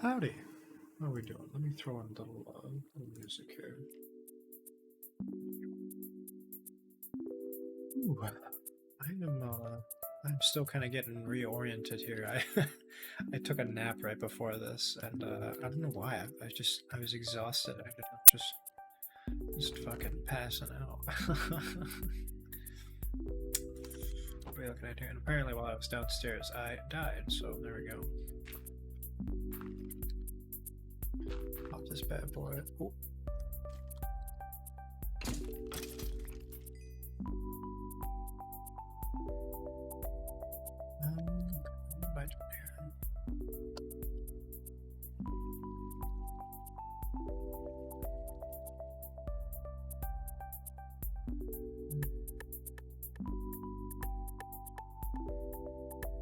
Howdy. How are we doing? Let me throw in a little music here. Ooh, I'm still kind of getting reoriented here. I took a nap right before this, and I don't know why. I was exhausted. I ended up just fucking passing out. What are we looking at here? And apparently, while I was downstairs, I died. So there we go. Off this bad boy. Ooh. What am I doing here?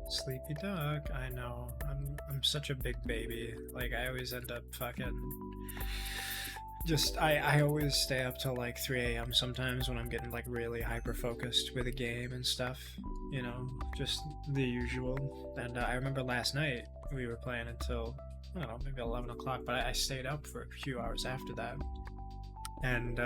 Sleepy duck. I know. I'm such a big baby. Like I always end up fucking just I always stay up till like 3 a.m. sometimes when I'm getting like really hyper focused with a game and stuff. You know, just the usual. And I remember last night we were playing until I don't know, maybe 11 o'clock, but I stayed up for a few hours after that. And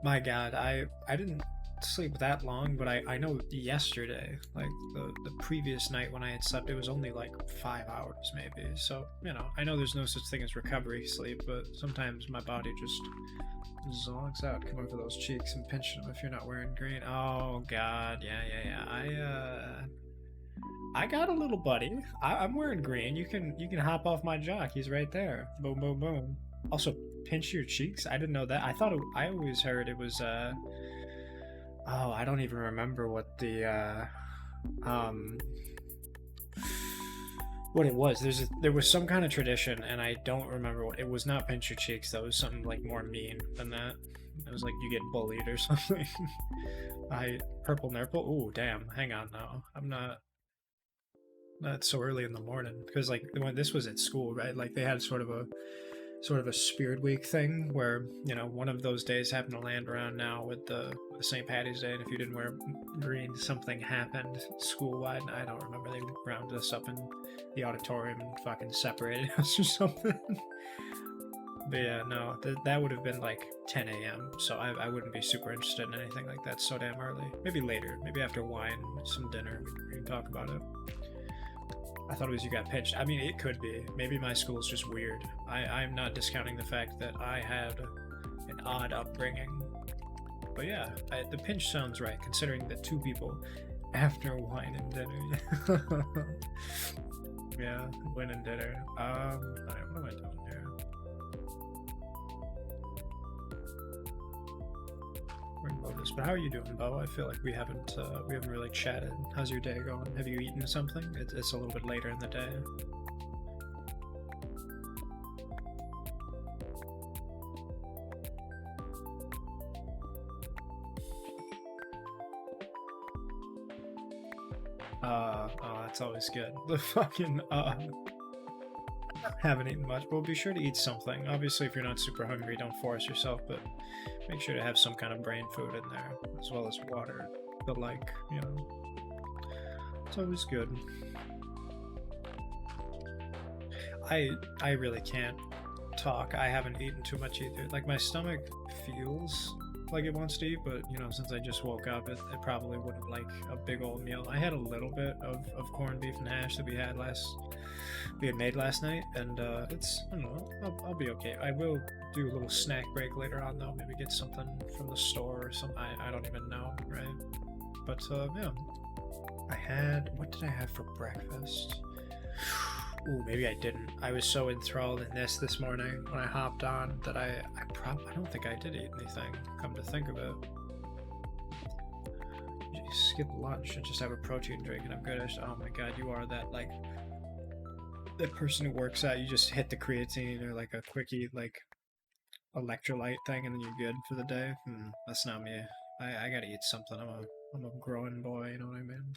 my God, I didn't sleep that long, but I know yesterday, like the previous night when I had slept, it was only like 5 hours maybe. So, you know, I know there's no such thing as recovery sleep, but sometimes my body just zogs out. Come over those cheeks and pinch them if you're not wearing green. Oh God, yeah. I got a little buddy. I'm wearing green. You can hop off my jock. He's right there. Boom, boom, boom. Also, pinch your cheeks. I didn't know that. I always heard it was oh, I don't even remember what the what it was. There was some kind of tradition, and I don't remember what it was. Not pinch your cheeks. That was something like more mean than that. It was like you get bullied or something. I purple nurple. Ooh, damn. Hang on now. I'm not so early in the morning because like when this was at school, right? Like they had sort of a Spirit Week thing where you know one of those days happened to land around now with the St. Patty's Day, and if you didn't wear green, something happened school wide. I don't remember. They rounded us up in the auditorium and fucking separated us or something. But yeah, no, that would have been like 10 a.m. So I wouldn't be super interested in anything like that so damn early. Maybe later, maybe after wine, some dinner, we can talk about it. I thought it was you got pinched. I mean, it could be. Maybe my school's just weird. I'm not discounting the fact that I had an odd upbringing. But yeah, the pinch sounds right, considering that two people after wine and dinner. Yeah, wine and dinner. Alright, what am I doing here? We're gonna load this. But how are you doing, Bo? I feel like we haven't really chatted. How's your day going? Have you eaten something? It's a little bit later in the day. Oh, that's always good. The fucking haven't eaten much, but be sure to eat something. Obviously, if you're not super hungry, don't force yourself, but make sure to have some kind of brain food in there, as well as water. The like, you know, it's always good. I really can't talk. I haven't eaten too much either. Like my stomach feels like it wants to eat, but you know, since I just woke up, it probably wouldn't like a big old meal. I had a little bit of corned beef and hash that we had made last night, and it's I don't know, I'll be okay. I will do a little snack break later on though. Maybe get something from the store or something. I don't even know, right? But yeah, what did I have for breakfast? Ooh, maybe I didn't. I was so enthralled in this morning when I hopped on that I don't think I did eat anything. Come to think of it, you skip lunch and just have a protein drink and I'm good. Oh my God, you are that person who works out. You just hit the creatine or like a quickie like electrolyte thing and then you're good for the day. That's not me. I gotta eat something. I'm a growing boy. You know what I mean?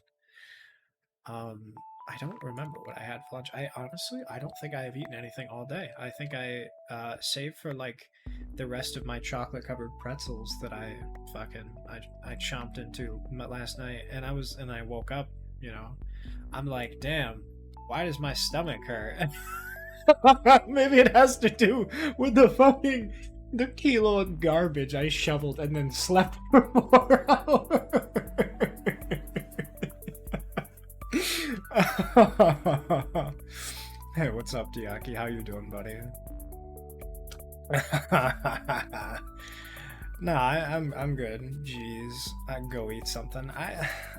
I don't remember what I had for lunch. I don't think I have eaten anything all day. I think I saved for like the rest of my chocolate covered pretzels that I chomped into last night, and I woke up. You know, I'm like, damn, why does my stomach hurt? Maybe it has to do with the kilo of garbage I shoveled and then slept for 4 hours. Hey, what's up, Diaki? How you doing, buddy? Nah, I'm good. Jeez, I can go eat something.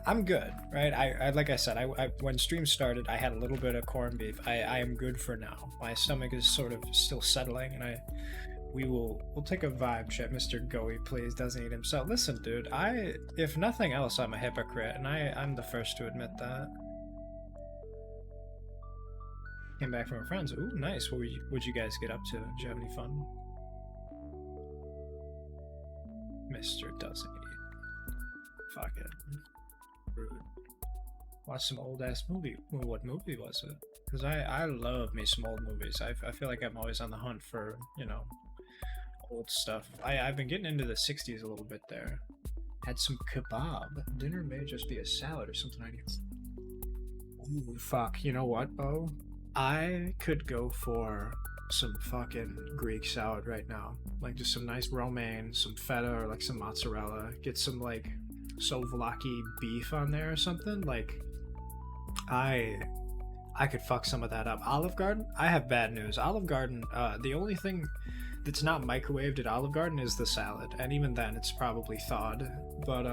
I'm good, right? I like I said, I when stream started, I had a little bit of corned beef. I am good for now. My stomach is sort of still settling, and we'll take a vibe check. Mr. Goey, please doesn't eat himself. Listen, dude, if nothing else, I'm a hypocrite, and I'm the first to admit that. Came back from our friends. Ooh, nice. What'd you guys get up to? Did you have any fun? Mr. doesn't eat. Fuck it. Rude. Watch some old ass movie. Well, what movie was it? Because I love me some old movies. I feel like I'm always on the hunt for, old stuff. I've been getting into the 60s a little bit there. Had some kebab. Dinner may just be a salad or something I need. Ooh, fuck. You know what, Bo? I could go for some fucking Greek salad right now. Like just some nice romaine, some feta or like some mozzarella. Get some like souvlaki beef on there or something. Like I could fuck some of that up. Olive Garden? I have bad news. Olive Garden, the only thing that's not microwaved at Olive Garden is the salad. And even then it's probably thawed. But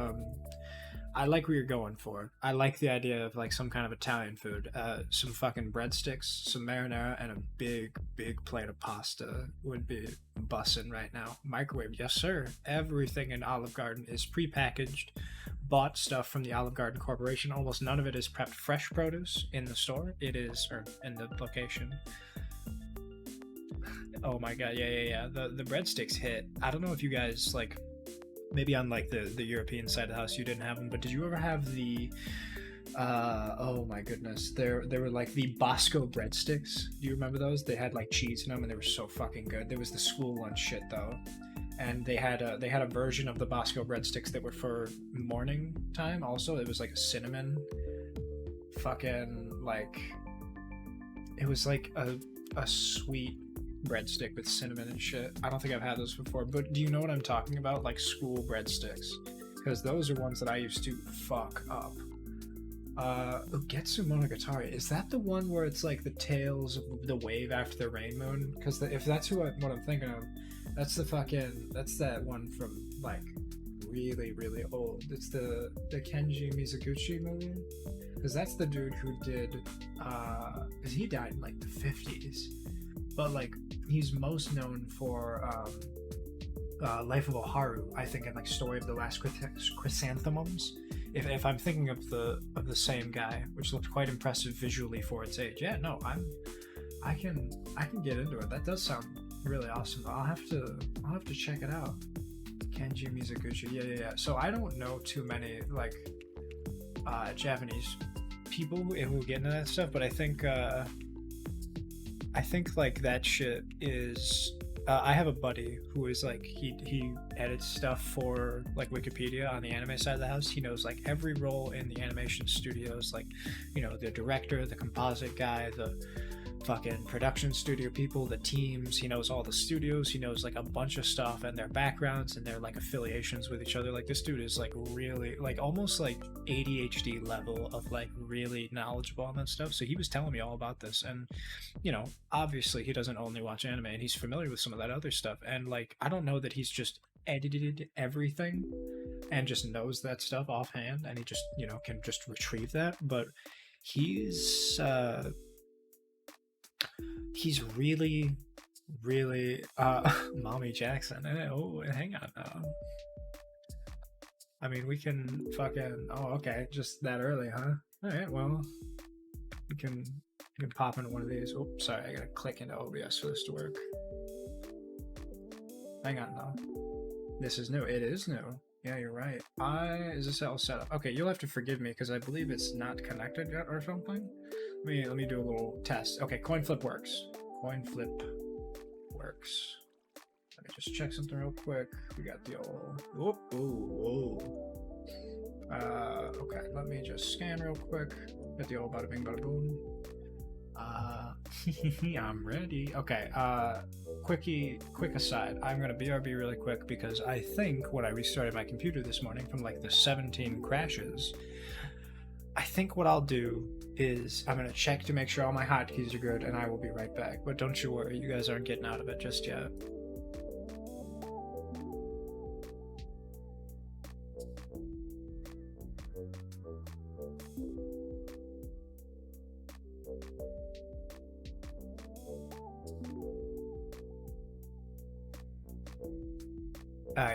I like what you're going for. I like the idea of like some kind of Italian food. Some fucking breadsticks, some marinara, and a big plate of pasta would be bussin' right now. Microwave, yes sir. Everything in Olive Garden is prepackaged, bought stuff from the Olive Garden Corporation. Almost none of it is prepped fresh produce in the store. It is, or in the location. Oh my god, yeah. The breadsticks hit. I don't know if you guys like. Maybe on like the European side of the house you didn't have them, but did you ever have the oh my goodness, there were like the Bosco breadsticks? Do you remember those? They had like cheese in them and they were so fucking good. There was the school lunch shit though, and they had a version of the Bosco breadsticks that were for morning time also. It was like a cinnamon fucking like, it was like a sweet breadstick with cinnamon and shit. I don't think I've had those before, but do you know what I'm talking about? Like school breadsticks, because those are ones that I used to fuck up. Ugetsu Monogatari, is that the one where it's like the tales of the wave after the rain moon? Because if that's what I'm thinking of, that's that one from like really old. It's the Kenji Mizoguchi movie, because that's the dude who did because he died in like the 50s, but like he's most known for Life of Oharu, I think, and like Story of the Last Chrysanthemums. If I'm thinking of the same guy, which looked quite impressive visually for its age. Yeah, no, I can get into it. That does sound really awesome. I'll have to check it out. Kenji Mizoguchi. Yeah. So I don't know too many like Japanese people who get into that stuff, but I think like that shit is. I have a buddy who is like he edits stuff for like Wikipedia on the anime side of the house. He knows like every role in the animation studios, like, you know, the director, the composite guy, the fucking production studio people, the teams. He knows all the studios. He knows like a bunch of stuff and their backgrounds and their like affiliations with each other. Like this dude is like really like almost like ADHD level of like really knowledgeable on that stuff. So he was telling me all about this, and you know, obviously he doesn't only watch anime and he's familiar with some of that other stuff. And like I don't know that he's just edited everything and just knows that stuff offhand and he just, you know, can just retrieve that, but he's really Mommy Jackson. Oh, hang on now. I mean, we can fucking, oh, okay, just that early, huh? All right, well, we can pop into one of these. Oh, sorry, I gotta click into OBS for this to work. Hang on now. This is new. It is new. Yeah, you're right. Is this all set up? Okay, you'll have to forgive me because I believe it's not connected yet or something. Let me do a little test. Okay, coin flip works. Coin flip works. Let me just check something real quick. We got the old. Okay, let me just scan real quick. Get the old bada bing bada boom. Uh, I'm ready. Okay, quick aside. I'm gonna BRB really quick because I think when I restarted my computer this morning from like the 17 crashes, I think what I'll do is I'm gonna check to make sure all my hotkeys are good and I will be right back. But don't you worry, you guys aren't getting out of it just yet.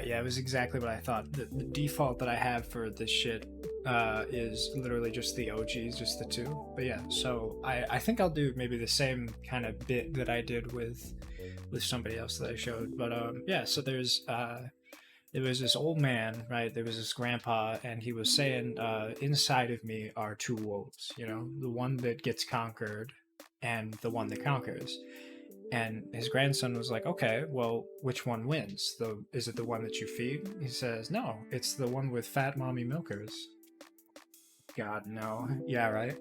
Yeah, it was exactly what I thought. The default that I have for this shit is literally just the OGs, just the two. But yeah, so I think I'll do maybe the same kind of bit that I did with somebody else that I showed. But yeah, so there was this old man, right? There was this grandpa, and he was saying, inside of me are two wolves, you know, the one that gets conquered and the one that conquers. And his grandson was like, okay, well, which one wins? Is it the one that you feed? He says, no, it's the one with fat mommy milkers. God, no. Yeah, right?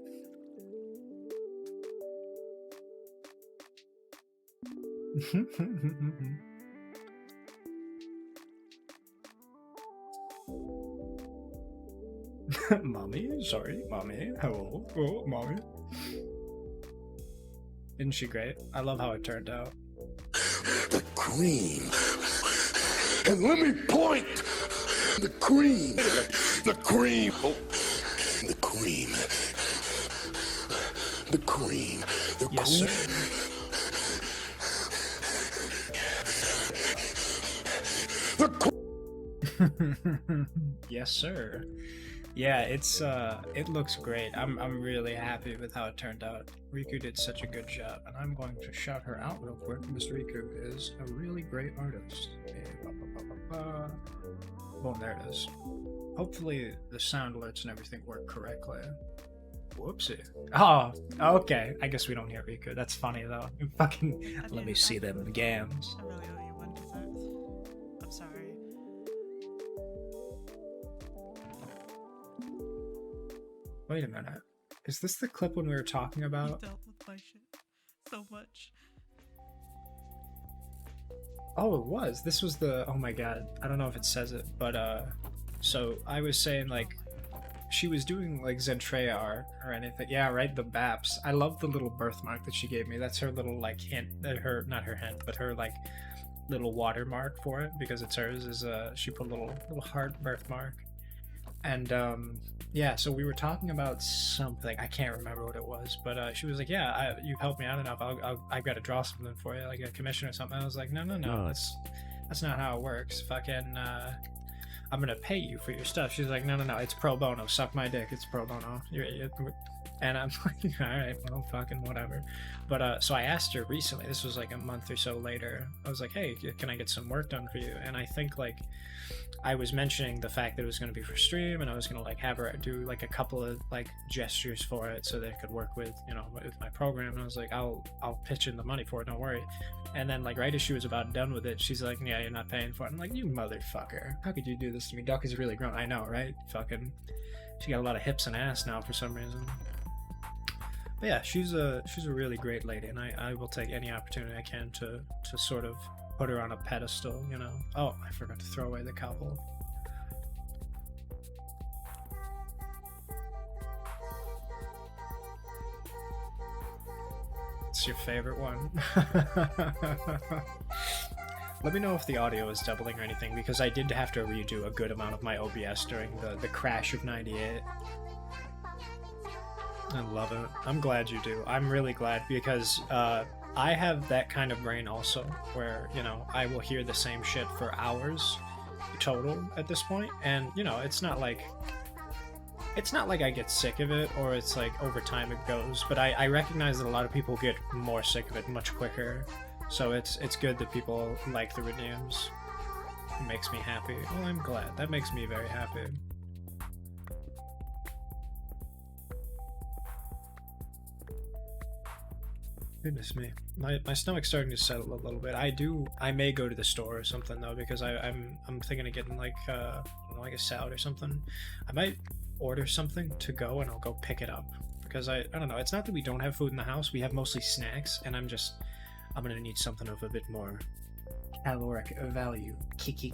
Mommy? Sorry, mommy. Hello? Oh, mommy. Isn't she great? I love how it turned out. The cream. And let me point. The cream. The cream. Oh. The cream. The cream. The Yes, cream. sir. The Yes, sir. Yeah, it looks great. I'm really happy with how it turned out. Riku did such a good job, and I'm going to shout her out real quick. Miss Riku is a really great artist. Boom, there it is. Hopefully the sound alerts and everything work correctly. Whoopsie. Oh, okay. I guess we don't hear Riku. That's funny though. Fucking let me see them gams. I really owe you one dessert. I'm sorry. Wait a minute. Is this the clip when we were talking You about? dealt with my shit so much. Oh, it was. This was the. Oh my god. I don't know if it says it, but so I was saying like, she was doing like Zentreya art or anything. Yeah, right. The Baps. I love the little birthmark that she gave me. That's her little like hint. Her not her hint, but her like little watermark for it because it's hers. Is she put a little heart birthmark. And yeah, so we were talking about something. I can't remember what it was, but she was like, "Yeah, you've helped me out enough. I've got to draw something for you, like a commission or something." I was like, "No, that's not how it works. Fucking, I'm gonna pay you for your stuff." She's like, "No, it's pro bono. Suck my dick. It's pro bono." And I'm like, "All right, well, fucking whatever." But so I asked her recently. This was like a month or so later. I was like, "Hey, can I get some work done for you?" And I think like I was mentioning the fact that it was going to be for stream, and I was going to like have her do like a couple of like gestures for it so that it could work with, you know, with my program. And I was like, I'll pitch in the money for it, don't worry. And then like right as she was about done with it, she's like, "Yeah, you're not paying for it." I'm like, "You motherfucker, how could you do this to me?" Duck is really grown. I know, right? Fucking, she got a lot of hips and ass now for some reason. But yeah, she's a really great lady, and I will take any opportunity I can to sort of put her on a pedestal, you know. Oh, I forgot to throw away the couple. It's your favorite one. Let me know if the audio is doubling or anything, because I did have to redo a good amount of my OBS during the crash of 98. I love it. I'm glad you do. I'm really glad because I have that kind of brain also, where, you know, I will hear the same shit for hours total at this point, and you know, it's not like I get sick of it or it's like over time it goes, but I recognize that a lot of people get more sick of it much quicker. So it's good that people like the redeems. It makes me happy. Well, I'm glad. That makes me very happy. Goodness me, my stomach's starting to settle a little bit. I may go to the store or something though, because I'm thinking of getting like I don't know, like a salad or something. I might order something to go and I'll go pick it up because I don't know. It's not that we don't have food in the house. We have mostly snacks, and I'm gonna need something of a bit more caloric value. Ki.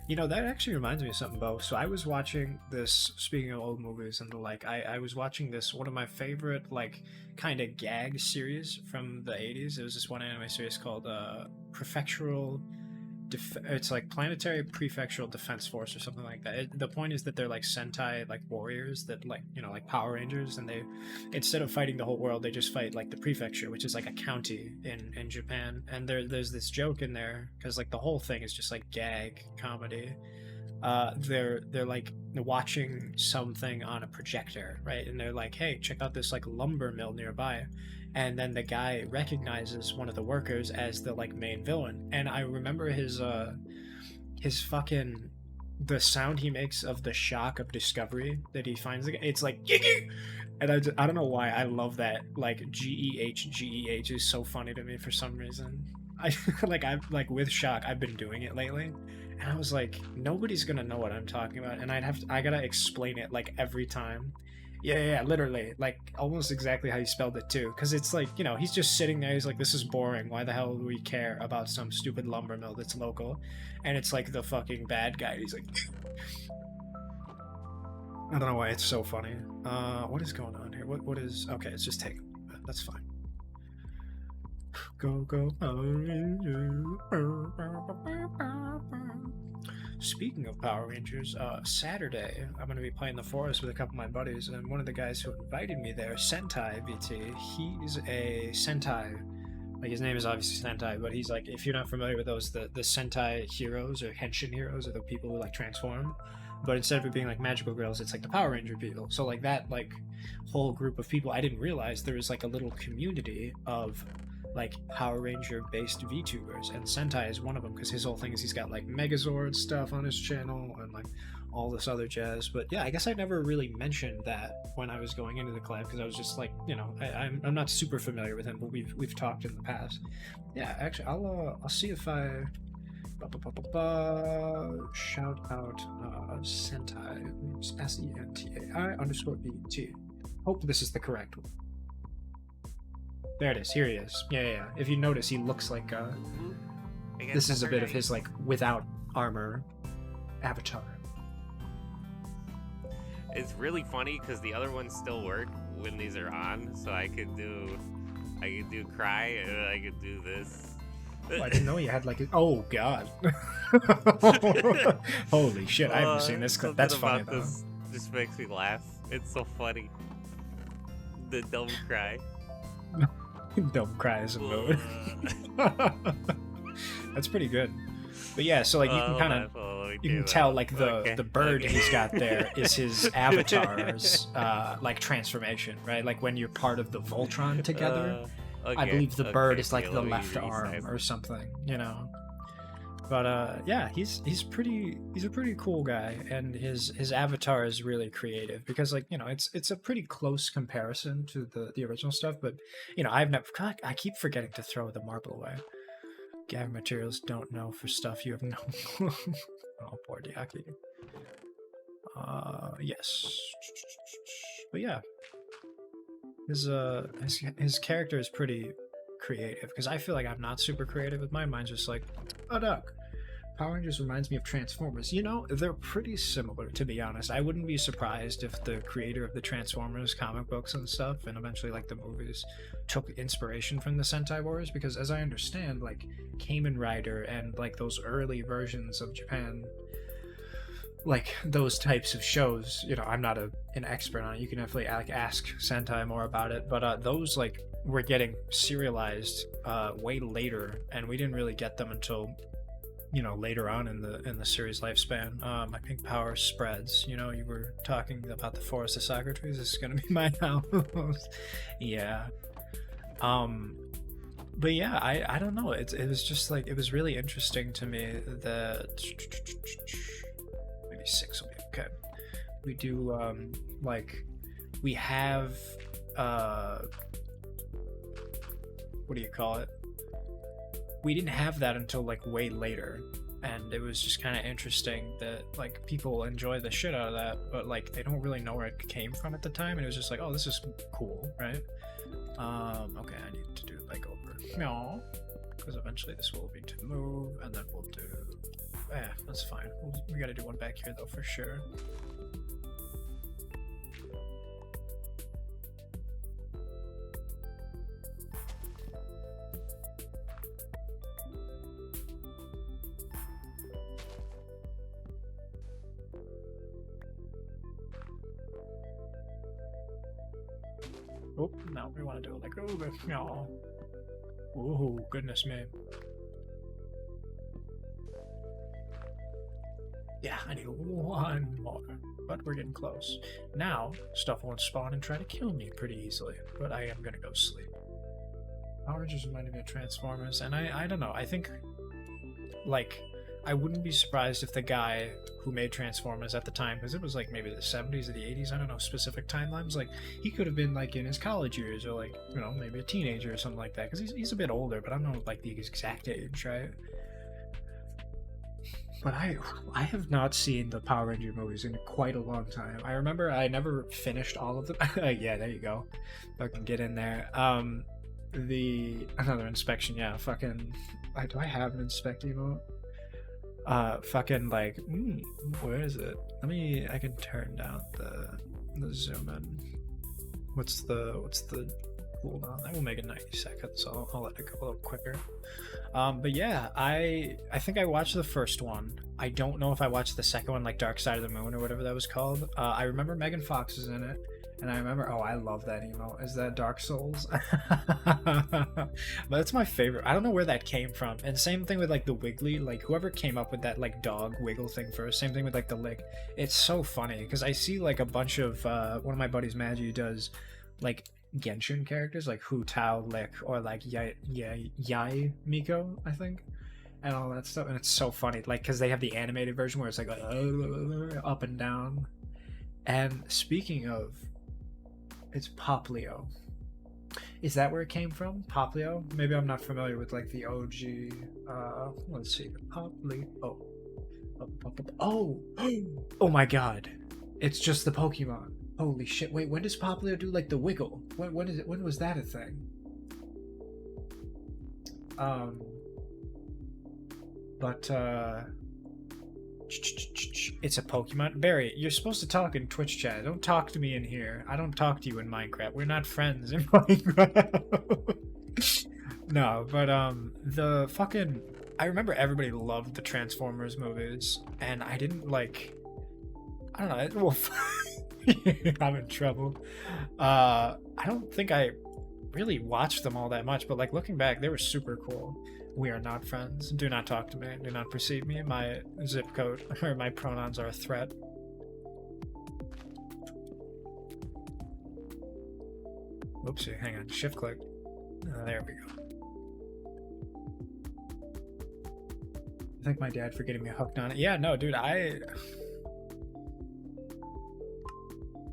You know, that actually reminds me of something, Bo. So I was watching this, speaking of old movies and the like, I was watching this, one of my favorite, like, kind of gag series from the 80s. It was this one anime series called Prefectural it's like Planetary Prefectural Defense Force or something like that. The point is that they're like Sentai, like warriors that, like, you know, like Power Rangers, and they, instead of fighting the whole world, they just fight like the prefecture, which is like a county in Japan. And there's this joke in there, because like the whole thing is just like gag comedy. They're like watching something on a projector, right? And they're like, hey, check out this like lumber mill nearby. And then the guy recognizes one of the workers as the like main villain. And I remember his fucking, the sound he makes of the shock of discovery that he finds the guy. It's like Gee! And I don't know why I love that, like GEH is so funny to me for some reason. I like with shock I've been doing it lately, and I was like, nobody's gonna know what I'm talking about, and I gotta explain it like every time. Yeah, literally, like almost exactly how you spelled it too, because it's like, you know, he's just sitting there, he's like, this is boring, why the hell do we care about some stupid lumber mill that's local? And it's like the fucking bad guy, he's like I don't know why it's so funny. What is going on here? What is, okay, it's just taking, that's fine. Go Power Rangers. Speaking of Power Rangers, Saturday I'm going to be playing the forest with a couple of my buddies, and one of the guys who invited me there, Sentai VT, he's a Sentai, like his name is obviously Sentai, but he's like, if you're not familiar with those, the Sentai heroes or Henshin heroes are the people who like transform, but instead of it being like magical girls, it's like the Power Ranger people. So like that like whole group of people, I didn't realize there was like a little community of like Power Ranger based VTubers, and Sentai is one of them, because his whole thing is he's got like Megazord stuff on his channel and like all this other jazz. But yeah, I guess I never really mentioned that when I was going into the collab, because I was just like, you know, I'm not super familiar with him, but we've talked in the past. Yeah, actually I'll see if I shout out Sentai, SENTAI_BT. Hope this is the correct one. There it is. Here he is. Yeah. If you notice, he looks like this is a bit of his like without armor avatar. It's really funny because the other ones still work when these are on, so I could do cry, and I could do this. Oh, I didn't know you had like oh god. Holy shit, I haven't seen this clip. That's funny though. This just makes me laugh. It's so funny. The dumb cry. Dumb cry is a mode. That's pretty good. But yeah, so like you can kind of you can tell like the bird he's got there is his avatar's like transformation, right? Like when you're part of the Voltron together. I believe the bird is like the left arm or something, you know. But yeah, he's a pretty cool guy, and his avatar is really creative, because like, you know, it's a pretty close comparison to the original stuff. But you know, I keep forgetting to throw the marble away. Gavin materials don't know for stuff you have no clue. Oh, poor Diaki. Yes. But yeah, his character is pretty creative, because I feel like I'm not super creative with mine. Mine's just like a duck. Power Rangers reminds me of Transformers. You know, they're pretty similar, to be honest. I wouldn't be surprised if the creator of the Transformers comic books and stuff, and eventually like the movies, took inspiration from the Sentai Wars, because as I understand, like Kamen Rider and like those early versions of Japan, like those types of shows, you know, I'm not an expert on it. You can definitely like ask Sentai more about it, but those like were getting serialized way later, and we didn't really get them until, you know, later on in the series lifespan. I think power spreads. You know, you were talking about the Forest of Soccer Trees. This is gonna be my house. Yeah. But yeah, I don't know. It was just like, it was really interesting to me that maybe 6 will be okay. We do like we have what do you call it? We didn't have that until like way later. and it was just kind of interesting that like people enjoy the shit out of that, but like they don't really know where it came from at the time, and it was just like, oh, this is cool, right? Okay, I need to do like over, no, because eventually this will be to move, and then we'll do, that's fine. We gotta do one back here though for sure. Oh, no, we want to do it like over. No. Oh, goodness me. Yeah, I need one more, but we're getting close. Now, stuff won't spawn and try to kill me pretty easily, but I am gonna go sleep. Power Rangers reminded me of Transformers, and I don't know, I think, like, I wouldn't be surprised if the guy who made Transformers at the time, because it was like maybe the 70s or the 80s, I don't know specific timelines, like he could have been like in his college years or like, you know, maybe a teenager or something like that, because he's a bit older, but I don't know like the exact age, right? But I have not seen the Power Ranger movies in quite a long time. I remember I never finished all of them. Yeah, there you go. Fucking get in there. Another inspection, yeah, fucking, do I have an inspect emote? Fucking like, where is it? I can turn down the zoom in. What's the cooldown? I will make it 90 seconds, so I'll let it go a little quicker. But yeah, I think I watched the first one. I don't know if I watched the second one, like Dark Side of the Moon or whatever that was called. I remember Megan Fox is in it. And I remember, I love that emote. Is that Dark Souls? But it's my favorite. I don't know where that came from. And same thing with like the Wiggly, like whoever came up with that like dog wiggle thing first. Same thing with like the lick. It's so funny because I see like a bunch of one of my buddies, Maggie, does like Genshin characters like Hu Tao Lick or like Yai Miko, I think, and all that stuff. And it's so funny, like because they have the animated version where it's like up and down. And speaking of, it's Poplio. Is that where it came from? Poplio? Maybe I'm not familiar with like the OG. Let's see. Poplio. Oh my god. It's just the Pokemon. Holy shit. Wait, when does Poplio do like the wiggle? When is it? When was that a thing? It's a Pokemon. Barry, you're supposed to talk in Twitch chat. Don't talk to me in here. I don't talk to you in Minecraft. We're not friends in Minecraft. No, but the fucking, I remember everybody loved the Transformers movies, and I didn't like, I don't know, well, I'm in trouble. I don't think I really watched them all that much, but like looking back, they were super cool. We are not friends. Do not talk to me. Do not perceive me. My zip code or my pronouns are a threat. Oopsie, hang on. Shift click. There we go. Thank my dad for getting me hooked on it. Yeah, no, dude,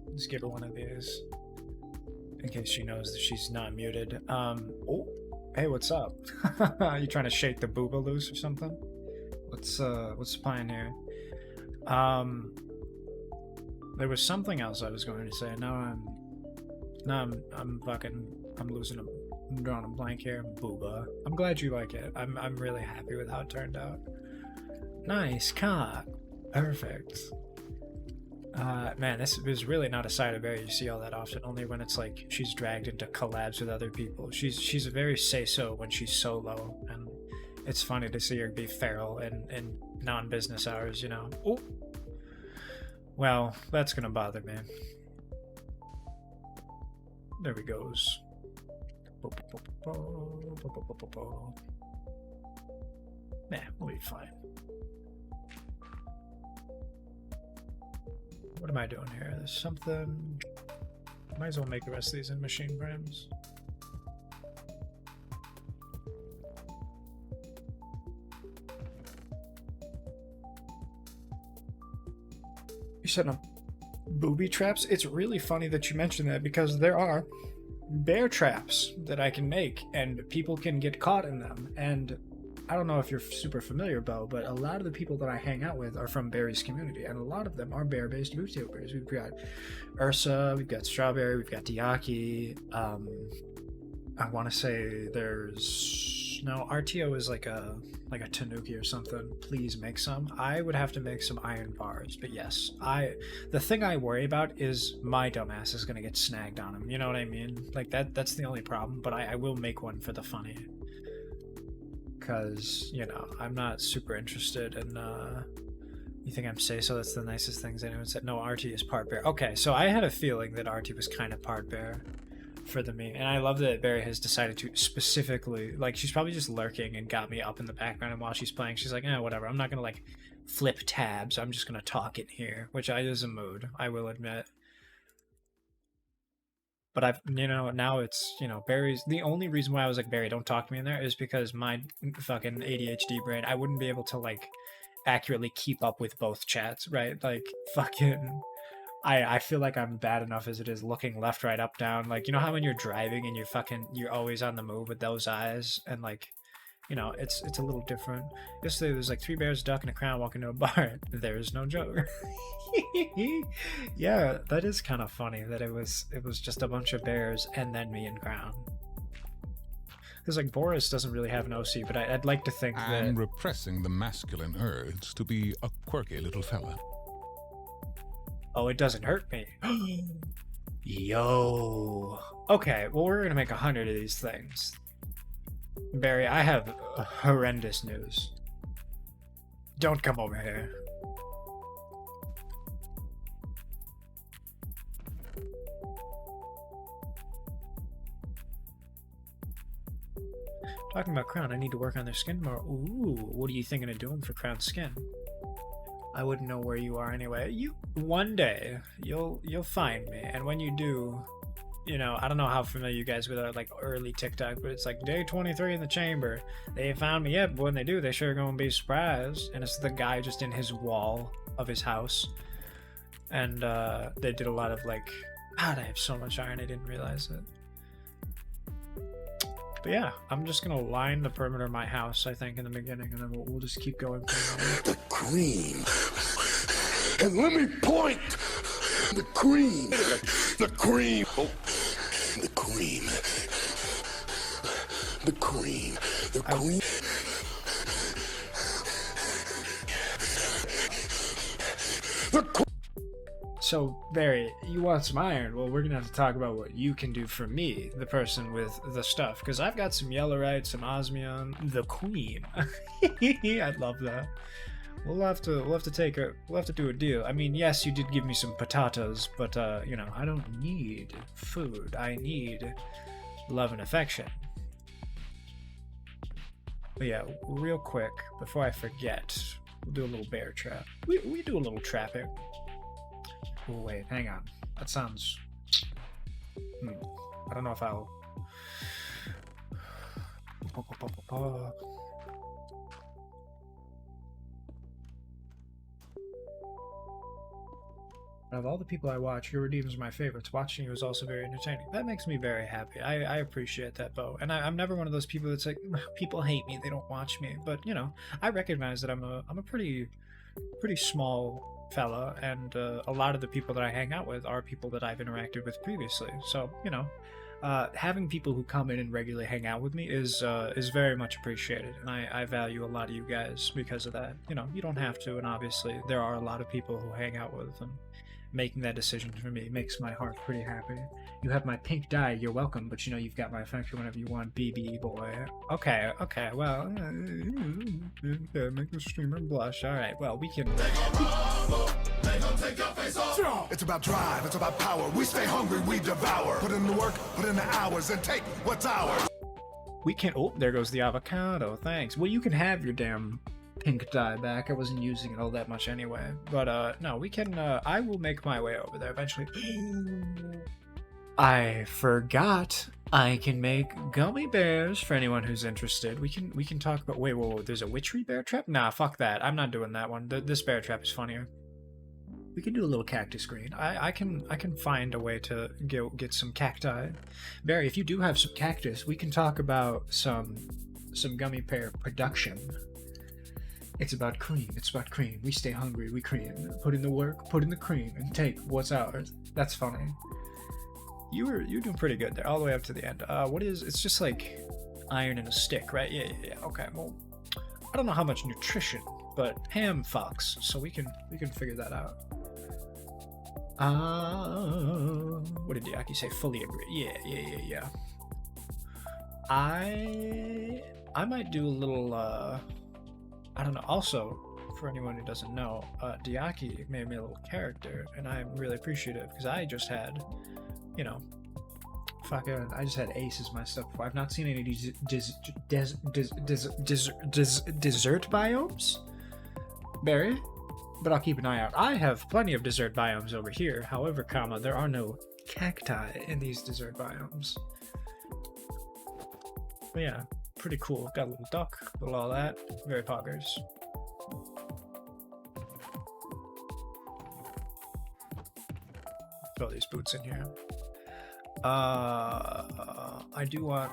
Let's give her one of these. In case she knows that she's not muted. Oh. Hey, what's up? Are you trying to shake the booba loose or something? What's the plan here? There was something else I was going to say. I'm drawing a blank here. Booba. I'm glad you like it. I'm really happy with how it turned out. Nice cock. Perfect. Man, this is really not a side of Barry you see all that often, only when it's like she's dragged into collabs with other people. She's a very say-so when she's solo, and it's funny to see her be feral in non-business hours, you know. Oh, well, that's gonna bother me. There he goes. Nah, we'll be fine. What am I doing here? There's something. Might as well make the rest of these in machine frames. You're setting up booby traps? It's really funny that you mentioned that because there are bear traps that I can make and people can get caught in them. And I don't know if you're super familiar, Bo, but a lot of the people that I hang out with are from Barry's community, and a lot of them are bear-based VTubers. We've got Ursa, we've got Strawberry, we've got Diaki. I want to say there's no RTO is like a tanuki or something. Please make some. I would have to make some iron bars, but yes, the thing I worry about is my dumbass is gonna get snagged on him. You know what I mean? Like that's the only problem. But I will make one for the funny, because you know I'm not super interested in. You think I'm say so? That's the nicest things anyone said. No, RT is part bear. Okay, so I had a feeling that RT was kind of part bear for the meme, and I love that Barry has decided to specifically, like, she's probably just lurking and got me up in the background, and while she's playing she's like, whatever, I'm not gonna like flip tabs, I'm just gonna talk in here, which is a mood, I will admit. But I've, you know, now it's, you know, Barry's the only reason why I was like, Barry, don't talk to me in there, is because my fucking ADHD brain, I wouldn't be able to like accurately keep up with both chats, right? Like fucking I feel like I'm bad enough as it is looking left, right, up, down. Like, you know how when you're driving and you're always on the move with those eyes, and like, you know, it's a little different. Yesterday there was like 3 bears, a duck, and a crown walking to a bar. There's no joke. Yeah, that is kind of funny that it was just a bunch of bears and then me and Crown. Because like Boris doesn't really have an OC, but I'd like to think that. And repressing the masculine urge to be a quirky little fella. Oh, it doesn't hurt me. Yo. Okay, well, we're gonna make 100 of these things. Barry, I have horrendous news. Don't come over here. Talking about Crown, I need to work on their skin more. Ooh, what are you thinking of doing for Crown's skin? I wouldn't know where you are anyway. One day you'll find me, and when you do, you know, I don't know how familiar you guys with our like early TikTok, but it's like day 23 in the chamber. They ain't found me yet, but when they do, they sure gonna be surprised. And it's the guy just in his wall of his house, and they did a lot of like, God, I have so much iron, I didn't realize it. But yeah, I'm just gonna line the perimeter of my house, I think, in the beginning, and then we'll just keep going from there. The cream. And let me point. The cream. The cream. Oh. The cream. The cream. The cream. The cream. So, Barry, you want some iron? Well, we're gonna have to talk about what you can do for me, the person with the stuff, because I've got some Yellorite, some osmium, the queen. I love that. We'll have to do a deal. I mean, yes, you did give me some potatoes, but you know, I don't need food. I need love and affection. But yeah, real quick, before I forget, we'll do a little bear trap. We do a little trapping. Oh, wait, hang on. That sounds... I don't know if I'll... Out of all the people I watch, your redeems are my favorites. Watching you is also very entertaining. That makes me very happy. I appreciate that, Bo. And I'm never one of those people that's like, people hate me, they don't watch me. But, you know, I recognize that I'm a pretty small fella, and a lot of the people that I hang out with are people that I've interacted with previously. So, you know, having people who come in and regularly hang out with me is very much appreciated, and I value a lot of you guys because of that. You know, you don't have to, and obviously there are a lot of people who hang out with them. Making that decision for me makes my heart pretty happy. You have my pink dye, you're welcome, but you know you've got my affection whenever you want, BB boy. Okay, well, make the streamer blush. Alright, well, we can... It's about drive, it's about power. We stay hungry, we devour. Put in the work, put in the hours, and take what's ours. We can... Oh, there goes the avocado, thanks. Well, you can have your damn pink dye back. I wasn't using it all that much anyway. But, no, we can, I will make my way over there eventually. I forgot I can make gummy bears for anyone who's interested. We can talk about... Wait, whoa, there's a witchery bear trap? Nah, fuck that. I'm not doing that one. This bear trap is funnier. We can do a little cactus green. I can find a way to get some cacti. Barry, if you do have some cactus, we can talk about some some gummy pear production. It's about cream. It's about cream. We stay hungry. We cream. Put in the work. Put in the cream, and take what's ours. That's funny. You're doing pretty good there, all the way up to the end. What is? It's just like iron and a stick, right? Yeah. Okay. Well, I don't know how much nutrition, but ham fucks, so we can figure that out. What did Yaki say? Fully agree. Yeah. I might do a little. I don't know. Also, for anyone who doesn't know, Diaki made me a little character, and I'm really appreciative because I just had, you know, I just had Ace as my stuff before. I've not seen any desert biomes, Barry, but I'll keep an eye out. I have plenty of desert biomes over here. However, there are no cacti in these desert biomes. But yeah, pretty cool. Got a little duck, a little all that. Very poggers. Throw these boots in here. I do want.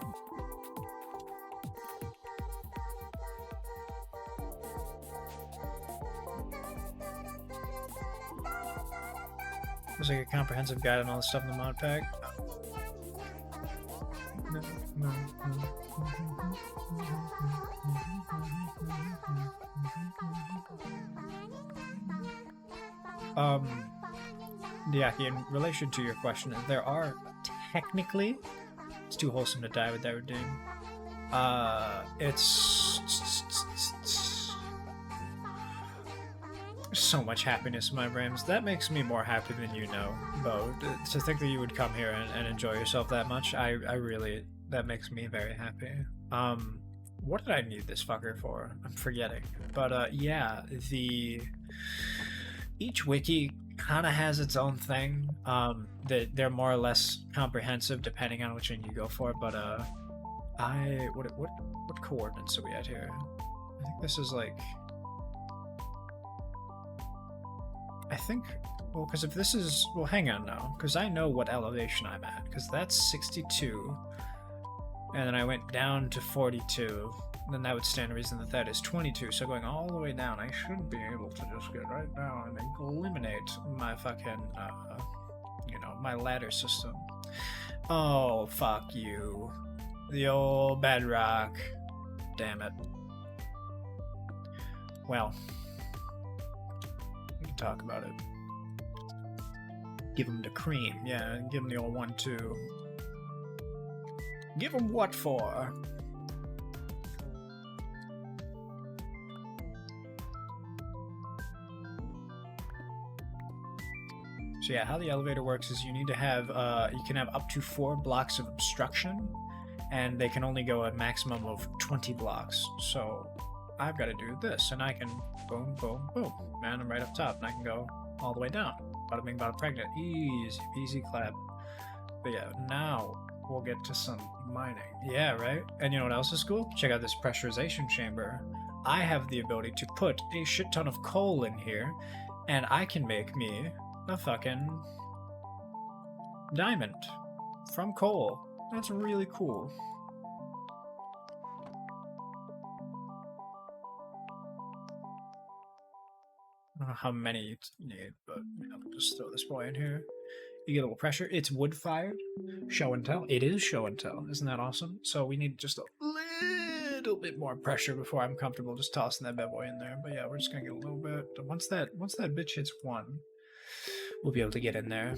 There's like a comprehensive guide on all the stuff in the mod pack. Diaki, in relation to your question, there are technically, it's too wholesome to die with that redeem. It's so much happiness in my brains. That makes me more happy than you know, Bo. To think that you would come here and enjoy yourself that much, I really, that makes me very happy. What did I need this fucker for? I'm forgetting. But yeah, each wiki kind of has its own thing. They're more or less comprehensive depending on which one you go for. But what coordinates are we at here? I think this is like. I think, well, because if this is, well, hang on now, because I know what elevation I'm at, because that's 62, and then I went down to 42, then that would stand to reason that is 22, so going all the way down, I should be able to just get right down and eliminate my fucking, my ladder system. Oh, fuck you. The old bedrock. Damn it. Well. Talk about it. Give him the cream. Yeah, give him the old 1-2. Give him what for? So yeah, how the elevator works is you need to have, you can have up to 4 blocks of obstruction, and they can only go a maximum of 20 blocks. So I've got to do this, and I can boom, boom, boom. Man, I'm right up top, and I can go all the way down. Bada bing, bada pregnant. Easy peasy clap. But yeah, now we'll get to some mining. Yeah, right? And you know what else is cool? Check out this pressurization chamber. I have the ability to put a shit ton of coal in here, and I can make me a fucking diamond from coal. That's really cool. I don't know how many you need, but I'll just throw this boy in here. You get a little pressure. It's wood-fired. Show and tell. It is show and tell. Isn't that awesome? So we need just a little bit more pressure before I'm comfortable just tossing that bad boy in there. But yeah, we're just gonna get a little bit. Once that bitch hits 1, we'll be able to get in there.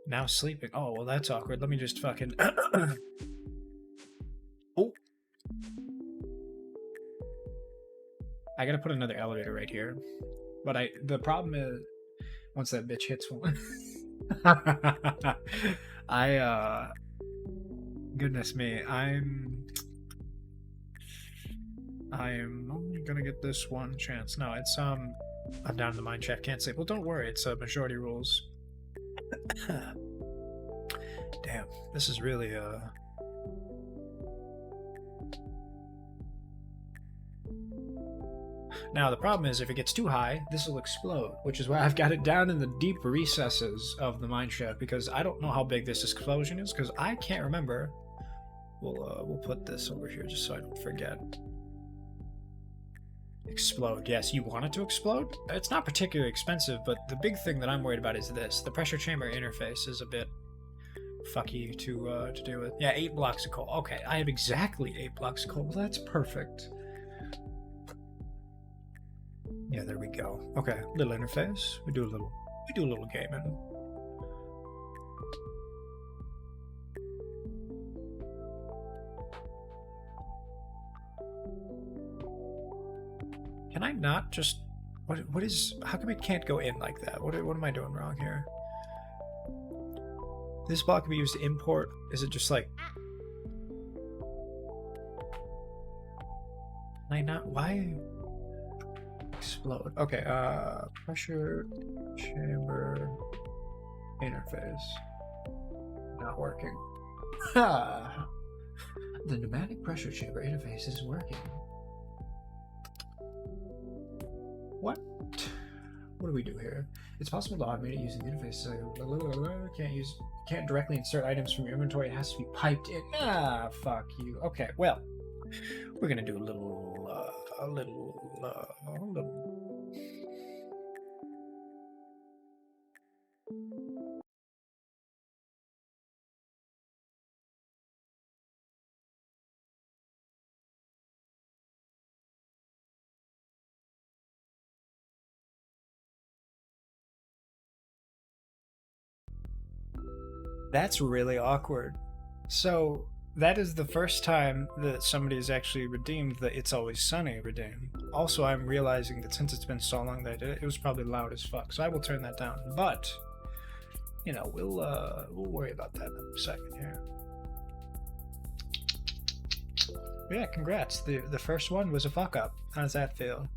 Now sleeping. Oh, well, that's awkward. Let me just fucking... Oh. I gotta put another elevator right here. But the problem is, once that bitch hits 1... Goodness me, I'm only gonna get this one chance. No, it's, I'm down in the mine shaft, can't say. Well, don't worry, it's majority rules. Damn, this is really, Now, the problem is, if it gets too high, this will explode, which is why I've got it down in the deep recesses of the mine shaft, because I don't know how big this explosion is, because I can't remember We'll put this over here just so I don't forget. Explode. Yes, you want it to explode? It's not particularly expensive, but the big thing that I'm worried about is this. The pressure chamber interface is a bit fucky to deal with. Yeah, 8 blocks of coal. Okay, I have exactly 8 blocks of coal. Well, that's perfect. Yeah, there we go. Okay, little interface. We do a little gaming. Can I not just... What is... How come it can't go in like that? What am I doing wrong here? This block can be used to import. Is it just like... Can I not... Why... Explode. Okay, pressure chamber interface. Not working. Ha! The pneumatic pressure chamber interface is working. What? What do we do here? It's possible to automate it using the interface. So can't directly insert items from your inventory. It has to be piped in. Ah, fuck you. Okay, well, we're gonna do a little. That's really awkward. So that is the first time that somebody has actually redeemed the "It's Always Sunny" redeem. Also, I'm realizing that since it's been so long that I did it, it was probably loud as fuck. So I will turn that down. But you know, we'll worry about that in a second here. But yeah, congrats. The first one was a fuck up. How does that feel?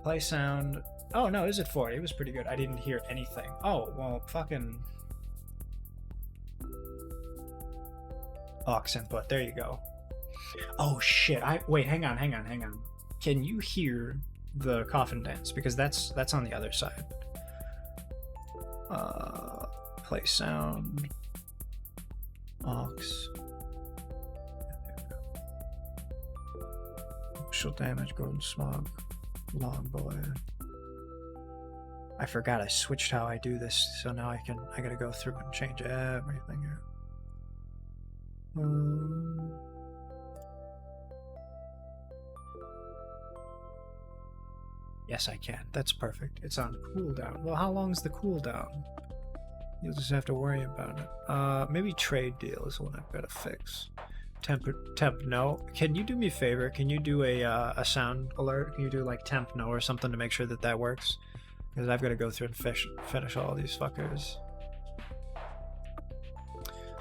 Play sound. Oh no, is it 40? It was pretty good. I didn't hear anything. Oh well, fucking. Aux input. There you go. Oh shit! Wait. Hang on. Can you hear the coffin dance? Because that's on the other side. Play sound. Aux. Emotional damage. Golden smog. Long boy. I forgot I switched how I do this, so now I gotta go through and change everything here. Yes, I can. That's perfect. It's on cooldown. Well, how long is the cooldown? You'll just have to worry about it. Maybe trade deal is one I've got to fix. Temp no. Can you do me a favor? Can you do a sound alert? Can you do like temp no or something to make sure that that works? Because I've got to go through and finish all these fuckers.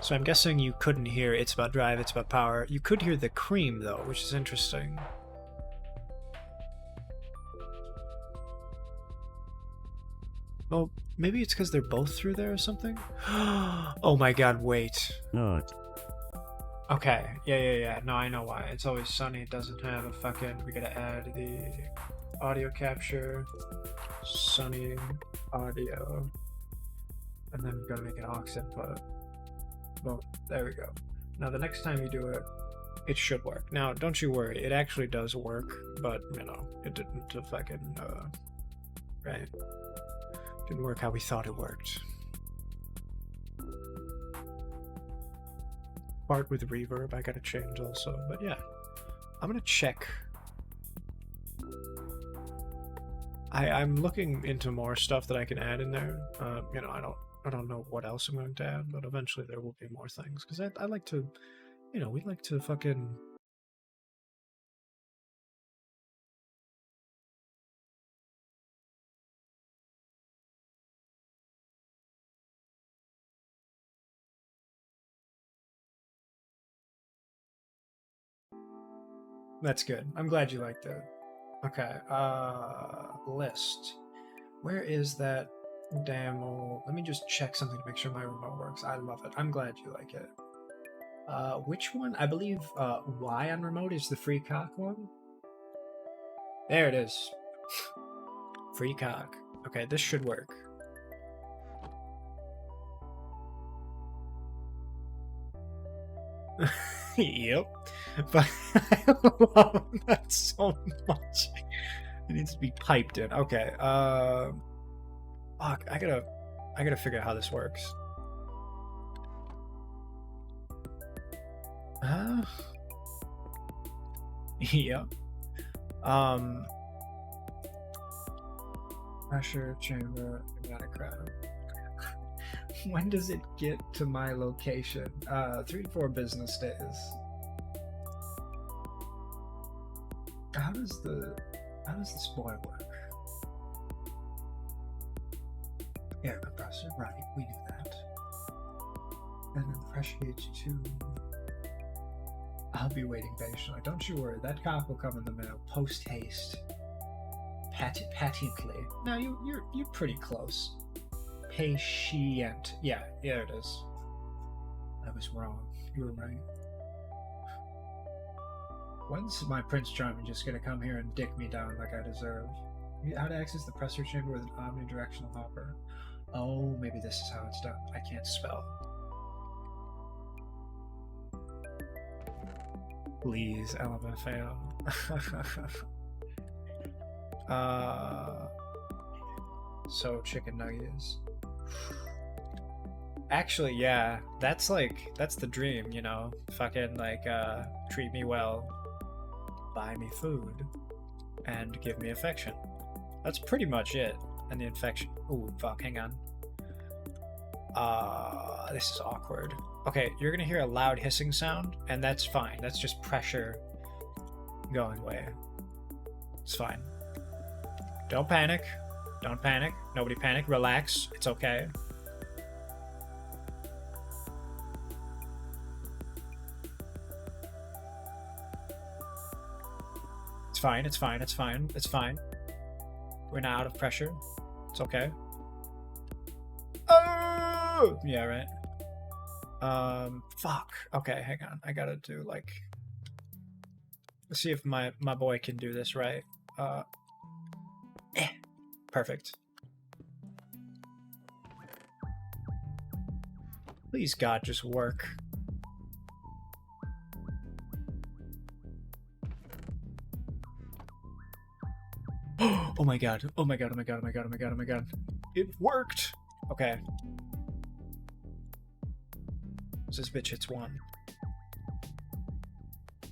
So I'm guessing you couldn't hear It's About Drive, It's About Power. You could hear the cream though, which is interesting. Oh, maybe it's because they're both through there or something? Oh my god, wait. No. Okay, yeah. No, I know why. It's Always Sunny. It doesn't have a fucking... We gotta add the audio capture. Sunny audio. And then we gotta make an aux input. Boom. There we go. Now the next time you do it, it should work. Now, don't you worry. It actually does work, but, you know, it didn't fucking... right? Didn't work how we thought it worked. Part with reverb I gotta change also, but yeah. I'm gonna check. I'm looking into more stuff that I can add in there. You know, I don't know what else I'm going to add, but eventually there will be more things. Because I like to, you know, we like to fucking... That's good. I'm glad you liked it. Okay, list. Where is that damn old... Let me just check something to make sure my remote works. I love it. I'm glad you like it. Which one? I believe Y on remote is the free cock one. There it is. Free cock. Okay, this should work. Yep. But I love that so much. It needs to be piped in. Okay. Fuck. I gotta figure out how this works. Yeah. Pressure chamber, pneumatic crowd. When does it get to my location? 3 to 4 business days. How does this boy work? Air compressor, right, we knew that. And then the pressure gauge 2. I'll be waiting patiently. Don't you worry, that cop will come in the mail post haste. Patiently. No, you're pretty close. Patient. Yeah, there it is. I was wrong. You were right. When's my Prince Charming just gonna come here and dick me down like I deserve? How to access the pressure chamber with an omnidirectional hopper. Oh, maybe this is how it's done. I can't spell. Please, LMFAO. So chicken nuggets. Actually, yeah, that's the dream, you know. Fucking like treat me well, buy me food, and give me affection. That's pretty much it. And the infection. Ooh, fuck, hang on. This is awkward. Okay, you're gonna hear a loud hissing sound, and that's fine. That's just pressure going away. It's fine. Don't panic. Don't panic. Nobody panic. Relax. It's okay. It's fine. It's fine. It's fine. It's fine. We're not out of pressure. It's okay. Oh! Yeah, right. Fuck. Okay, hang on. I gotta do, like... Let's see if my boy can do this right. Perfect. Please, God, just work. Oh my god. Oh my god, oh my god, oh my god, oh my god, oh my god. It worked! Okay. So this bitch hits 1.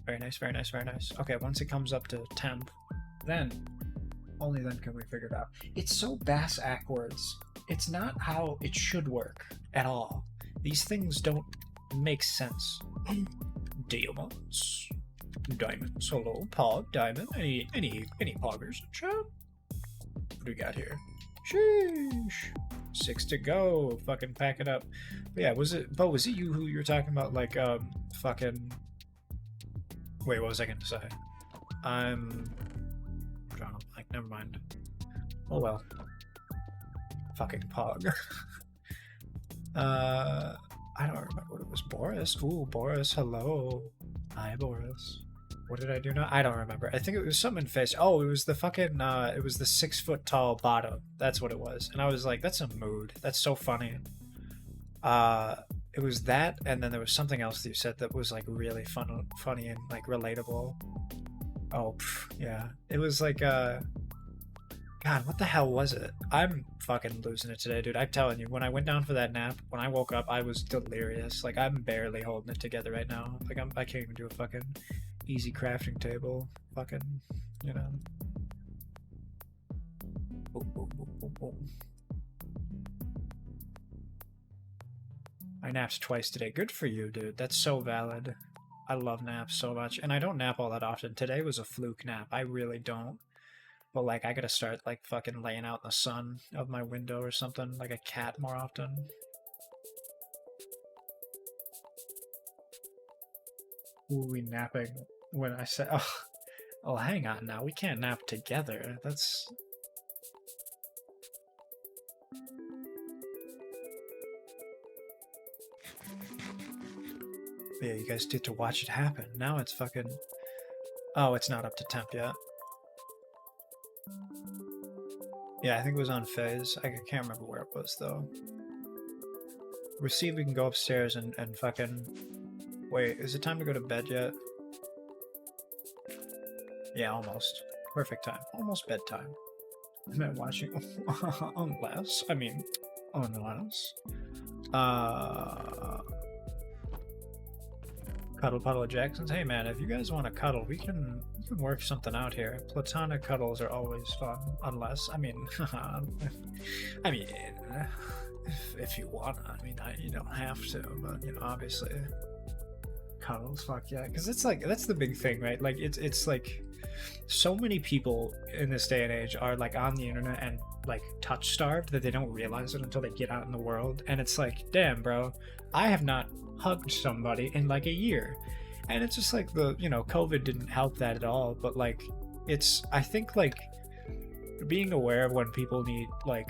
Very nice, very nice, very nice. Okay, once it comes up to temp, then, only then can we figure it out. It's so bass-ackwards. It's not how it should work at all. These things don't make sense. Diamonds. Diamonds. Hello, Pog, Diamond. Any poggers in chat? What do we got here? Sheesh. 6 to go. Fucking pack it up. But yeah, was it you who you were talking about, like, fucking... Wait, what was I gonna say? I'm drawing a blank, never mind. Oh well. Fucking Pog. I don't remember what it was. Boris? Ooh, Boris, hello. Hi, Boris. What did I do now? I don't remember. I think it was something face. Oh, it was the fucking, it was the 6-foot-tall bottom. That's what it was. And I was like, that's a mood. That's so funny. It was that, and then there was something else that you said that was, like, really funny and, like, relatable. Oh, yeah. It was like, God, what the hell was it? I'm fucking losing it today, dude. I'm telling you, when I went down for that nap, when I woke up, I was delirious. Like, I'm barely holding it together right now. Like, I can't even do a fucking easy crafting table. Fucking, you know. Boom, boom, boom, boom, boom. I napped twice today. Good for you, dude. That's so valid. I love naps so much. And I don't nap all that often. Today was a fluke nap. I really don't. But, like, I gotta start, like, fucking laying out in the sun of my window or something, like a cat more often. Who are we napping when I say... Oh, hang on now. We can't nap together. That's... Yeah, you guys get to watch it happen. Now it's fucking... Oh, it's not up to temp yet. Yeah, I think it was on phase. I can't remember where it was, though. We'll see if we can go upstairs and fucking Wait, is it time to go to bed yet? Yeah, almost. Perfect time. Almost bedtime. I'm not watching unless. Cuddle Puddle of Jackson's. Hey man, if you guys want to cuddle, we can work something out here. Platonic cuddles are always fun, unless I mean if you want, you don't have to, but obviously cuddles, fuck yeah, because it's like that's the big thing, right? Like it's like so many people in this day and age are like on the internet and like touch starved that they don't realize it until they get out in the world, and it's like, damn bro, I have not hugged somebody in like a year, and it's just like the COVID didn't help that at all, but like I think like being aware of when people need like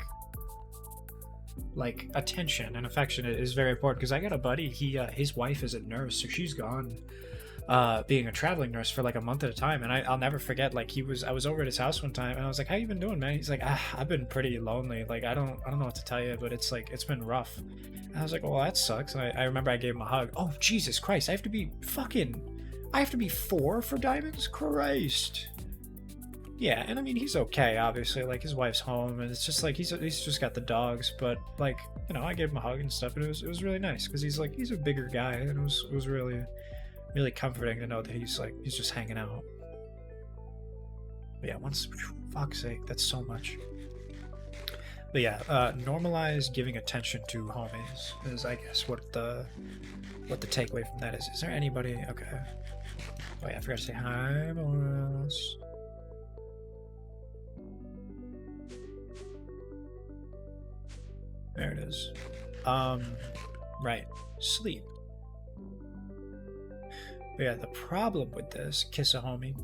attention and affection is very important, because I got a buddy, his wife is a nurse, so she's gone being a traveling nurse for like a month at a time, and I'll never forget, like I was over at his house one time and I was like, how you been doing, man? He's like, I've been pretty lonely, like I don't know what to tell you, but it's like it's been rough. And I was like, well, that sucks. And I remember I gave him a hug. Oh Jesus Christ, I have to be 4 for diamonds? Christ. Yeah, and I mean he's okay, obviously, like his wife's home, and it's just like he's just got the dogs, but like I gave him a hug and stuff, and it was really nice, because he's a bigger guy, and it was really comforting to know that he's just hanging out. But yeah, fuck's sake, that's so much. But yeah, normalize giving attention to homies is, I guess, what the takeaway from that is. Is there anybody? Okay. Oh yeah, I forgot to say hi, Morris. There it is. Right. Sleep. But yeah, the problem with this, kiss a homie,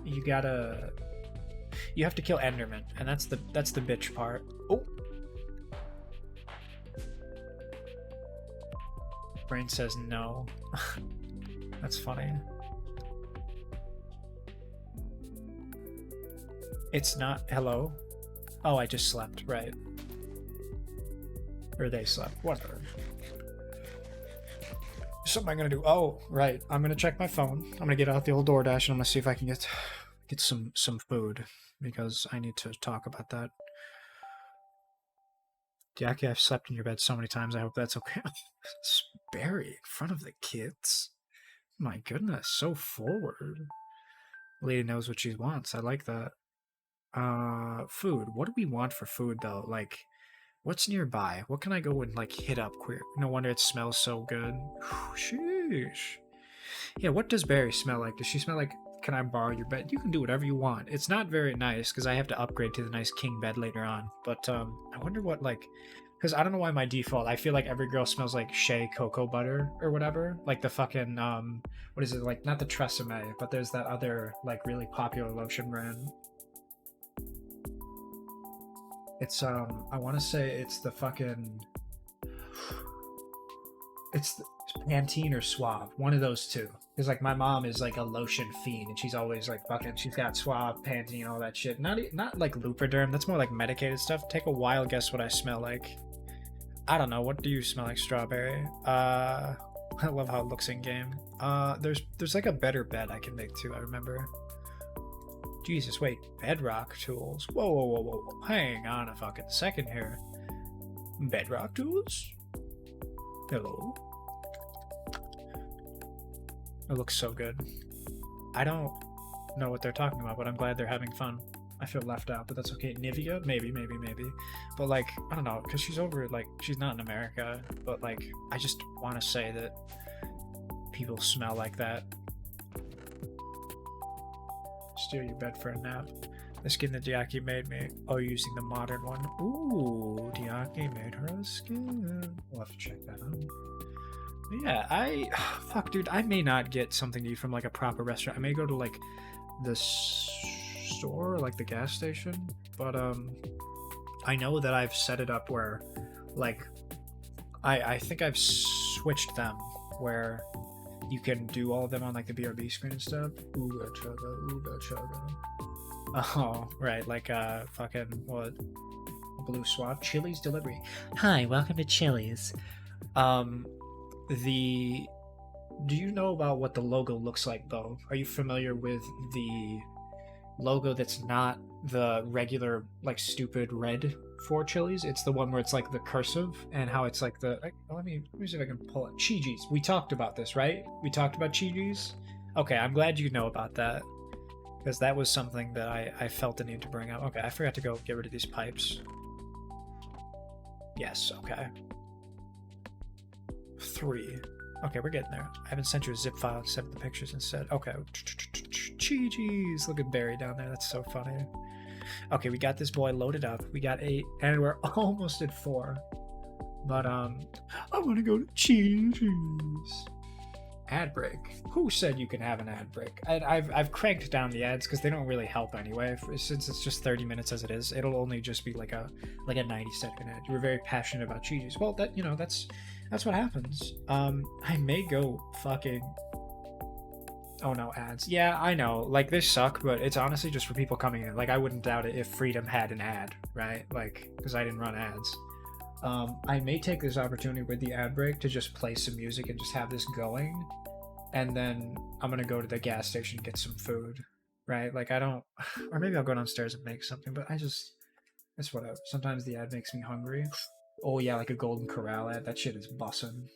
you have to kill Enderman, and that's the bitch part. Oh. Brain says no. That's funny. It's not hello. Oh, I just slept, right. Or they slept, whatever. Something I'm gonna do. Oh, right. I'm gonna check my phone. I'm gonna get out the old DoorDash and I'm gonna see if I can get some food, because I need to talk about that. Jackie, I've slept in your bed so many times. I hope that's okay. Barry in front of the kids. My goodness, so forward. Lady knows what she wants. I like that. Food. What do we want for food though? Like, what's nearby? What can I go and like hit up quick? No wonder it smells so good. Sheesh. Yeah, what does Barry smell like? Does she smell like, can I borrow your bed? You can do whatever you want. It's not very nice because I have to upgrade to the nice king bed later on. But I wonder what, like, because I don't know why my default, I feel like every girl smells like Shea cocoa butter or whatever. Like the fucking, what is it? Like, not the Tresemme, but there's that other like really popular lotion brand. It's I want to say it's the fucking, it's Pantene or Suave, one of those two. Because like my mom is like a lotion fiend, and she's always like fucking, she's got Suave, Pantene, all that shit. Not like Lubriderm, that's more like medicated stuff. Take a wild guess what I smell like. I don't know, what do you smell like, Strawberry? I love how it looks in game. There's like a better bed I can make too, I remember. Jesus, wait, bedrock tools? Whoa, hang on a fucking second here. Bedrock tools? Hello? It looks so good. I don't know what they're talking about, but I'm glad they're having fun. I feel left out, but that's okay. Nivea? Maybe. But like, I don't know, because she's over, like, she's not in America, but like, I just want to say that people smell like that. Steal your bed for a nap. The skin that Diaki made me. Oh, using the modern one. Ooh, Diaki made her a skin. We'll have to check that out. But yeah, fuck, dude, I may not get something to eat from like a proper restaurant. I may go to like the store, like the gas station. But I know that I've set it up where, like, I think I've switched them where you can do all of them on like the BRB screen and stuff. Ooga chugga. Oh, right, like fucking what? Blue Swab, Chili's delivery. Hi, welcome to Chili's. The Do you know about what the logo looks like, though? Are you familiar with the logo that's not the regular, like, stupid red for Chili's? It's the one where it's like the cursive and how it's like the. Let me see if I can pull it. Chi-Chi's. We talked about this, right? We talked about Chi-Chi's? Okay, I'm glad you know about that. Because that was something that I felt the need to bring up. Okay, I forgot to go get rid of these pipes. Yes, okay. 3. Okay, we're getting there. I haven't sent you a zip file except the pictures instead. Okay. Chi-Chi's. Look at Barry down there. That's so funny. Okay, we got this boy loaded up. We got 8, and we're almost at 4. But, I want to go to Chi-Chi's. Ad break. Who said you can have an ad break? I've cranked down the ads because they don't really help anyway. Since it's just 30 minutes as it is, it'll only just be like a 90-second ad. You were very passionate about Chi-Chi's. Well, that's what happens. I may go fucking. Oh no, ads. Yeah, I know. Like, they suck, but it's honestly just for people coming in. Like, I wouldn't doubt it if Freedom had an ad, right? Like, because I didn't run ads. I may take this opportunity with the ad break to just play some music and just have this going, and then I'm gonna go to the gas station and get some food, right? Like, I don't, or maybe I'll go downstairs and make something, but it's whatever. Sometimes the ad makes me hungry. Oh yeah, like a Golden Corral ad. That shit is bussin'.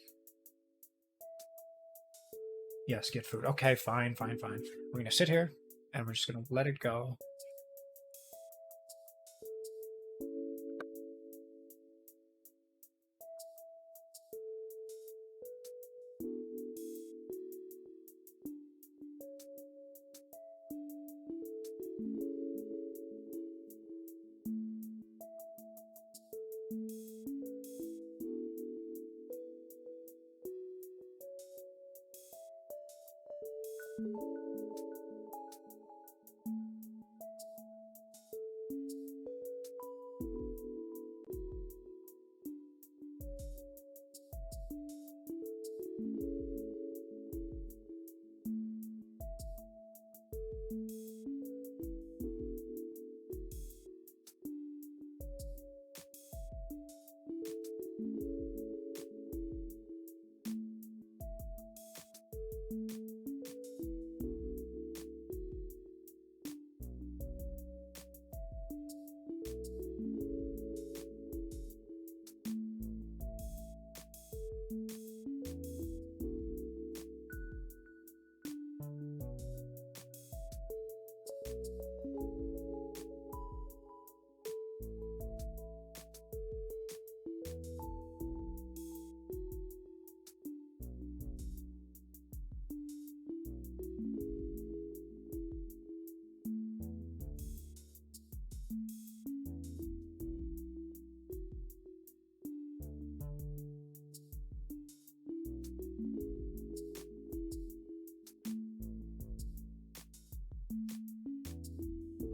Yes, get food. Okay, fine. We're gonna sit here, and we're just gonna let it go.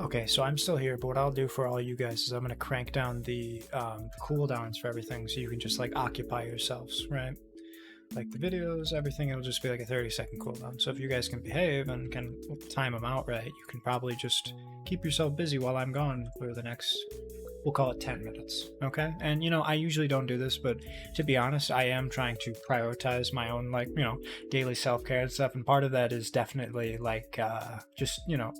Okay, so I'm still here, but what I'll do for all you guys is I'm gonna crank down the cooldowns for everything so you can just like occupy yourselves, right? Like the videos, everything, it'll just be like a 30-second cooldown. So if you guys can behave and can time them out right, you can probably just keep yourself busy while I'm gone for the next, we'll call it 10 minutes, okay? And, you know, I usually don't do this, but to be honest, I am trying to prioritize my own, like, you know, daily self-care and stuff, and part of that is definitely, like, just, you know,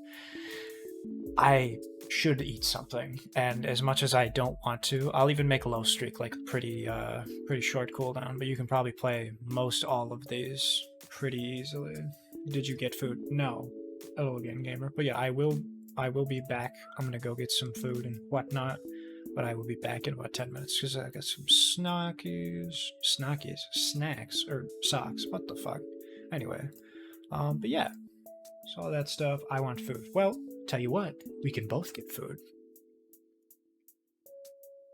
I should eat something, and as much as I don't want to, I'll even make low streak like pretty short cooldown, but you can probably play most all of these pretty easily. Did you get food? No. Hello again, gamer. But yeah, I will be back. I'm gonna go get some food and whatnot, but I will be back in about 10 minutes because I got some snacks, or socks. What the fuck? Anyway, but yeah, so all that stuff. I want food. Well, tell you what, we can both get food.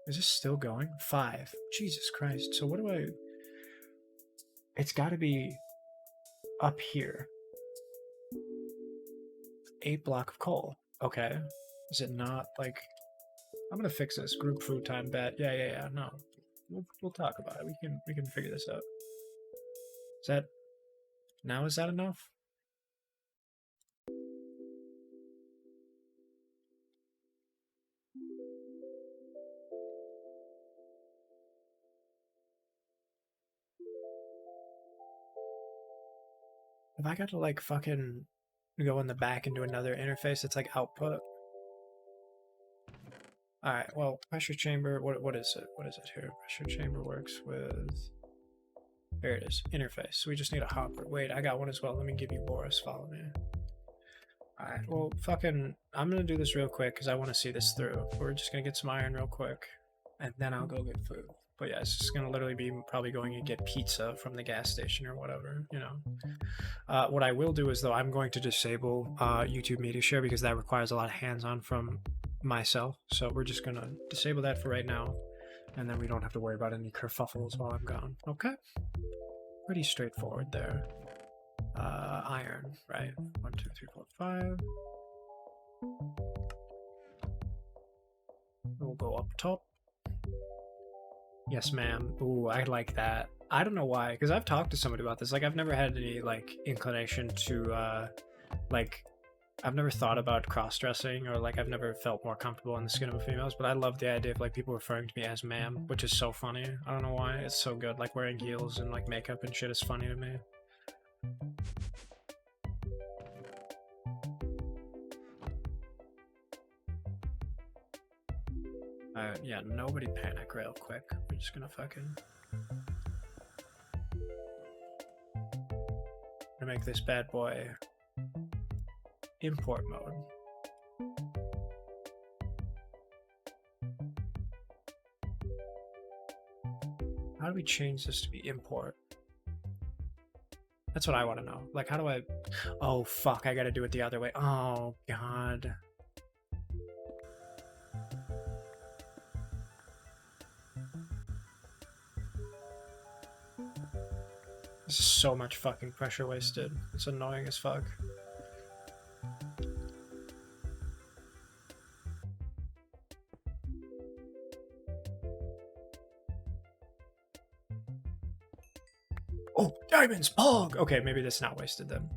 Is this still going? 5. Jesus Christ. So what do I... It's got to be up here. 8 block of coal. Okay. Is it not, like... I'm gonna fix this. Group food time bet. Yeah. No. We'll talk about it. We can figure this out. Is that... Now is that enough? If I got to like fucking go in the back and do another interface, it's like output. Alright, well, pressure chamber, what is it? What is it here? Pressure chamber works with... There it is, interface. So we just need a hopper. Wait, I got one as well. Let me give you Boris, follow me. Alright, well, fucking, I'm gonna do this real quick because I want to see this through. We're just gonna get some iron real quick, and then I'll go get food. But yeah, it's just gonna literally be probably going to get pizza from the gas station or whatever, you know. What I will do is, though, I'm going to disable YouTube Media Share because that requires a lot of hands-on from myself. So we're just gonna disable that for right now, and then we don't have to worry about any kerfuffles while I'm gone. Okay? Pretty straightforward there. Iron, right? 1, 2, 3, 4, 5. We'll go up top. Yes, ma'am. Ooh, I like that. I don't know why, because I've talked to somebody about this. Like, I've never had any, like, inclination to, like, I've never thought about cross-dressing, or, like, I've never felt more comfortable in the skin of a female's, but I love the idea of, like, people referring to me as ma'am, which is so funny. I don't know why. It's so good. Like, wearing heels and, like, makeup and shit is funny to me. Yeah, nobody panic real quick. We're just gonna fucking... Gonna make this bad boy import mode. How do we change this to be import? That's what I want to know. Like, how do I... Oh, fuck, I gotta do it the other way. Oh, God. This is so much fucking pressure wasted. It's annoying as fuck. Oh, diamonds! Pog! Okay, maybe that's not wasted then.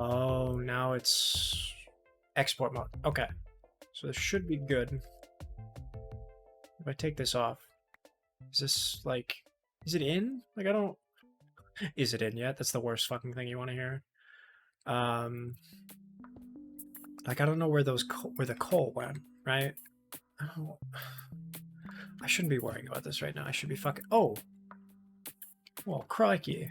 Oh, now it's export mode. Okay. So this should be good. If I take this off, is this like, is it in? Like, I don't, is it in yet? That's the worst fucking thing you want to hear. Like, I don't know where those, where the coal went, right? Oh, I shouldn't be worrying about this right now. I should be fucking, oh. Well, crikey.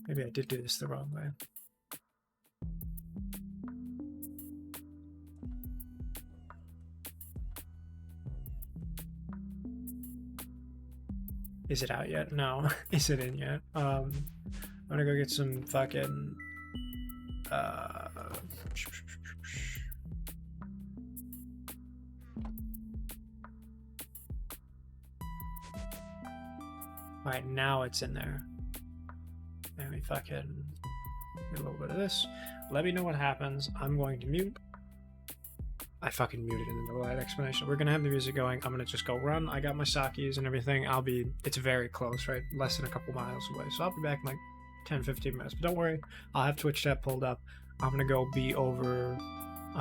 Maybe I did do this the wrong way. Is it out yet? No. Is it in yet? I'm gonna go get some fucking... Alright, now it's in there. And we fucking get a little bit of this. Let me know what happens. I'm going to mute. I fucking muted in the middle of that explanation. We're gonna have the music going. I'm gonna just go run. I got my sakis and everything. It's very close, right? Less than a couple miles away. So I'll be back in like 10-15 minutes. But don't worry, I'll have Twitch chat pulled up. I'm gonna go be over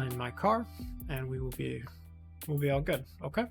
in my car, and we'll be all good. Okay?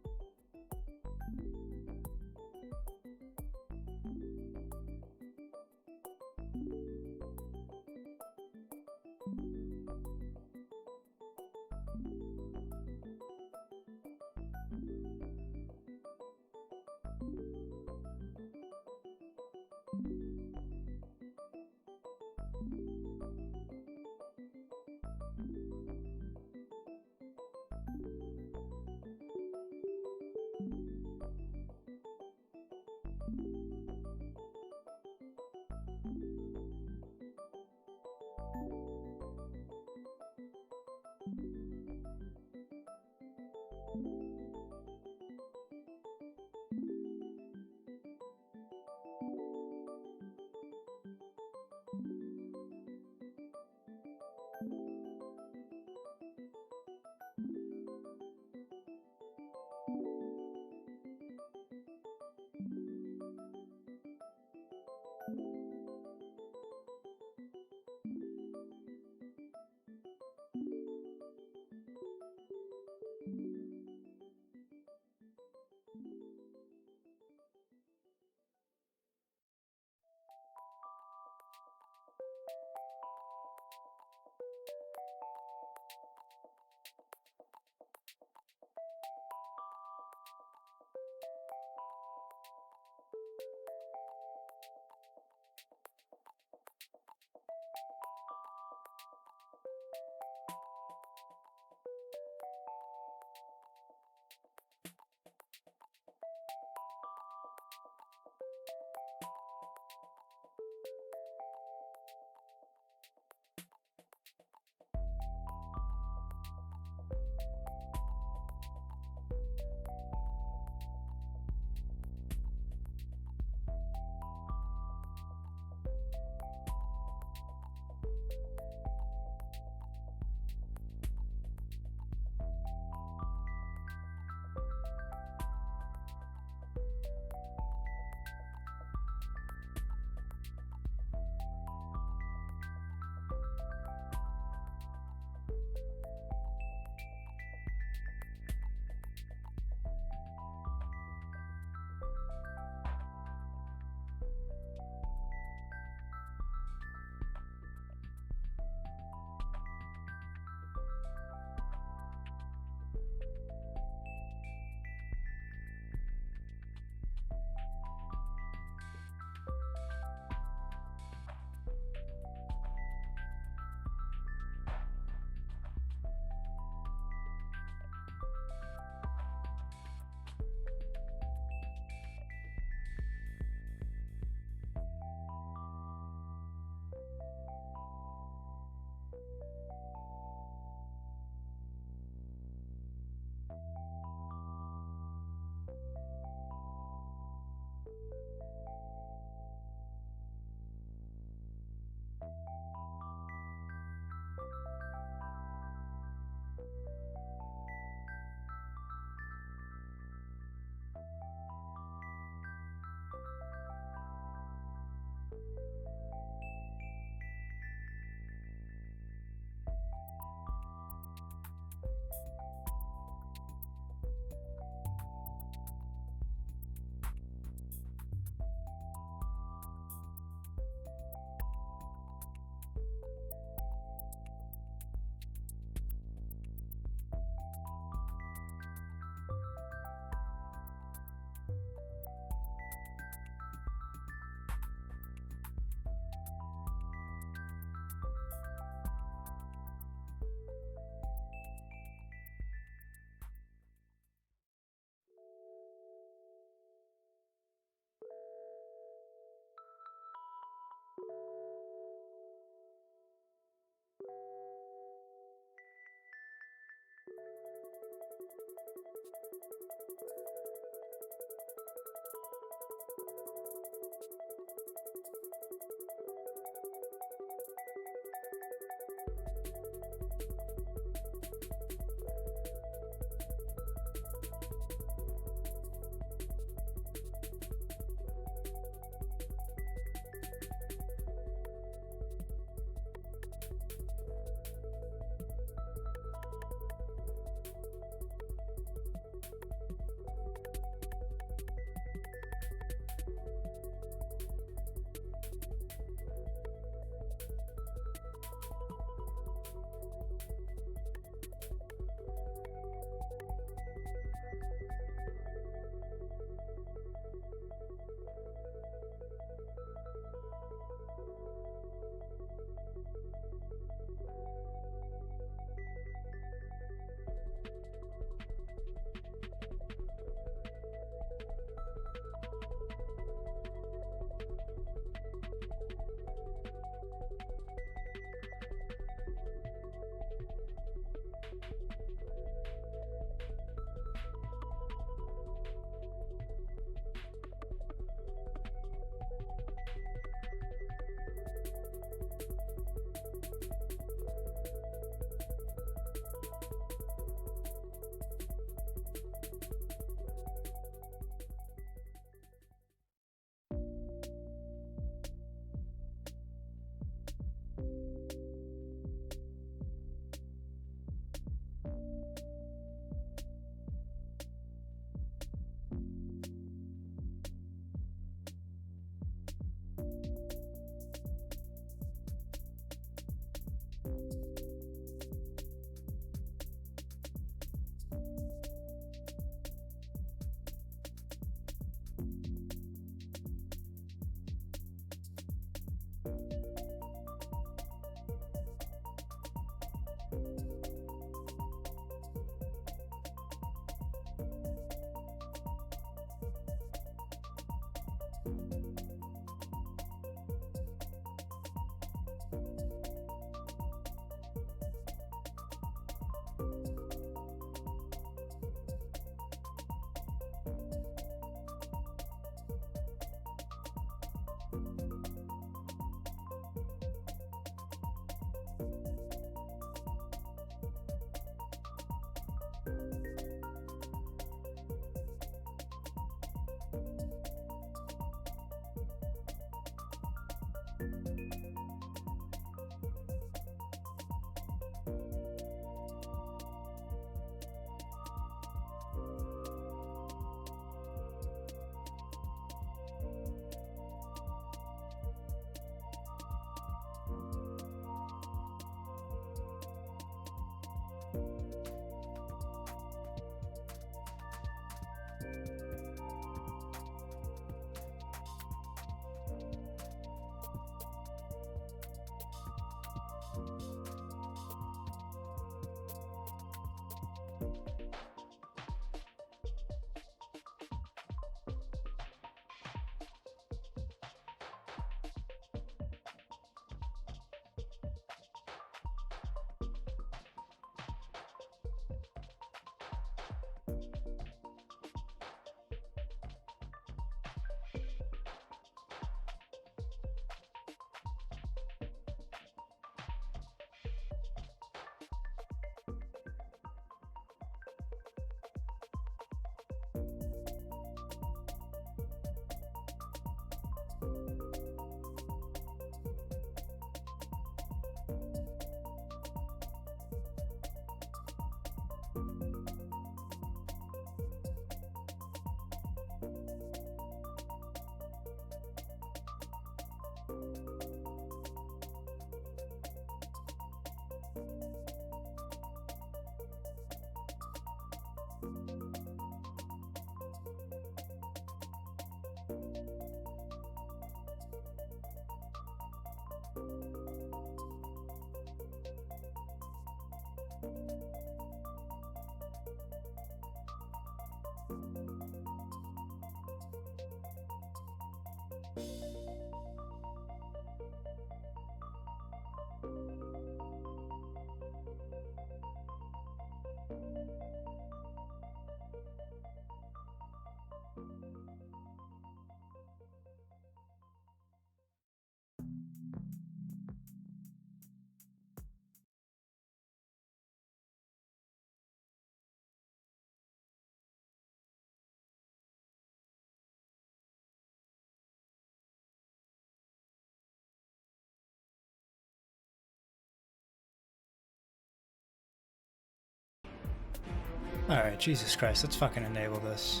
Alright, Jesus Christ, let's fucking enable this.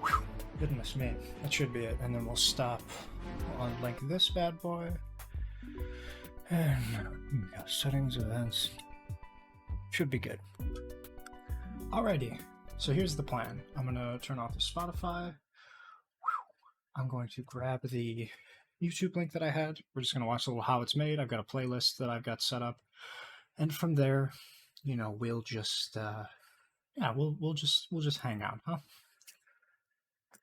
Whew, goodness me. That should be it. And then we'll stop. We'll unlink this bad boy. And we got settings, events. Should be good. Alrighty. So here's the plan. I'm gonna turn off the Spotify. I'm going to grab the YouTube link that I had. We're just gonna watch a little how it's made. I've got a playlist that I've got set up. And from there, you know, we'll just we'll just hang out, huh?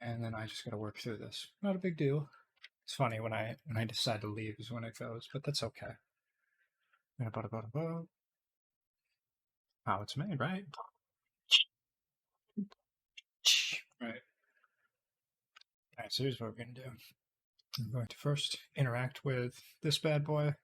And then I just gotta work through this. Not a big deal. It's funny when I decide to leave is when it goes, but that's okay. How it's made, right? Right. Alright, so here's what we're gonna do. I'm going to first interact with this bad boy.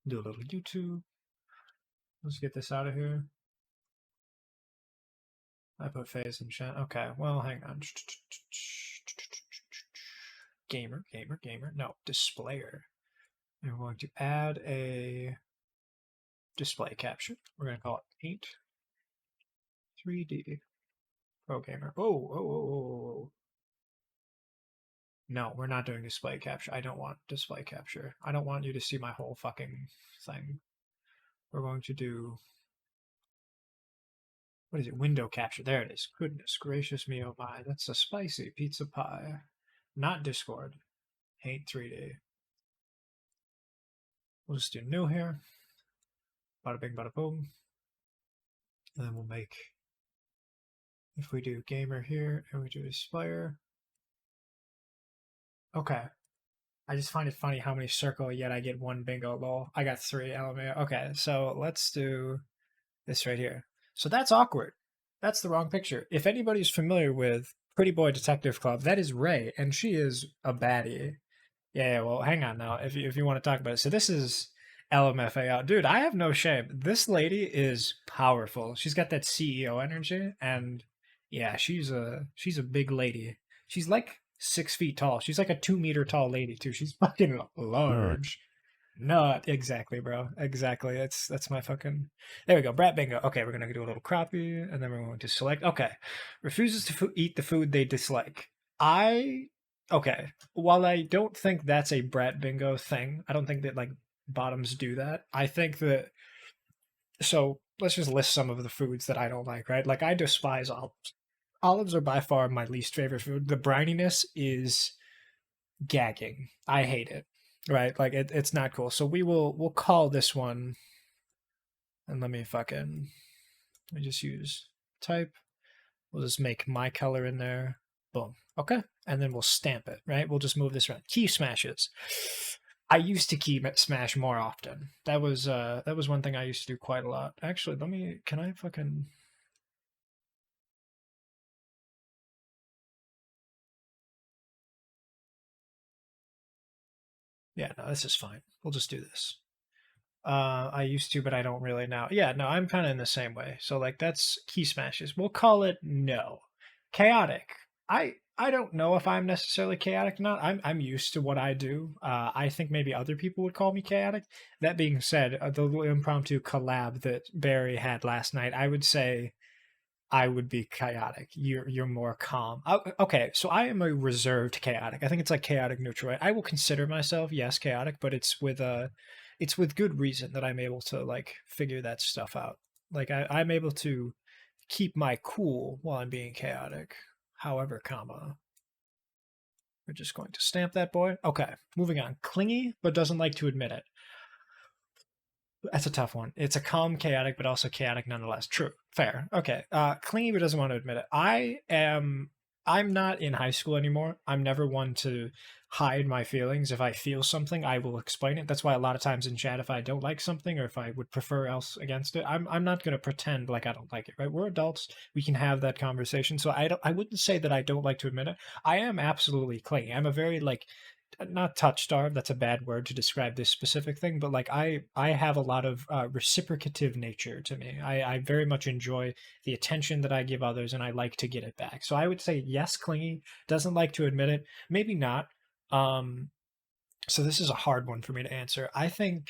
Do a little YouTube. Let's get this out of here. I put phase in chat. Okay, well, hang on. Gamer. No, displayer. And we're going to add a display capture. We're going to call it Paint 3D Pro Gamer. Oh. No, we're not doing display capture. I don't want display capture. I don't want you to see my whole fucking thing. We're going to do, what is it? Window capture. There it is. Goodness gracious me, oh my. That's a spicy pizza pie. Not Discord. Paint 3D. We'll just do new here. Bada bing, bada boom. And then we'll make, if we do gamer here and we do displayer. Okay. I just find it funny how many circle, yet I get one bingo. Lol. I got 3 LMAO. Okay, so let's do this right here. So that's awkward. That's the wrong picture. If anybody's familiar with Pretty Boy Detective Club, that is Ray, and she is a baddie. Yeah, well, hang on now, if you want to talk about it. So this is LMFAO. Dude, I have no shame. This lady is powerful. She's got that CEO energy, and yeah, she's a big lady. She's like 6 feet tall. She's like a 2 meter tall lady too. She's fucking large. No, exactly, bro. Exactly. That's my fucking. There we go. Brat bingo. Okay, we're gonna do a little copy, and then we're going to select. Okay, refuses to eat the food they dislike. Okay. While I don't think that's a brat bingo thing, I don't think that like bottoms do that. I think that. So let's just list some of the foods that I don't like. Right? Like I despise olives. Olives are by far my least favorite food. The brininess is gagging. I hate it. Right? Like it's not cool. So we'll call this one, and let me just use type. We'll just make my color in there. Boom. Okay. And then we'll stamp it, right? We'll just move this around. Key smashes. I used to key smash more often. That was one thing I used to do quite a lot. Actually, can I fucking Yeah, no, this is fine. We'll just do this. I used to, but I don't really now. Yeah, no, I'm kind of in the same way. So like that's key smashes. We'll call it no. Chaotic. I don't know if I'm necessarily chaotic or not. I'm used to what I do. I think maybe other people would call me chaotic. That being said, the little impromptu collab that Barry had last night, I would say I would be chaotic. You're more calm. Okay, so I am a reserved chaotic. I think it's like chaotic neutral. I will consider myself yes chaotic, but it's with good reason that I'm able to like figure that stuff out. Like I'm able to keep my cool while I'm being chaotic. However, we're just going to stamp that boy. Okay, moving on. Clingy, but doesn't like to admit it. That's a tough one. It's a calm chaotic, but also chaotic nonetheless. True. Fair. Okay. Clingy, but doesn't want to admit it. I'm not in high school anymore. I'm never one to hide my feelings. If I feel something, I will explain it. That's why a lot of times in chat, if I don't like something or if I would prefer else against it, I'm not gonna pretend like I don't like it, right? We're adults. We can have that conversation. So I wouldn't say that I don't like to admit it. I am absolutely clingy. I'm a very like not touch starved, that's a bad word to describe this specific thing, but like I have a lot of reciprocative nature to me. I very much enjoy the attention that I give others and I like to get it back. So I would say yes, clingy. Doesn't like to admit it, maybe not. So this is a hard one for me to answer. I think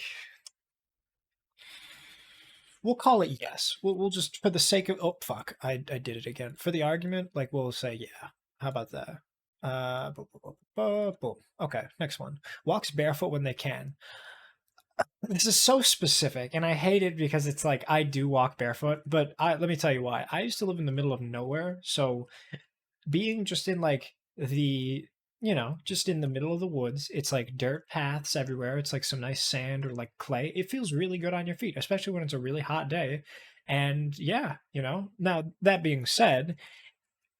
we'll call it yes. We'll just for the sake of, oh fuck, I did it again, for the argument, like we'll say yeah. How about that? Boom. Okay, next one. Walks barefoot when they can. This is so specific, and I hate it because it's like I do walk barefoot, but let me tell you why. I used to live in the middle of nowhere, so being just in like the just in the middle of the woods, it's like dirt paths everywhere. It's like some nice sand or like clay. It feels really good on your feet, especially when it's a really hot day. And yeah, Now that being said,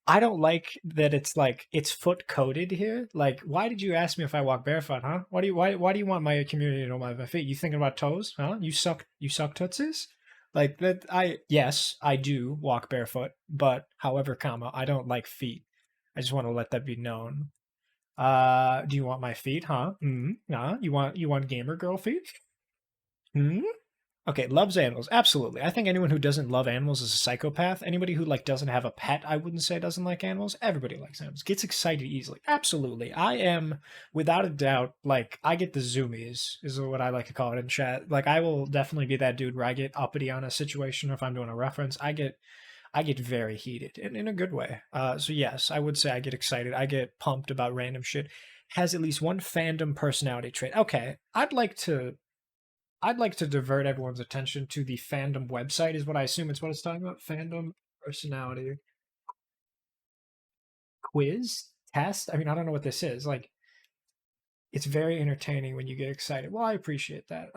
I don't like that it's like it's foot coded here. Like, why did you ask me if I walk barefoot, huh? Why do you want my community to know my feet? You thinking about toes, huh? You suck tootsies? Like that yes, I do walk barefoot, but however, comma, I don't like feet. I just want to let that be known. Do you want my feet, huh? Nah, you want gamer girl feet? Okay, loves animals. Absolutely. I think anyone who doesn't love animals is a psychopath. Anybody who like doesn't have a pet, I wouldn't say doesn't like animals. Everybody likes animals. Gets excited easily. Absolutely. I am without a doubt like I get the zoomies is what I like to call it in chat. Like I will definitely be that dude where I get uppity on a situation or if I'm doing a reference. I get very heated and in a good way. So yes, I would say I get excited. I get pumped about random shit. Has at least one fandom personality trait. Okay, I'd like to divert everyone's attention to the fandom website, is what I assume it's what it's talking about. Fandom personality quiz test. I mean, I don't know what this is. Like, it's very entertaining when you get excited. Well, I appreciate that.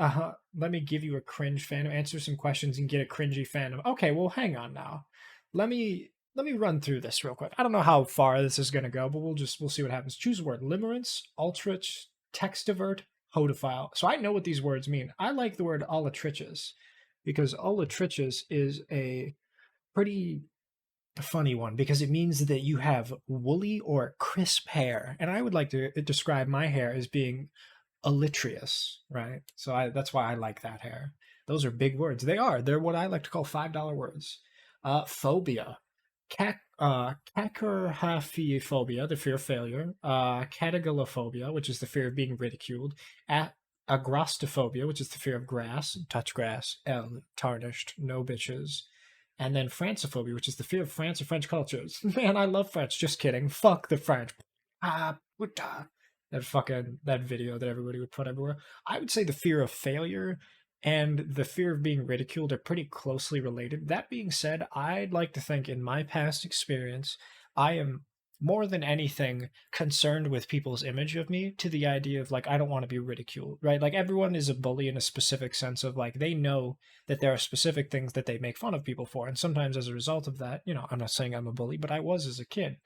Let me give you a cringe fandom. Answer some questions and get a cringy fandom. Okay, well, hang on now. Let me run through this real quick. I don't know how far this is gonna go, but we'll see what happens. Choose a word: limerence, ultrich, textivert, hodophile. So I know what these words mean. I like the word olatrichus because olatrichus is a pretty funny one because it means that you have woolly or crisp hair. And I would like to describe my hair as being alitrious, right? So that's why I like that hair. Those are big words. They're what I like to call $5 words. Phobia. Kakoraphobia, the fear of failure. Catagalophobia, which is the fear of being ridiculed. Agrostophobia, which is the fear of grass, touch grass. Tarnished, no bitches. And then Francophobia, which is the fear of France or French cultures. Man, I love French. Just kidding. Fuck the French. That video that everybody would put everywhere. I would say the fear of failure and the fear of being ridiculed are pretty closely related. That being said, I'd like to think in my past experience, I am more than anything concerned with people's image of me to the idea of like, I don't want to be ridiculed, right? Like everyone is a bully in a specific sense of like, they know that there are specific things that they make fun of people for. And sometimes as a result of that, I'm not saying I'm a bully, but I was as a kid.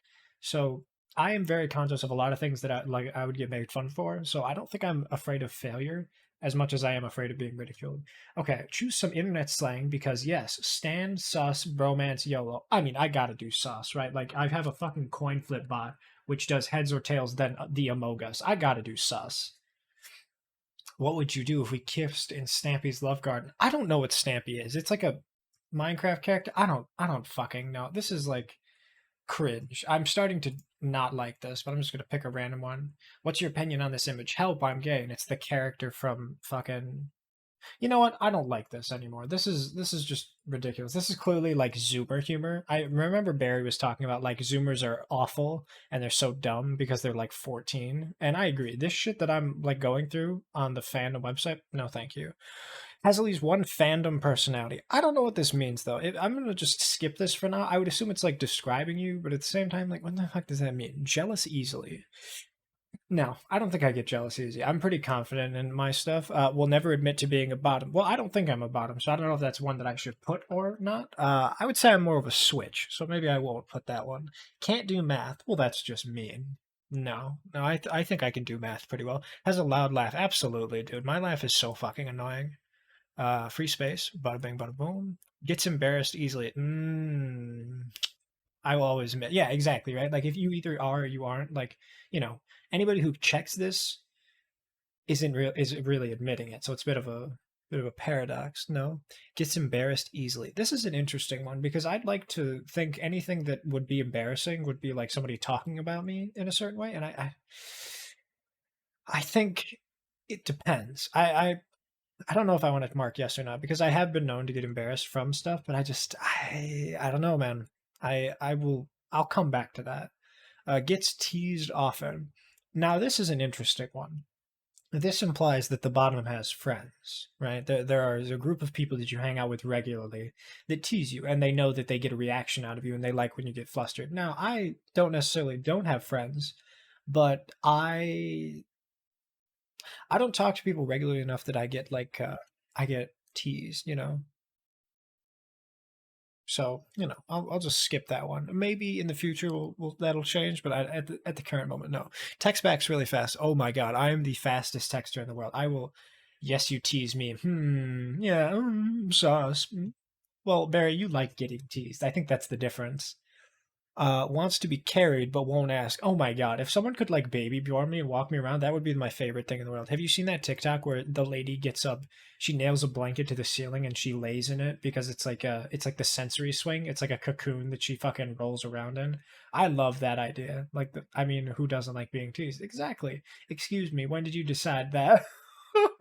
So I am very conscious of a lot of things that I would get made fun for. So I don't think I'm afraid of failure as much as I am afraid of being ridiculed. Okay, choose some internet slang because yes, stand, sus, bromance, YOLO. I mean, I gotta do sus, right? Like, I have a fucking coin flip bot which does heads or tails, then the Among Us. I gotta do sus. What would you do if we kissed in Stampy's Love Garden? I don't know what Stampy is. It's like a Minecraft character. I don't fucking know. This is like cringe. I'm starting to not like this, but I'm just gonna pick a random one. What's your opinion on this image? Help, I'm gay, and it's the character from fucking. You know what? I don't like this anymore. This is just ridiculous. This is clearly like Zoomer humor. I remember Barry was talking about like Zoomers are awful and they're so dumb because they're like 14, and I agree. This shit that I'm like going through on the fandom website, no, thank you. Has at least one fandom personality. I don't know what this means though. I'm gonna just skip this for now. I would assume it's like describing you, but at the same time, like, what the fuck does that mean? Jealous easily. No, I don't think I get jealous easy. I'm pretty confident in my stuff. Will never admit to being a bottom. Well, I don't think I'm a bottom, so I don't know if that's one that I should put or not. I would say I'm more of a switch, so maybe I won't put that one. Can't do math. Well, that's just mean. No, no, I think I can do math pretty well. Has a loud laugh. Absolutely, dude. My laugh is so fucking annoying. Free space. Bada bing, bada boom. Gets embarrassed easily. I will always admit. Yeah, exactly, right? Like if you either are or you aren't, like, anybody who checks this isn't really admitting it. So it's a bit of a paradox. No. Gets embarrassed easily. This is an interesting one because I'd like to think anything that would be embarrassing would be like somebody talking about me in a certain way. And I think it depends. I don't know if I want to mark yes or not because I have been known to get embarrassed from stuff, but I don't know, man. I'll come back to that. Gets teased often. Now this is an interesting one. This implies that the bottom has friends, right? There's a group of people that you hang out with regularly that tease you, and they know that they get a reaction out of you, and they like when you get flustered. Now, I don't necessarily don't have friends, but I don't talk to people regularly enough that I get teased, So I'll just skip that one. Maybe in the future that'll change, but at the current moment, no. Text back's really fast. Oh my god, I am the fastest texter in the world. I will. Yes, you tease me. Yeah. Sauce. Well, Barry, you like getting teased. I think that's the difference. Wants to be carried but won't ask. Oh my god, if someone could like baby Bjorn me and walk me around, that would be my favorite thing in the world. Have you seen that TikTok where the lady gets up, she nails a blanket to the ceiling and she lays in it because it's like the sensory swing. It's like a cocoon that she fucking rolls around in. I love that idea. I mean, who doesn't like being teased? Exactly. Excuse me, when did you decide that?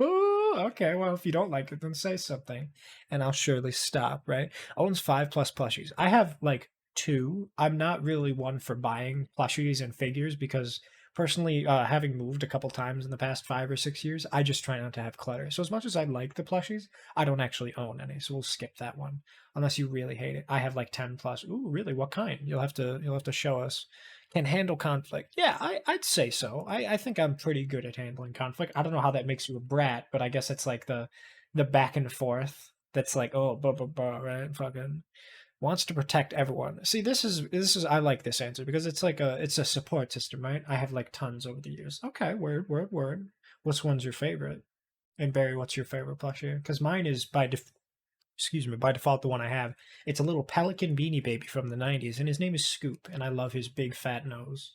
Okay, well, if you don't like it, then say something, and I'll surely stop. Right? Owns 5+ plushies. I have like 2. I'm not really one for buying plushies and figures because personally, having moved a couple times in the past 5 or 6 years, I just try not to have clutter. So as much as I like the plushies, I don't actually own any. So we'll skip that one unless you really hate it. I have like 10 plus. Ooh, really? What kind? You'll have to show us. Can handle conflict. Yeah, I'd say so. I think I'm pretty good at handling conflict. I don't know how that makes you a brat, but I guess it's like the back and forth that's like, oh, blah blah blah, right? Fucking wants to protect everyone. See, this is I like this answer because it's a support system, right? I have like tons over the years. Okay, word. Which one's your favorite? And Barry, what's your favorite plushie? Because mine is by default the one I have. It's a little pelican beanie baby from the 90s, and his name is Scoop, and I love his big fat nose.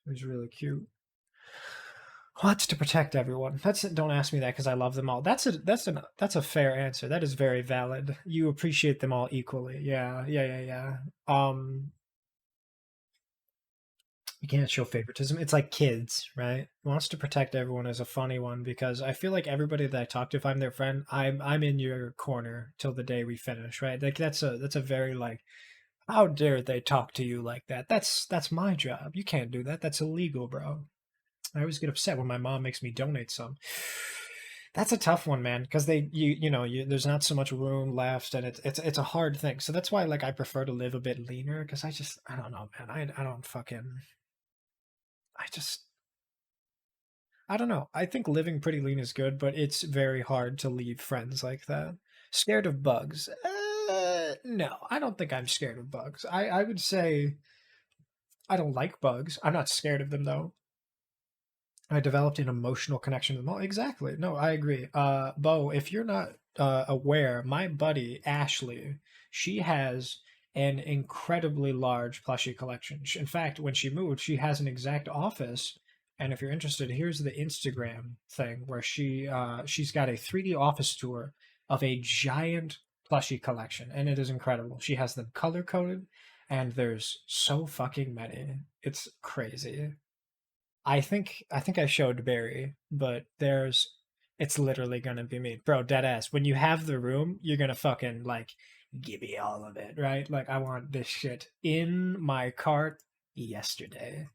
He's really cute. Wants to protect everyone. Don't ask me that because I love them all. That's a fair answer. That is very valid. You appreciate them all equally. Yeah. You can't show favoritism. It's like kids, right? Wants to protect everyone is a funny one because I feel like everybody that I talk to, if I'm their friend, I'm in your corner till the day we finish, right? Like that's a very like, how dare they talk to you like that? That's my job. You can't do that. That's illegal, bro. I always get upset when my mom makes me donate some. That's a tough one, man, because there's not so much room left, and it's a hard thing. So that's why like I prefer to live a bit leaner because I don't know, man. I don't know. I think living pretty lean is good, but it's very hard to leave friends like that. Scared of bugs? No, I don't think I'm scared of bugs. I would say I don't like bugs. I'm not scared of them though. I developed an emotional connection to them all. Exactly. No, I agree. Bo, if you're not aware, my buddy Ashley, she has an incredibly large plushie collection. In fact, when she moved, she has an exact office. And if you're interested, here's the Instagram thing where she's got a 3D office tour of a giant plushie collection, and it is incredible. She has them color coded, and there's so fucking many. It's crazy. I think I showed Barry, but it's literally gonna be me. Bro, dead ass. When you have the room, you're gonna fucking like give me all of it, right? Like I want this shit in my cart yesterday.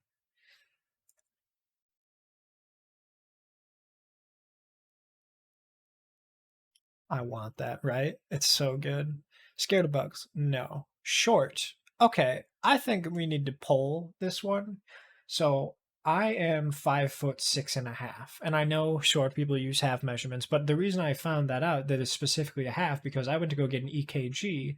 I want that, right? It's so good. Scared of bugs? No. Short. Okay, I think we need to poll this one. So I am 5'6.5", and I know short people use half measurements, but the reason I found that out that is specifically a half because I went to go get an EKG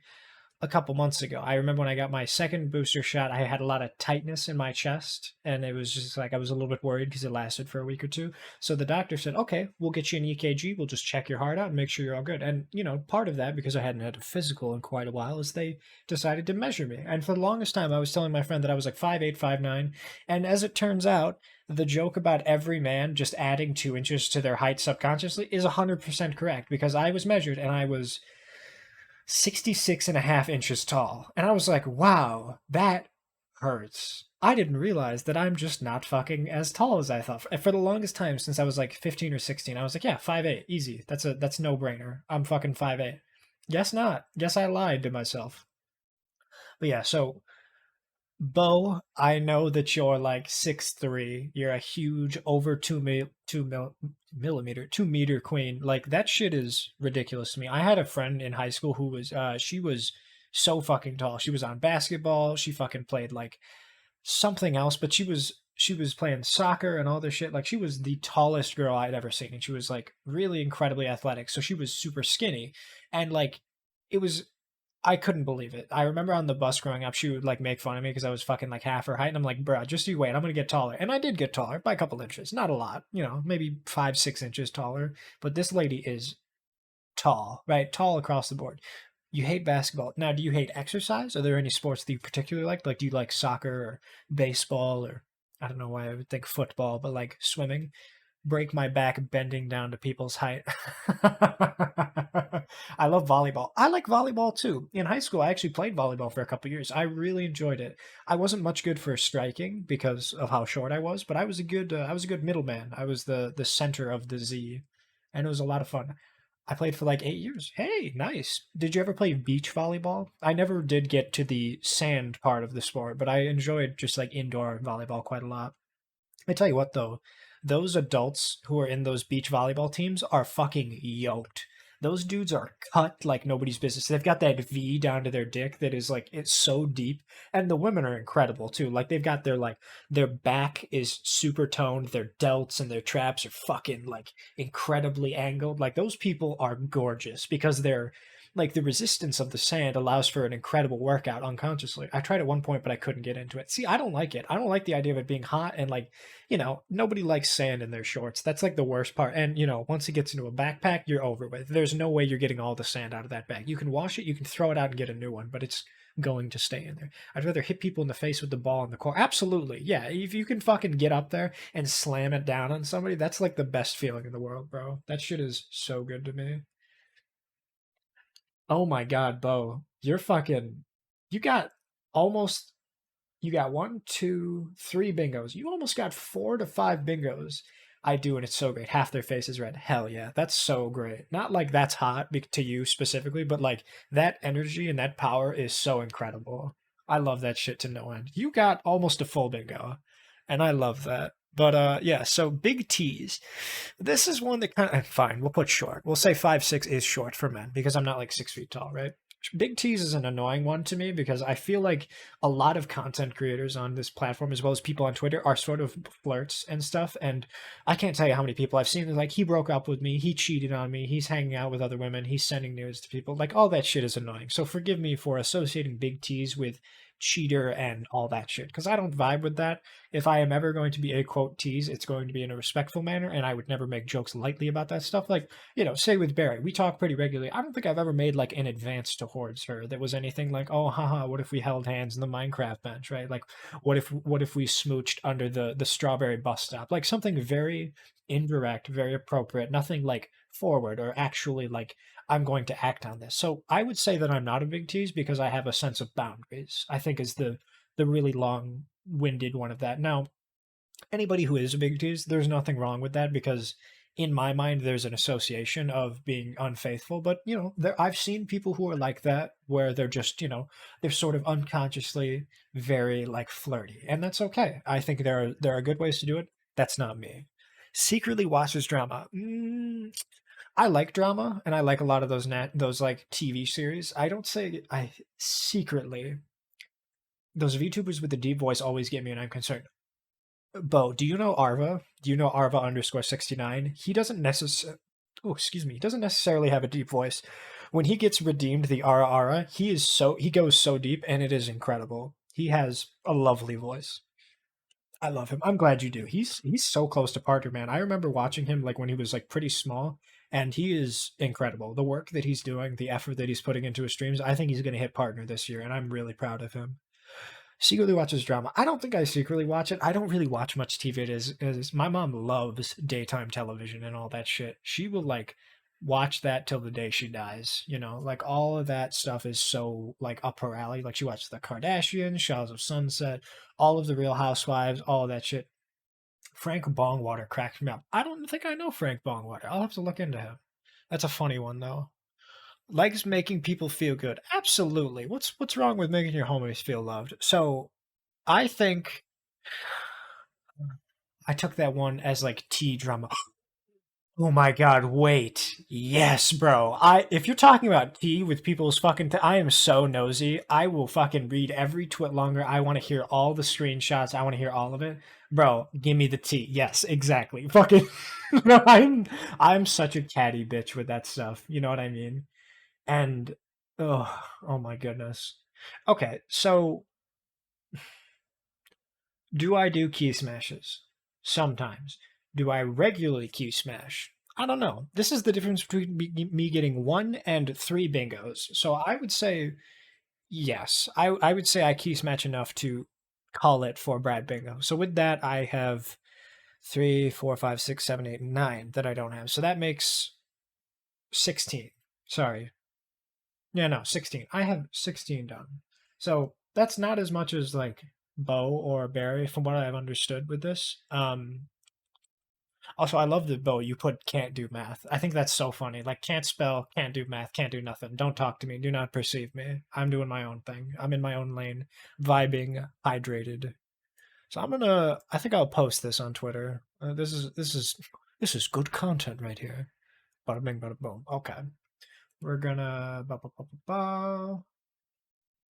a couple months ago. I remember when I got my second booster shot, I had a lot of tightness in my chest, and it was just like I was a little bit worried because it lasted for a week or two. So the doctor said, "Okay, we'll get you an EKG. We'll just check your heart out and make sure you're all good." And part of that, because I hadn't had a physical in quite a while, is they decided to measure me. And for the longest time, I was telling my friend that I was like 5'8", 5'9", and as it turns out, the joke about every man just adding 2 inches to their height subconsciously is 100% correct because I was measured and I was 66.5 inches tall. And I was like, wow, that hurts. I didn't realize that I'm just not fucking as tall as I thought. For the longest time, since I was like 15 or 16, I was like, yeah, 5'8", easy. That's no brainer. I'm fucking 5'8". Guess not. Guess I lied to myself. But yeah, so Bo, I know that you're like 6'3". You're a huge over 2 meter queen. Like that shit is ridiculous to me. I had a friend in high school who was she was so fucking tall. She was on basketball. She fucking played like something else, but she was playing soccer and all this shit. Like she was the tallest girl I'd ever seen, and she was like really incredibly athletic. So she was super skinny, and like it was I couldn't believe it. I remember on the bus growing up, she would like make fun of me because I was fucking like half her height, and I'm like, bro, just you wait, I'm gonna get taller, and I did get taller by a couple inches, not a lot, maybe 5-6 inches taller. But this lady is tall, right? Tall across the board. You hate basketball. Now, do you hate exercise? Are there any sports that you particularly like? Like, do you like soccer or baseball or I don't know why I would think football, but like swimming? Break my back bending down to people's height. I love volleyball. I like volleyball too. In high school, I actually played volleyball for a couple years. I really enjoyed it. I wasn't much good for striking because of how short I was, but I was a good middleman. I was the center of the Z, and it was a lot of fun. I played for like 8 years. Hey, nice. Did you ever play beach volleyball? I never did get to the sand part of the sport, but I enjoyed just like indoor volleyball quite a lot. I tell you what though, those adults who are in those beach volleyball teams are fucking yoked. Those dudes are cut like nobody's business. They've got that V down to their dick that is like it's so deep. And the women are incredible too. Like they've got their back is super toned, their delts and their traps are fucking like incredibly angled. Like those people are gorgeous because they're like the resistance of the sand allows for an incredible workout unconsciously. I tried at one point, but I couldn't get into it. See, I don't like it. I don't like the idea of it being hot and like, nobody likes sand in their shorts. That's like the worst part. And, once it gets into a backpack, you're over with. There's no way you're getting all the sand out of that bag. You can wash it, you can throw it out and get a new one, but it's going to stay in there. I'd rather hit people in the face with the ball in the court. Absolutely. Yeah. If you can fucking get up there and slam it down on somebody, that's like the best feeling in the world, bro. That shit is so good to me. Oh my God, Bo, you got almost, you got 1, 2, 3 bingos. You almost got 4 to 5 bingos. I do, and it's so great. Half their face is red. Hell yeah, that's so great. Not like that's hot to you specifically, but like that energy and that power is so incredible. I love that shit to no end. You got almost a full bingo, and I love that. But yeah, so big T's. This is one that kind of fine. We'll put short. We'll say 5'6" is short for men because I'm not like 6 feet tall, right? Big T's is an annoying one to me because I feel like a lot of content creators on this platform, as well as people on Twitter, are sort of flirts and stuff. And I can't tell you how many people I've seen like he broke up with me, he cheated on me, he's hanging out with other women, he's sending nudes to people. Like all that shit is annoying. So forgive me for associating big T's with cheater and all that shit because I don't vibe with that. If I am ever going to be a quote tease, it's going to be in a respectful manner, and I would never make jokes lightly about that stuff. Like, say with Barry, we talk pretty regularly. I don't think I've ever made like an advance towards her that was anything like, oh haha, what if we held hands in the Minecraft bench, right? Like what if we smooched under the strawberry bus stop? Like something very indirect, very appropriate, nothing like forward or actually like I'm going to act on this. So I would say that I'm not a big tease because I have a sense of boundaries, I think is the really long-winded one of that. Now, anybody who is a big tease, there's nothing wrong with that because in my mind, there's an association of being unfaithful. But, I've seen people who are like that where they're just, they're sort of unconsciously very like flirty. And that's okay. I think there are good ways to do it. That's not me. Secretly watches drama. I like drama, and I like a lot of those like TV series. I don't say I secretly. Those VTubers with the deep voice always get me, and I'm concerned. Bo, do you know Arva? Do you know Arva underscore 69? He doesn't necessarily. Oh, excuse me. He doesn't necessarily have a deep voice. When he gets redeemed, the Ara Ara, he goes so deep, and it is incredible. He has a lovely voice. I love him. I'm glad you do. He's so close to partner, man. I remember watching him like when he was like pretty small, and he is incredible. The work that he's doing, the effort that he's putting into his streams, I think he's going to hit partner this year, and I'm really proud of him. Secretly watches drama. I don't think I secretly watch it. I don't really watch much TV. It is my mom loves daytime television and all that shit. She will like watch that till the day she dies. You know, like all of that stuff is so like up her alley. Like she watches the Kardashians, Shadows of Sunset, all of the Real Housewives, all of that shit. Frank Bongwater cracks me up. I don't think I know Frank Bongwater. I'll have to look into him. That's a funny one though. Likes making people feel good. Absolutely. What's wrong with making your homies feel loved? So I think I took that one as like T drama. Oh my god, wait. Yes, bro. If you're talking about tea with people's fucking I am so nosy. I will fucking read every twit longer. I want to hear all the screenshots. I want to hear all of it. Bro, give me the tea. Yes, exactly. Fucking no, I'm such a catty bitch with that stuff. You know what I mean? And oh my goodness. Okay, so do I do key smashes? Sometimes. Do I regularly key smash? I don't know. This is the difference between me getting 1 and 3 bingos. So I would say yes. I would say I key smash enough to call it for Brad Bingo. So with that, I have 3, 4, 5, 6, 7, 8, 9 that I don't have. So that makes 16. Sorry. Yeah, no, 16. I have 16 done. So that's not as much as like Bo or Barry from what I've understood with this. Also, I love that, Bo, you put can't do math. I think that's so funny. Like, can't spell, can't do math, can't do nothing. Don't talk to me. Do not perceive me. I'm doing my own thing. I'm in my own lane, vibing, hydrated. So I think I'll post this on Twitter. This is good content right here. Bada bing, bada boom. Okay. We're gonna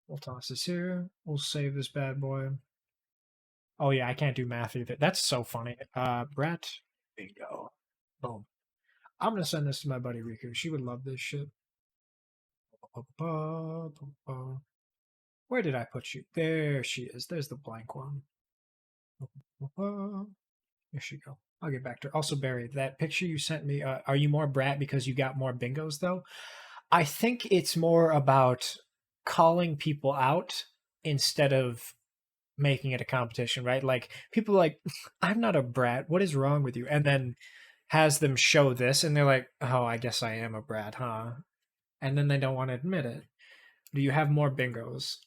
we'll toss this here. We'll save this bad boy. Oh yeah, I can't do math either. That's so funny. Brett, bingo. Boom. I'm gonna send this to my buddy Riku. She would love this shit. Where did I put you? There she is. There's the blank one. There she go. I'll get back to her. Also, Barry, that picture you sent me, are you more brat because you got more bingos, though? I think it's more about calling people out instead of making it a competition, right? Like, people are like, I'm not a brat. What is wrong with you? And then has them show this, and they're like, oh, I guess I am a brat, huh? And then they don't want to admit it. Do you have more bingos?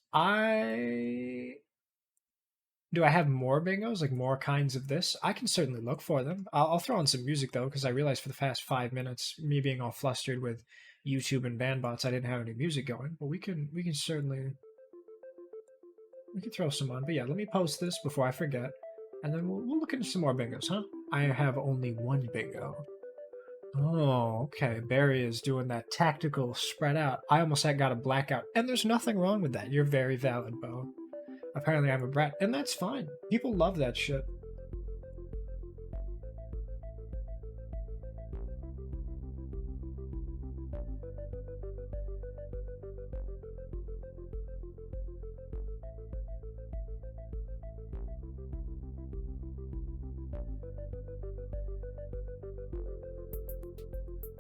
Do I have more bingos, like more kinds of this? I can certainly look for them. I'll throw on some music though, because I realized for the past 5 minutes, me being all flustered with YouTube and bandbots, I didn't have any music going. But we can certainly throw some on. But yeah, let me post this before I forget, and then we'll look into some more bingos, huh? I have only 1 bingo. Oh, okay. Barry is doing that tactical spread out. I almost got a blackout, and there's nothing wrong with that. You're very valid, Bo. Apparently I'm a brat, and that's fine. People love that shit.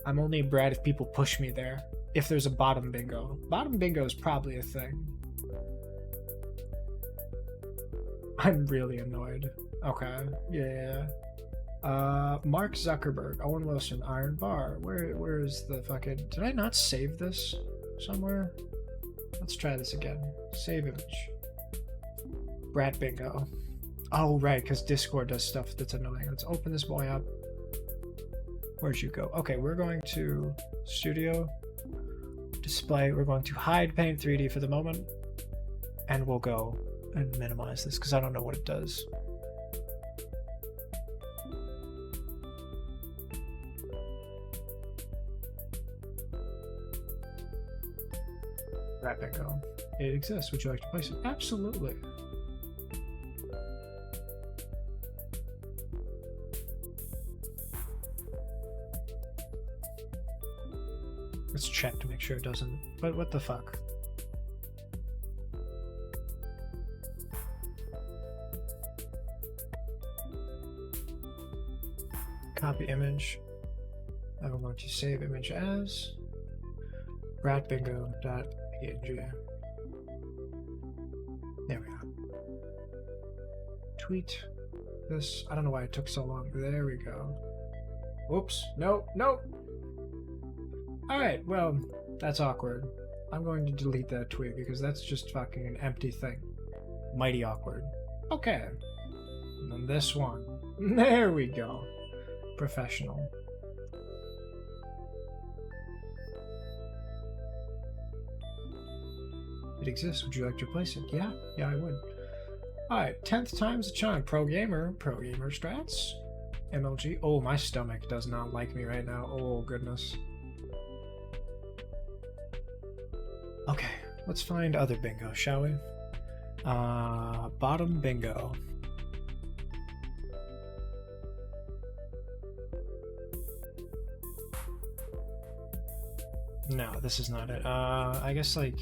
I'm only a brat if people push me there. If there's a bottom bingo. Bottom bingo is probably a thing. I'm really annoyed. Okay, yeah. Mark Zuckerberg, Owen Wilson, Iron Bar. Where is the fucking... Did I not save this somewhere? Let's try this again. Save image. Brat bingo. Oh, right, because Discord does stuff that's annoying. Let's open this boy up. Where'd you go? Okay, we're going to Studio, Display. We're going to hide Paint 3D for the moment. And we'll go and minimize this because I don't know what it does. Rat bingo. It exists. Would you like to place it? Absolutely. sure it doesn't. But what the fuck? Copy image. I'm going to save image as ratbingo.png. There we go. Tweet this. I don't know why it took so long. There we go. Whoops. No, no. Alright, well, that's awkward. I'm going to delete that tweet because that's just fucking an empty thing. Mighty awkward. Okay. And then this one. There we go. Professional. It exists. Would you like to replace it? Yeah, I would. Alright, 10th time's the charm. Pro gamer strats. MLG. Oh, my stomach does not like me right now. Oh, goodness. Okay, let's find other bingo, shall we? Bottom bingo. No, this is not it. I guess, like...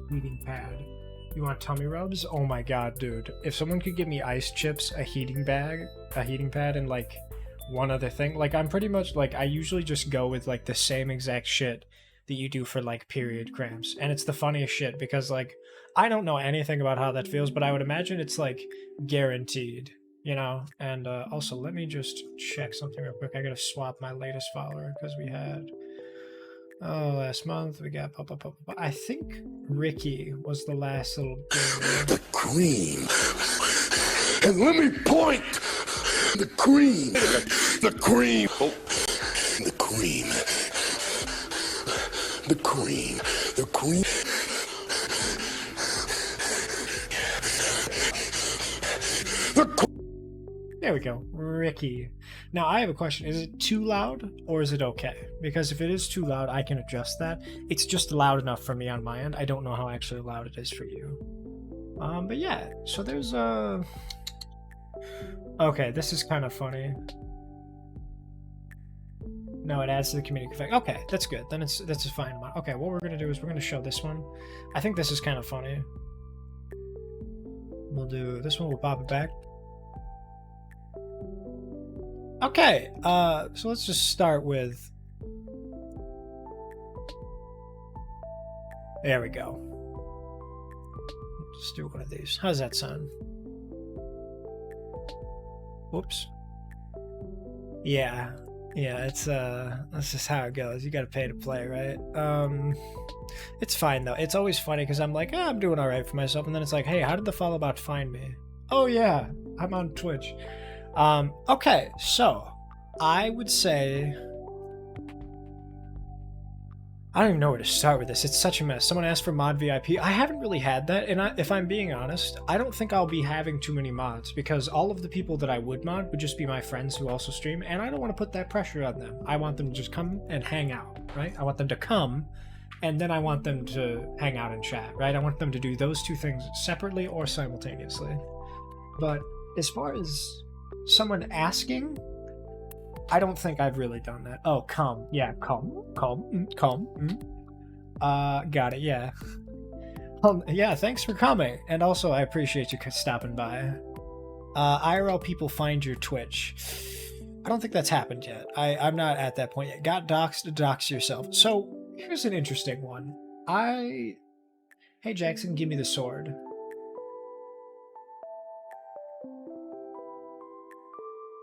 heating pad. You want tummy rubs? Oh my god, dude. If someone could give me ice chips, a heating pad, and like one other thing, like I'm pretty much like I usually just go with like the same exact shit that you do for like period cramps. And it's the funniest shit because like I don't know anything about how that feels, but I would imagine it's like guaranteed, you know? And also let me just check something real quick. I gotta swap my latest follower because we had last month we got I think Ricky was the last little The cream. And let me point. The cream. The cream. Oh. The cream. The cream. The cream. There we go, Ricky. Now I have a question. Is it too loud or is it okay? Because if it is too loud, I can adjust that. It's just loud enough for me on my end. I don't know how actually loud it is for you. But yeah, so there's okay, this is kind of funny. No, it adds to the comedic effect. Okay, that's good. Then that's a fine amount. Okay, what we're gonna do is we're gonna show this one. I think this is kind of funny. We'll do this one. We'll pop it back. Okay, so let's just start with... There we go. Just do one of these. How's that sound? Whoops. Yeah, it's that's just how it goes. You gotta pay to play, right? It's fine though. It's always funny because I'm like, I'm doing alright for myself, and then it's like, hey, how did the follow bot find me? Oh yeah, I'm on Twitch. Okay, so I would say I don't even know where to start with this. It's such a mess. Someone asked for mod VIP. I haven't really had that, and if I'm being honest, I don't think I'll be having too many mods because all of the people that I would mod would just be my friends who also stream, and I don't want to put that pressure on them. I want them to just come and hang out, right? I want them to come, and then I want them to hang out and chat, right? I want them to do those two things separately or simultaneously. But as far as someone asking, I don't think I've really done that. Oh, come. Yeah, come. Got it, yeah. Yeah, thanks for coming. And also, I appreciate you stopping by. IRL people find your Twitch. I don't think that's happened yet. I'm not at that point yet. Got doxed, dox yourself. So, here's an interesting one. Hey, Jackson, give me the sword.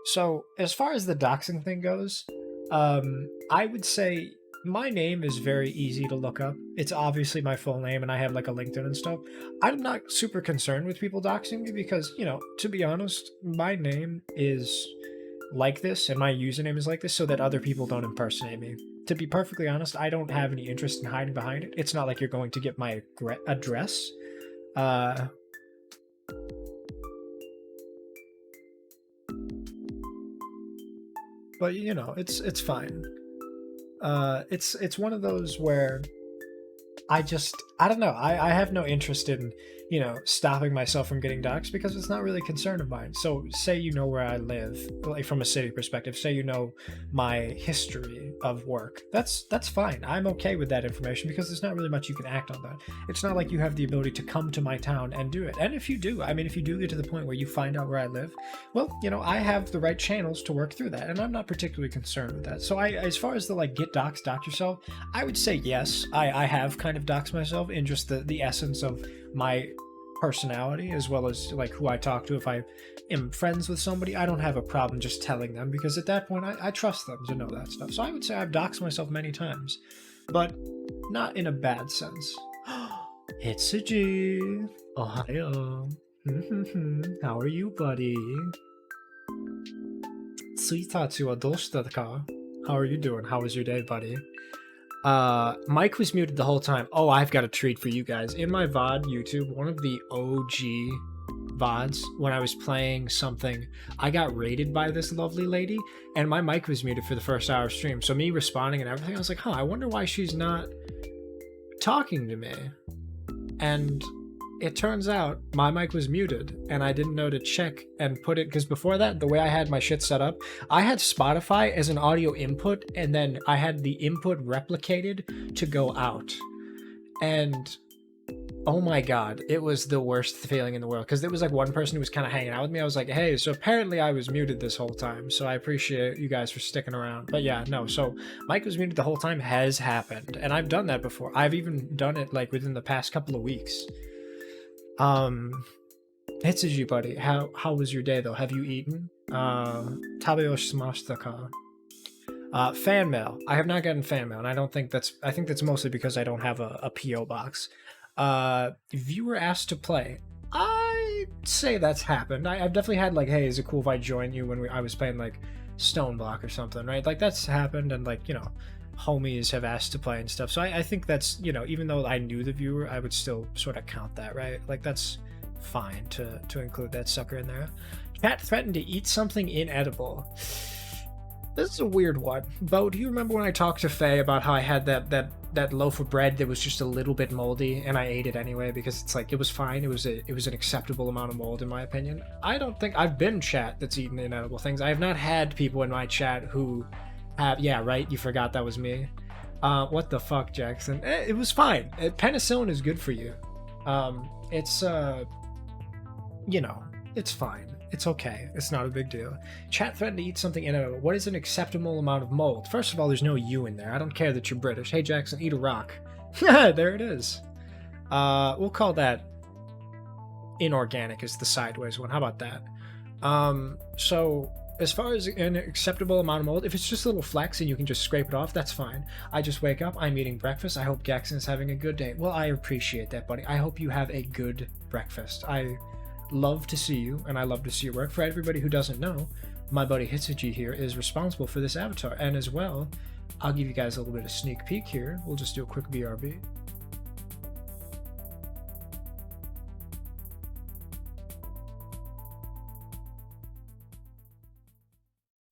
So, as far as the doxing thing goes, I would say my name is very easy to look up. It's obviously my full name, and I have like a LinkedIn and stuff. I'm not super concerned with people doxing me because, you know, to be honest, my name is like this, and my username is like this so that other people don't impersonate me. To be perfectly honest, I don't have any interest in hiding behind it. It's not like you're going to get my address. but you know, it's fine. It's one of those where I don't know. I have no interest in, you know, stopping myself from getting doxxed because it's not really a concern of mine. So say you know where I live, like from a city perspective, say you know my history of work. That's fine. I'm okay with that information because there's not really much you can act on that. It's not like you have the ability to come to my town and do it. And if you do, I mean, if you do get to the point where you find out where I live, well, you know, I have the right channels to work through that, and I'm not particularly concerned with that. So as far as the like get doxxed, dox yourself, I would say yes. I have kind of doxed myself in just the essence of my personality, as well as like who I talk to. If I am friends with somebody, I don't have a problem just telling them, because at that point I trust them to know that stuff. So I would say I've doxed myself many times, but not in a bad sense. Hitsuji, Ohio. How are you, buddy? Suitatsu wa doushita ka? How are you doing? How was your day, buddy? Mike was muted the whole time. Oh, I've got a treat for you guys. In my VOD YouTube, one of the OG VODs, when I was playing something, I got raided by this lovely lady, and my mic was muted for the first hour of stream. So me responding and everything, I was like, huh, I wonder why she's not talking to me. And it turns out my mic was muted, and I didn't know to check and put it, because before that, the way I had my shit set up, I had Spotify as an audio input, and then I had the input replicated to go out. And oh my god, it was the worst feeling in the world, because there was like one person who was kind of hanging out with me. I was like, hey, so apparently I was muted this whole time, so I appreciate you guys for sticking around. But yeah, no, so Mike was muted the whole time has happened, and I've done that before. I've even done it like within the past couple of weeks. Hitsuji, buddy, how was your day though? Have you eaten? Tabe o shimashita ka? Fan mail. I have not gotten fan mail, and I think that's mostly because I don't have a PO box. Viewer asked to play. I'd say that's happened. I've definitely had like, hey, is it cool if I join you when I was playing like Stoneblock or something, right? Like that's happened, and like, you know, homies have asked to play and stuff. So I think that's, you know, even though I knew the viewer, I would still sort of count that, right? Like that's fine to include that sucker in there. Cat threatened to eat something inedible. This is a weird one. Bo, do you remember when I talked to Faye about how I had that loaf of bread that was just a little bit moldy, and I ate it anyway because it's like, it was fine. It was an acceptable amount of mold in my opinion. I don't think I've been chat that's eaten inedible things. I have not had people in my chat who have, yeah, right, you forgot that was me. What the fuck, Jackson? It was fine. Penicillin is good for you. It's you know, it's fine. It's okay. It's not a big deal. Chat threatened to eat something inedible. What is an acceptable amount of mold? First of all, there's no you in there. I don't care that you're British. Hey, Jackson, eat a rock. There it is. We'll call that inorganic is the sideways one. How about that? So as far as an acceptable amount of mold, if it's just a little flecks and you can just scrape it off, that's fine. I just wake up, I'm eating breakfast. I hope Jackson's having a good day. Well, I appreciate that, buddy. I hope you have a good breakfast. I love to see you, and I love to see your work. For everybody who doesn't know, my buddy Hitsuji here is responsible for this avatar, and as well, I'll give you guys a little bit of sneak peek here. We'll just do a quick BRB.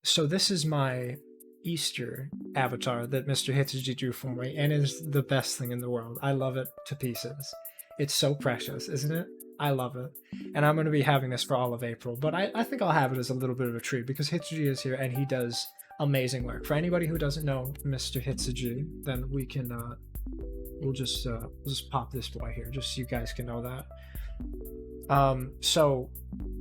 So this is my Easter avatar that Mr. Hitsuji drew for me, and it is the best thing in the world. I love it to pieces. It's so precious, isn't it? I love it. And I'm going to be having this for all of April, but I think I'll have it as a little bit of a treat because Hitsuji is here and he does amazing work. For anybody who doesn't know Mr. Hitsuji, then we can, we'll just pop this boy here just so you guys can know that. So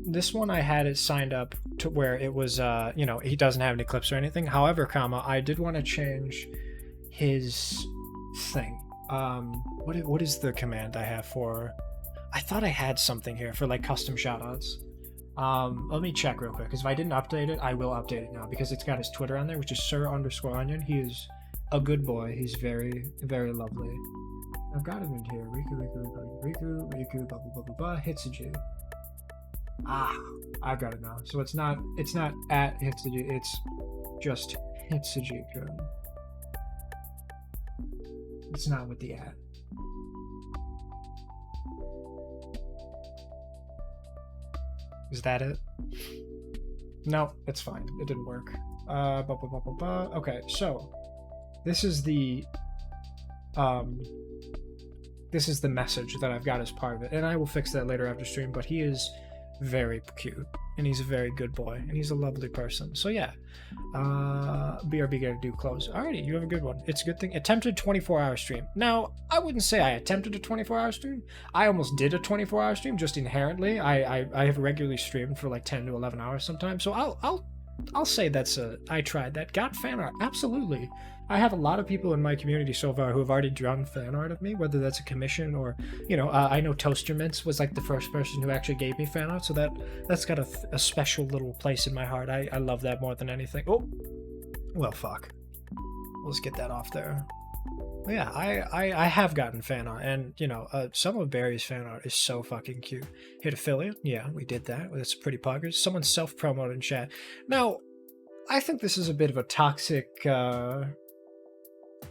this one I had it signed up to where it was, you know, he doesn't have any clips or anything. However, I did want to change his thing. What is the command I have for? I thought I had something here for like custom shoutouts. Let me check real quick because if I didn't update it, I will update it now because it's got his Twitter on there, which is Sir_Onion. He is a good boy. He's very, very lovely. I've got him in here. Riku, blah blah blah blah blah. Hitsuji. I've got it now. So it's not at Hitsuji. It's just Hitsuji. It's not with the at. Is that it? No, it's fine. It didn't work. Okay, so this is the message that I've got as part of it, and I will fix that later after stream. But he is very cute, and he's a very good boy, and he's a lovely person. So yeah, BRB gotta do close. Alrighty, you have a good one. It's a good thing. Attempted 24-hour stream. Now, I wouldn't say I attempted a 24-hour stream. I almost did a 24-hour stream just inherently. I have regularly streamed for like 10 to 11 hours sometimes. So I'll say I tried that. Got fan art, absolutely. I have a lot of people in my community so far who have already drawn fan art of me, whether that's a commission or, you know, I know Toaster Mints was like the first person who actually gave me fan art, so that's got a special little place in my heart. I love that more than anything. Oh, well, fuck. Let's get that off there. But yeah, I have gotten fan art, and, you know, some of Barry's fan art is so fucking cute. Hit affiliate? Yeah, we did that. That's pretty poggers. Someone self-promoted in chat. Now, I think this is a bit of a toxic,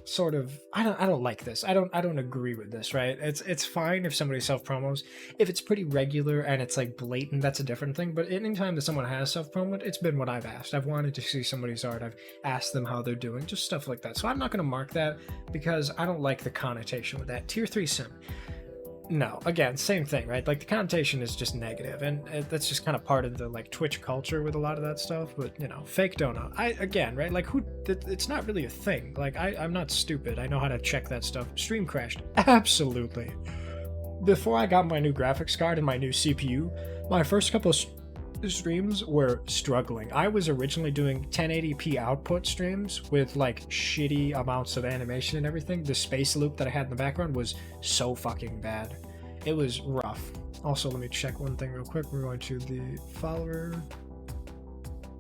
sort of, I don't like this. I don't agree with this, right? It's fine if somebody self-promos. If it's pretty regular and it's like blatant, that's a different thing. But anytime that someone has self-promoed, it's been what I've asked. I've wanted to see somebody's art. I've asked them how they're doing, just stuff like that. So I'm not going to mark that because I don't like the connotation with that. Tier 3 sim. No, again, same thing, right? Like, the connotation is just negative, and that's just kind of part of the, like, Twitch culture with a lot of that stuff. But, you know, fake donut. Again, right? Like, it's not really a thing. Like, I'm not stupid. I know how to check that stuff. Stream crashed. Absolutely. Before I got my new graphics card and my new CPU, my first couple of streams were struggling. I was originally doing 1080p output streams with like shitty amounts of animation and everything. The space loop that I had in the background was so fucking bad. It was rough. Also, let me check one thing real quick. We're going to the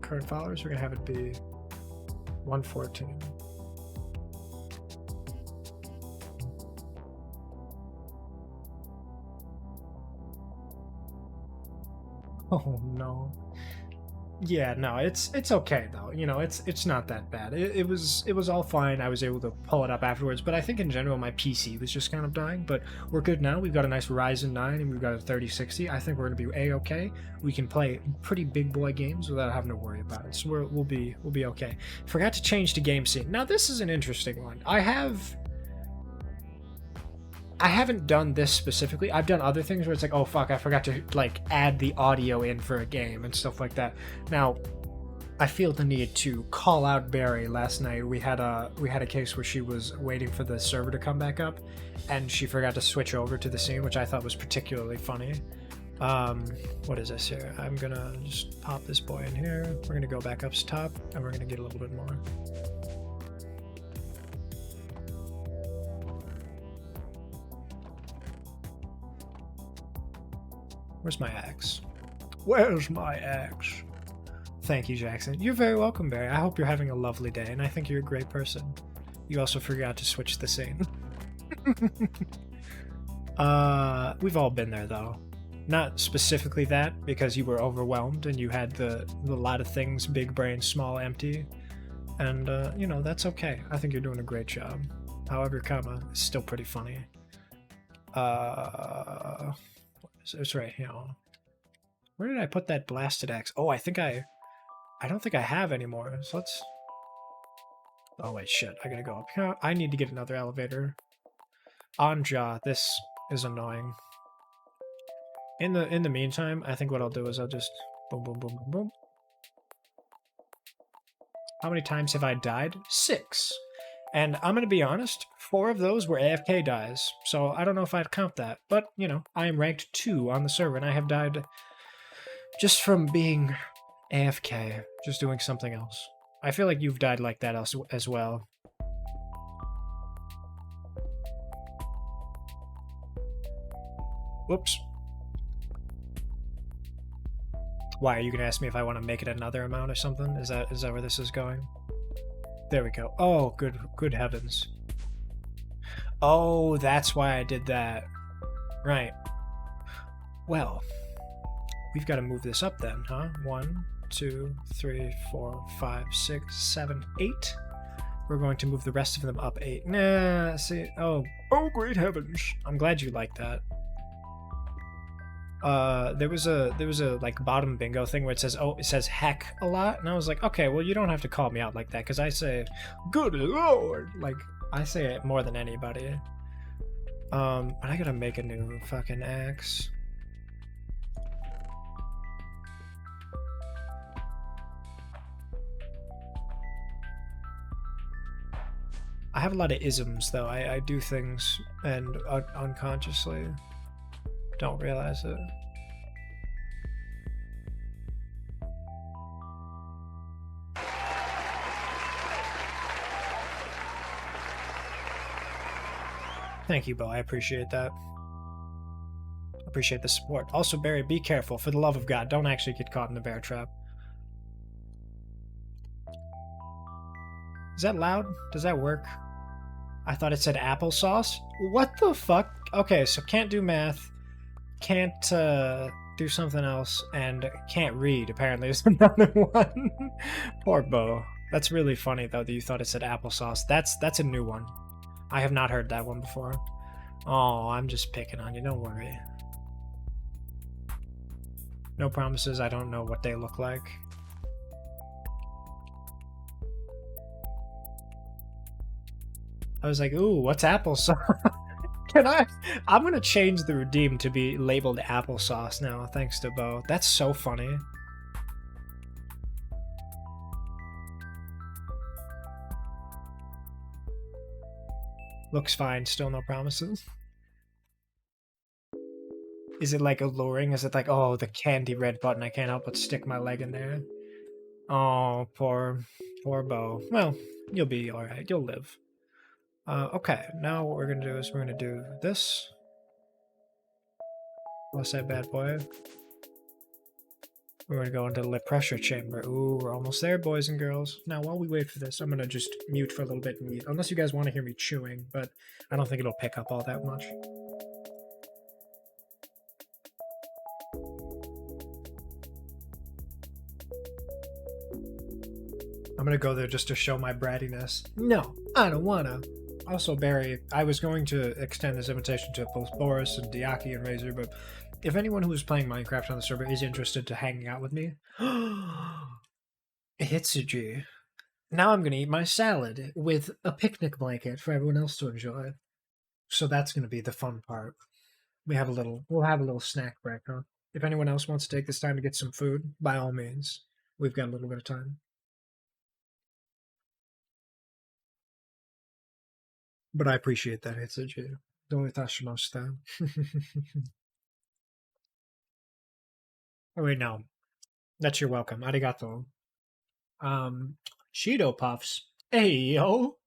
current followers. We're gonna have it be 114. Oh no. Yeah, no, it's okay though. You know, it's not that bad. It was all fine. I was able to pull it up afterwards, but I think in general my PC was just kind of dying. But we're good now. We've got a nice Ryzen 9 and we've got a 3060. I think we're gonna be a-okay. We can play pretty big boy games without having to worry about it. So we'll be okay. Forgot to change to game scene. Now this is an interesting one. I haven't done this specifically. I've done other things where it's like, oh fuck, I forgot to like add the audio in for a game and stuff like that. Now, I feel the need to call out Barry. Last night we had a case where she was waiting for the server to come back up, and she forgot to switch over to the scene, which I thought was particularly funny. What is this here? I'm gonna just pop this boy in here. We're gonna go back up top, and we're gonna get a little bit more. Where's my axe? Where's my axe? Thank you, Jackson. You're very welcome, Barry. I hope you're having a lovely day, and I think you're a great person. You also forgot to switch the scene. We've all been there, though. Not specifically that, because you were overwhelmed and you had the lot of things, big brain, small, empty. And, you know, that's okay. I think you're doing a great job. However, comma, it's still pretty funny. It's right here. Where did I put that blasted axe? Oh, I don't think I have anymore. So let's... Oh wait, shit. I gotta go up here. I need to get another elevator. Anja, this is annoying. In the meantime, I think what I'll do is I'll just boom, boom, boom, boom, boom. How many times have I died? 6. And I'm gonna be honest, 4 of those were AFK dies, so I don't know if I'd count that. But, you know, I am ranked 2 on the server, and I have died just from being AFK, just doing something else. I feel like you've died like that as well. Whoops. Why, are you gonna ask me if I want to make it another amount or something? Is that where this is going? There we go. Oh, good heavens. Oh, that's why I did that. Right. Well, we've got to move this up then, huh? 1, 2, 3, 4, 5, 6, 7, 8. We're going to move the rest of them up 8. Nah, see, oh, great heavens. I'm glad you like that. there was a like bottom bingo thing where it says heck a lot, and I was like, okay, well, you don't have to call me out like that, because I say good lord, like I say it more than anybody. But I gotta make a new fucking axe. I have a lot of isms though. I do things and unconsciously don't realize it. Thank you, Bo. I appreciate that. Appreciate the support. Also, Barry, be careful. For the love of God, don't actually get caught in the bear trap. Is that loud? Does that work? I thought it said applesauce. What the fuck? Okay, so can't do math, can't do something else, and can't read, apparently, is another one. Poor Bo. That's really funny, though, that you thought it said applesauce. That's a new one. I have not heard that one before. Oh, I'm just picking on you, don't worry. No promises, I don't know what they look like. I was like, ooh, what's applesauce? I'm gonna change the redeem to be labeled applesauce now, thanks to Bo. That's so funny. Looks fine, still no promises. Is it like alluring? Is it like, oh, the candy red button, I can't help but stick my leg in there? Oh, poor Bo. Well, you'll be alright, you'll live. Okay, now what we're gonna do is we're gonna do this. What's that bad boy? We're gonna go into the lip pressure chamber. Ooh, we're almost there, boys and girls. Now, while we wait for this, I'm gonna just mute for a little bit and eat. Unless you guys want to hear me chewing, but I don't think it'll pick up all that much. I'm gonna go there just to show my brattiness. No, I don't wanna. Also, Barry, I was going to extend this invitation to both Boris and Diaki and Razor, but if anyone who is playing Minecraft on the server is interested to hanging out with me, Hitsuji. Now I'm gonna eat my salad with a picnic blanket for everyone else to enjoy. So that's gonna be the fun part. We'll have a little snack break, huh? If anyone else wants to take this time to get some food, by all means, we've got a little bit of time. But I appreciate that, Hitsuji. Doitashimasu. Oh wait, no. That's your welcome. Arigato. Cheeto Puffs. Hey, yo!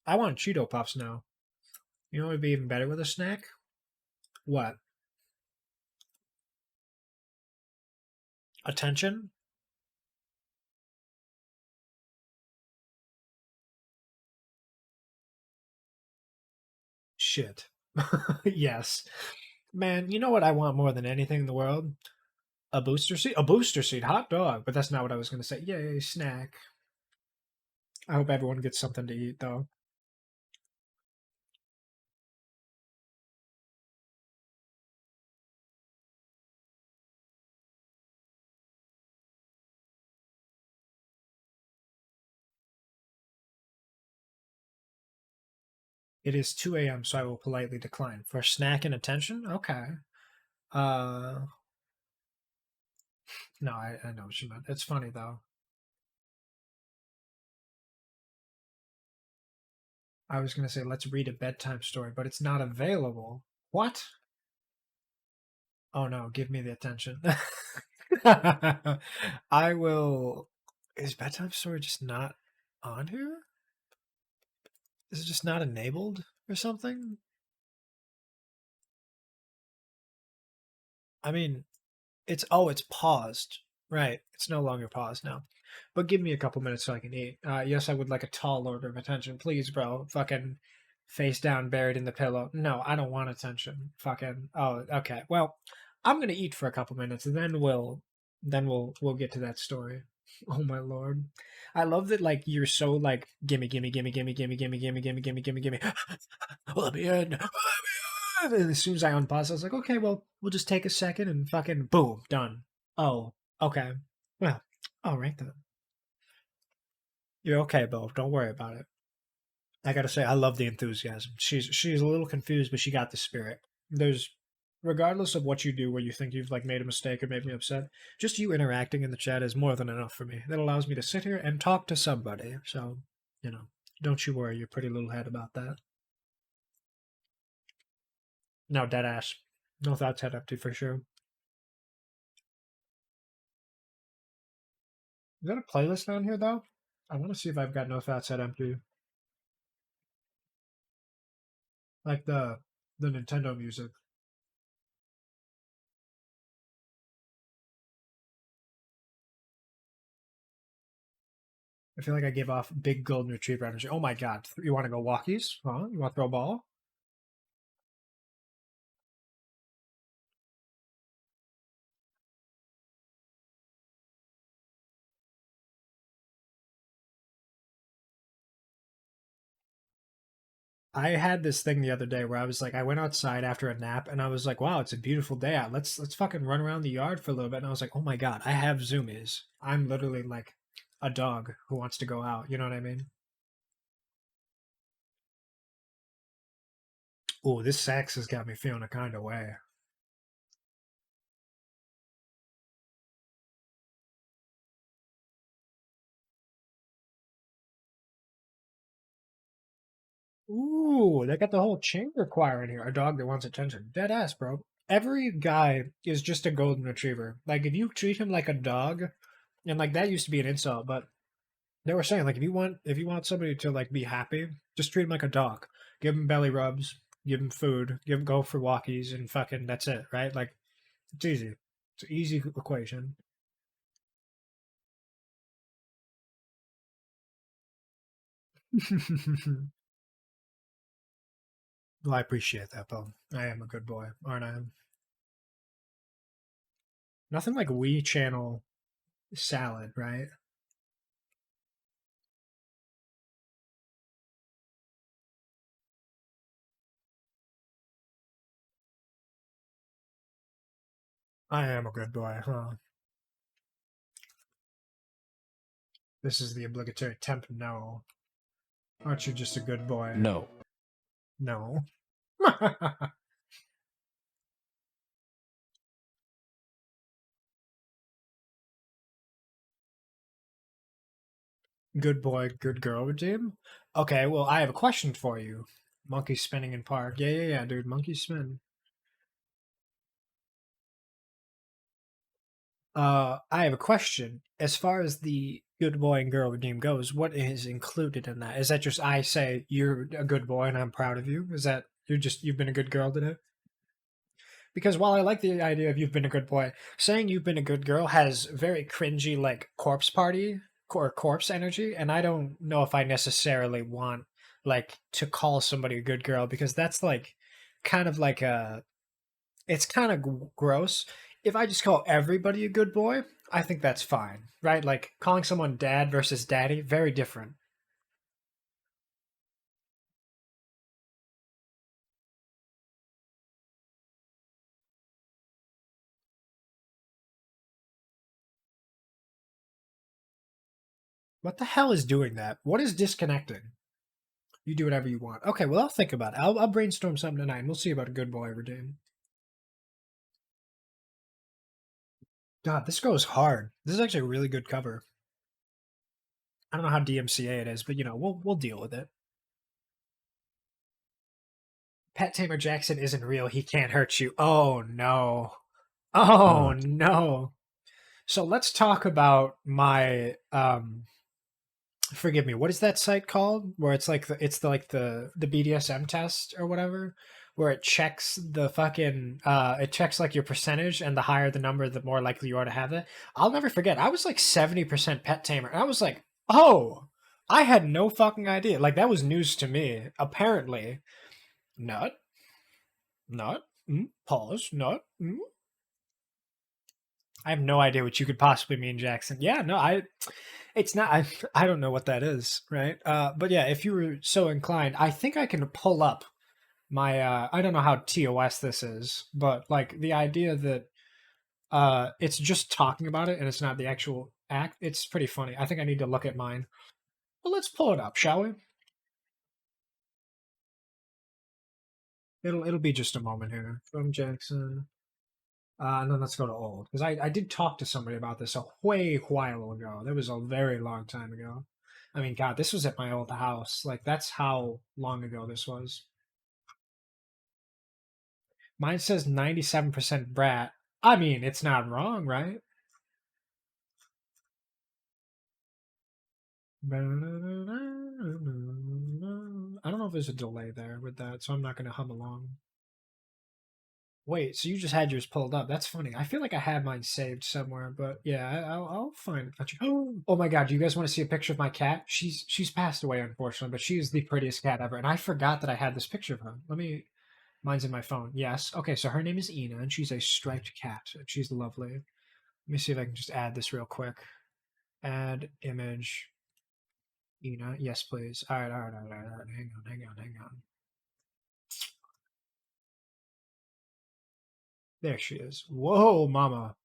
I want Cheeto Puffs now. You know what would be even better with a snack? What? Attention? Shit. Yes. Man, you know what I want more than anything in the world? A booster seat? A booster seat, hot dog. But that's not what I was going to say. Yay, snack. I hope everyone gets something to eat, though. It is 2 a.m., so I will politely decline. For snack and attention? Okay. No, I know what you meant. It's funny, though. I was going to say, let's read a bedtime story, but it's not available. What? Oh, no, give me the attention. I will... Is bedtime story just not on here? Is it just not enabled or something? I mean, it's paused. Right, it's no longer paused now. But give me a couple minutes so I can eat. Yes, I would like a tall order of attention. Please, bro. Fucking face down, buried in the pillow. No, I don't want attention. Fucking... Oh, okay. Well, I'm gonna eat for a couple minutes, and then we'll get to that story. Oh my lord. I love that, like, you're so, like, gimme, gimme, gimme, gimme, gimme, gimme, gimme, gimme, gimme, gimme, gimme. Let me in. Let me And then as soon as I unpaused, I was like, okay, well, we'll just take a second and fucking boom, done. Oh, okay. Well, all right then. You're okay, Bo. Don't worry about it. I gotta say, I love the enthusiasm. She's a little confused, but she got the spirit. There's, regardless of what you do where you think you've like made a mistake or made me upset, just you interacting in the chat is more than enough for me. That allows me to sit here and talk to somebody. So, you know, don't you worry your pretty little head about that. No, dead ass. No thoughts head empty for sure. Is that a playlist down here though? I want to see if I've got no thoughts head empty. Like the Nintendo music. I feel like I gave off big golden retriever energy. Oh my god. You want to go walkies? Huh? You want to throw a ball? I had this thing the other day where I was like, I went outside after a nap and I was like, wow, it's a beautiful day out. Let's fucking run around the yard for a little bit. And I was like, oh my god, I have zoomies. I'm literally like a dog who wants to go out. You know what I mean? Oh, this sax has got me feeling a kind of way. Ooh, they got the whole chamber choir in here. A dog that wants attention. Dead ass, bro. Every guy is just a golden retriever. Like, if you treat him like a dog, and like that used to be an insult, but they were saying like if you want somebody to like be happy, just treat him like a dog. Give him belly rubs, give him food, give him go for walkies, and fucking that's it, right? Like it's easy. It's an easy equation. Well, I appreciate that, Bill. I am a good boy, aren't I? Nothing like Wii Channel salad, right? I am a good boy, huh? This is the obligatory temp no. Aren't you just a good boy? No. No. Good boy, good girl regime? Okay, well, I have a question for you. Monkey spinning in park. Yeah, dude. Monkey spin. I have a question. As far as the good boy and girl redeem goes, what is included in that? Is that just I say you're a good boy and I'm proud of you? Is that you've been a good girl today? Because while I like the idea of you've been a good boy, saying you've been a good girl has very cringy like corpse party or corpse energy, and I don't know if I necessarily want like to call somebody a good girl because that's like kind of like a it's kind of gross. If I just call everybody a good boy, I think that's fine, right? Like calling someone dad versus daddy, very different. What the hell is doing that? What is disconnecting? You do whatever you want. Okay, well, I'll think about it. I'll brainstorm something tonight, and we'll see about a good boy redeem. God, this goes hard. This is actually a really good cover. I don't know how DMCA it is, but you know, we'll deal with it. Pet Tamer Jackson isn't real. He can't hurt you. Oh no. Oh no. So let's talk about my forgive me, what is that site called? Where it's like the BDSM test or whatever, where it checks the fucking it checks like your percentage, and the higher the number, the more likely you are to have it. I'll never forget. I was like 70% pet tamer, and I was like, oh, I had no fucking idea. Like that was news to me. Apparently, nut, pause, nut. I have no idea what you could possibly mean, Jackson. Yeah, no, it's not. I don't know what that is, right? But yeah, if you were so inclined, I think I can pull up I don't know how TOS this is, but like the idea that it's just talking about it and it's not the actual act, it's pretty funny. I think I need to look at mine. Well, let's pull it up, shall we? It'll be just a moment here. From Jackson. And then let's go to old. Because I did talk to somebody about this a way while ago. That was a very long time ago. I mean, God, this was at my old house. Like, that's how long ago this was. Mine says 97% brat. I mean, it's not wrong, right? I don't know if there's a delay there with that, so I'm not going to hum along. Wait, so you just had yours pulled up? That's funny. I feel like I had mine saved somewhere, but yeah, I'll find it. Oh my God! Do you guys want to see a picture of my cat? She's passed away, unfortunately, but she is the prettiest cat ever, and I forgot that I had this picture of her. Let me. Mine's in my phone. Yes. Okay, so her name is Ina, and she's a striped cat. She's lovely. Let me see if I can just add this real quick. Add image. Ina, yes, please. All right. Hang on. There she is. Whoa, mama.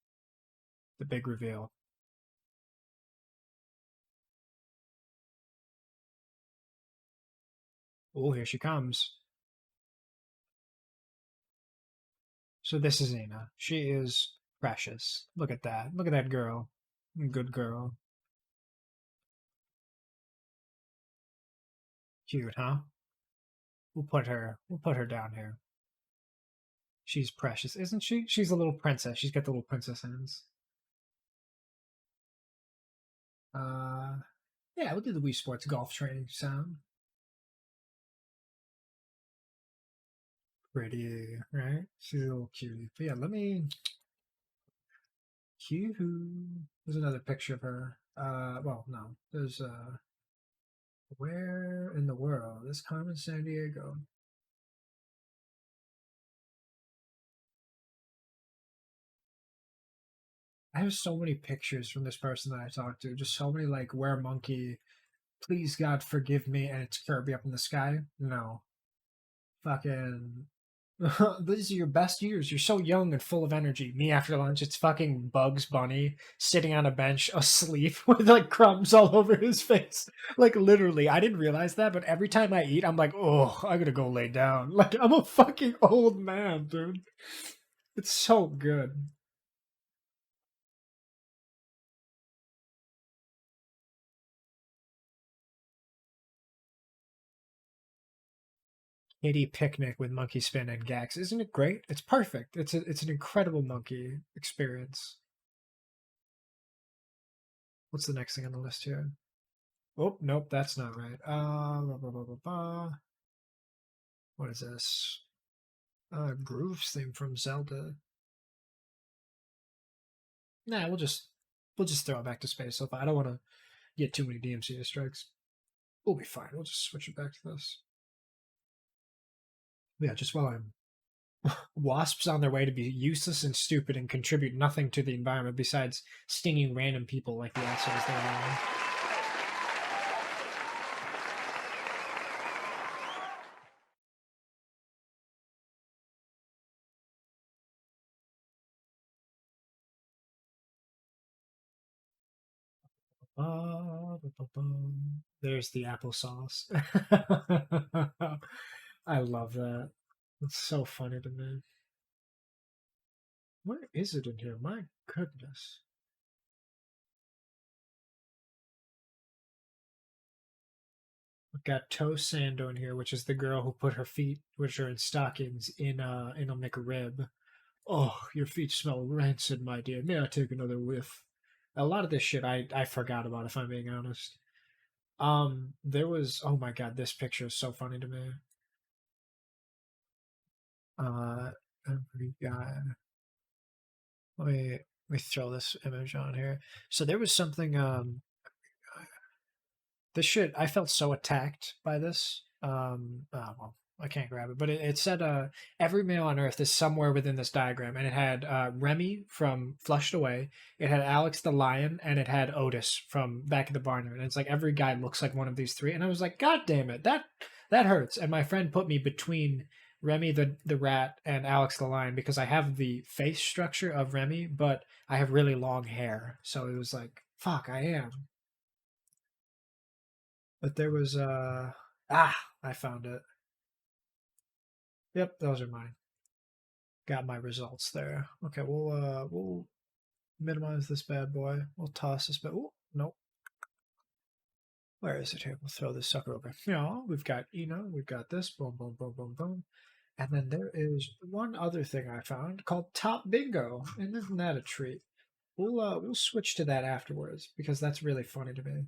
The big reveal. Oh, here she comes. So this is Ina. She is precious. Look at that. Look at that girl. Good girl. Cute, huh? We'll put her down here. She's precious, isn't she? She's a little princess. She's got the little princess hands. Yeah, we'll do the Wii Sports golf training sound. Pretty, right? She's a little cutie. But yeah, let me. Cute. There's another picture of her. Well, no. There's where in the world is Carmen Sandiego? I have so many pictures from this person that I talked to. Just so many like where monkey, please God forgive me, and it's Kirby up in the sky. No, fucking. These are your best years. You're so young and full of energy. Me after lunch, it's fucking Bugs Bunny sitting on a bench asleep with like crumbs all over his face. Like literally, I didn't realize that, but every time I eat, I'm like, oh, I gotta go lay down. Like I'm a fucking old man, dude. It's so good. Kitty picnic with monkey spin and Gax. Isn't it great? It's perfect. It's an incredible monkey experience. What's the next thing on the list here? Oh, nope, that's not right. What is this? Grooves theme from Zelda. Nah, we'll just throw it back to space. So I don't want to get too many DMCA strikes. We'll be fine. We'll just switch it back to this. Yeah, just while I'm wasps on their way to be useless and stupid and contribute nothing to the environment besides stinging random people like the assholes they are. There's the applesauce. I love that. It's so funny to me. Where is it in here? My goodness. We've got Toe Sando in here, which is the girl who put her feet, which are in stockings, in a McRib. Oh, your feet smell rancid, my dear. May I take another whiff? A lot of this shit I forgot about, if I'm being honest. There was, oh my God, this picture is so funny to me. Every guy. Let me throw this image on here. So there was something, this shit, I felt so attacked by this. Well, I can't grab it, but it said every male on Earth is somewhere within this diagram, and it had Remy from Flushed Away, it had Alex the Lion, and it had Otis from Back of the Barnyard. And it's like every guy looks like one of these three, and I was like, God damn it, that hurts. And my friend put me between Remy the rat and Alex the lion because I have the face structure of Remy, but I have really long hair. So it was like, fuck, I am. But there was I found it. Yep, those are mine. Got my results there. Okay, we'll minimize this bad boy. We'll toss this bad. Oh, nope. Where is it here? We'll throw this sucker over. Yeah, we've got we've got this. Boom, boom, boom, boom, boom. And then there is one other thing I found called Top Bingo. And isn't that a treat? We'll switch to that afterwards because that's really funny to me.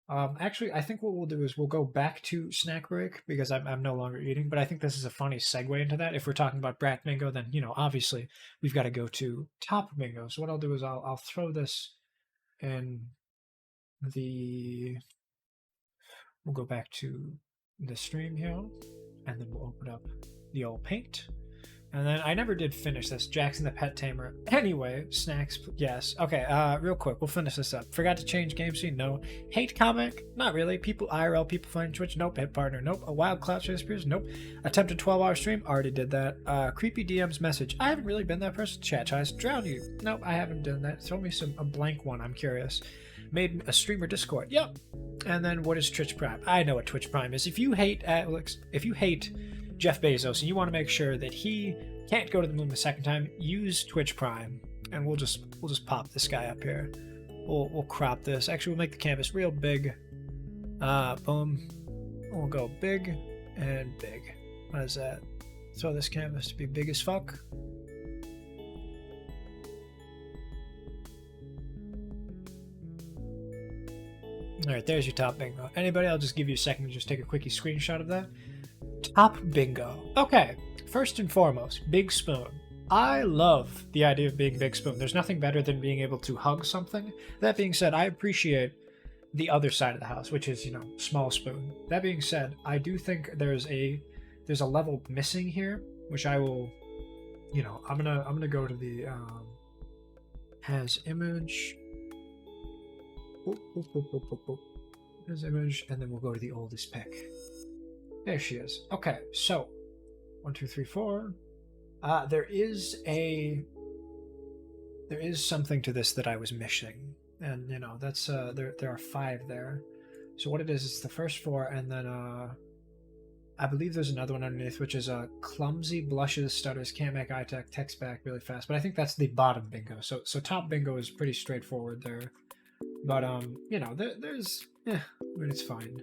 Actually, I think what we'll do is we'll go back to snack break because I'm no longer eating. But I think this is a funny segue into that. If we're talking about Brat Bingo, then obviously we've got to go to Top Bingo. So what I'll do is I'll throw this in the. We'll go back to the stream here, and then we'll open up the old paint. And then I never did finish this. Jackson the Pet Tamer. Anyway, snacks, yes. Okay, real quick, we'll finish this up. Forgot to change game scene? No. Hate comic? Not really. People IRL, people find Twitch? Nope. Hit partner? Nope. A wild cloud chase appears? Nope. Attempted 12-hour stream? Already did that. Creepy DMs message? I haven't really been that person. Chat tries. Drown you? Nope, I haven't done that. Throw me a blank one. I'm curious. Made a streamer Discord? Yep. And then what is Twitch Prime? I know what Twitch Prime is. If you hate Alex, if you hate Jeff Bezos and you want to make sure that he can't go to the moon the second time, use Twitch Prime, and we'll just pop this guy up here. We'll crop this. Actually, we'll make the canvas real big. Boom. We'll go big and big. What is that? Throw this canvas to be big as fuck. All right, there's your Top Bingo. Anybody? I'll just give you a second to just take a quickie screenshot of that. Top Bingo. Okay, first and foremost, Big Spoon. I love the idea of being Big Spoon. There's nothing better than being able to hug something. That being said, I appreciate the other side of the house, which is, Small Spoon. That being said, I do think there's a level missing here, which I will, I'm gonna go to the has image. There's image, and then we'll go to the oldest pick. There she is. Okay, so 1, 2, 3, 4. There is something to this that I was missing, and that's there are 5 there. So what it is, it's the first 4, and then I believe there's another one underneath, which is clumsy, blushes, stutters, can't make eye contact, text back really fast. But I think that's the bottom bingo. So Top Bingo is pretty straightforward there. But there's it's fine.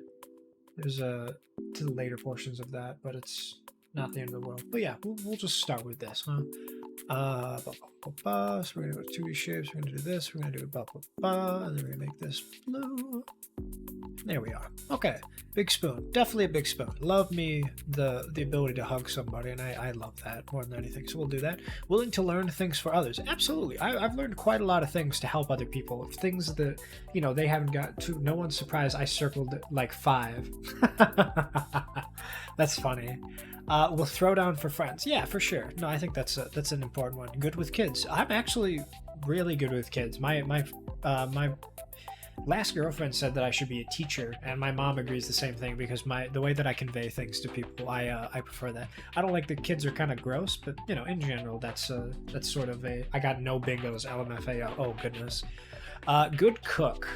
There's to the later portions of that, but it's not the end of the world. But yeah, we'll just start with this, huh? So we're gonna go to 2D shapes. We're gonna do this. We're gonna do and then we're gonna make this blue. There we are. Okay, Big Spoon. Definitely a Big Spoon. Love me the ability to hug somebody, and I love that more than anything. So we'll do that. Willing to learn things for others. Absolutely. I've learned quite a lot of things to help other people. Things that they haven't got to. No one's surprised I circled like 5. That's funny. We'll throw down for friends. Yeah, for sure. No, I think that's an important one. Good with kids. I'm actually really good with kids. My last girlfriend said that I should be a teacher, and my mom agrees the same thing because the way that I convey things to people, I prefer that. I don't like that kids are kind of gross, but in general, that's sort of I got no bingos, LMFAO. Oh goodness. Good cook.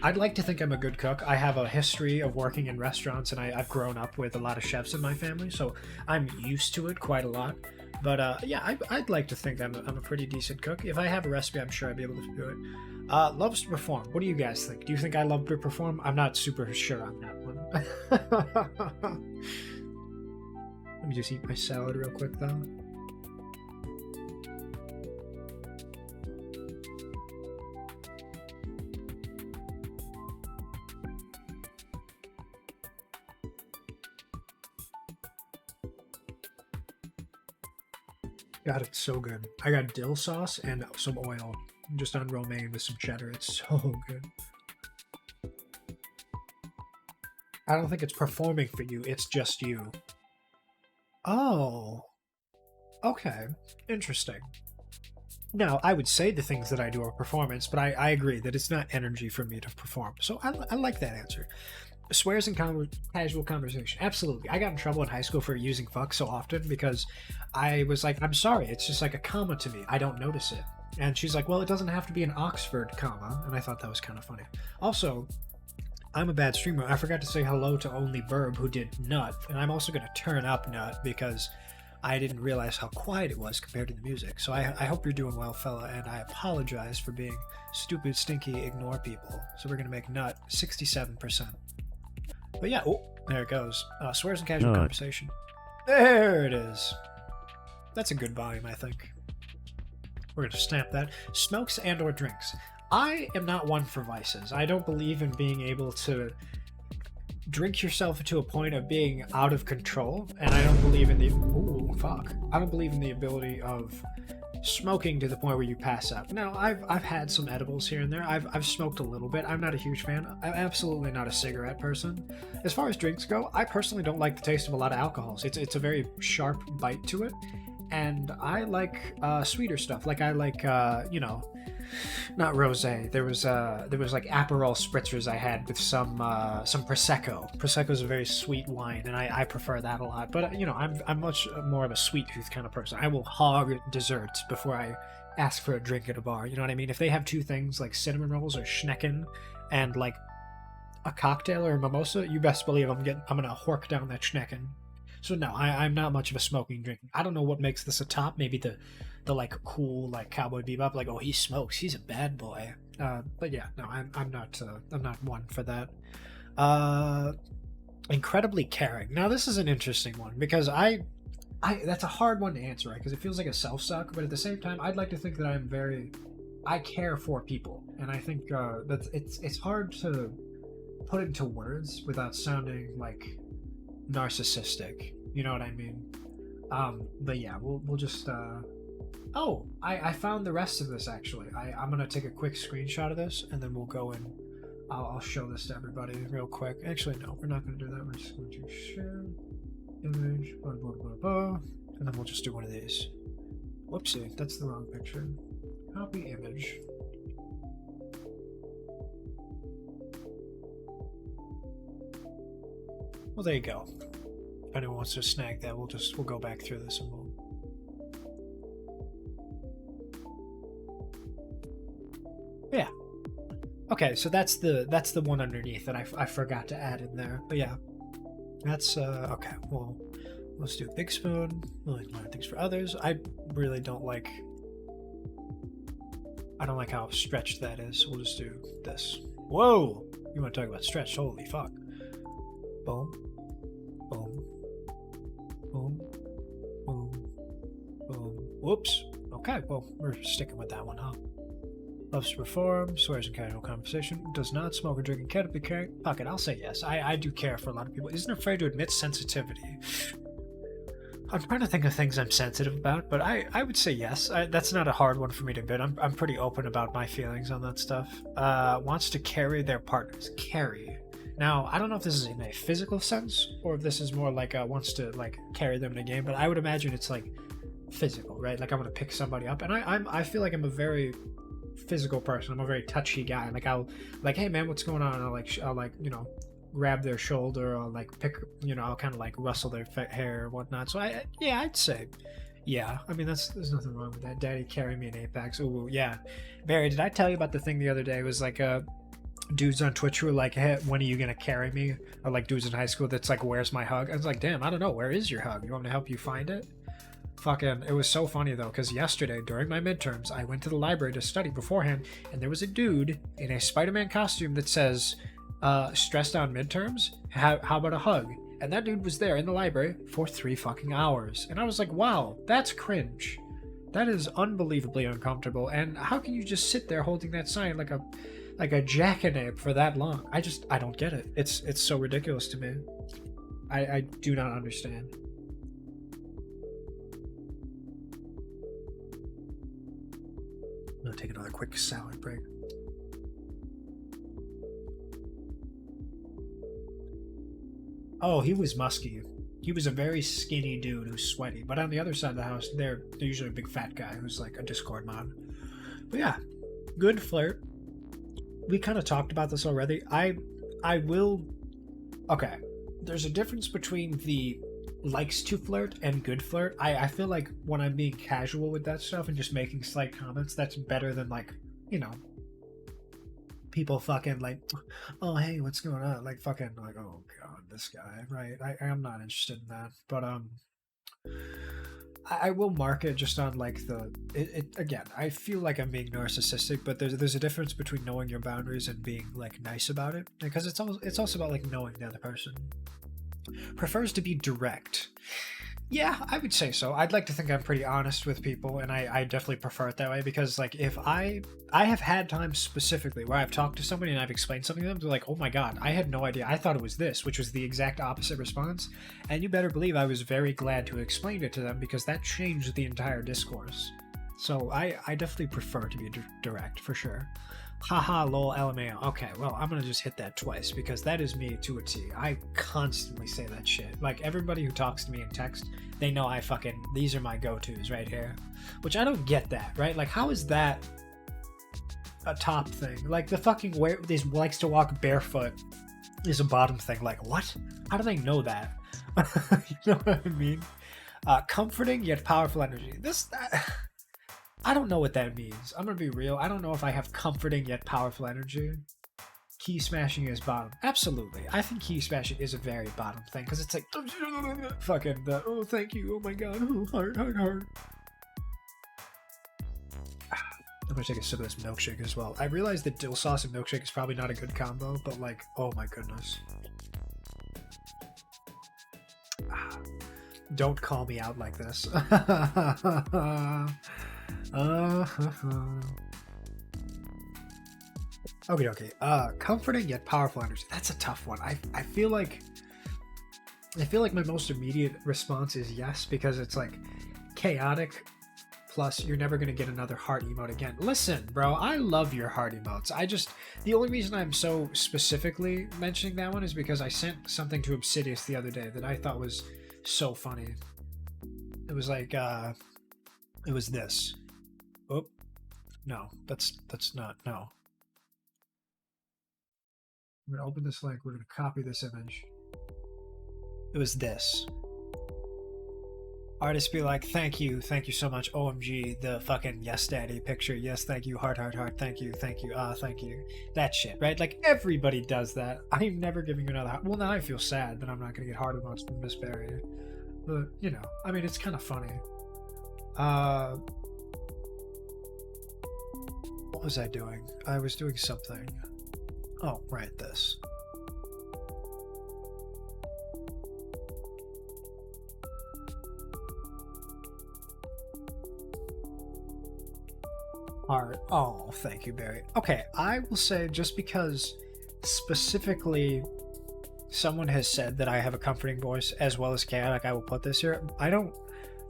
I'd like to think I'm a good cook. I have a history of working in restaurants, and I've grown up with a lot of chefs in my family, so I'm used to it quite a lot. But yeah, I'd like to think I'm a pretty decent cook. If I have a recipe, I'm sure I'd be able to do it. Loves to perform. What do you guys think? Do you think I love to perform? I'm not super sure on that one. Let me just eat my salad real quick, though. God, it's so good. I got dill sauce and some oil just on romaine with some cheddar. It's so good. I don't think it's performing for you. It's just you. Oh. Okay. Interesting. Now, I would say the things that I do are performance, but I agree that it's not energy for me to perform. So I like that answer. Swears in casual conversation. Absolutely. I got in trouble in high school for using fuck so often because I was like, I'm sorry, it's just like a comma to me. I don't notice it. And she's like, well, it doesn't have to be an Oxford comma. And I thought that was kind of funny. Also, I'm a bad streamer. I forgot to say hello to Only Verb, who did Nut. And I'm also going to turn up Nut because I didn't realize how quiet it was compared to the music. So I hope you're doing well, fella. And I apologize for being stupid, stinky, ignore people. So we're going to make Nut 67%. But yeah, oh, there it goes. Swears in casual conversation. There it is. That's a good volume, I think. We're going to stamp that. Smokes and or drinks. I am not one for vices. I don't believe in being able to drink yourself to a point of being out of control. And I don't believe in the... Ooh, fuck. I don't believe in the ability of smoking to the point where you pass out. Now, I've had some edibles here and there. I've smoked a little bit. I'm not a huge fan. I'm absolutely not a cigarette person. As far as drinks go, I personally don't like the taste of a lot of alcohols. It's a very sharp bite to it, and I like sweeter stuff. Like I like not rosé. There was like Aperol spritzers I had with some prosecco. Prosecco is a very sweet wine, and I prefer that a lot. But I'm much more of a sweet tooth kind of person. I will hog desserts before I ask for a drink at a bar. You know what I mean? If they have two things like cinnamon rolls or schnecken and like a cocktail or a mimosa, you best believe I'm gonna hork down that schnecken. So no, I'm not much of a smoking drinking. I don't know what makes this a top. Maybe the like cool like Cowboy Bebop, like, oh, he smokes, he's a bad boy. But yeah, no, I'm not one for that. Incredibly caring. Now this is an interesting one because I that's a hard one to answer, right? Because it feels like a self-suck, but at the same time, I'd like to think that I care for people, and I think that it's hard to put into words without sounding like narcissistic. You know what I mean? But yeah, we'll just oh, I found the rest of this actually. I'm gonna take a quick screenshot of this and then we'll go and I'll show this to everybody real quick. Actually, no, we're not gonna do that. We're just going to share image, blah, blah, blah, blah, and then we'll just do one of these. Whoopsie, that's the wrong picture. Copy image. Well, there you go. If anyone wants to snag that, we'll go back through this and we'll... Yeah. Okay, so that's the one underneath that I forgot to add in there. But yeah, that's okay. Well, let's do Big Spoon. Learn things for others. I really don't like. I don't like how stretched that is. So we'll just do this. Whoa! You want to talk about stretched? Holy fuck! Boom, boom, boom, boom, boom. Whoops. Okay, well, we're sticking with that one, huh? Loves to perform, swears in casual conversation, does not smoke or drink, and can't be caring. Fuck it, I'll say yes. I do care for a lot of people. Isn't afraid to admit sensitivity. I'm trying to think of things I'm sensitive about, but I would say yes. That's not a hard one for me to admit. I'm pretty open about my feelings on that stuff. Wants to carry their partners. Carry. Now, I don't know if this is in a physical sense, or if this is more like wants to like carry them in a game, but I would imagine it's like physical, right? Like I want to pick somebody up, and I feel like I'm a very physical person. I'm a very touchy guy. Like I'll like, hey man, what's going on? I'll like grab their shoulder, or like pick, I'll kind of like rustle their hair or whatnot. So I'd say yeah. I mean, there's nothing wrong with that. Daddy carry me in Apex. Ooh, yeah. Barry, did I tell you about the thing the other day? It was like dudes on Twitch who were like, hey, when are you gonna carry me? Or like dudes in high school that's like, where's my hug? I was like, damn, I don't know, where is your hug? You want me to help you find it? Fucking, it was so funny though, because yesterday during my midterms I went to the library to study beforehand, and there was a dude in a Spider-Man costume that says stressed on midterms, how about a hug? And that dude was there in the library for 3 fucking hours, and I was like, wow, that's cringe. That is unbelievably uncomfortable. And how can you just sit there holding that sign like a jackanape for that long? I don't get it. It's so ridiculous to me. I do not understand. I'm gonna take another quick salad break. Oh, he was musky. He was a very skinny dude who's sweaty. But on the other side of the house, they're usually a big fat guy who's like a Discord mod. But yeah, good flirt. We kind of talked about this already. I will okay, there's a difference between the likes to flirt and good flirt. I feel like when I'm being casual with that stuff and just making slight comments, that's better than like, you know, people fucking like, oh hey, what's going on? Like fucking like, oh god, this guy, right? I'm not interested in that. But I will mark it just on like it again. I feel like I'm being narcissistic, but there's a difference between knowing your boundaries and being like nice about it, because it's also about like knowing the other person prefers to be direct. Yeah, I would say so. I'd like to think I'm pretty honest with people, and I definitely prefer it that way, because like if I have had times specifically where I've talked to somebody and I've explained something to them, they're like, oh my god, I had no idea, I thought it was this, which was the exact opposite response, and you better believe I was very glad to explain it to them, because that changed the entire discourse. So I definitely prefer to be direct, for sure. Haha, lol, LMAO. Okay, well, I'm gonna just hit that twice, because that is me to a T. I constantly say that shit. Like, everybody who talks to me in text, they know these are my go-tos right here. Which I don't get that, right? Like, how is that a top thing? Like, the fucking this likes to walk barefoot is a bottom thing. Like, what? How do they know that? You know what I mean? Comforting yet powerful energy. I don't know what that means. I'm gonna be real. I don't know if I have comforting yet powerful energy. Key smashing is bottom. Absolutely. I think key smashing is a very bottom thing, because it's like fucking the oh thank you, oh my god, oh heart. I'm gonna take a sip of this milkshake as well. I realize that dill sauce and milkshake is probably not a good combo, but like, oh my goodness. Don't call me out like this. Okay. Comforting yet powerful energy. That's a tough one. I feel like my most immediate response is yes, because it's like chaotic plus you're never gonna get another heart emote again. Listen, bro, I love your heart emotes. The only reason I'm so specifically mentioning that one is because I sent something to Obsidious the other day that I thought was so funny. It was like it was this. Oh, no, that's not, no. I'm gonna open this link, we're gonna copy this image. It was this. Artists be like, thank you so much, OMG, the fucking yes daddy picture, yes, thank you, heart, thank you, thank you, that shit, right? Like, everybody does that. I'm never giving you another heart. Well, now I feel sad that I'm not gonna get heart emotes from Miss Berry. But, you know, I mean, it's kind of funny. What was I doing? I was doing something. Oh, right, this. Heart. Oh, thank you, Barry. Okay, I will say, just because specifically someone has said that I have a comforting voice as well as chaotic, I will put this here. I don't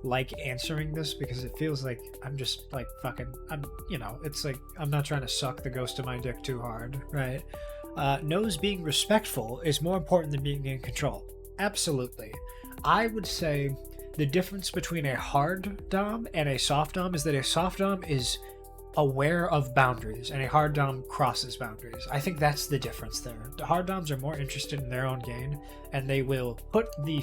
like answering this because it feels like I'm just like it's like I'm not trying to suck the ghost of my dick too hard, right? Knows being respectful is more important than being in control. Absolutely. I would say the difference between a hard dom and a soft dom is that a soft dom is aware of boundaries and a hard dom crosses boundaries. I think that's the difference there. The hard doms are more interested in their own gain, and they will put the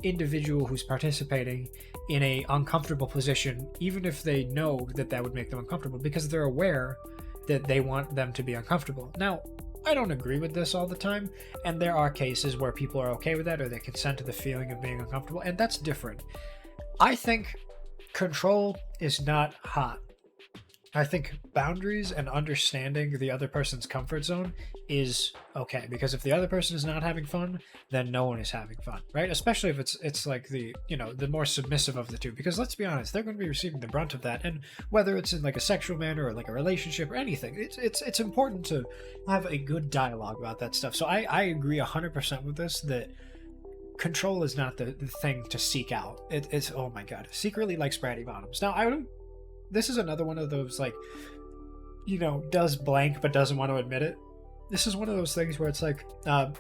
individual who's participating in a uncomfortable position, even if they know that would make them uncomfortable, because they're aware that they want them to be uncomfortable. Now, I don't agree with this all the time, and there are cases where people are okay with that, or they consent to the feeling of being uncomfortable, and that's different. I think control is not hot. I think boundaries and understanding the other person's comfort zone is okay, because if the other person is not having fun, then no one is having fun, right? Especially if it's like the more submissive of the two, because let's be honest, they're going to be receiving the brunt of that, and whether it's in like a sexual manner or like a relationship or anything, it's important to have a good dialogue about that stuff. So I agree 100% with this, that control is not the thing to seek out. It's oh my god, secretly like Spratty Bottoms. Now this is another one of those, like, does blank but doesn't want to admit it. this is one of those things where it's like,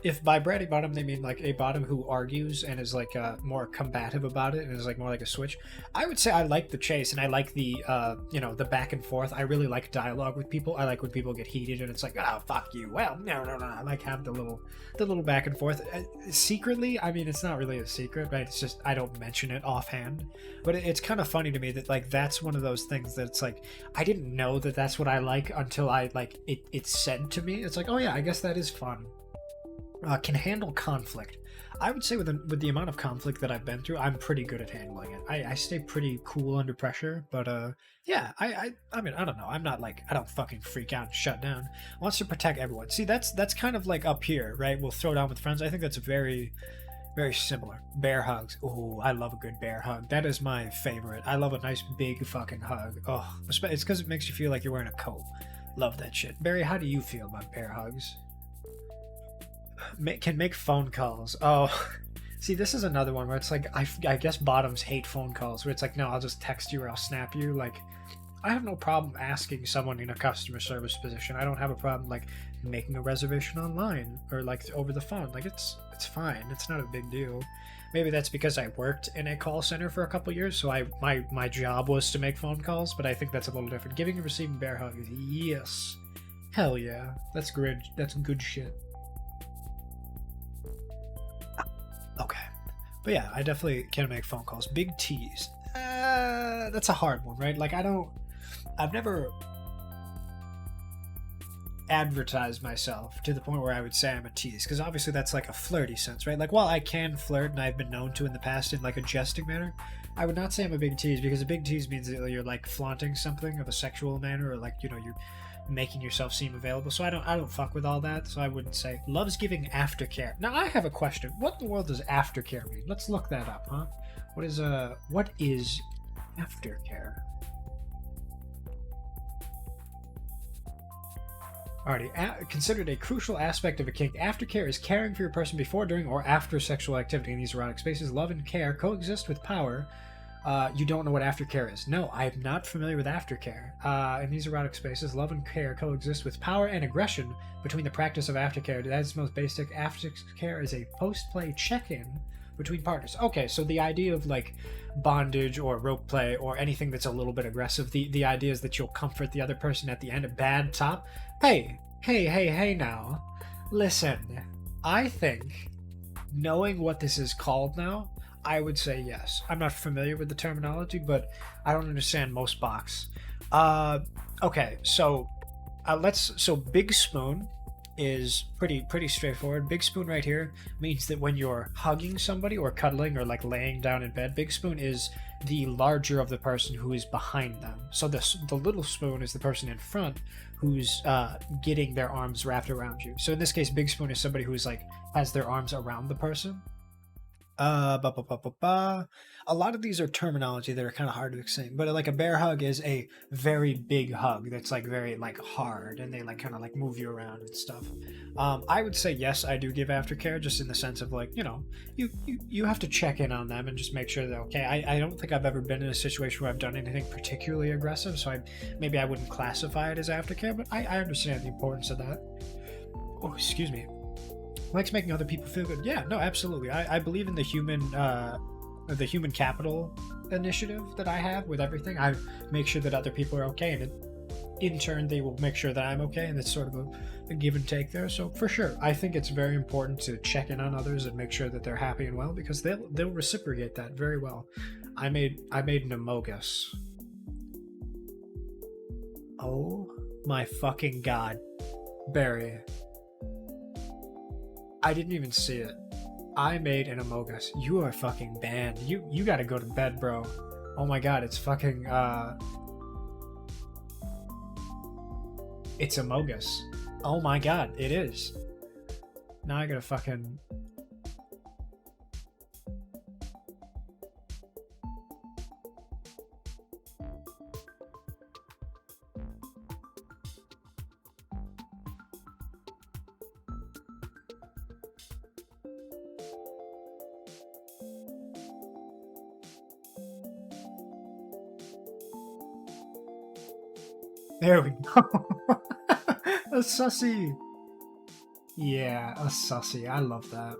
if by bratty bottom they mean like a bottom who argues and is like more combative about it and is like more like a switch, I would say I like the chase and I like the the back and forth. I really like dialogue with people. I like when people get heated and it's like, oh fuck you. Well, no. I like have the little back and forth. Secretly, I mean, it's not really a secret, right? It's just I don't mention it offhand, but it's kind of funny to me that like that's one of those things that it's like I didn't know that that's what I like until I like it's said to me. It's like, oh yeah, I guess that is fun. Can handle conflict. I would say with the amount of conflict that I've been through, I'm pretty good at handling it. I stay pretty cool under pressure, but yeah, I mean, I don't know. I'm not like I don't fucking freak out and shut down. Wants to protect everyone. See, that's kind of like up here, right? We'll throw down with friends. I think that's very similar. Bear hugs. Oh, I love a good bear hug. That is my favorite. I love a nice big fucking hug. Oh, it's because it makes you feel like you're wearing a coat. Love that shit. Barry, how do you feel about bear hugs? Can make phone calls. Oh, see, this is another one where it's like, I guess bottoms hate phone calls, where it's like, no, I'll just text you or I'll snap you. Like, I have no problem asking someone in a customer service position. I don't have a problem, like, making a reservation online or, like, over the phone. Like, it's fine. It's not a big deal. Maybe that's because I worked in a call center for a couple years, so my job was to make phone calls, but I think that's a little different. Giving and receiving bear hugs, yes. Hell yeah. That's good. That's good shit. Okay. But yeah, I definitely can make phone calls. Big T's. That's a hard one, right? Like, I've never advertised myself to the point where I would say I'm a tease, because obviously that's like a flirty sense, right? Like, while I can flirt and I've been known to in the past in like a jesting manner, I would not say I'm a big tease, because a big tease means that you're like flaunting something of a sexual manner, or like, you're making yourself seem available. So I don't fuck with all that. So I wouldn't say. Loves giving aftercare. Now I have a question. What in the world does aftercare mean? Let's look that up, huh? What is aftercare? Alrighty, considered a crucial aspect of a kink, aftercare is caring for your person before, during, or after sexual activity. In these erotic spaces, love and care coexist with power. You don't know what aftercare is. No, I'm not familiar with aftercare. In these erotic spaces, love and care coexist with power and aggression between the practice of aftercare. At its most basic, aftercare is a post-play check-in between partners. Okay, so the idea of like bondage or rope play or anything that's a little bit aggressive, the idea is that you'll comfort the other person at the end. A bad top. Hey now. Listen, I think knowing what this is called now, I would say yes. I'm not familiar with the terminology, but I don't understand most box. Okay, so Big Spoon is pretty straightforward. Big Spoon right here means that when you're hugging somebody or cuddling or like laying down in bed, Big Spoon is the larger of the person who is behind them. So the little spoon is the person in front who's getting their arms wrapped around you. So in this case, Big Spoon is somebody who's like has their arms around the person. A lot of these are terminology that are kind of hard to explain, but like a bear hug is a very big hug that's like very like hard, and they like kind of like move you around and stuff. I would say yes, I do give aftercare, just in the sense of like, you have to check in on them and just make sure they're okay. I don't think I've ever been in a situation where I've done anything particularly aggressive, so maybe I wouldn't classify it as aftercare, but I understand the importance of that. Oh, excuse me. Likes making other people feel good. Yeah, no, absolutely. I believe in the human capital initiative that I have with everything. I make sure that other people are okay, and in turn, they will make sure that I'm okay, and it's sort of a give and take there. So for sure, I think it's very important to check in on others and make sure that they're happy and well, because they'll reciprocate that very well. I made an amogus. Oh my fucking god, Barry. I didn't even see it. I made an amogus. You are fucking banned. You gotta go to bed, bro. Oh my god, it's fucking it's amogus. Oh my god, it is. Now I gotta fucking There we go. A sussy. Yeah, a sussy. I love that.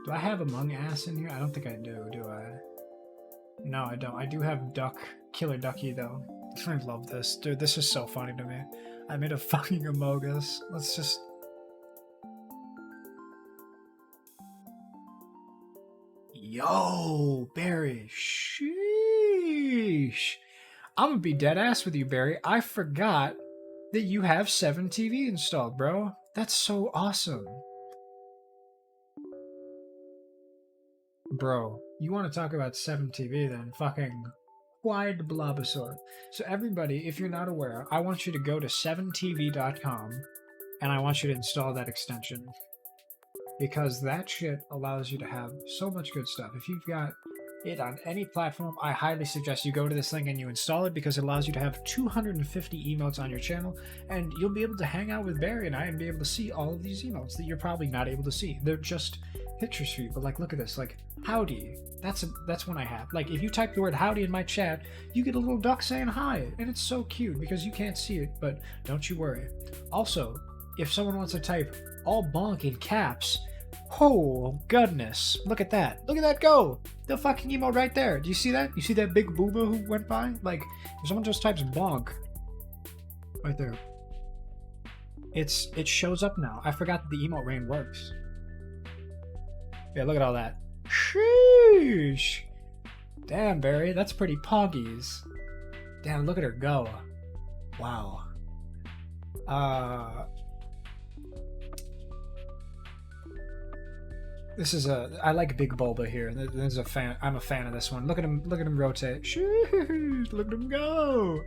Do I have Among Us in here? I don't think I do I? No, I don't. I do have Duck, Killer Ducky, though. I love this. Dude, this is so funny to me. I made a fucking Among Us. Let's just... Yo, Barry. Sheesh. I'm gonna be dead ass with you, Barry. I forgot that you have 7TV installed, bro. That's so awesome. Bro, you want to talk about 7TV then? Fucking wide blobosaur. So everybody, if you're not aware, I want you to go to 7TV.com and I want you to install that extension. Because that shit allows you to have so much good stuff. If you've got it on any platform, I highly suggest you go to this link and you install it because it allows you to have 250 emotes on your channel and you'll be able to hang out with Barry and I and be able to see all of these emotes that you're probably not able to see. They're just pictures for you, but like, look at this, like, howdy. That's one I have. Like, if you type the word howdy in my chat, you get a little duck saying hi, and it's so cute because you can't see it, but don't you worry. Also, if someone wants to type all bonk in caps, oh goodness, look at that. Look at that go. The fucking emote right there. Do you see that? You see that big booba who went by? Like, if someone just types bonk right there, it shows up now. I forgot that the emote rain works. Yeah, look at all that. Sheesh. Damn, Barry, that's pretty poggies. Damn, look at her go. Wow. This is I like Big Bulba here. There's a fan. I'm a fan of this one. Look at him rotate. Sheesh, look at him go.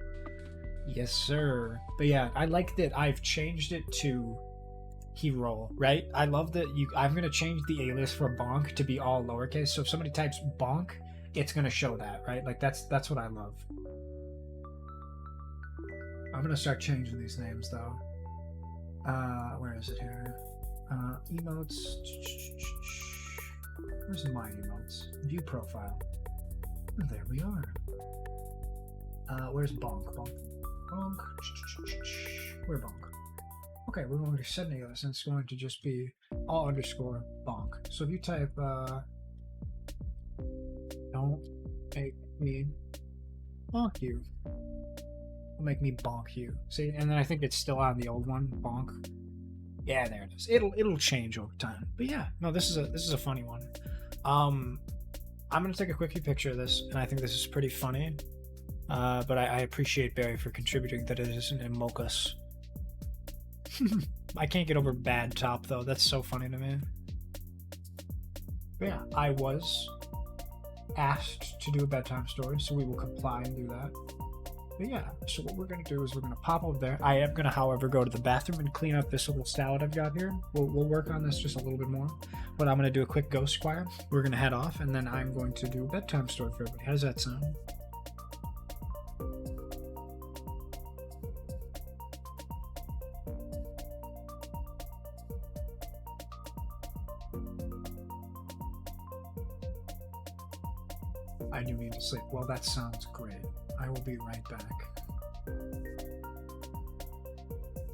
Yes, sir. But yeah, I like that I've changed it to hero, right? I love that I'm gonna change the alias for bonk to be all lowercase, so if somebody types bonk, it's gonna show that, right? Like that's what I love. I'm gonna start changing these names though. Where is it here? Emotes. Where's my emotes? View profile. There we are. Where's bonk? Bonk. Where bonk? Okay, we're going to set an alias and it's going to just be all underscore bonk. So if you type don't make me bonk you, it'll make me bonk you. See, and then I think it's still on the old one, bonk. Yeah, there it is. It'll change over time. But yeah, no, this is a funny one. I'm gonna take a quickie picture of this, and I think this is pretty funny. But I appreciate Barry for contributing that it is an Emokus. I can't get over bad top though. That's so funny to me. But yeah, I was asked to do a bedtime story, so we will comply and do that. But yeah, so what we're gonna do is we're gonna pop over there. I am gonna, however, go to the bathroom and clean up this little salad I've got here. We'll work on this just a little bit more. But I'm gonna do a quick ghost choir. We're gonna head off, and then I'm going to do a bedtime story for everybody. How does that sound? I do need to sleep. Well, that sounds great. I will be right back.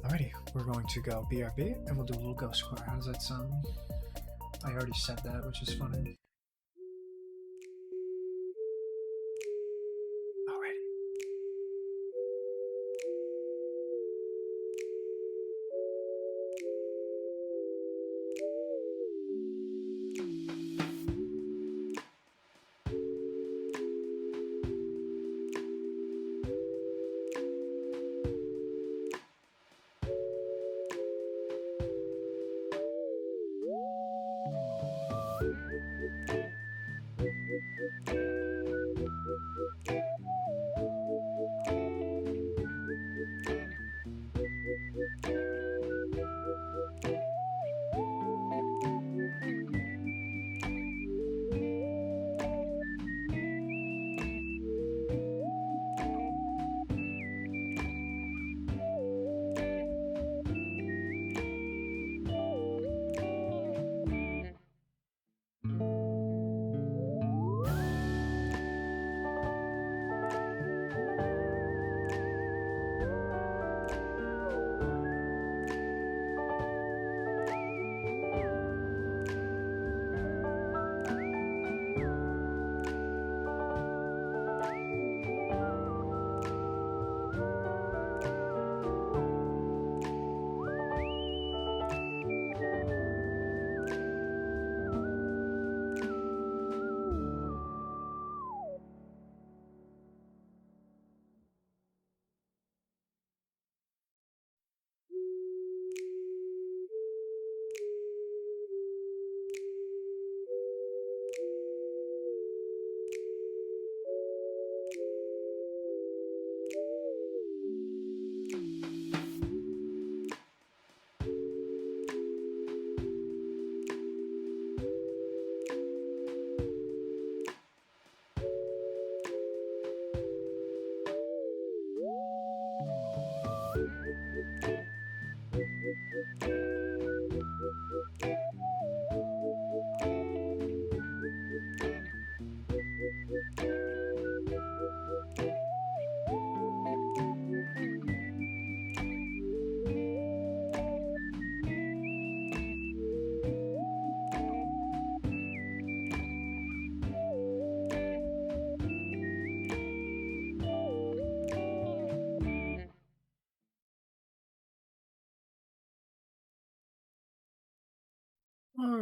Alrighty, we're going to go BRB and we'll do a little ghost choir. How does that sound? I already said that, which is funny. Alrighty.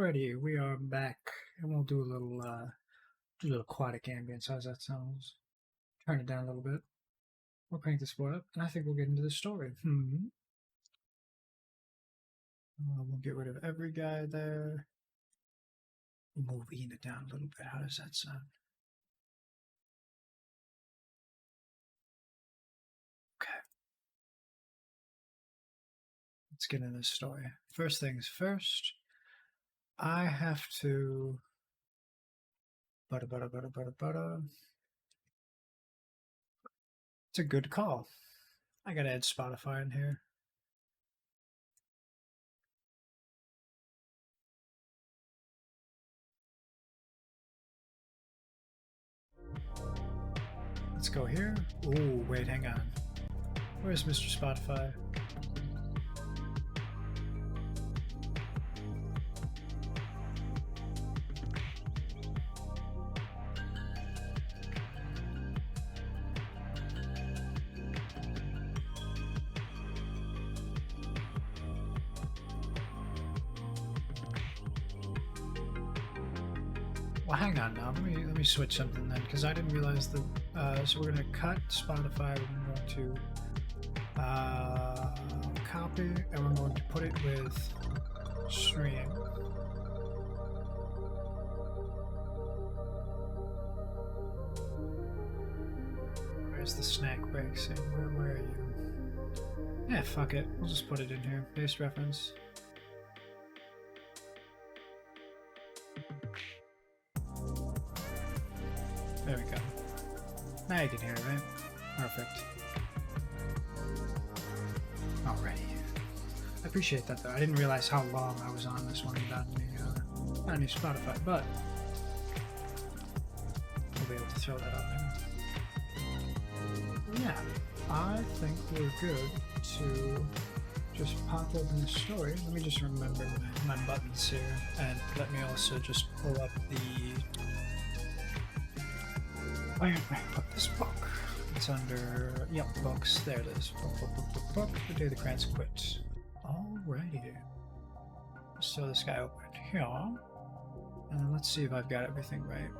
Alrighty, we are back, and we'll do a little aquatic ambience. How's that sound? Turn it down a little bit. We'll crank this board up, and I think we'll get into the story. We'll get rid of every guy there. We'll move Enid down a little bit. How does that sound? Okay. Let's get into this story. First things first, I have to butter. It's a good call. I gotta add Spotify in here. Let's go here. Oh, wait, hang on. Where's Mr. Spotify? Well, hang on now. Let me switch something then, because I didn't realize that. So we're gonna cut Spotify. We're going to copy, and we're going to put it with stream. Where's the snack break? Say, where are you? Yeah, fuck it. We'll just put it in here. Base reference. There we go. Now you can hear it, right? Perfect. Alrighty. I appreciate that though. I didn't realize how long I was on this one without any Spotify, but we'll be able to throw that up there. Yeah, I think we're good to just pop open the story. Let me just remember my buttons here, and let me also just pull up the... Where did I put this book? It's under, yep, books. There it is. Book. The Day the Krans Quit. Alrighty. Let's throw this guy open here. And let's see if I've got everything right.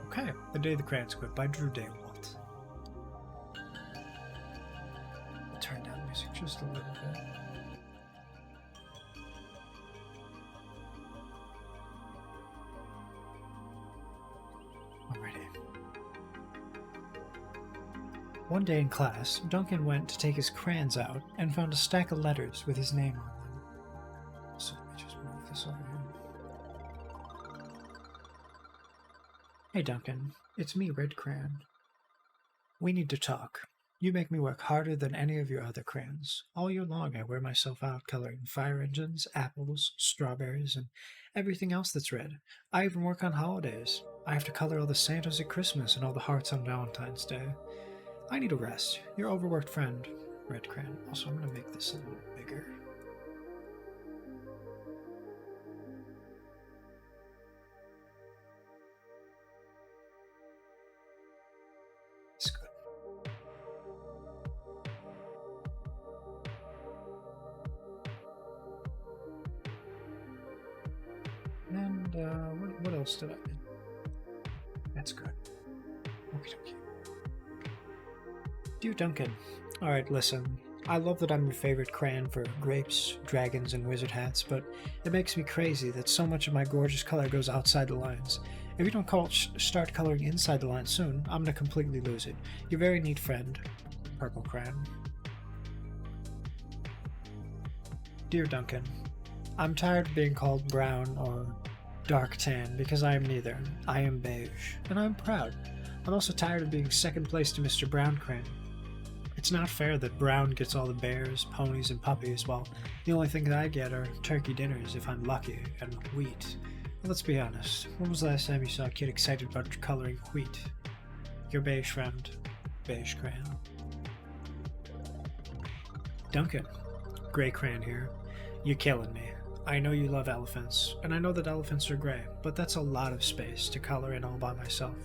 Okay. The Day the Krans Quit by Drew Daywalt. Turn down the music just a little bit. One day in class, Duncan went to take his crayons out and found a stack of letters with his name on them. So let me just move this over here. Hey Duncan, it's me, Red Crayon. We need to talk. You make me work harder than any of your other crayons. All year long I wear myself out coloring fire engines, apples, strawberries, and everything else that's red. I even work on holidays. I have to color all the Santas at Christmas and all the hearts on Valentine's Day. I need a rest. Your overworked friend, Red Crayon. Also, I'm going to make this a little bigger. It's good. And, what else did I do? That's good. Okay. Dear Duncan, alright, listen. I love that I'm your favorite crayon for grapes, dragons, and wizard hats, but it makes me crazy that so much of my gorgeous color goes outside the lines. If you don't start coloring inside the lines soon, I'm gonna completely lose it. Your very neat friend, Purple Crayon. Dear Duncan, I'm tired of being called brown or dark tan because I am neither. I am beige, and I'm proud. I'm also tired of being second place to Mr. Brown Crayon. It's not fair that Brown gets all the bears, ponies, and puppies, while the only thing that I get are turkey dinners if I'm lucky, and wheat. And let's be honest, when was the last time you saw a kid excited about coloring wheat? Your beige friend, Beige Crayon. Duncan, Gray Crayon here. You're killing me. I know you love elephants, and I know that elephants are gray, but that's a lot of space to color in all by myself.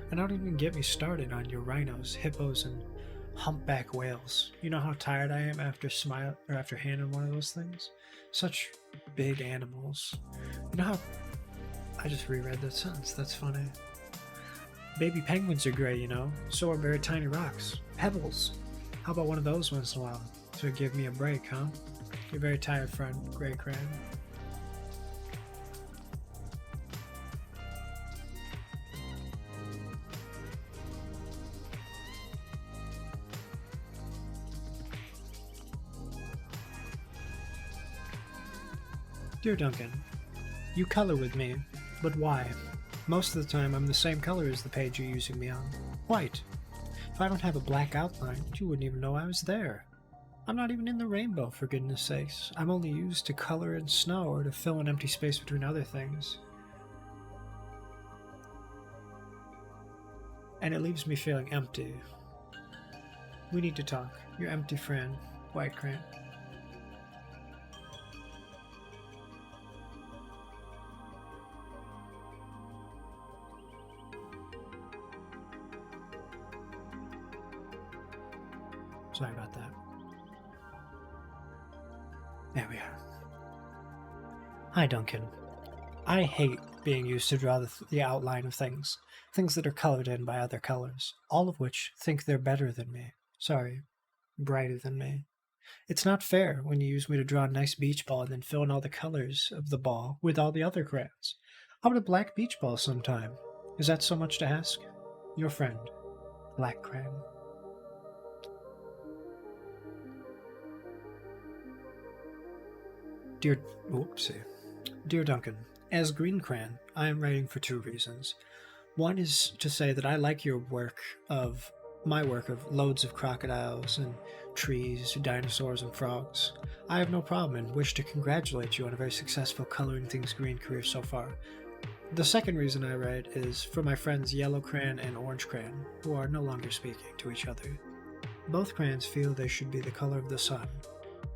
And don't even get me started on your rhinos, hippos, and Humpback whales. You know how tired I am after after handling one of those things? Such big animals. You know how I just reread that sentence. That's funny. Baby penguins are gray, you know. So are very tiny rocks. Pebbles. How about one of those once in a while? To give me a break, huh? Your very tired friend, Gray Cran. Dear Duncan, you color with me, but why? Most of the time I'm the same color as the page you're using me on. White. If I don't have a black outline, you wouldn't even know I was there. I'm not even in the rainbow, for goodness sakes. I'm only used to color in snow or to fill an empty space between other things. And it leaves me feeling empty. We need to talk. Your empty friend, White Cran. Sorry about that. There we are. Hi, Duncan. I hate being used to draw the outline of things that are colored in by other colors, all of which think they're better than me. Sorry, brighter than me. It's not fair when you use me to draw a nice beach ball and then fill in all the colors of the ball with all the other crayons. How about a black beach ball sometime? Is that so much to ask? Your friend, Black Cran. Dear Duncan, as Green Cran, I am writing for two reasons. One is to say that I like my work of loads of crocodiles and trees, dinosaurs and frogs. I have no problem and wish to congratulate you on a very successful coloring things green career so far. The second reason I write is for my friends Yellow Cran and Orange Cran, who are no longer speaking to each other. Both crayons feel they should be the color of the sun.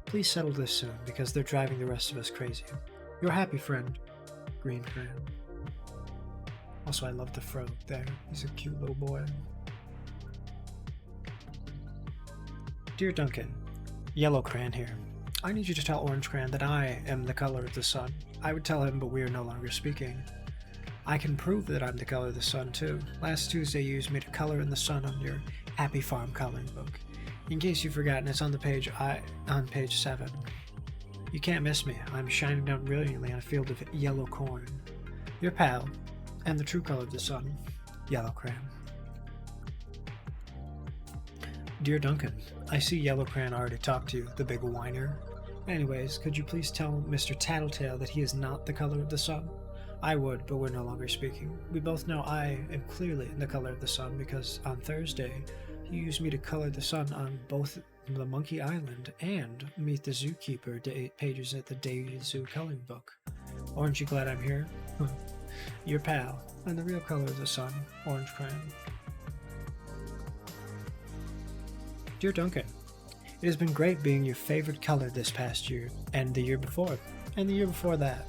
Please settle this soon, because they're driving the rest of us crazy. Your happy friend, Green Cran. Also, I love the fro there. He's a cute little boy. Dear Duncan, Yellow Cran here. I need you to tell Orange Cran that I am the color of the sun. I would tell him, but we are no longer speaking. I can prove that I'm the color of the sun, too. Last Tuesday you used me to color in the sun on your Happy Farm coloring book. In case you've forgotten, it's on page 7. You can't miss me. I'm shining down brilliantly on a field of yellow corn. Your pal, and the true color of the sun, Yellow Cran. Dear Duncan, I see Yellow Cran already talked to you, the big whiner. Anyways, could you please tell Mr. Tattletale that he is not the color of the sun? I would, but we're no longer speaking. We both know I am clearly the color of the sun because on Thursday, you used me to color the sun on both the Monkey Island and Meet the Zookeeper pages at the Daily Zoo coloring book. Aren't you glad I'm here? Your pal, and the real color of the sun, Orange Cran. Dear Duncan, it has been great being your favorite color this past year, and the year before, and the year before that.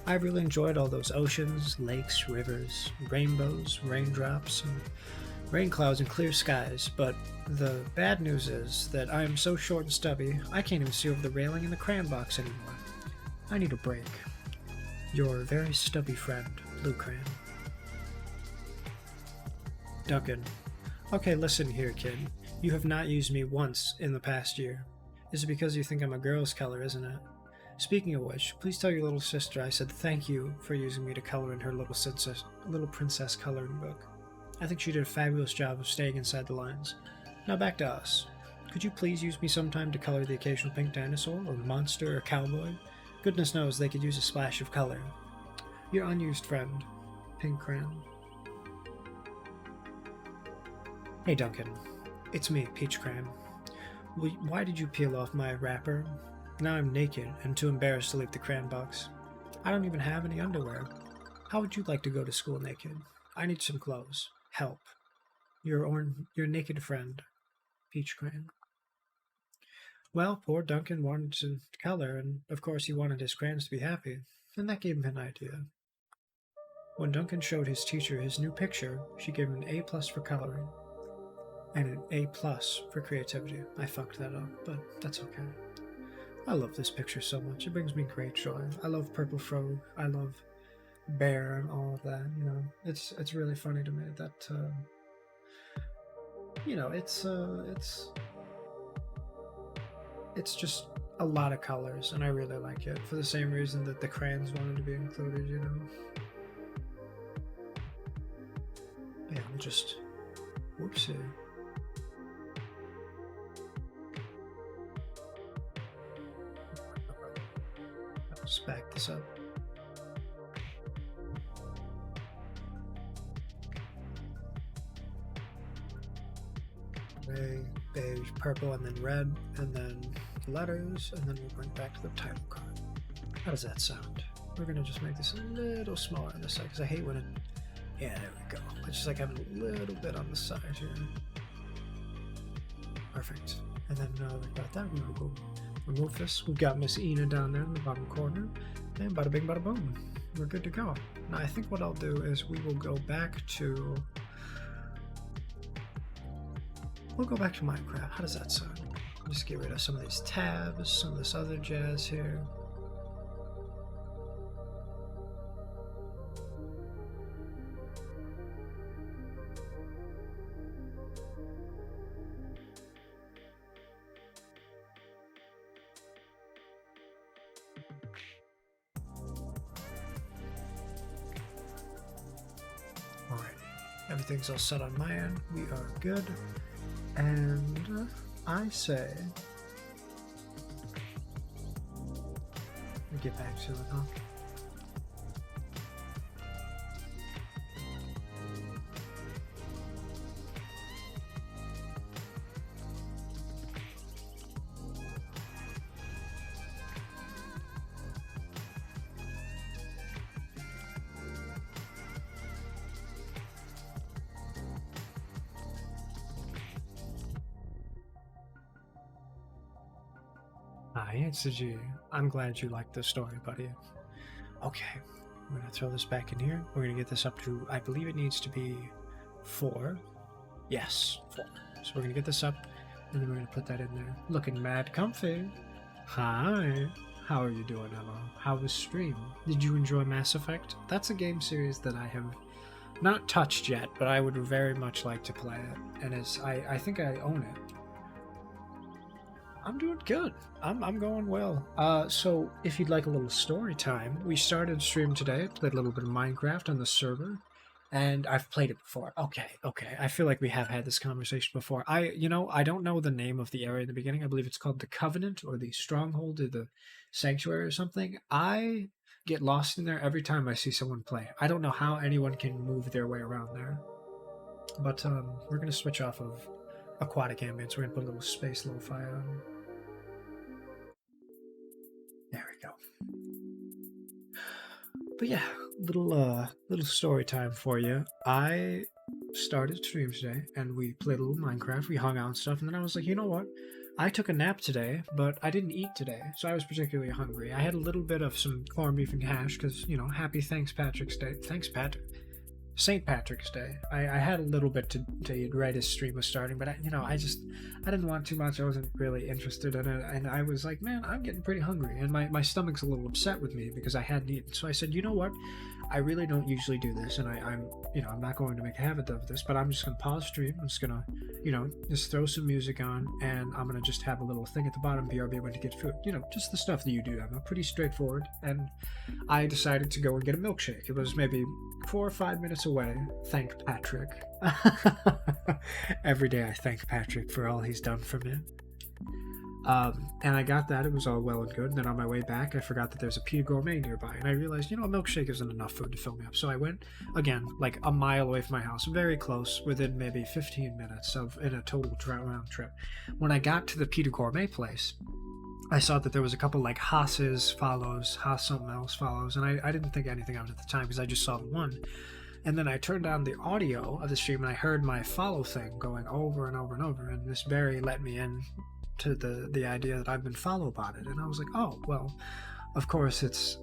I've really enjoyed all those oceans, lakes, rivers, rainbows, raindrops, and rain clouds and clear skies, but the bad news is that I am so short and stubby, I can't even see over the railing in the crayon box anymore. I need a break. Your very stubby friend, Blue Cran. Duncan. Okay, listen here, kid. You have not used me once in the past year. Is it because you think I'm a girl's color, isn't it? Speaking of which, please tell your little sister I said thank you for using me to color in her little princess coloring book. I think she did a fabulous job of staying inside the lines. Now back to us. Could you please use me sometime to color the occasional pink dinosaur, or monster, or cowboy? Goodness knows they could use a splash of color. Your unused friend, Pink Cran. Hey Duncan, it's me, Peach Cran. Why did you peel off my wrapper? Now I'm naked and too embarrassed to leave the crayon box. I don't even have any underwear. How would you like to go to school naked? I need some clothes. Help. Your naked friend, Peach Cran. Well, poor Duncan wanted to color, and of course he wanted his crayons to be happy, and that gave him an idea. When Duncan showed his teacher his new picture, she gave him an A+ for coloring. and an A+ for creativity. I fucked that up, but that's okay. I love this picture so much. It brings me great joy. I love Purple Frog. I love Bear and all of that. You know, it's really funny to me that you know, it's just a lot of colors, and I really like it for the same reason that the crayons wanted to be included. You know. Yeah, we'll just whoopsie. Let's back this up. Gray, beige, purple, and then red, and then letters, and then we'll bring it back to the title card. How does that sound? We're gonna just make this a little smaller on this side, because I hate when it... Yeah, there we go. I just like having a little bit on the side here. Perfect. And then now we've got that, we will go remove this. We've got Miss Ina down there in the bottom corner. And bada bing, bada boom. We're good to go. Now I think what I'll do is we will go back to... We'll go back to Minecraft. How does that sound? Just get rid of some of these tabs, some of this other jazz here. Alright, everything's all set on my end. We are good. And I say, we get back to it, huh? Hi, it's the G. I'm glad you liked the story, buddy. Okay, we're gonna throw this back in here. We're gonna get this up to, I believe it needs to be 4. Yes, 4. So we're gonna get this up, and then we're gonna put that in there. Looking mad comfy. Hi, how are you doing, Emma? How was stream? Did you enjoy Mass Effect? That's a game series that I have not touched yet, but I would very much like to play it. And I think I own it. I'm doing good. I'm going well. So if you'd like a little story time, we started stream today, played a little bit of Minecraft on the server, and I've played it before. Okay. I feel like we have had this conversation before. I don't know the name of the area in the beginning. I believe it's called the Covenant or the Stronghold or the Sanctuary or something. I get lost in there every time I see someone play. I don't know how anyone can move their way around there. But we're gonna switch off of aquatic ambience. We're gonna put a little space lo-fi on. There we go. But yeah, little story time for you. I started stream today and we played a little Minecraft, we hung out and stuff, and then I was like, you know what? I took a nap today, but I didn't eat today, so I was particularly hungry. I had a little bit of some corned beef and hash, because, you know, happy St. Patrick's Day. St. Patrick's Day. I had a little bit to eat right as stream was starting, but I didn't want too much. I wasn't really interested in it, and I was like, man, I'm getting pretty hungry, and my stomach's a little upset with me because I hadn't eaten. So I said, you know what? I really don't usually do this, and I'm not going to make a habit of this, but I'm just gonna pause stream. I'm just gonna, just throw some music on, and I'm gonna just have a little thing at the bottom, BRB when to get food. Just the stuff that you do. I'm pretty straightforward, and I decided to go and get a milkshake. It was maybe 4 or 5 minutes away. Thank Patrick. Every day I thank Patrick for all he's done for me. And I got that. It was all well and good. And then on my way back, I forgot that there's a Pita Gourmet nearby. And I realized, a milkshake isn't enough food to fill me up. So I went, again, like a mile away from my house, very close, within maybe 15 minutes in a total round trip. When I got to the Pita Gourmet place, I saw that there was a couple like Haas's follows, Haas something else follows. And I didn't think anything of it at the time because I just saw the one. And then I turned on the audio of the stream and I heard my follow thing going over and over and over. And Miss Berry let me in to the idea that I've been follow botted, and I was like, oh well, of course, it's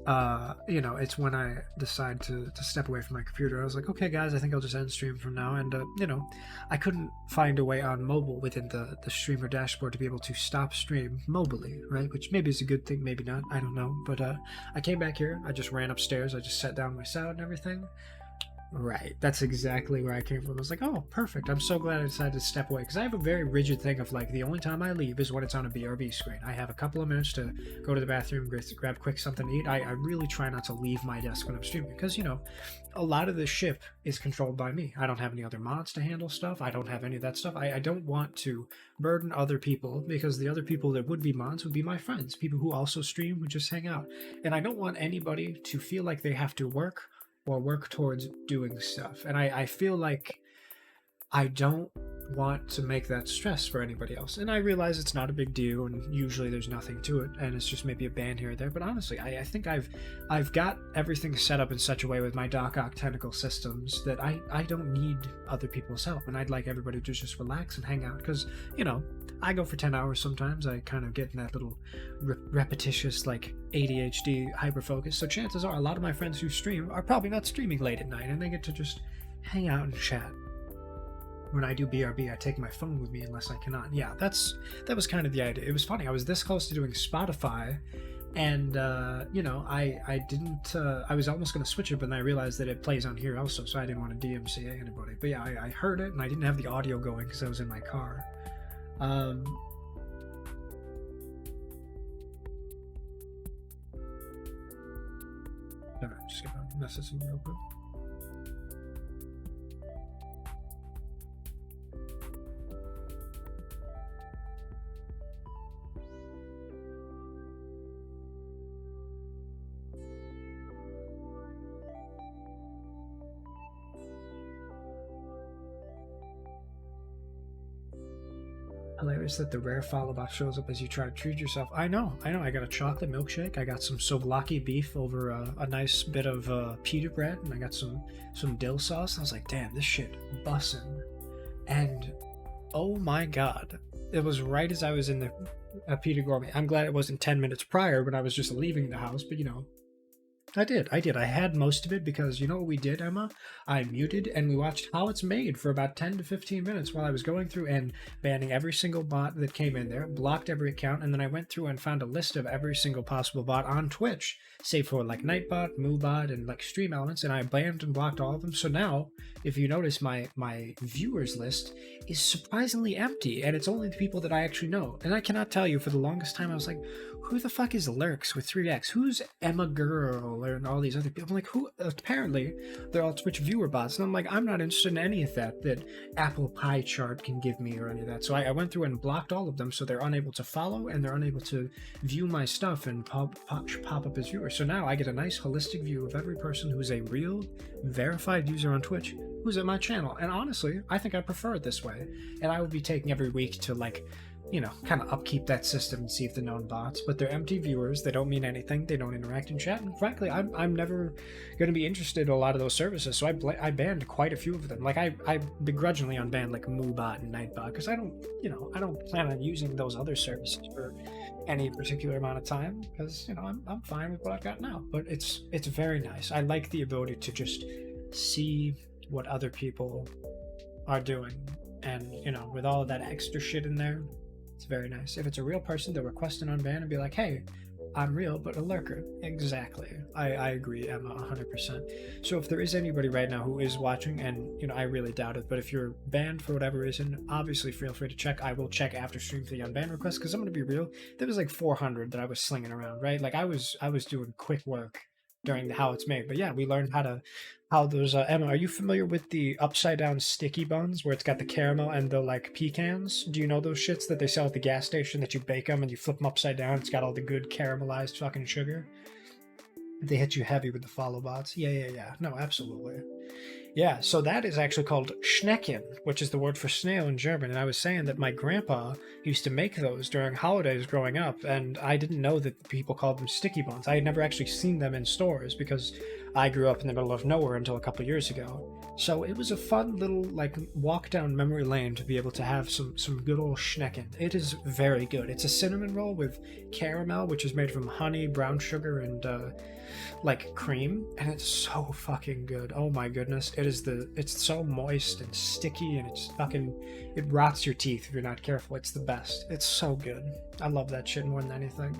you know, it's when I decide to step away from my computer. I was like, okay, guys, I think I'll just end stream from now. And you know, I couldn't find a way on mobile within the streamer dashboard to be able to stop stream mobily, right? Which maybe is a good thing, maybe not. I don't know. But I came back here. I just ran upstairs. I just sat down my sound and everything. Right, that's exactly where I came from. I was like, oh, perfect. I'm so glad I decided to step away, because I have a very rigid thing of like, the only time I leave is when it's on a BRB screen. I have a couple of minutes to go to the bathroom, grab quick something to eat. I really try not to leave my desk when I'm streaming, because, you know, a lot of the ship is controlled by me. I don't have any other mods to handle stuff. I don't have any of that stuff. I don't want to burden other people, because the other people that would be mods would be my friends, people who also stream, would just hang out. And I don't want anybody to feel like they have to work or work towards doing stuff. And I feel like I don't want to make that stress for anybody else. And I realize it's not a big deal, and usually there's nothing to it, and it's just maybe a ban here or there. But honestly, I think I've got everything set up in such a way with my Doc Ock tentacle systems that I don't need other people's help. And I'd like everybody to just relax and hang out, because, you know, I go for 10 hours sometimes. I kind of get in that little repetitious, like, ADHD hyperfocus. So chances are a lot of my friends who stream are probably not streaming late at night, and they get to just hang out and chat. When I do BRB, I take my phone with me unless I cannot. Yeah, that was kind of the idea. It was funny. I was this close to doing Spotify, and you know, I didn't. I was almost going to switch it, but then I realized that it plays on here also, so I didn't want to DMCA anybody. But yeah, I heard it, and I didn't have the audio going because I was in my car. Alright, just gonna message him real quick. Hilarious that the rare follow box shows up as you try to treat yourself. I know. I got a chocolate milkshake. I got some souvlaki beef over a nice bit of pita bread, and I got some dill sauce. And I was like, damn, this shit bussin'. And oh my god, it was right as I was in the pita gourmet. I'm glad it wasn't 10 minutes prior when I was just leaving the house, but you know, I did. I had most of it because you know what we did, Emma? I muted and we watched How It's Made for about 10 to 15 minutes while I was going through and banning every single bot that came in there, blocked every account, and then I went through and found a list of every single possible bot on Twitch, save for like Nightbot, MooBot, and like Stream Elements, and I banned and blocked all of them. So now, if you notice, my viewers list is surprisingly empty, and it's only the people that I actually know. And I cannot tell you, for the longest time I was like, who the fuck is Lurks with 3x? Who's Emma Girl and all these other people? I'm like, who? Apparently, they're all Twitch viewer bots. And I'm like, I'm not interested in any of that Apple Pie chart can give me or any of that. So I went through and blocked all of them so they're unable to follow and they're unable to view my stuff and pop up as viewers. So now I get a nice holistic view of every person who's a real verified user on Twitch who's at my channel. And honestly, I think I prefer it this way. And I will be taking every week to like, you know, kind of upkeep that system and see if the known bots, but they're empty viewers. They don't mean anything. They don't interact in chat. And frankly, I'm never going to be interested in a lot of those services. So I banned quite a few of them. Like I begrudgingly unbanned like MooBot and Nightbot because I don't plan on using those other services for any particular amount of time because, you know, I'm fine with what I've got now. But it's very nice. I like the ability to just see what other people are doing. And, you know, with all of that extra shit in there, it's very nice. If it's a real person, they'll request an unban and be like, hey, I'm real, but a lurker. Exactly. I agree, Emma, 100%. So if there is anybody right now who is watching, and, you know, I really doubt it, but if you're banned for whatever reason, obviously feel free to check. I will check after stream for the unban request, because I'm going to be real. There was like 400 that I was slinging around, right? Like I was doing quick work during the How It's Made. But yeah, we learned how those, Emma, are you familiar with the upside down sticky buns where it's got the caramel and the like pecans? Do you know those shits that they sell at the gas station that you bake them and you flip them upside down? It's got all the good caramelized fucking sugar. They hit you heavy with the follow bots. Yeah. No, absolutely. Yeah, so that is actually called Schnecken, which is the word for snail in German. And I was saying that my grandpa used to make those during holidays growing up, and I didn't know that people called them sticky buns. I had never actually seen them in stores because I grew up in the middle of nowhere until a couple years ago. So it was a fun little like walk down memory lane to be able to have some good old Schnecken. It is very good. It's a cinnamon roll with caramel, which is made from honey, brown sugar, and like cream, and it's so fucking good. Oh my goodness, it's so moist and sticky, and it rots your teeth if you're not careful. It's the best. It's so good. I love that shit more than anything.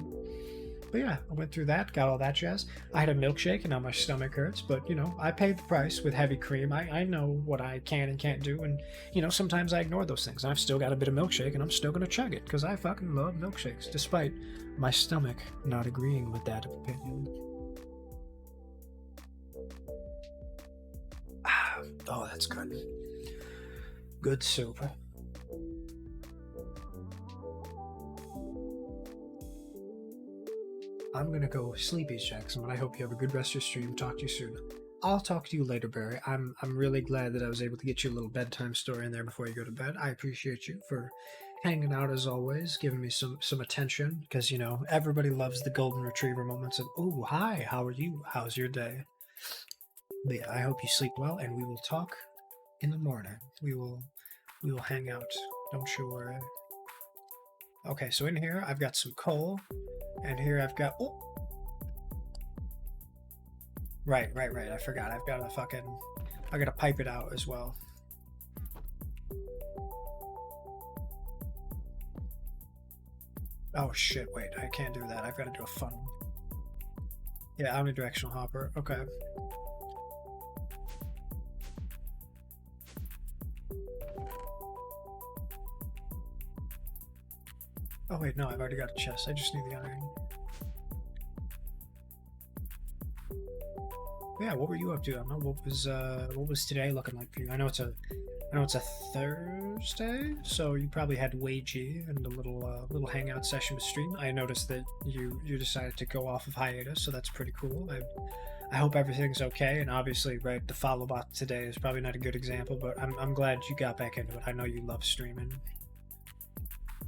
But yeah, I went through that, got all that jazz. I had a milkshake and now my stomach hurts, but you know, I paid the price with heavy cream. I know what I can and can't do, and you know, sometimes I ignore those things. I've still got a bit of milkshake and I'm still gonna chug it because I fucking love milkshakes, despite my stomach not agreeing with that opinion. Oh, that's good. Good soup. I'm gonna go sleepies, Jackson, but I hope you have a good rest of your stream. Talk to you soon. I'll talk to you later, Barry. I'm really glad that I was able to get you a little bedtime story in there before you go to bed. I appreciate you for hanging out as always, giving me some attention, because you know everybody loves the golden retriever moments of "Ooh, hi, how are you? How's your day?" But yeah, I hope you sleep well, and we will talk in the morning. We will hang out. Don't you worry. Okay, so in here I've got some coal, and here I've got right. I forgot. I gotta pipe it out as well. Oh shit! Wait, I can't do that. I've got to do a funnel. Yeah, omnidirectional hopper. Okay. Oh wait, no, I've already got a chest. I just need the iron. Yeah, what were you up to? I don't know what was today looking like for you? I know it's a Thursday, so you probably had Wagey and a little hangout session with stream. I noticed that you decided to go off of hiatus, so that's pretty cool. I hope everything's okay, and obviously, right, the follow bot today is probably not a good example, but I'm glad you got back into it. I know you love streaming.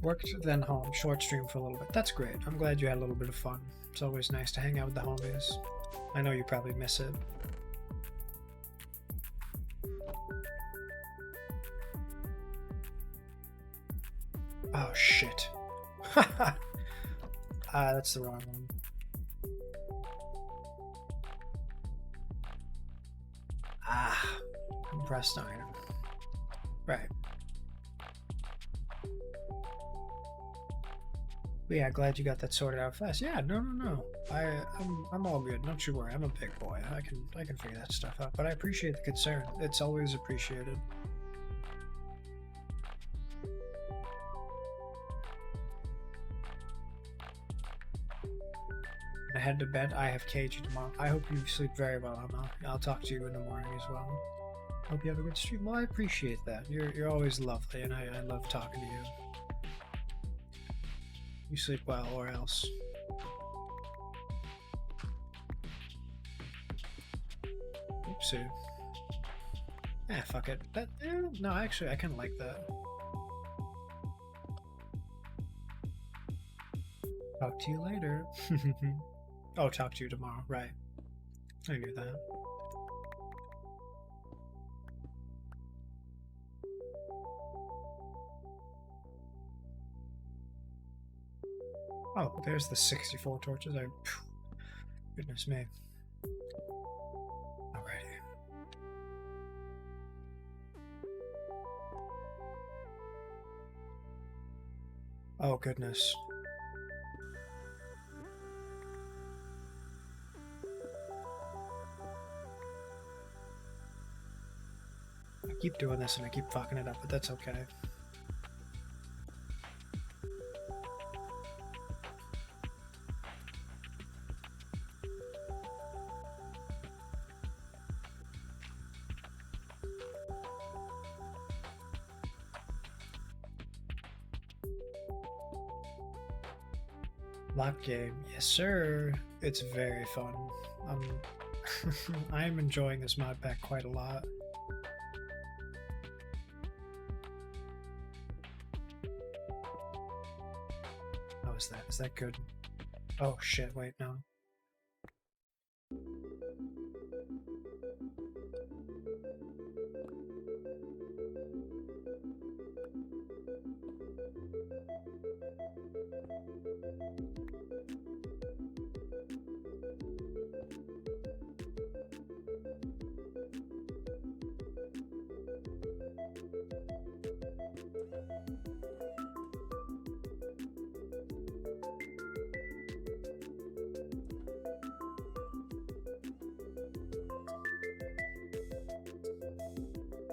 Worked, then home, short stream for a little bit. That's great. I'm glad you had a little bit of fun. It's always nice to hang out with the homies. I know you probably miss it. Oh shit. That's the wrong one. Compressed iron. Right. But yeah, glad you got that sorted out fast. Yeah, no. I'm all good. Don't you worry. I'm a big boy. I can figure that stuff out. But I appreciate the concern. It's always appreciated. I head to bed. I have KG tomorrow. I hope you sleep very well, Emma. I'll talk to you in the morning as well. Hope you have a good stream. Well, I appreciate that. You're always lovely, and I love talking to you. You sleep well, or else. Oopsie. Fuck it. No, actually, I kind of like that. Talk to you later. Oh, talk to you tomorrow. Right. I knew that. Oh, there's the 64 torches. Goodness me. Alrighty. Oh, goodness. I keep doing this and I keep fucking it up, but that's okay. Lock game, yes sir. It's very fun. I'm enjoying this mod pack quite a lot. is that? Is that good? Oh shit, wait, no.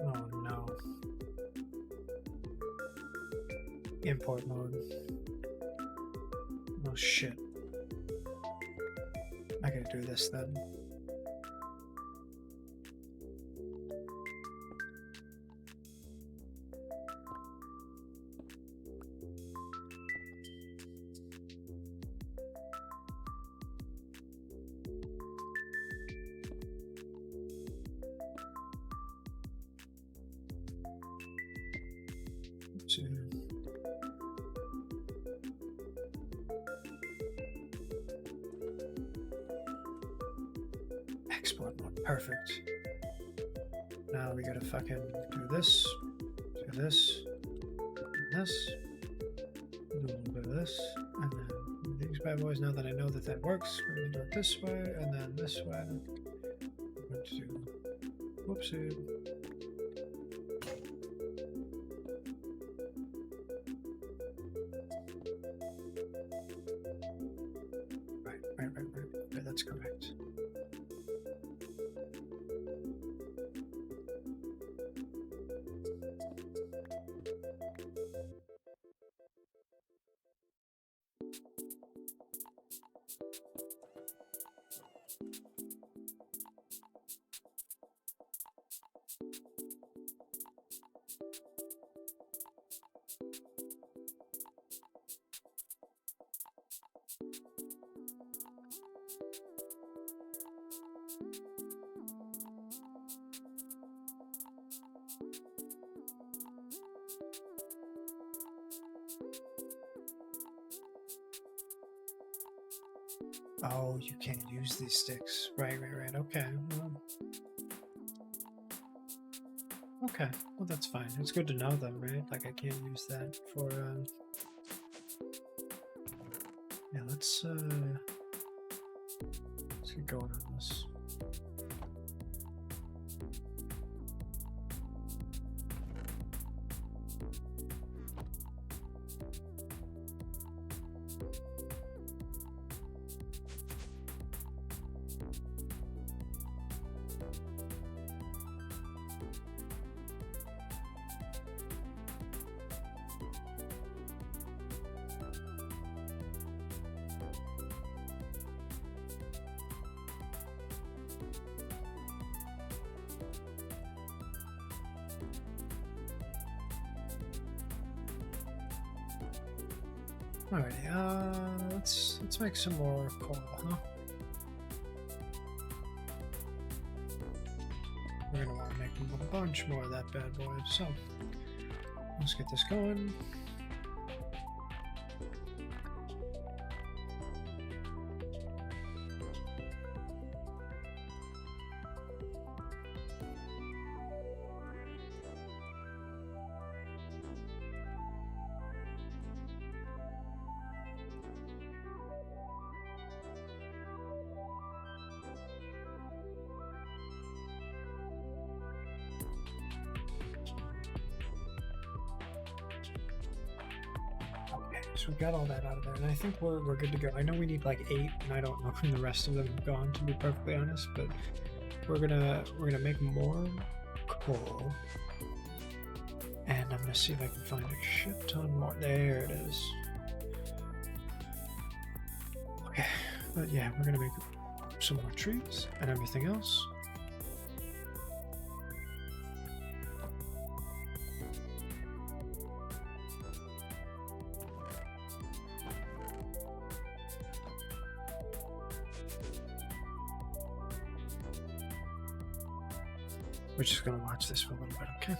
Oh no. Import mode. Oh shit. I gotta do this then. To export mode, perfect. Now we gotta fucking do this, do this, do this, do a little bit of this, and then these bad boys. Now that I know that that works, we're gonna do it this way, and then this way. I'm going to do, whoopsie. Right, that's correct. Oh, you can't use these sticks. Right. Okay. Well, okay. Well, that's fine. It's good to know them, right? Like, I can't use that for, yeah, let's get going on this. Alrighty, let's make some more coal, huh? We're gonna want to make a bunch more of that bad boy, so let's get this going. So we got all that out of there, and I think we're good to go. I know we need like 8, and I don't know when the rest of them have gone, to be perfectly honest. But we're gonna make more coal, and I'm gonna see if I can find a shit ton more. There it is. Okay, but yeah, we're gonna make some more trees and everything else. We're just gonna watch this for a little bit, okay?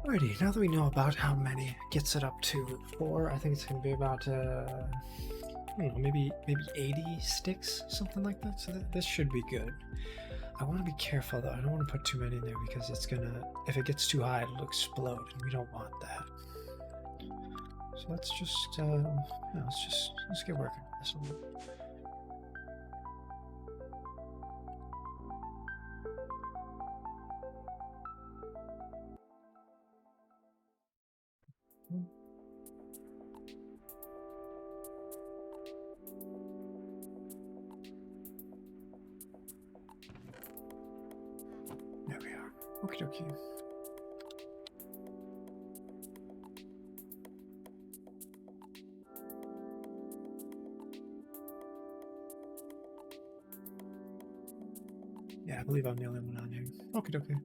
Alrighty, now that we know about how many it gets it up to 4, I think it's going to be about, I don't know, maybe 80 sticks, something like that. So this should be good. I want to be careful though. I don't want to put too many in there because it's gonna, if it gets too high, it'll explode, and we don't want that. So let's just, let's get working on this a little bit. There we are. Okie dokie. Yeah, I believe I'm the only one on here. Okie dokie.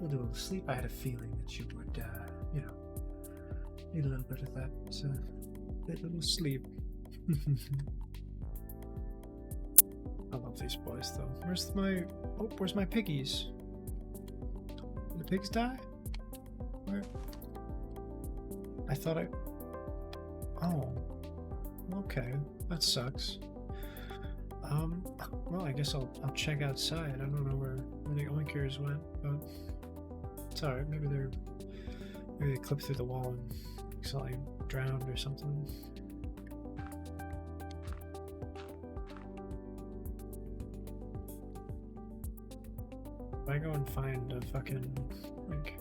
We'll do a little sleep. I had a feeling that you would, you know, need a little bit of that, that little sleep. I love these boys, though. Where's my piggies? Did the pigs die? Where? I thought I... Oh. Okay. That sucks. Well, I guess I'll check outside. I don't know where the oinkers went, but it's alright. Maybe they clipped through the wall and accidentally drowned or something. If I go and find a fucking, like...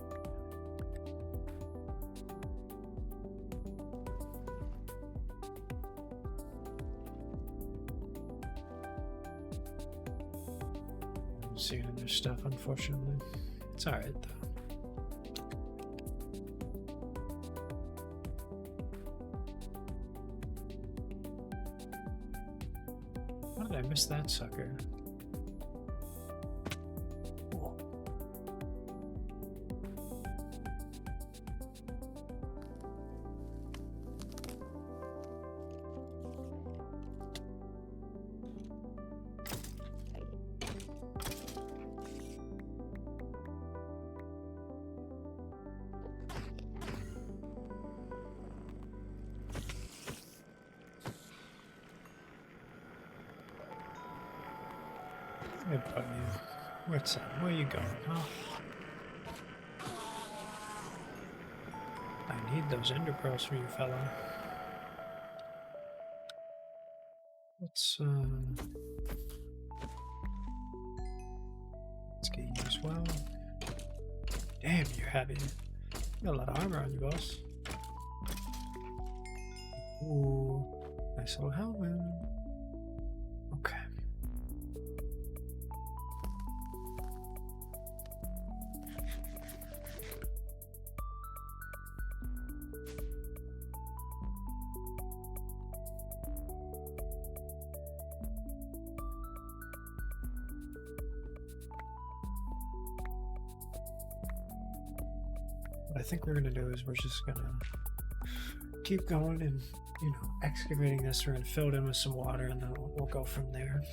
I'm seeing their stuff, unfortunately. It's alright, though. How did I miss that sucker? Hey buddy, what's up? Where you going, huh? I need those ender pearls for you, fella. Let's get you as well. Damn, you're heavy. You got a lot of armor on you, boss. Ooh, nice little helmet. Okay. What I think we're gonna do is we're just gonna keep going and, you know, excavating this. We're gonna fill it in with some water and then we'll go from there.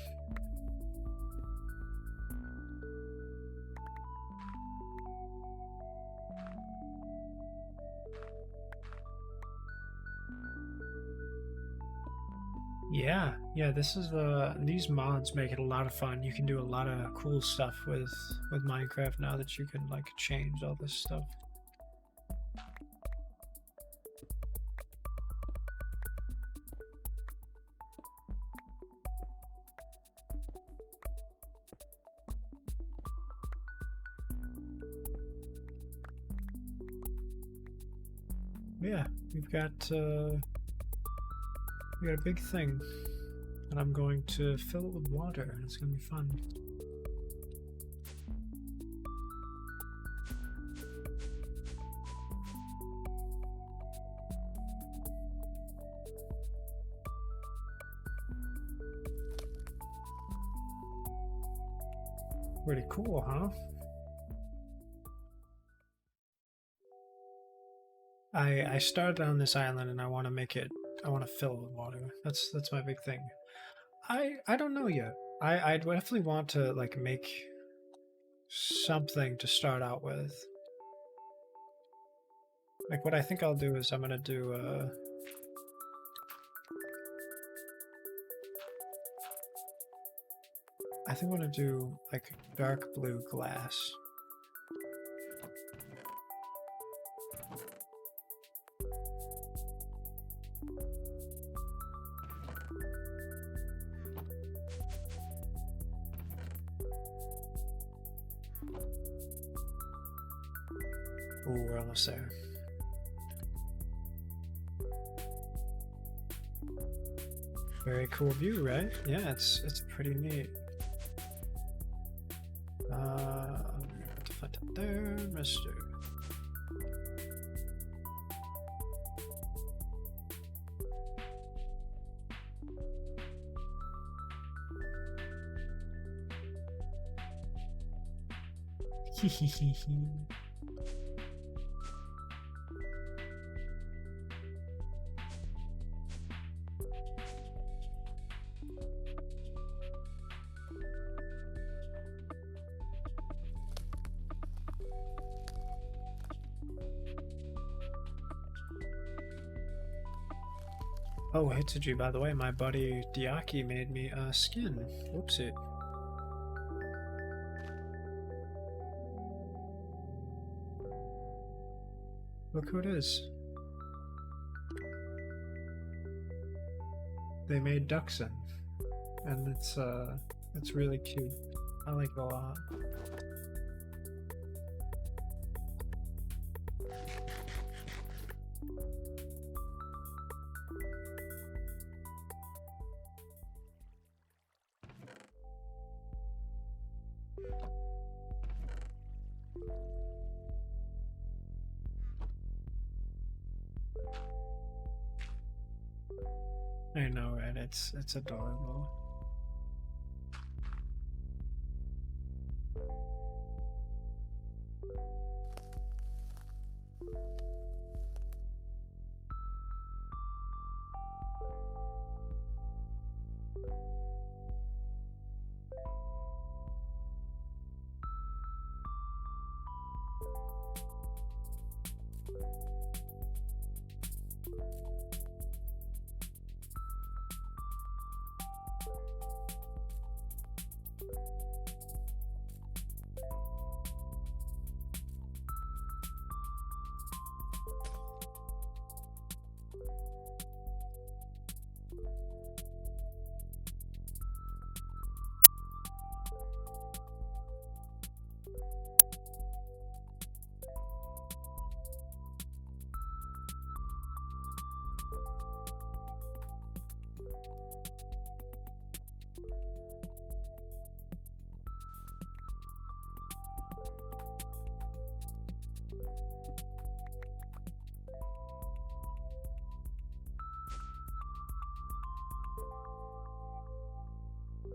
Yeah, this is these mods make it a lot of fun. You can do a lot of cool stuff with Minecraft now that you can like change all this stuff. Yeah, we've got a big thing, and I'm going to fill it with water, and it's going to be fun. Pretty cool, huh? I started on this island and I want to fill it with water. That's my big thing. I don't know yet. I definitely want to like make something to start out with. Like, what I think I'll do is I'm gonna do, I think I'm gonna do, like, dark blue glass. Ooh, we're almost there. Very cool view, right? Yeah, it's pretty neat. Put it there, Mister. Oh, Hitsuji, by the way, my buddy Diaki made me a skin. Whoopsie. Look who it is. They made Duxon, and it's really cute. I like it a lot. I know, right? It's adorable.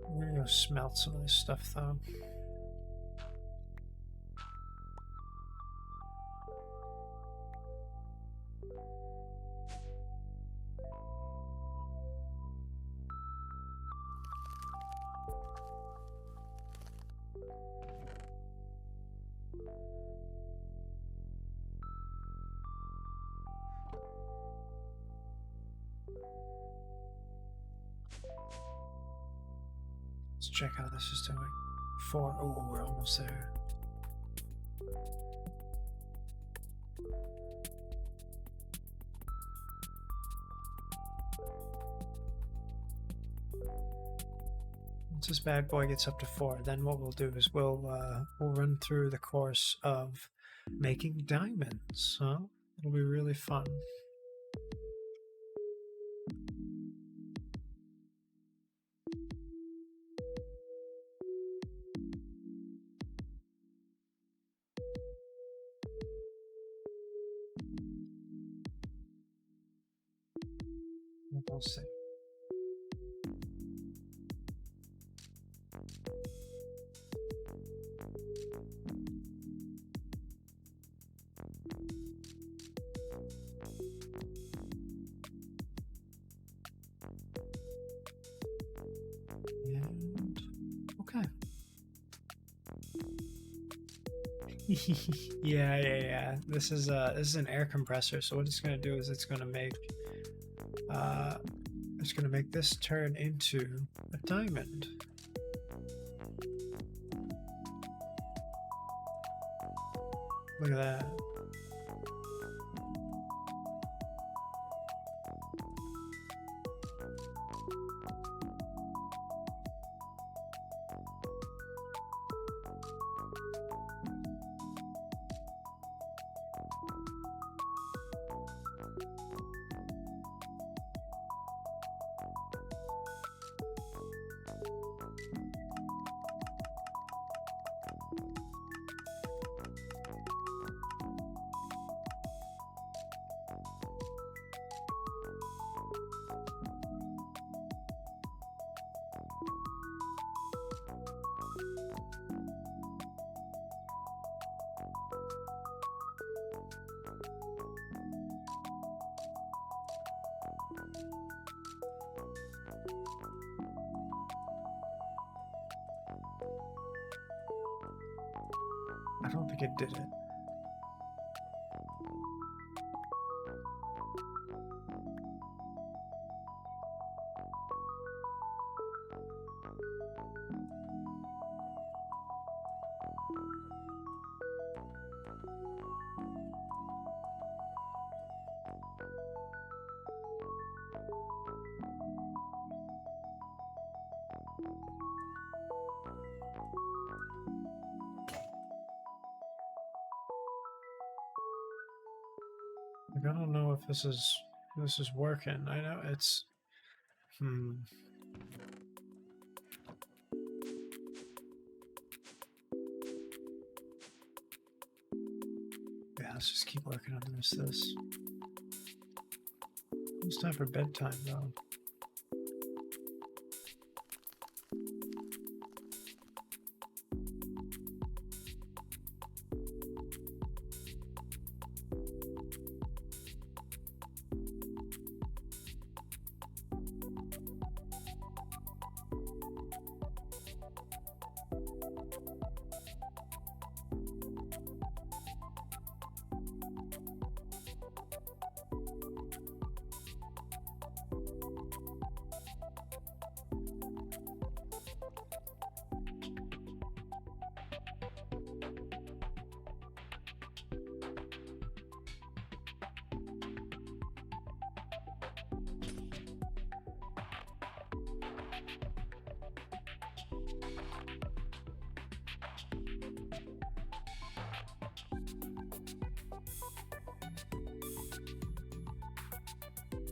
I'm gonna go smelt some of this stuff though. Let's check how this is doing. 4. Oh, we're almost there. Once this bad boy gets up to 4, then what we'll do is we'll run through the course of making diamonds. Huh? It'll be really fun. We'll see. And okay. Yeah. This is an air compressor. So what it's gonna do is it's gonna make this turn into a diamond. Look at that. I don't think it did it. Like, I don't know if this is working. I know it's Yeah, let's just keep working on this. It's time for bedtime though.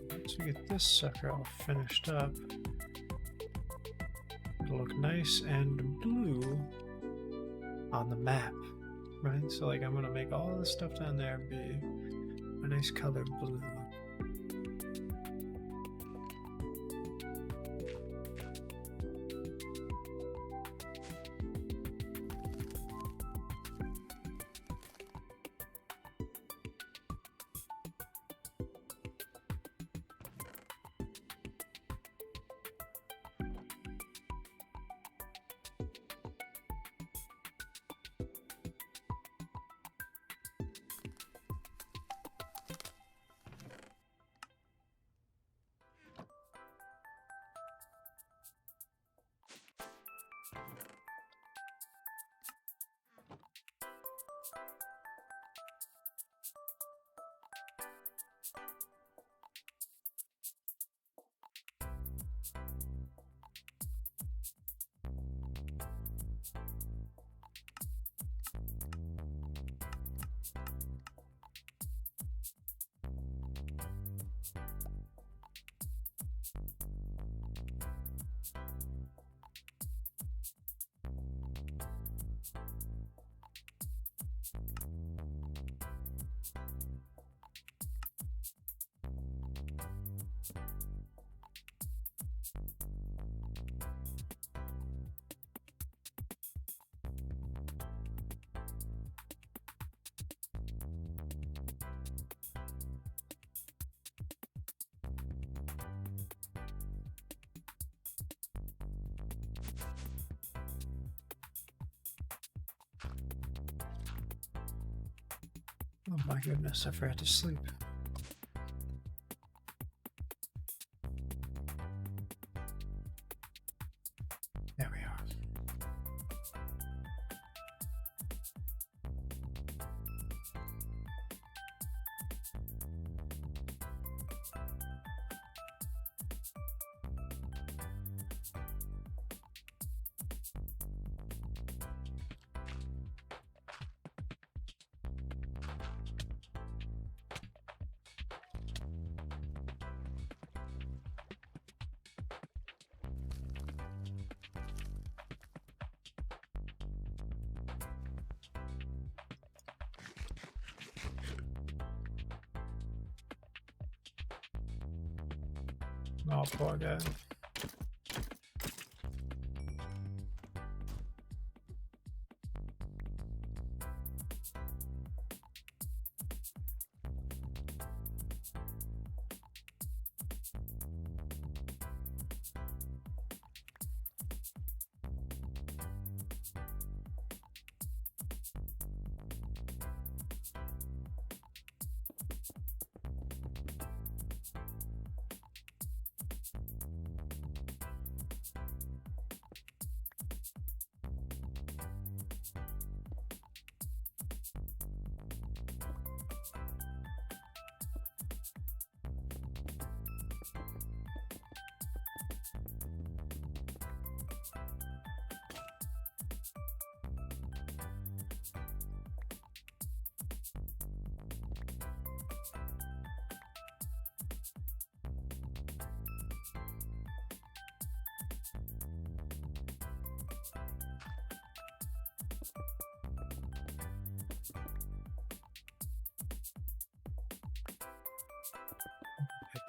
Once we get this sucker all finished up, it'll look nice and blue on the map, right? So like I'm gonna make all this stuff down there be a nice color blue. Oh my goodness, I forgot to sleep. There we are. Oh, poor guy.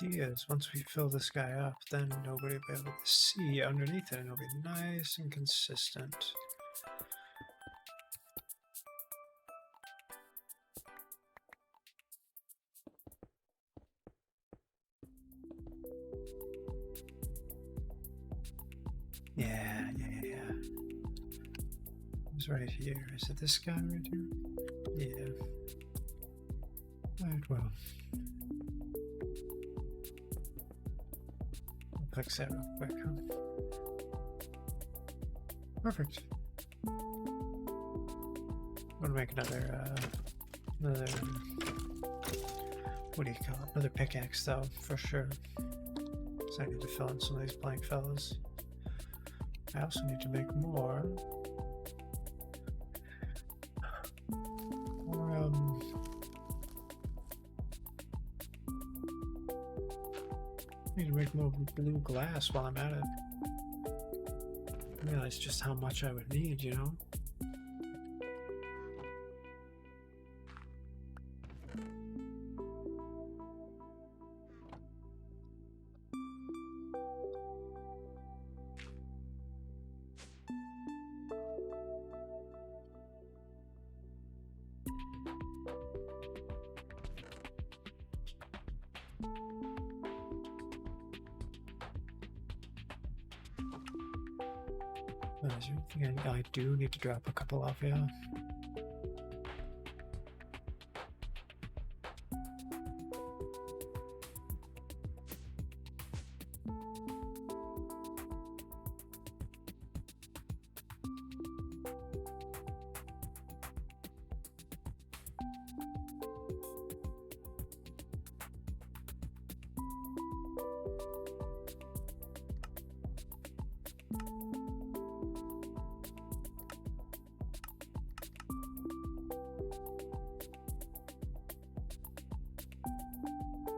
Idea is once we fill this guy up, then nobody will be able to see underneath it, and it'll be nice and consistent. Yeah. It's right here. Is it this guy right here? Yeah. Alright, well. Fix that real quick, huh? Perfect. I'm gonna make another, what do you call it? Another pickaxe, though, for sure. So I need to fill in some of these blank fellas. I also need to make more. Need to make more blue glass while I'm at it. I realize just how much I would need, you know? Is there anything I do need to drop a couple off, yeah?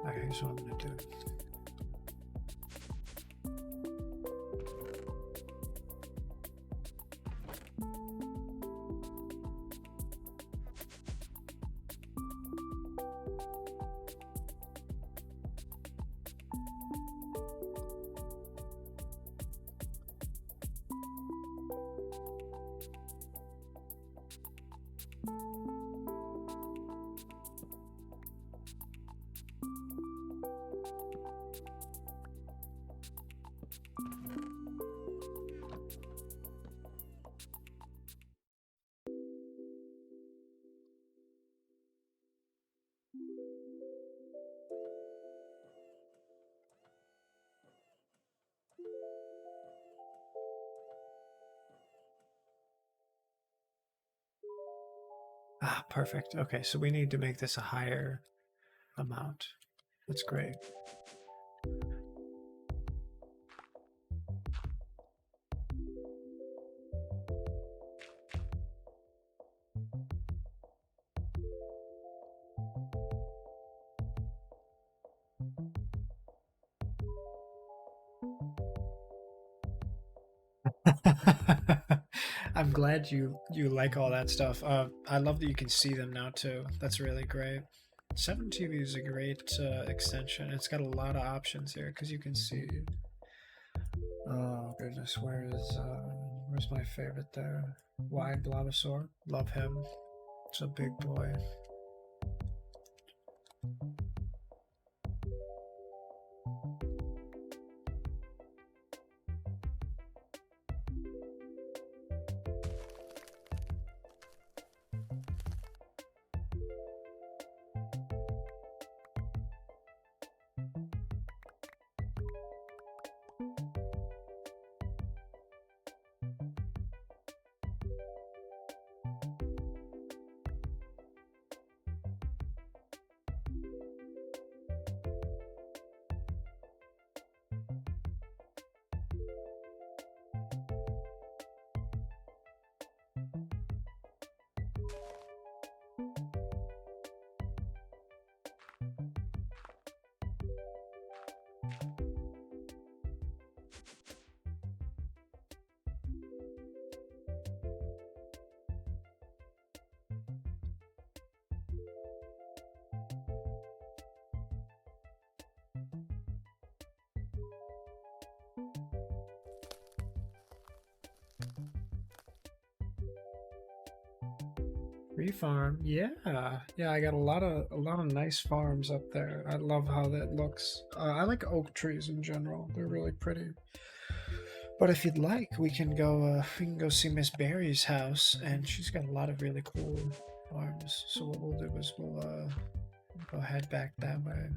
Okay, here's what I'm gonna do. Ah, perfect. Okay, so we need to make this a higher amount. That's great. I'm glad you like all that stuff. I love that you can see them now too. That's really great. 7TV is a great extension. It's got a lot of options here because you can see. Oh goodness, where's my favorite there? Wide Blavasaur. Love him. It's a big boy. Free farm, yeah, yeah. I got a lot of nice farms up there. I love how that looks. I like oak trees in general. They're really pretty. But if you'd like, we can go see Miss Berry's house, and she's got a lot of really cool farms. So what we'll do is we'll head back that way.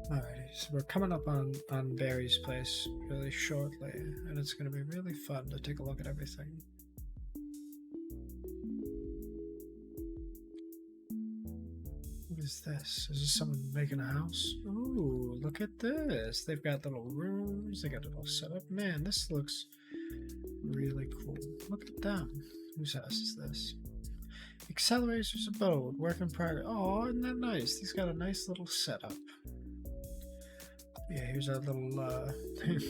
Alrighty, so we're coming up on Barry's place really shortly, and it's going to be really fun to take a look at everything. What is this? Is this someone making a house? Ooh, look at this. They've got little rooms, they got a little setup. Man, this looks really cool. Look at them. Whose house is this? Accelerator's abode, work in progress. Oh, isn't that nice? He's got a nice little setup. Yeah, here's our little,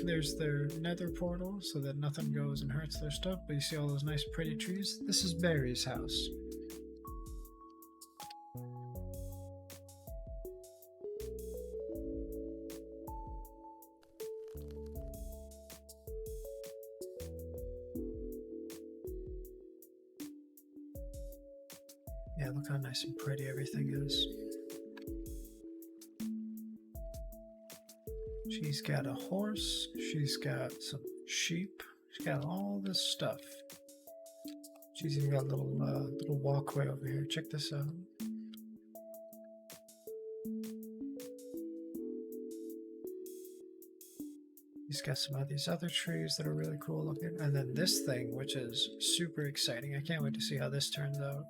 there's their nether portal so that nothing goes and hurts their stuff, but you see all those nice pretty trees? This is Barry's house. Yeah, look how nice and pretty everything is. She's got a horse. She's got some sheep. She's got all this stuff. She's even got a little walkway over here. Check this out. He's got some of these other trees that are really cool looking. And then this thing, which is super exciting. I can't wait to see how this turns out.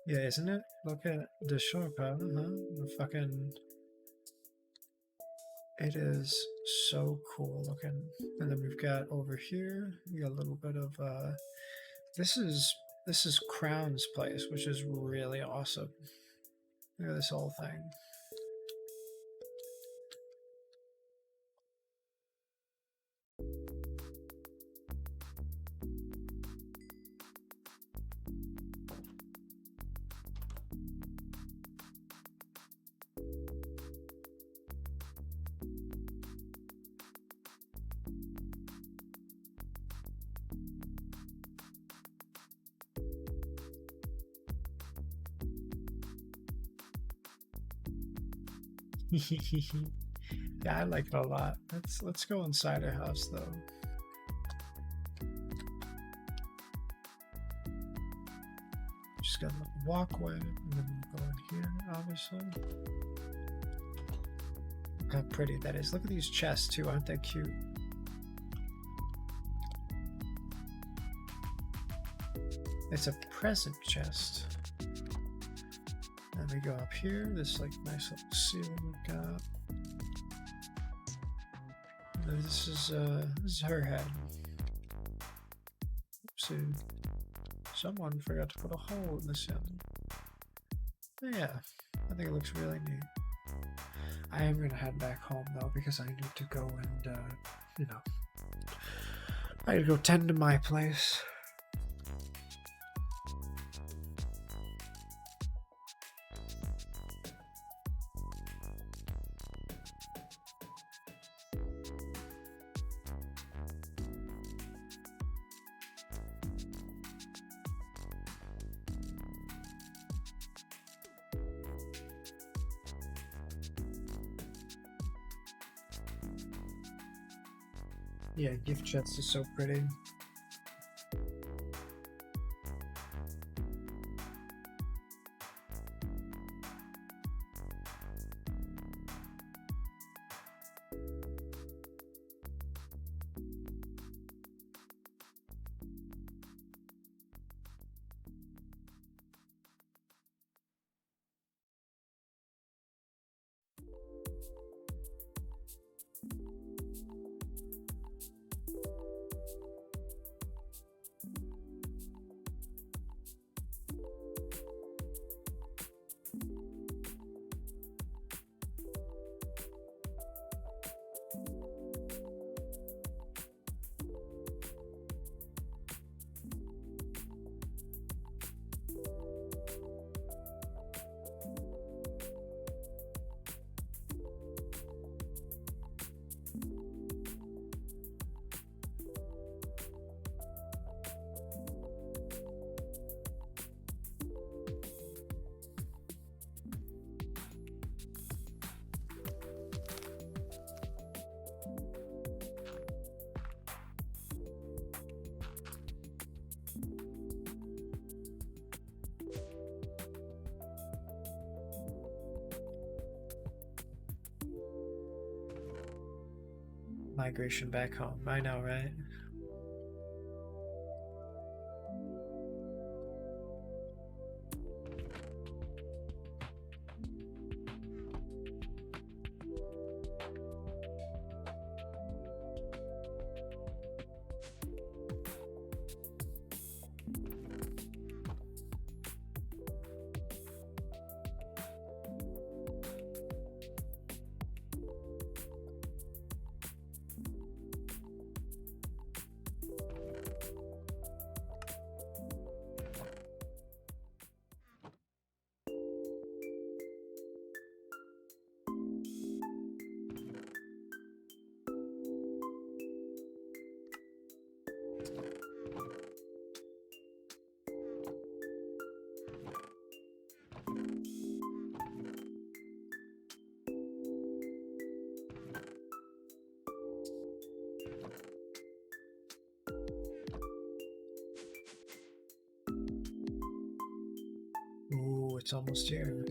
Yeah, isn't it? Look at the shore pad, The fucking... It is so cool looking. And then we've got over here, we got a little bit of, this is Crown's place, which is really awesome. Look at this whole thing. Yeah, I like it a lot. Let's go inside our house though. Just got a little walkway, and then we go in here, obviously. Look how pretty that is. Look at these chests too, aren't they cute? It's a present chest. And we go up here, this like nice little ceiling we've got. And this is her head. See, someone forgot to put a hole in the ceiling. But yeah, I think it looks really neat. I am gonna head back home though because I need to go and you know, I gotta go tend to my place. Yeah, gift chest is so pretty. Migration back home. I know, right? it's almost here.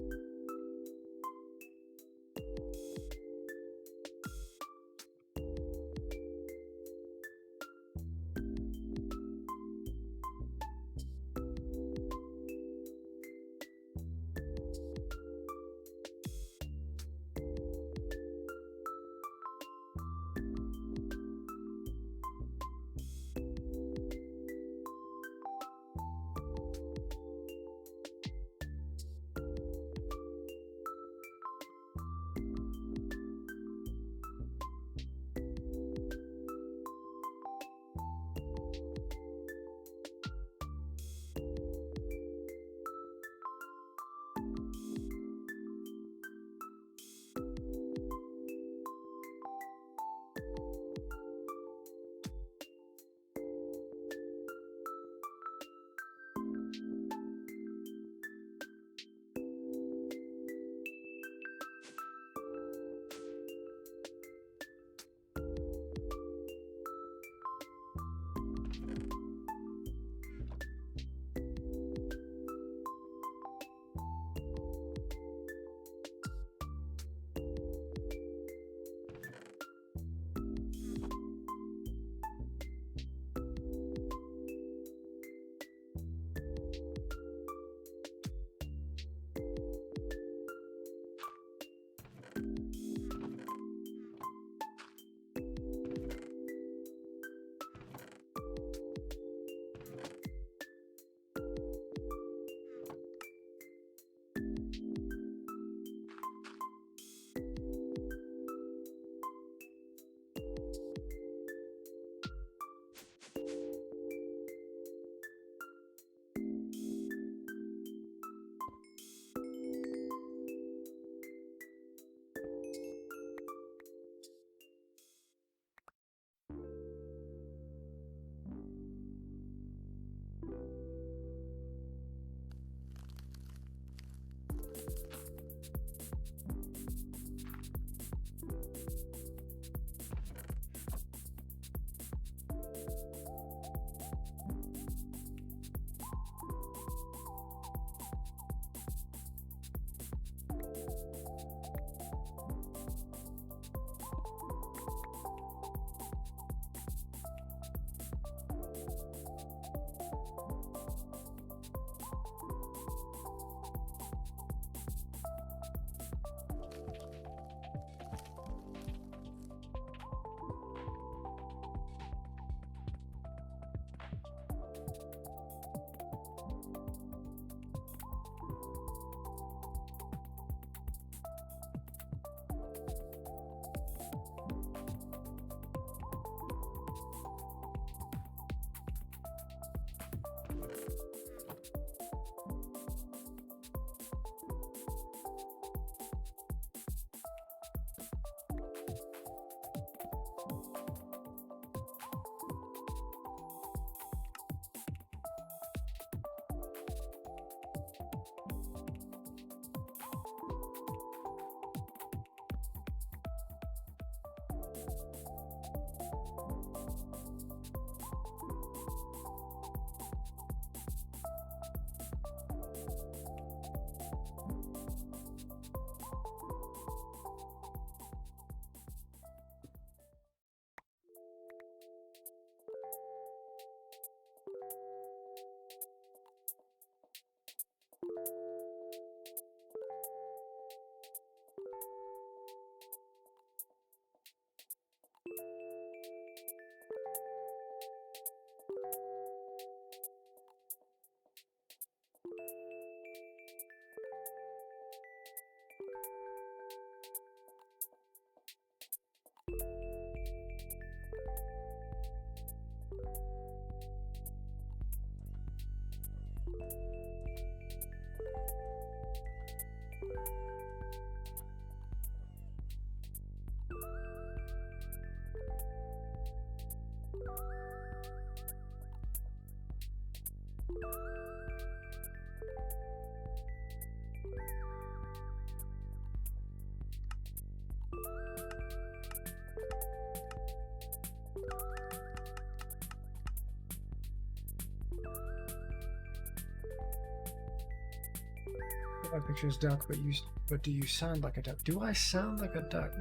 My picture is duck, but do you sound like a duck? Do I sound like a duck?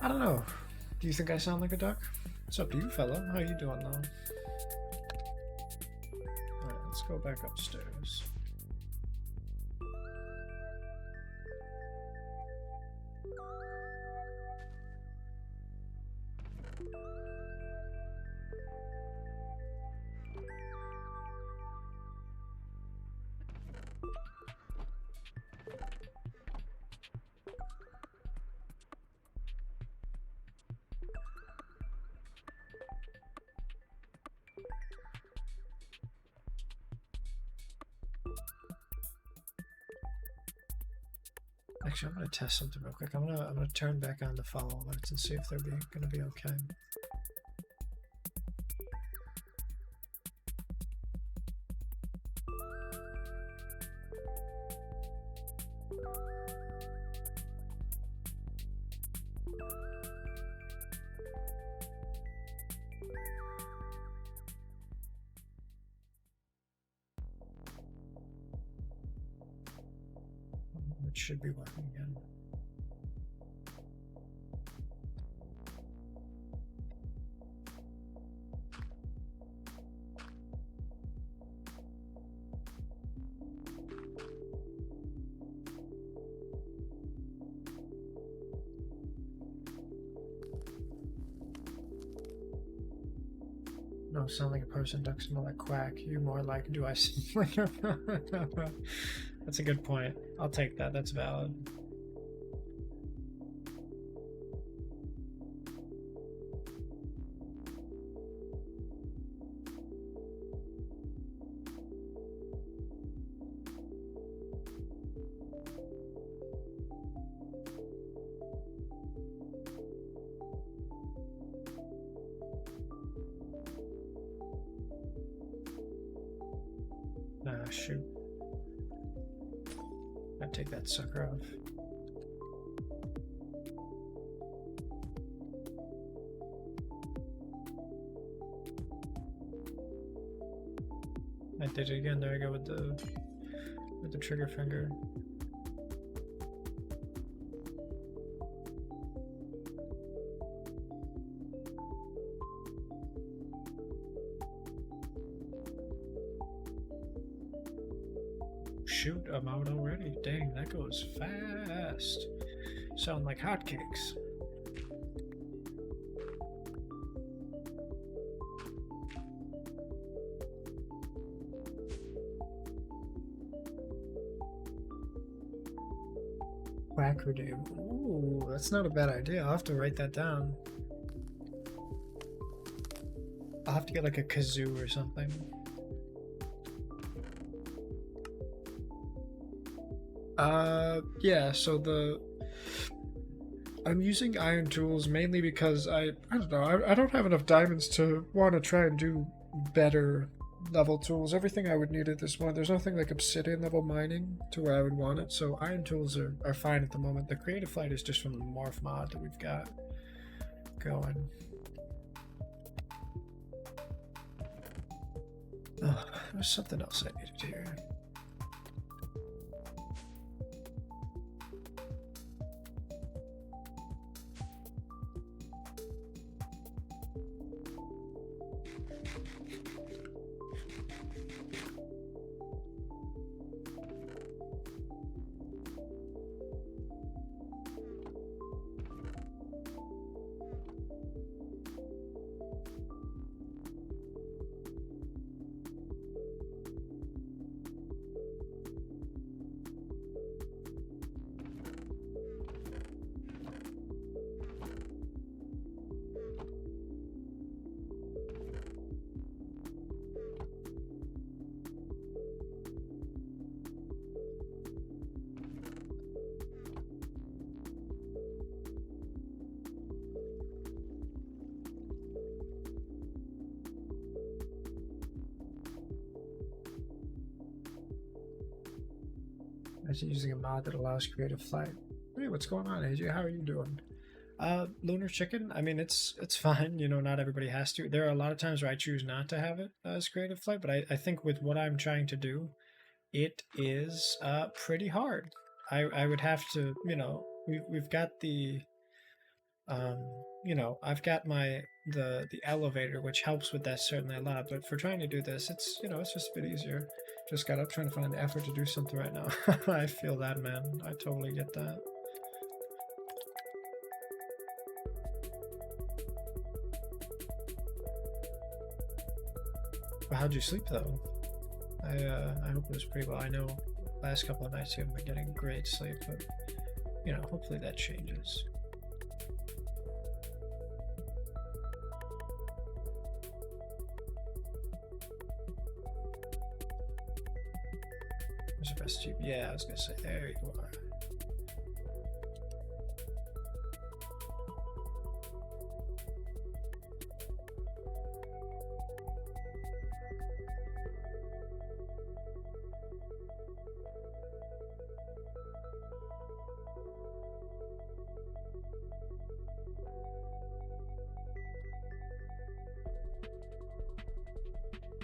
I don't know. Do you think I sound like a duck? It's up to you, fella. How you doing, though? Alright, let's go back upstairs. Actually, I'm gonna test something real quick. I'm gonna turn back on the follow alerts and see if they're gonna be okay. It should be working again. No, sound like a person, ducks more like quack. You more like, do I sound like a... That's a good point. I'll take that. That's valid. Ah, shoot. I'd take that sucker off. I did it again. There I go with the trigger finger. Shoot, I'm out already. Dang, that goes fast. Sound like hotcakes. Quackerdoodle. Ooh, that's not a bad idea. I'll have to write that down. I'll have to get like a kazoo or something. Yeah, so I'm using iron tools mainly because I don't know, I don't have enough diamonds to want to try and do better level tools. Everything I would need at this point, there's nothing like obsidian level mining to where I would want it, so iron tools are fine at the moment. The creative flight is just from the morph mod that we've got going. Oh, there's something else I needed here. Imagine using a mod that allows creative flight. Hey, what's going on, AJ? How are you doing? Lunar chicken. I mean, it's fine. You know, not everybody has to. There are a lot of times where I choose not to have it as creative flight, but I think with what I'm trying to do, it is pretty hard. I would have to, you know, we've got the you know, I've got the elevator, which helps with that certainly a lot, but for trying to do this, it's, you know, it's just a bit easier. Just got up trying to find the effort to do something right now. I feel that, man. I totally get that. Well, how'd you sleep though? I hope it was pretty well. I know last couple of nights you haven't been getting great sleep, but you know, hopefully that changes. Where's the best tube? Yeah, I was gonna say, there you are.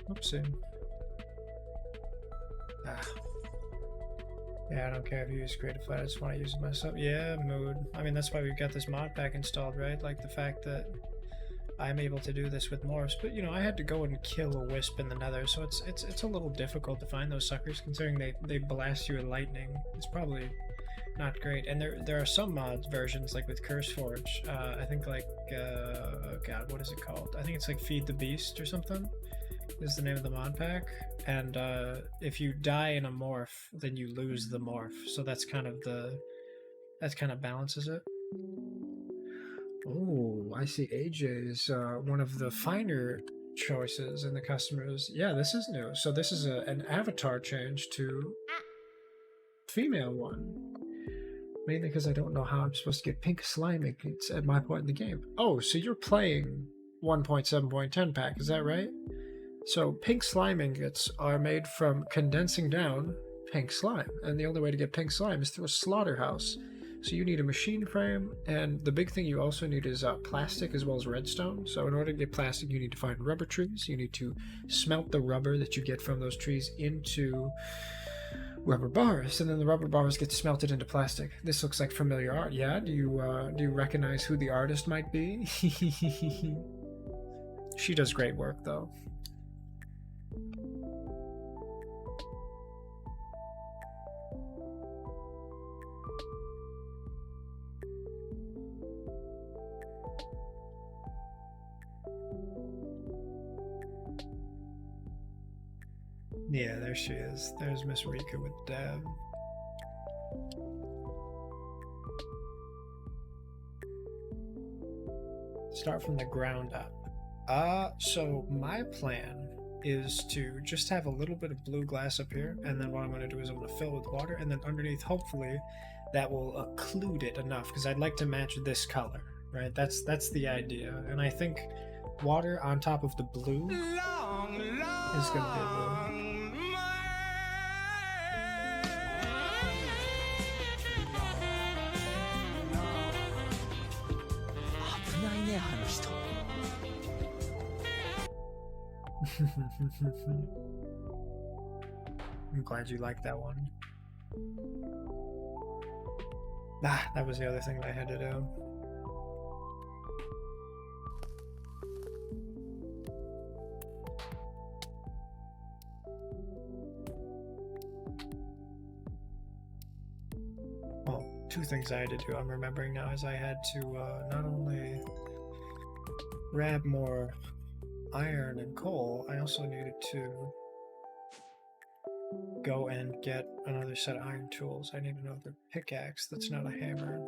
Oopsie. Yeah, I don't care if you use Creative Flight, I just want to use it myself. Yeah, mood. I mean, that's why we've got this mod pack installed, right? Like the fact that I'm able to do this with morphs, but you know, I had to go and kill a wisp in the nether, so it's a little difficult to find those suckers, considering they blast you with lightning. It's probably not great. And there are some mod versions, like with CurseForge, I think like, oh god, what is it called? I think it's like Feed the Beast or something, is the name of the mod pack. And if you die in a morph, then you lose the morph. So that's kind of balances it. Oh, I see AJ's one of the finer choices in the customers. Yeah, this is new. So this is an avatar change to female one. Mainly because I don't know how I'm supposed to get pink slime ingots at my point in the game. Oh, so you're playing 1.7.10 pack, is that right? So pink slime ingots are made from condensing down pink slime, and the only way to get pink slime is through a slaughterhouse. So you need a machine frame, and the big thing you also need is plastic as well as redstone. So in order to get plastic, you need to find rubber trees. You need to smelt the rubber that you get from those trees into rubber bars, and then the rubber bars get smelted into plastic. This looks like familiar art. Yeah, do you recognize who the artist might be? She does great work though. Yeah, there she is. There's Miss Rika with Dab. Start from the ground up. So my plan is to just have a little bit of blue glass up here, and then what I'm going to do is I'm going to fill it with water, and then underneath, hopefully, that will occlude it enough, because I'd like to match this color, right? That's the idea, and I think water on top of the blue is going to be blue. I'm glad you liked that one. That was the other thing that I had to do. Well, two things I had to do, I'm remembering now, is I had to not only grab more iron and coal, I also needed to go and get another set of iron tools. I need another pickaxe that's not a hammer.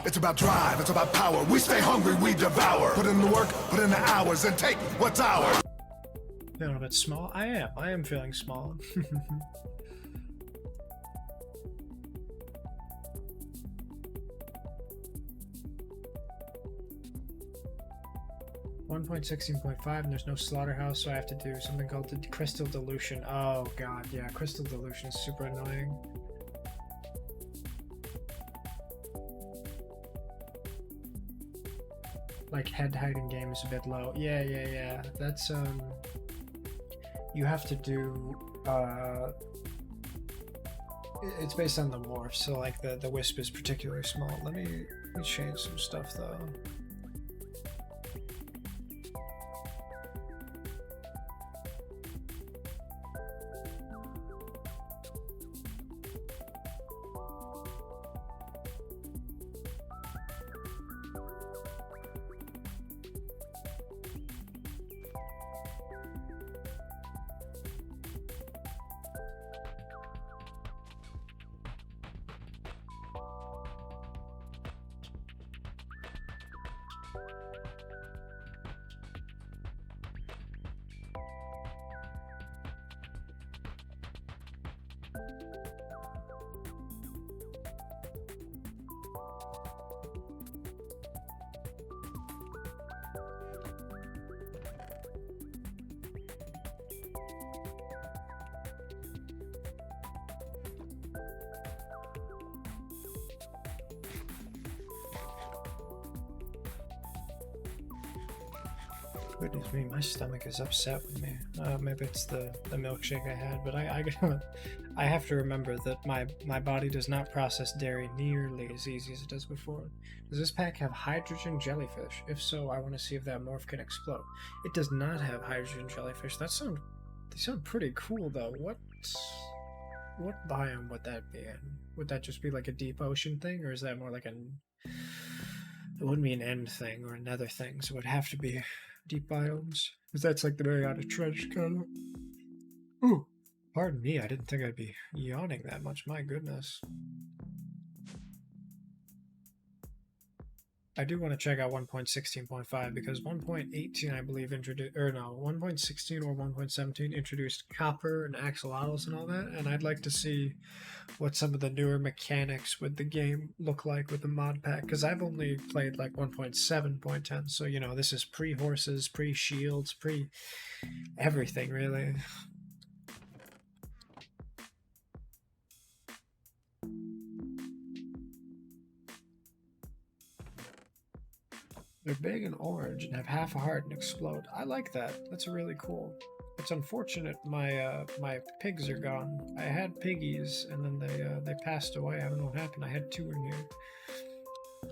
It's about drive, it's about power. We stay hungry, we devour. Put in the work, put in the hours, and take what's ours. Feeling a bit small? I am feeling small. 1.16.5 and there's no slaughterhouse, so I have to do something called the crystal dilution. Oh god, yeah, crystal dilution is super annoying. Like head hiding game is a bit low. Yeah. That's you have to do it's based on the morph, so like the wisp is particularly small. Let me change some stuff though. Goodness me, my stomach is upset with me. Maybe it's the milkshake I had, but I have to remember that my body does not process dairy nearly as easy as it does before. Does this pack have hydrogen jellyfish? If so, I want to see if that morph can explode. It does not have hydrogen jellyfish. They sound pretty cool though. What biome would that be in? Would that just be like a deep ocean thing, or is that more like it wouldn't be an end thing or a nether thing, so it would have to be deep biomes, because that's like the Mariana Trench kind of. Ooh, pardon me, I didn't think I'd be yawning that much. My goodness. I do want to check out 1.16.5 because 1.18 I believe introduced, or no, 1.16 or 1.17 introduced copper and axolotls and all that, and I'd like to see what some of the newer mechanics with the game look like with the mod pack, because I've only played like 1.7.10, so you know, this is pre-horses, pre-shields, pre-everything really. They're big and orange and have half a heart and explode. I like that. That's really cool. It's unfortunate my my pigs are gone. I had piggies and then they passed away. I don't know what happened. I had 2 in here.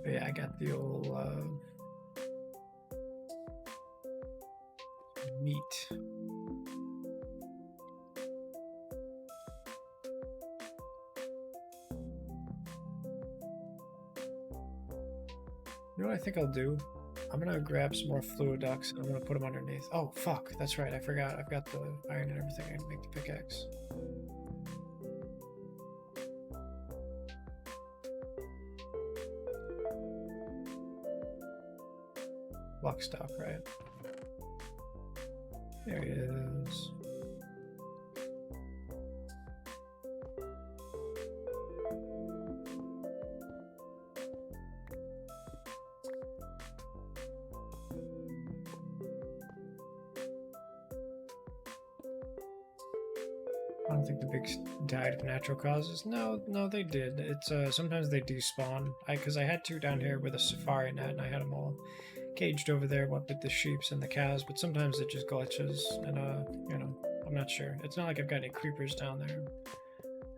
But yeah, I got the old meat. You know what I think I'll do? I'm gonna grab some more fluid ducts and I'm gonna put them underneath. Oh fuck, that's right, I forgot. I've got the iron and everything. I can make the pickaxe. Lock stock, right? There he is. I don't think the pigs died of natural causes. No, they did. It's sometimes they despawn. Because I had 2 down here with a safari net, and I had them all caged over there, what with the sheeps and the cows. But sometimes it just glitches, and you know, I'm not sure. It's not like I've got any creepers down there,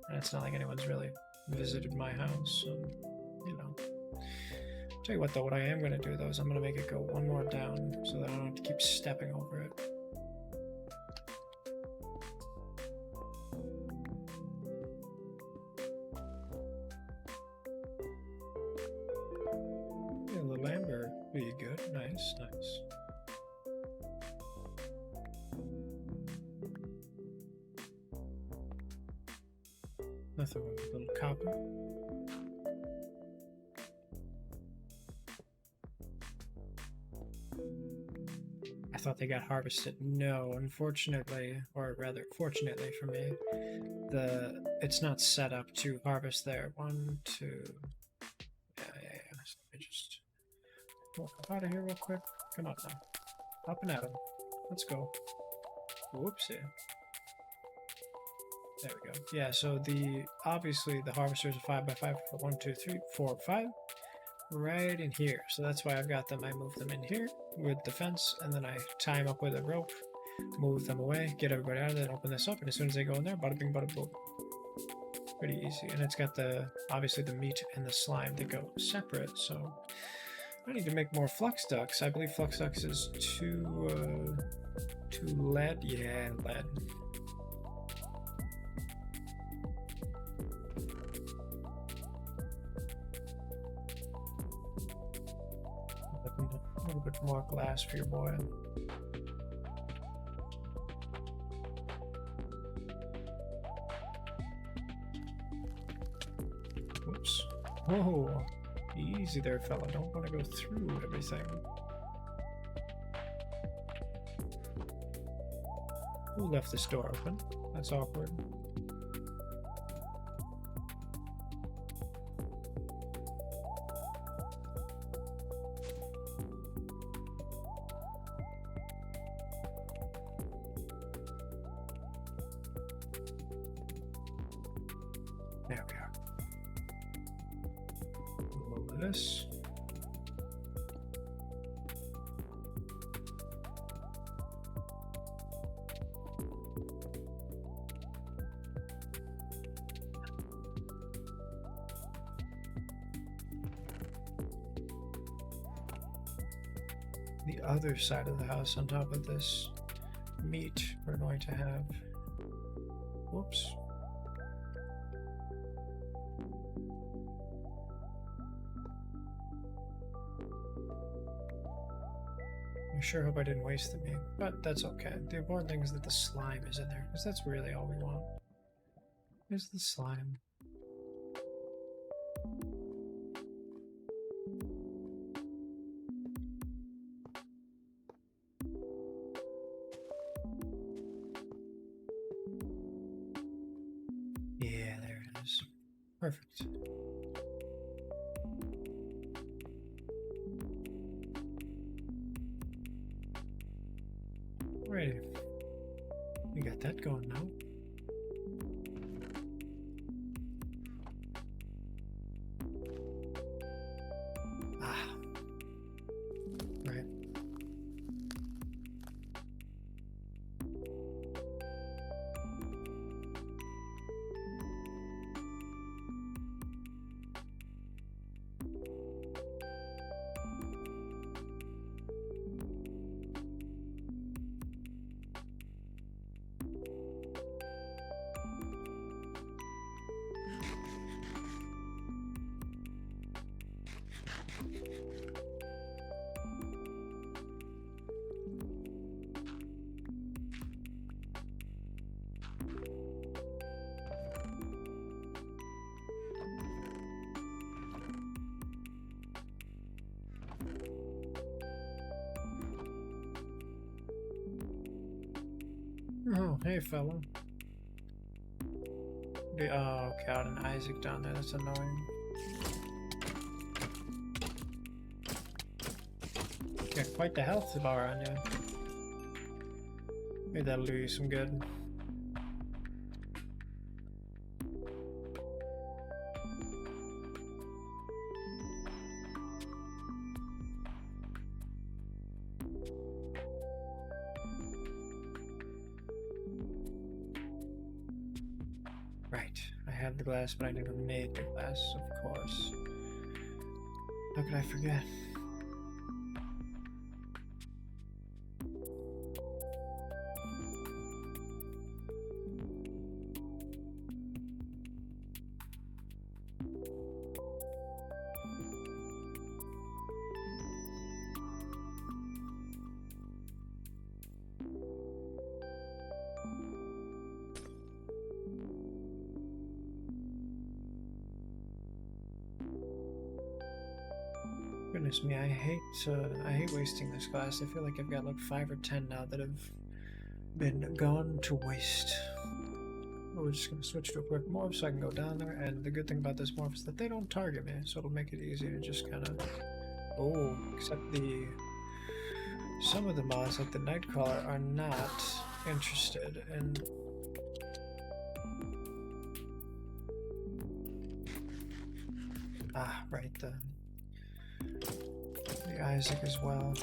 and it's not like anyone's really visited my house. So, you know. Tell you what though, what I am gonna do though is I'm gonna make it go 1 more down so that I don't have to keep stepping over it. Be good. Nice. Nothing with a little copper. I thought they got harvested. No, unfortunately, or rather, fortunately for me, it's not set up to harvest there. 1, 2. Yeah. Let me just walk up out of here real quick. Come on now. Hopping at him. Let's go. Whoopsie. There we go. Yeah, so obviously the harvesters are 5x5 for 1, 2, 3, 4, 5. Right in here. So that's why I've got them. I move them in here with the fence, and then I tie them up with a rope, move them away, get everybody out of there, and open this up, and as soon as they go in there, bada bing, bada boom. Pretty easy. And it's got obviously the meat and the slime that go separate, so I need to make more flux ducks. I believe flux ducks is 2 lead. Yeah, lead. A little bit more glass for your boy. Whoops. Oh, easy there, fella. Don't want to go through everything. Who left this door open? That's awkward. There we are. Move this. The other side of the house on top of this meat we're going to have. Whoops. I sure hope I didn't waste the meat, but that's okay. The important thing is that the slime is in there, because that's really all we want. Is the slime. Yeah, there it is. Perfect. Alrighty. We got that going now. Ah. Right. Oh, hey, fella. Oh, God, and Isaac down there. That's annoying. Got quite the health bar on you. Maybe that'll do you some good. Right, I had the glass, but I never made the glass, of course. How could I forget? Goodness me, I hate wasting this glass. I feel like I've got like 5 or 10 now that have been gone to waste. We're just gonna switch to a quick morph so I can go down there, and the good thing about this morph is that they don't target me, so it'll make it easy to just kind of... Oh, except the Some of the mods, like the Nightcrawler, are not interested in. Ah, right, the Isaac as well.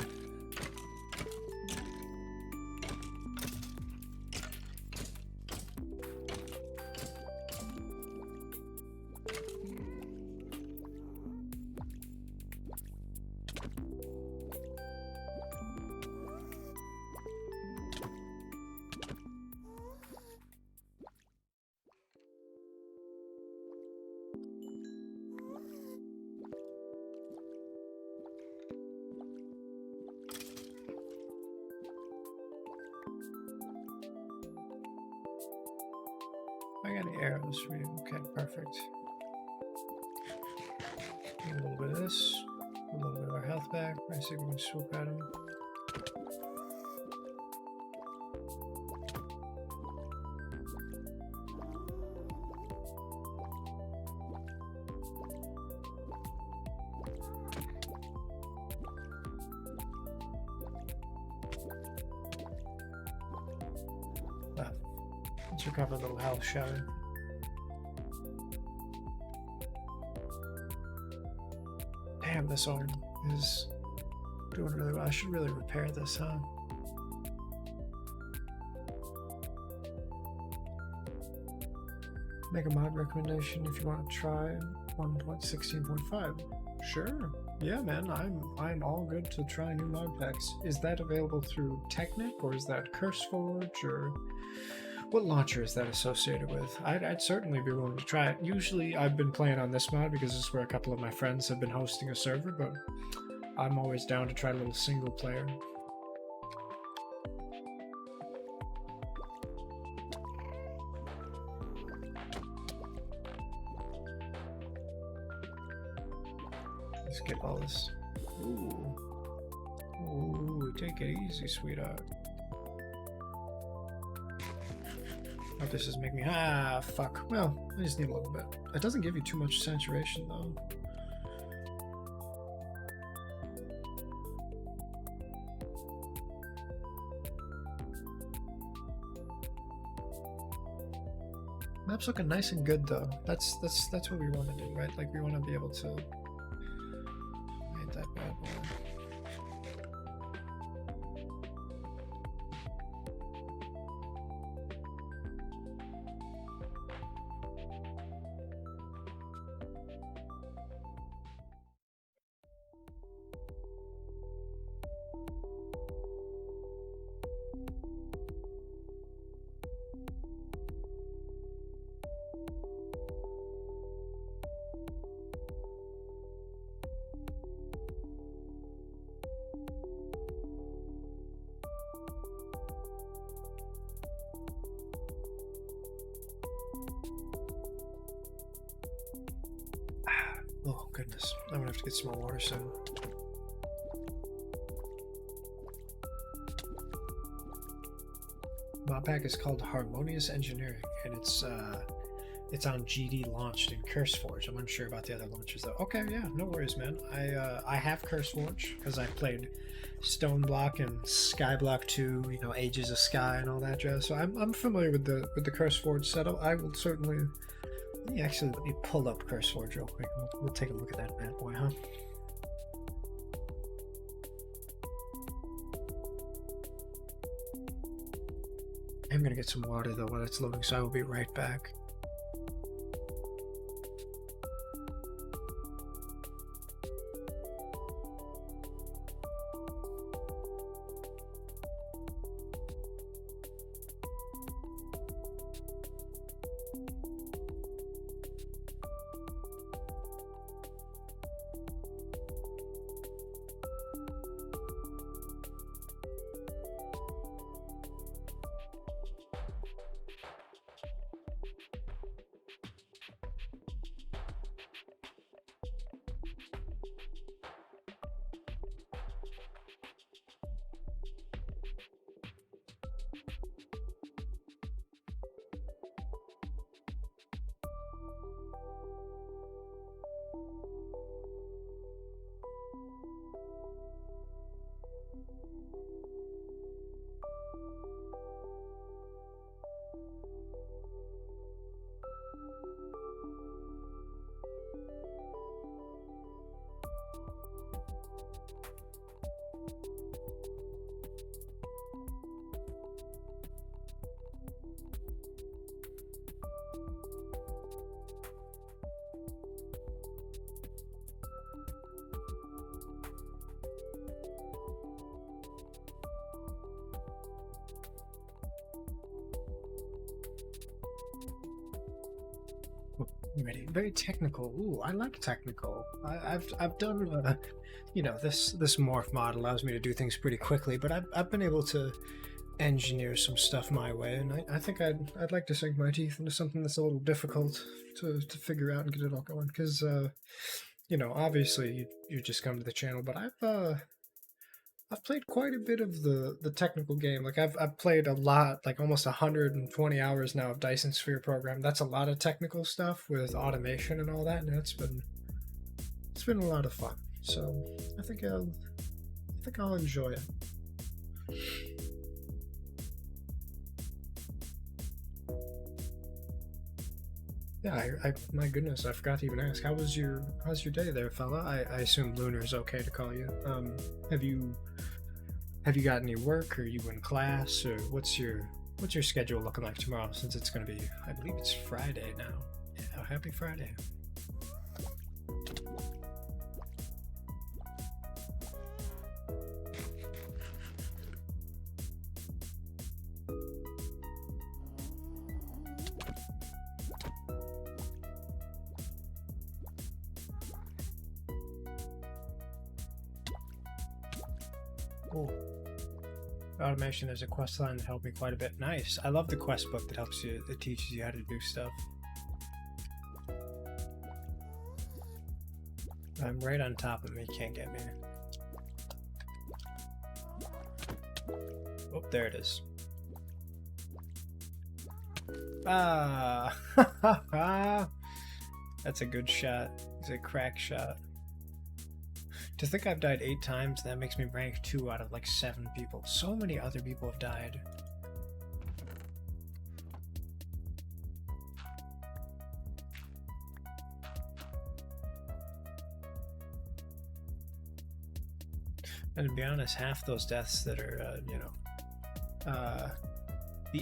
I got any arrows for you. Okay, perfect. A little bit of this, a little bit of our health back. Let's see if we can swoop at him. Let's recover a little health, shall we? Damn, this arm is doing really well. I should really repair this, huh? Make a mod recommendation if you want to try 1.16.5. Sure. Yeah, man, I'm all good to try new mod packs. Is that available through Technic, or is that CurseForge, or what launcher is that associated with? I'd certainly be willing to try it. Usually I've been playing on this mod because this is where a couple of my friends have been hosting a server, but I'm always down to try a little single player. Let's get all this. Ooh. Ooh, take it easy, sweetheart. Oh, this is making me. Ah, fuck. Well, I just need a little bit. It doesn't give you too much saturation, though. Map's looking nice and good, though. That's what we want to do, right? Like, we want to be able to make that bad boy. Oh, goodness. I'm gonna have to get some more water soon. Mod pack is called Harmonious Engineering, and it's on GD launched in CurseForge. I'm unsure about the other launches though. Okay, yeah, no worries, man. I have CurseForge because I played Stoneblock and Skyblock 2, you know, Ages of Sky and all that jazz. So I'm familiar with the CurseForge setup. I will certainly. Let me pull up CurseForge real quick. We'll take a look at that bad boy, huh? I'm gonna get some water though while it's loading, so I will be right back. Ready. Very technical. Ooh, I like technical. I've done you know, this morph mod allows me to do things pretty quickly, but I've been able to engineer some stuff my way, and I think I'd like to sink my teeth into something that's a little difficult to figure out and get it all going. Because you know, obviously you just come to the channel, but I've played quite a bit of the technical game. Like I've played a lot, like almost 120 hours now of Dyson Sphere program. That's a lot of technical stuff with automation and all that, and it's been a lot of fun. So I think I'll enjoy it. Yeah, my goodness, I forgot to even ask. How's your day there, fella? I assume Lunar's okay to call you. Have you got any work? Or are you in class? Or what's your schedule looking like tomorrow? Since it's gonna be, I believe it's Friday now. Yeah, happy Friday. Cool. Automation, there's a quest line that helped me quite a bit. Nice. I love the quest book that helps you, that teaches you how to do stuff. I'm right on top of me, can't get me. Oh, there it is. Ah, that's a good shot. It's a crack shot. To think I've died 8 times, that makes me rank 2 out of like 7 people. So many other people have died. And to be honest, half those deaths that are, you know,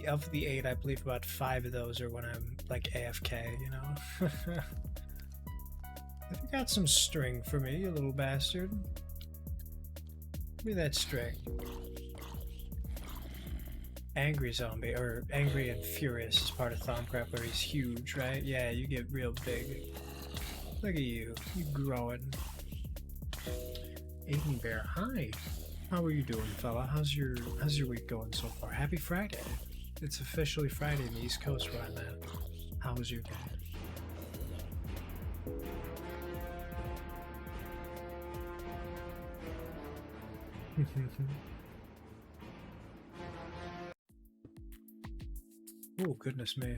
of the 8, I believe about 5 of those are when I'm like AFK, you know. Have you got some string for me, you little bastard? Give me that string. Angry zombie, or angry and furious is part of Thaumcraft where he's huge, right? Yeah, you get real big. Look at you growing. Aiden Bear, hi. How are you doing, fella? How's your week going so far? Happy Friday. It's officially Friday in the East Coast where I'm at. How was your day? Oh, goodness me.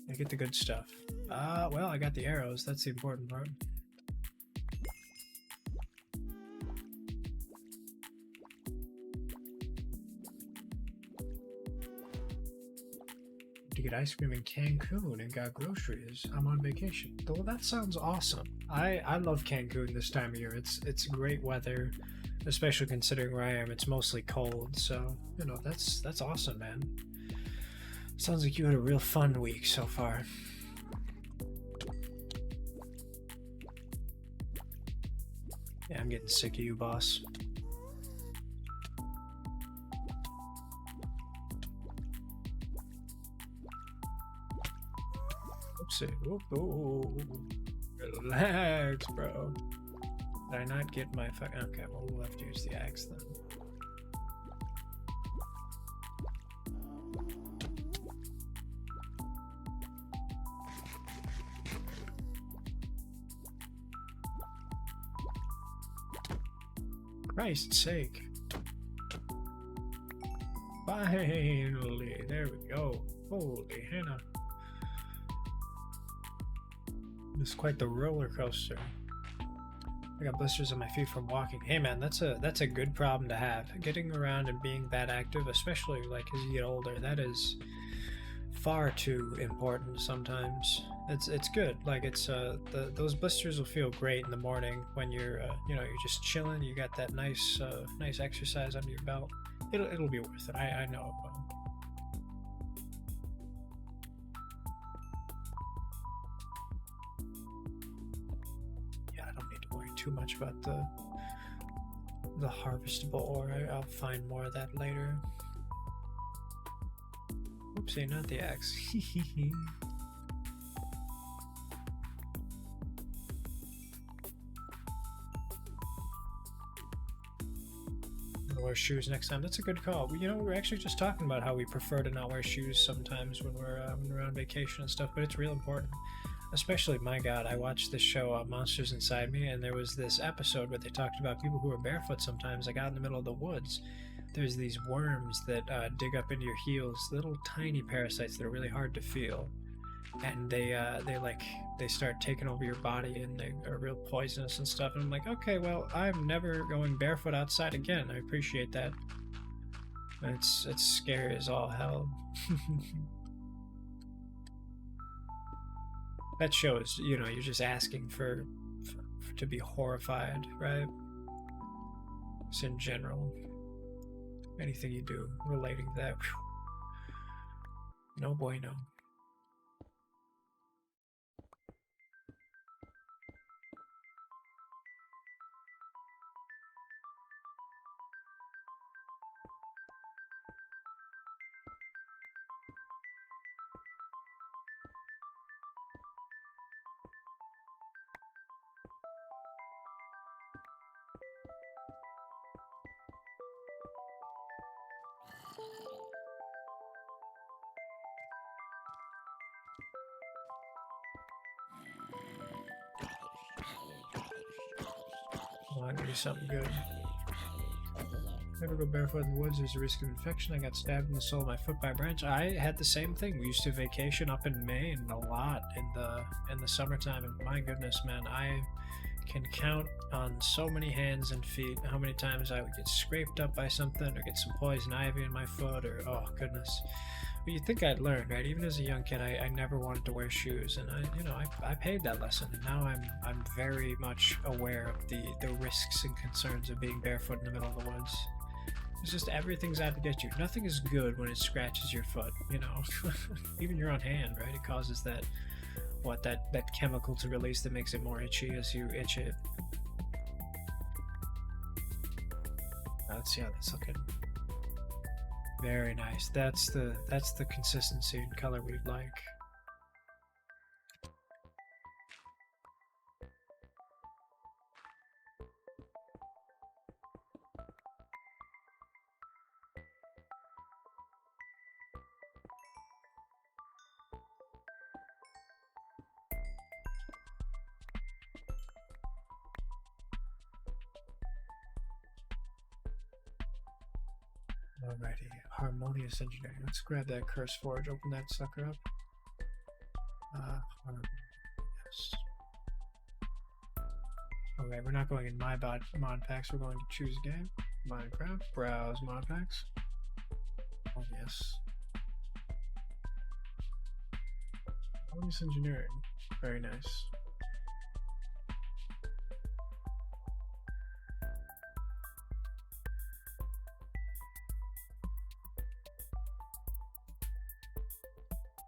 I get the good stuff. Well, I got the arrows. That's the important part. To get ice cream in Cancun and got groceries. I'm on vacation. Well, that sounds awesome. I love Cancun this time of year. It's great weather. Especially considering where I am, it's mostly cold, so, you know, that's awesome, man. Sounds like you had a real fun week so far. Yeah, I'm getting sick of you, boss. Oopsie. Oh, relax, bro. Did I not get my fuck? Okay, well, we'll have to use the axe then. Christ's sake. Finally, there we go. Holy Hannah. This is quite the roller coaster. I got blisters on my feet from walking. Hey man, that's a good problem to have. Getting around and being that active, especially like as you get older, that is far too important sometimes. It's good. Like it's those blisters will feel great in the morning when you're you know, you're just chilling. You got that nice nice exercise under your belt. It'll be worth it. I know it will. Yeah, I don't need to worry too much about the harvestable ore. I'll find more of that later. Oopsie, not the axe. I'll wear shoes next time. That's a good call. You know, we're actually just talking about how we prefer to not wear shoes sometimes when we're on vacation and stuff, but it's real important. Especially, my God, I watched this show, Monsters Inside Me, and there was this episode where they talked about people who are barefoot sometimes, like out in the middle of the woods. There's these worms that dig up into your heels, little tiny parasites that are really hard to feel, and they start taking over your body, and they are real poisonous and stuff. And I'm like, okay, well, I'm never going barefoot outside again. I appreciate that. It's scary as all hell. That shows, you know, you're just asking for to be horrified, right? Just in general. Anything you do relating to that, whew. No bueno. Well, I'm gonna do something good. Never go barefoot in the woods. There's a risk of infection. I got stabbed in the sole of my foot by a branch. I had the same thing. We used to vacation up in Maine a lot in the summertime, and my goodness, man, I can count on so many hands and feet how many times I would get scraped up by something or get some poison ivy in my foot, or oh goodness. But you'd think I'd learn, right? Even as a young kid, I never wanted to wear shoes, and I paid that lesson, and now I'm very much aware of the risks and concerns of being barefoot in the middle of the woods. It's just everything's out to get you. Nothing is good when it scratches your foot, you know. Even your own hand, right? It causes that chemical to release that makes it more itchy as you itch it. Let's see how that's looking. Very nice. That's the consistency and color we'd like. Alrighty, harmonious engineering. Let's grab that curse forge, open that sucker up. Yes. Okay, we're not going in my mod packs, we're going to choose a game. Minecraft, browse mod packs. Oh yes. Harmonious engineering. Very nice.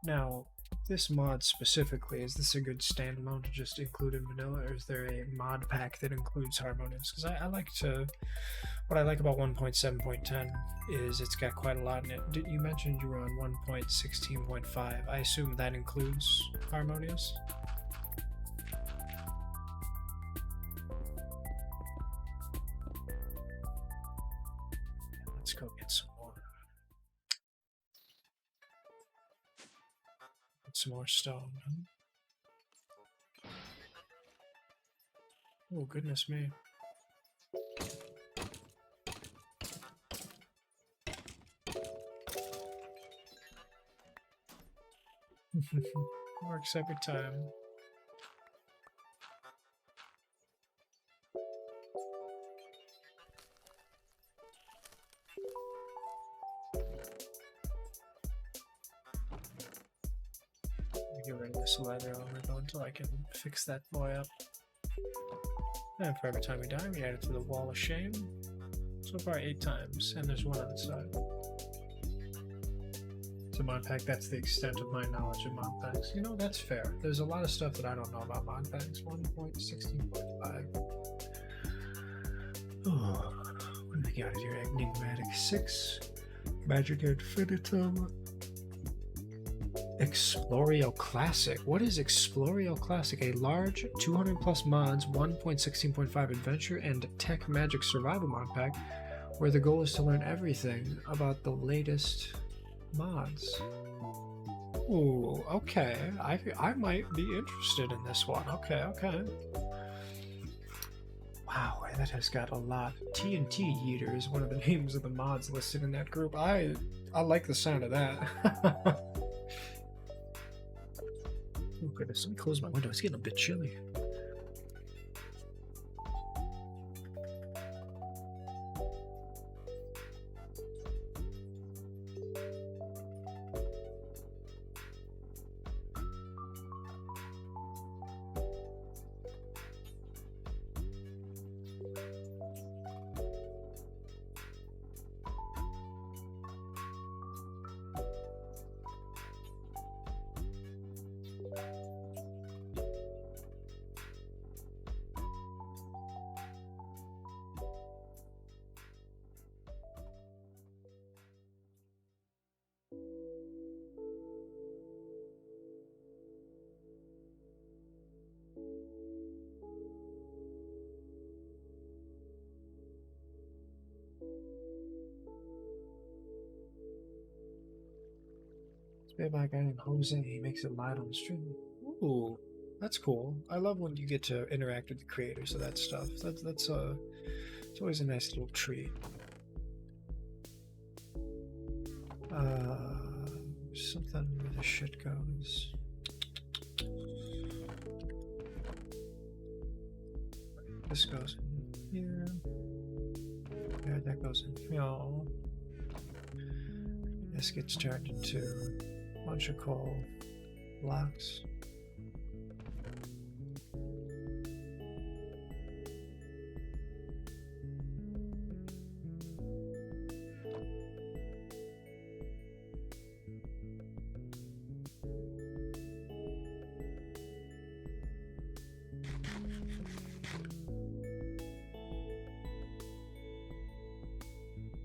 Now, this mod specifically, is this a good standalone to just include in vanilla, or is there a mod pack that includes Harmonious? Because I like to, what I like about 1.7.10 is it's got quite a lot in it. You mentioned you were on 1.16.5. I assume that includes Harmonious? Let's go get some more. Some more stone. Oh, goodness me. Works every time. this leather only though until I can fix that boy up. And for every time we die, we add it to the wall of shame. So far 8 times, and there's one on the side. So mod pack, that's the extent of my knowledge of mod packs. You know, that's fair. There's a lot of stuff that I don't know about mod packs. 1.16.5. Oh, what do we got here? Enigmatic 6. Magic Infinitum. Explorio Classic. What is Explorio Classic? A large 200 plus mods, 1.16.5 adventure and tech magic survival mod pack where the goal is to learn everything about the latest mods. Ooh, okay. I might be interested in this one. Okay, okay. Wow, that has got a lot. TNT Yeeter is one of the names of the mods listed in that group. I like the sound of that. Oh goodness, let me close my window. It's getting a bit chilly. Made by a guy named Jose. He makes it live on the stream. Ooh, that's cool. I love when you get to interact with the creators of that stuff. That's it's always a nice little treat. Something where the shit goes. This goes in here. Yeah, that goes in here. This gets turned into a bunch of coal blocks.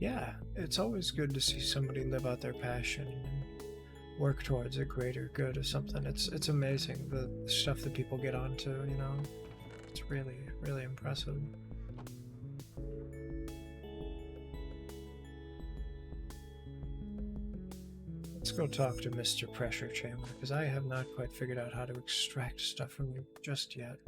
Yeah, it's always good to see somebody live out their passion and work towards a greater good or something. It's amazing the stuff that people get onto, you know. It's really, really impressive. Let's go talk to Mr. Pressure Chamber, because I have not quite figured out how to extract stuff from you just yet.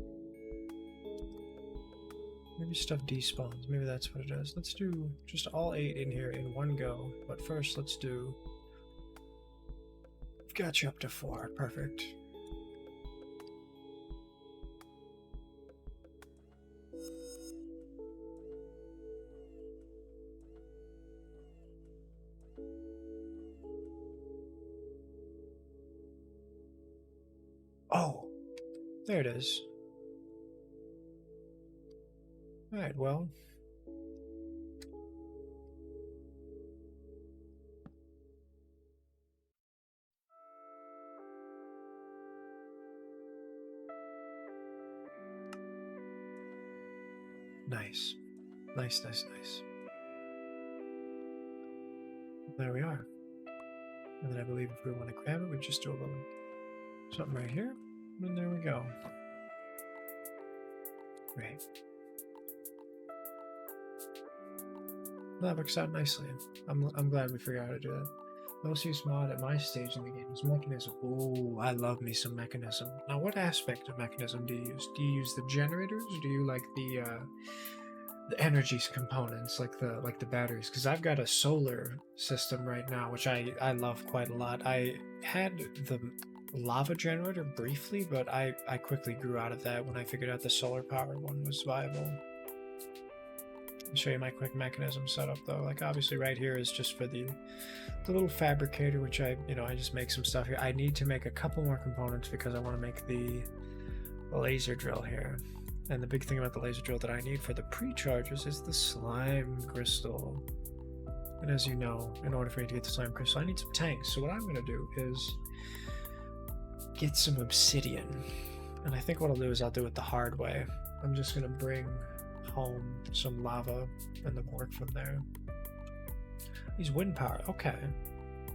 Maybe stuff despawns. Maybe that's what it is. Let's do just all 8 in here in one go. But first, let's do... Got you up to 4. Perfect. Oh! There it is. Alright, well. Nice. Nice, nice, nice. There we are. And then I believe if we want to grab it, we just do a little something right here. And there we go. Great. That works out nicely. I'm glad we figured out how to do that. Most used mod at my stage in the game is Mechanism. Oh, I love me some Mechanism. Now, what aspect of Mechanism do you use? Do you use the generators, or do you like the energy components, like the batteries? Because I've got a solar system right now, which I love quite a lot. I had the lava generator briefly, but I quickly grew out of that when I figured out the solar powered one was viable. I'll show you my quick mechanism setup though. Like obviously right here is just for the little fabricator, which I just make some stuff here. I need to make a couple more components because I want to make the laser drill here. And the big thing about the laser drill that I need for the pre-charges is the slime crystal. And as you know, in order for me to get the slime crystal, I need some tanks. So what I'm going to do is get some obsidian. And I think what I'll do is I'll do it the hard way. I'm just going to bring home some lava and then work from there. Use wind power. Okay.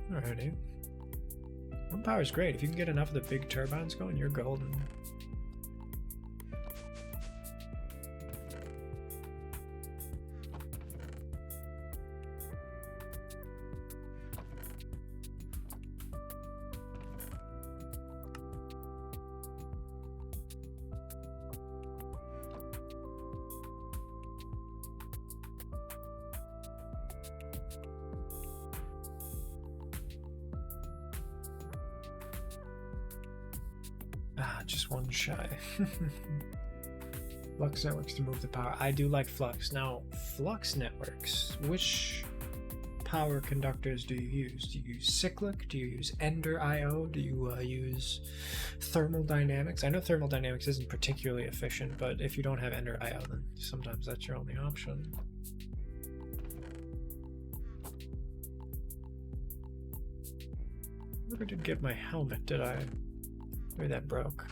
Alrighty. Wind power is great. If you can get enough of the big turbines going, you're golden. Just one shy. Flux networks to move the power. I do like Flux. Now, Flux networks, which power conductors do you use? Do you use cyclic? Do you use Ender IO? Do you use thermodynamics? I know thermodynamics isn't particularly efficient, but if you don't have Ender IO, then sometimes that's your only option. Never did get my helmet, did I? Maybe that broke.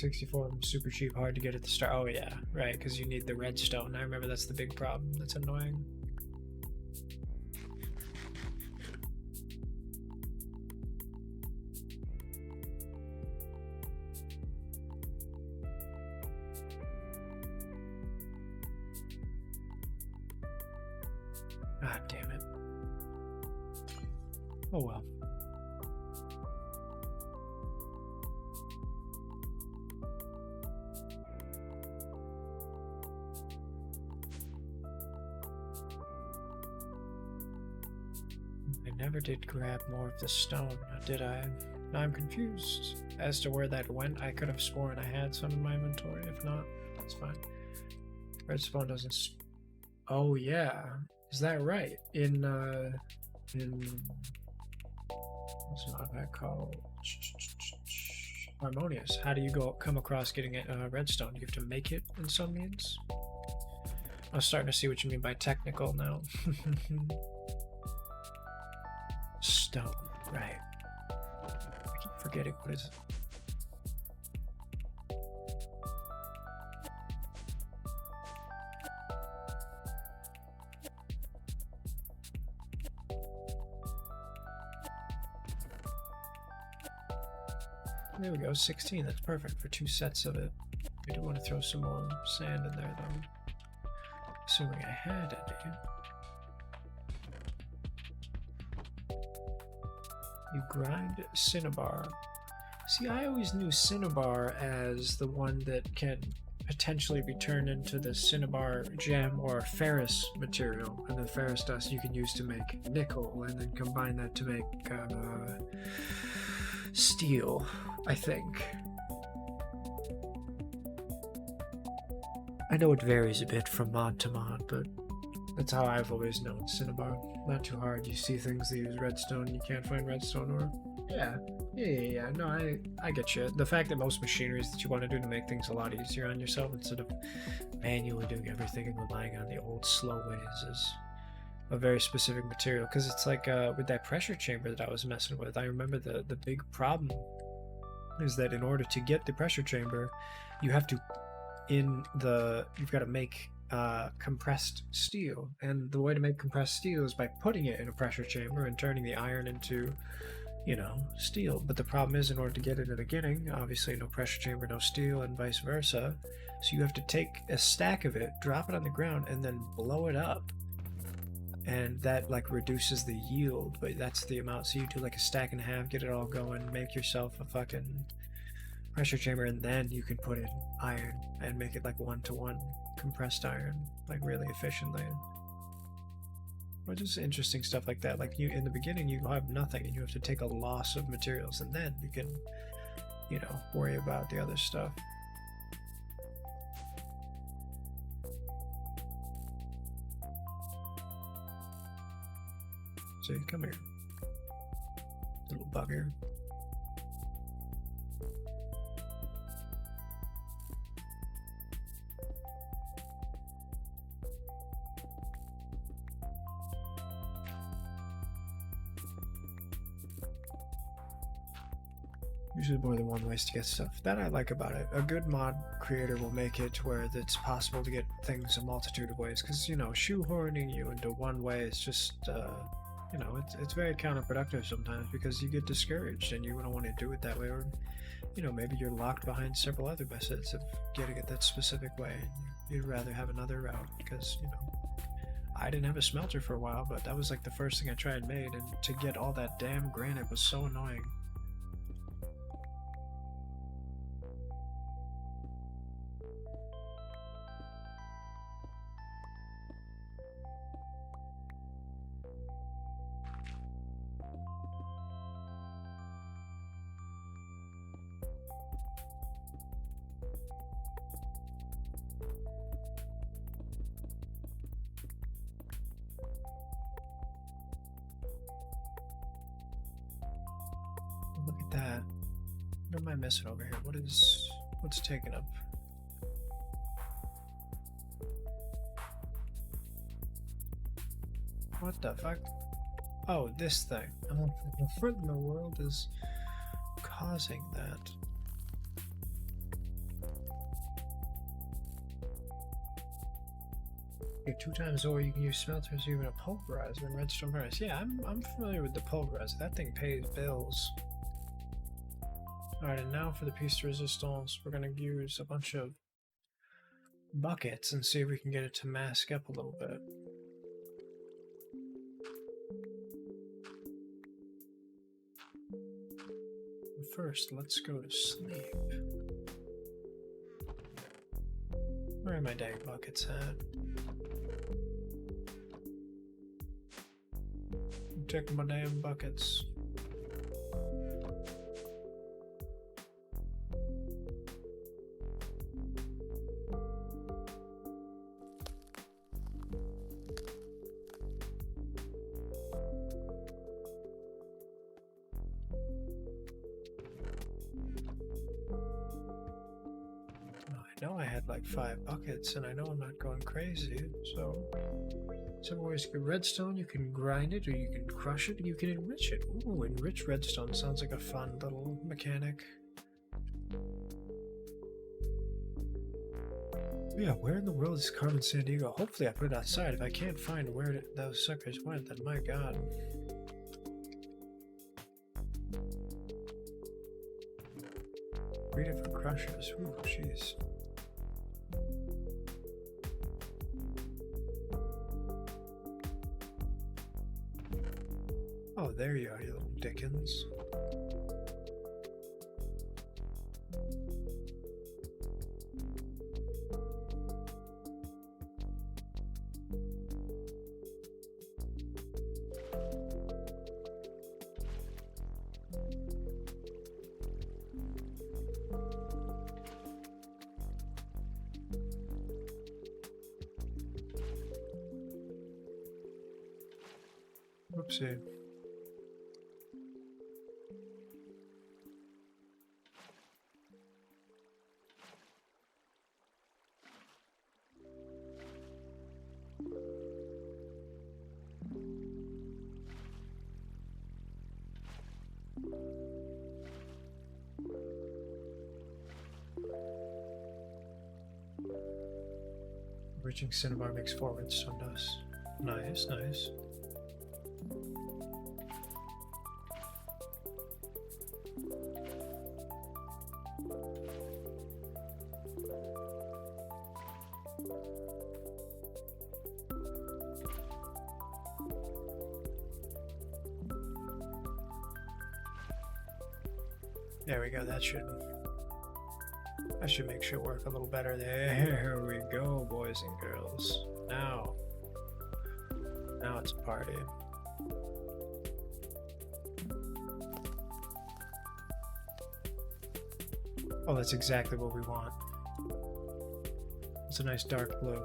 $64 super cheap, hard to get at the start. Oh yeah, right, because you need the redstone. I remember that's the big problem. That's annoying. Ah, damn it. Oh well. I never did grab more of the stone, did I? Now I'm confused as to where that went. I could have sworn I had some in my inventory. If not, that's fine. Redstone doesn't. Oh yeah, is that right? In what's that called? Harmonious. How do you come across getting redstone? Do you have to make it in some means? I'm starting to see what you mean by technical now. Stone, right. I keep forgetting what is it. There we go, 16, that's perfect for 2 sets of it. I do want to throw some more sand in there though. Assuming I had any. You grind cinnabar. See, I always knew cinnabar as the one that can potentially be turned into the cinnabar gem or ferrous material, and the ferrous dust you can use to make nickel, and then combine that to make steel, I think. I know it varies a bit from mod to mod, but that's how I've always known cinnabar. Not too hard. You see things that use redstone, you can't find redstone ore. Yeah. No, I get you. The fact that most machineries that you want to do to make things a lot easier on yourself instead of manually doing everything and relying on the old slow ways is a very specific material. Because it's like with that pressure chamber that I was messing with, I remember the big problem is that in order to get the pressure chamber, you have to you've got to make compressed steel, and the way to make compressed steel is by putting it in a pressure chamber and turning the iron into, steel. But the problem is, in order to get it in the beginning, obviously no pressure chamber, no steel, and vice versa. So you have to take a stack of it, drop it on the ground, and then blow it up, and that like reduces the yield, but that's the amount. So you do like a stack and a half, get it all going, make yourself a fucking pressure chamber, and then you can put in iron and make it like 1-to-1 compressed iron, like really efficiently. Or just interesting stuff like that. Like in the beginning you have nothing and you have to take a loss of materials, and then you can you know, worry about the other stuff. So you come here, little bugger. Usually more than one ways to get stuff. That I like about it. A good mod creator will make it to where it's possible to get things a multitude of ways. Because, you know, shoehorning you into one way is just, you know, it's very counterproductive sometimes because you get discouraged and you don't want to do it that way. Or, you know, maybe you're locked behind several other methods of getting it that specific way. You'd rather have another route because, you know, I didn't have a smelter for a while, but that was like the first thing I tried and made. And to get all that damn granite was so annoying. Look at that. What am I missing over here? What's taken up? What the fuck? Oh, this thing. Oh, what in the world is causing that? Get 2 times ore, you can use smelters, even a pulverizer in redstone furnace. Yeah, I'm familiar with the pulverizer. That thing pays bills. Alright, and now for the piece de resistance, we're going to use a bunch of buckets and see if we can get it to mask up a little bit. But first, let's go to sleep. Where are my dang buckets at? I'm checking my damn buckets. I know I had like 5 buckets, and I know I'm not going crazy, so some ways to get redstone. You can grind it, or you can crush it, you can enrich it. Ooh, enrich redstone sounds like a fun little mechanic. Yeah, where in the world is Carmen Sandiego? Hopefully I put it outside. If I can't find where those suckers went, then my god. 3 different crushers. Ooh, jeez. Oh, there you are, you little Dickens. Whoopsie. Enriching cinnabar makes 4 redstone dust. Nice, nice. There we go, that should make shit work a little better. There we go, boys and girls. Now it's a party. Oh, that's exactly what we want. It's a nice dark blue.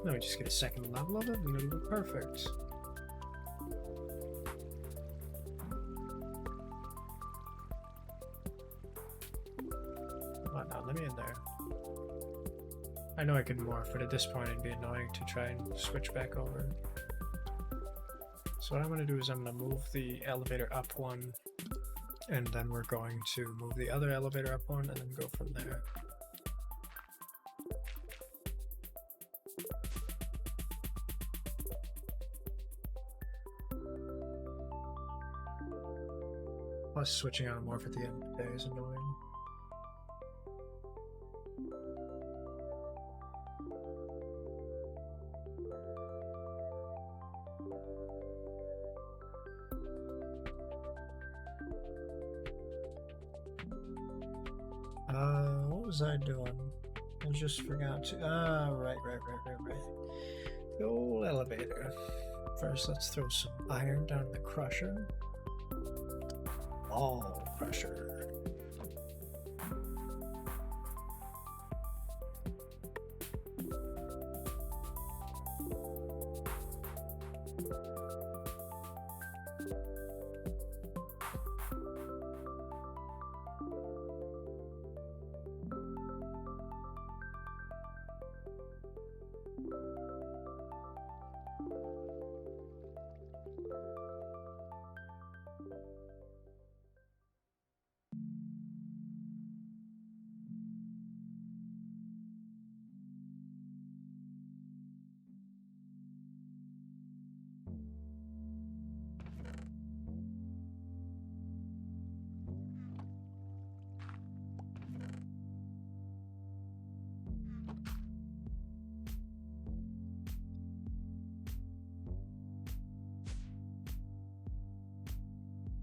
Now we just get a second level of it and it'll be perfect. Come on now, let me in there. I know I could morph, but at this point it'd be annoying to try and switch back over. So what I'm going to do is I'm going to move the elevator up one, and then we're going to move the other elevator up one, and then go from there. Plus switching on a morph at the end of the day is annoying. What was I doing? I just forgot to. Right. The old elevator. First, let's throw some iron down the crusher. Ball crusher.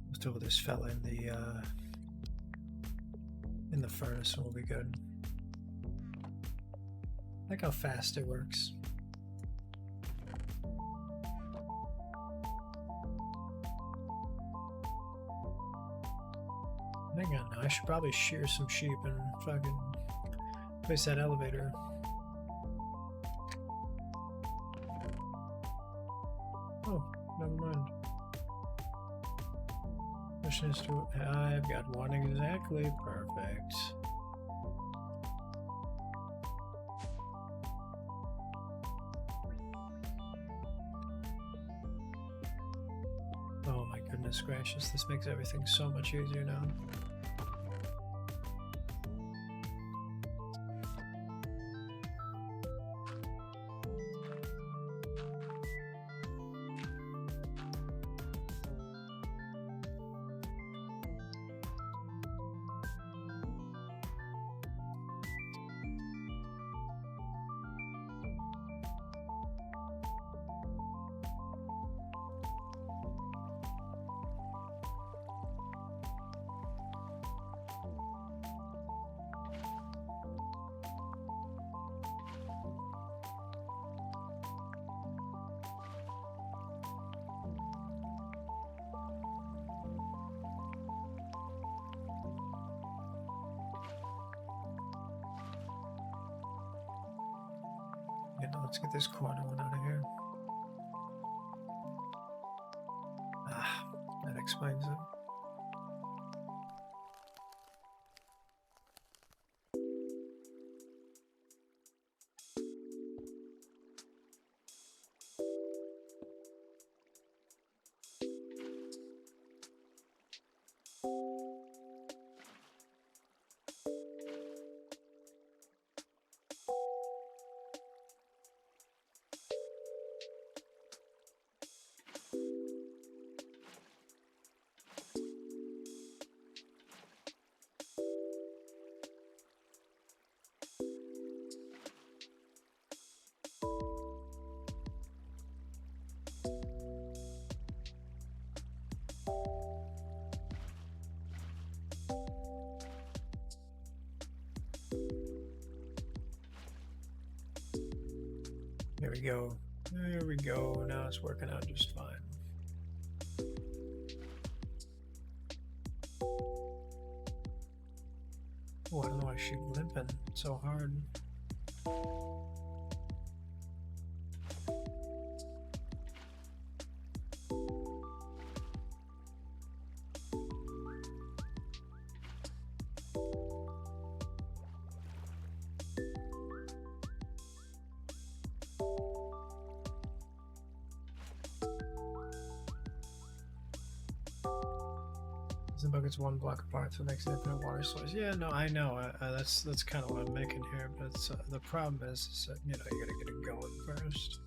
Let's throw this fella in the furnace and we'll be good. I like how fast it works. Hang on now, I should probably shear some sheep and fucking place that elevator. Oh, never mind. I've got one exactly. Perfect. Oh my goodness gracious, this makes everything so much easier now. Let's get this corner one out of here. That explains it. There we go. There we go. Now it's working out just fine. Oh, I don't know why she's limping so hard. The bucket's one block apart, so it makes infinite water source. Yeah, no, I know. That's kind of what I'm making here, but the problem is that, you know, you gotta get it going first.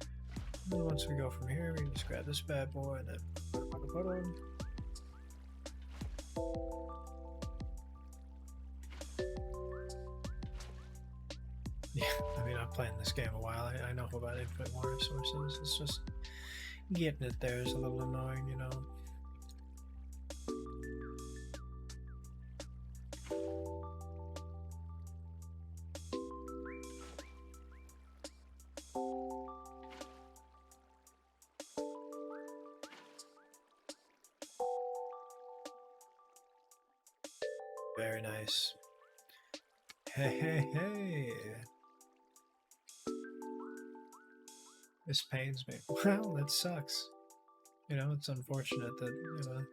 And then once we go from here, we can just grab this bad boy and then put a bucket on. Yeah, I mean, I've played this game a while. I know about infinite water sources. It's just getting it there is a little annoying, you know. Very nice. Hey, hey, hey. This pains me. Well, that sucks. You know, it's unfortunate that, you know,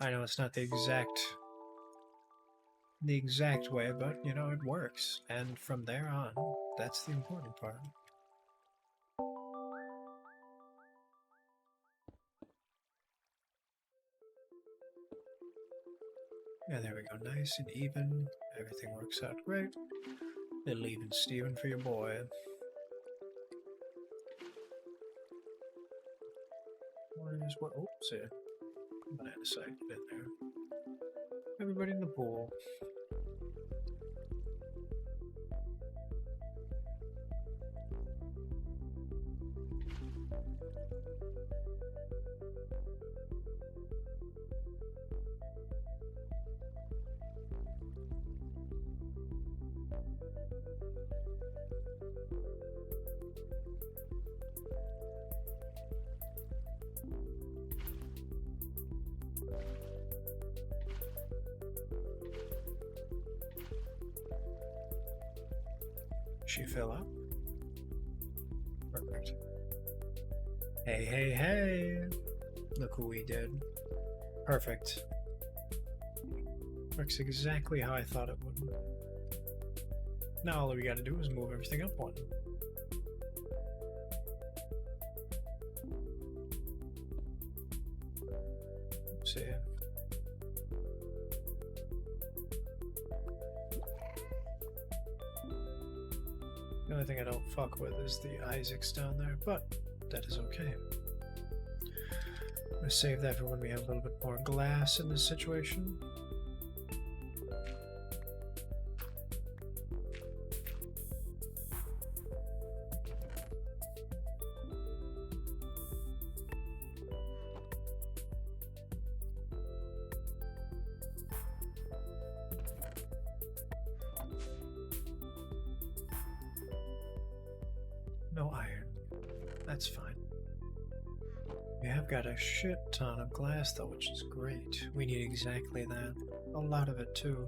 I know it's not the exact way, but, you know, it works. And from there on, that's the important part. Yeah, there we go. Nice and even. Everything works out great. Little even Steven for your boy. Where's what? Oops, yeah. Banana side, get in there. Everybody in the pool. She fill up? Perfect. Hey, hey, hey! Look who we did. Perfect. Works exactly how I thought it would. Now all we gotta do is move everything up one. See ya. The only thing I don't fuck with is the Isaacs down there, but that is okay. I'm gonna save that for when we have a little bit more glass in this situation. No iron. That's fine. We have got a shit ton of glass though, which is great. We need exactly that. A lot of it too.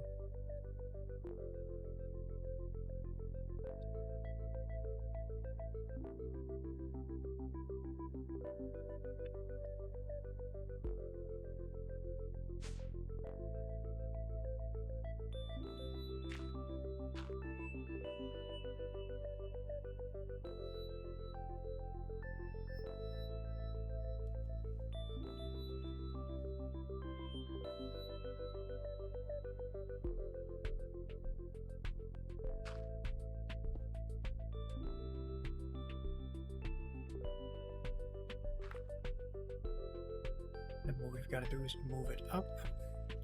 And what we've got to do is move it up,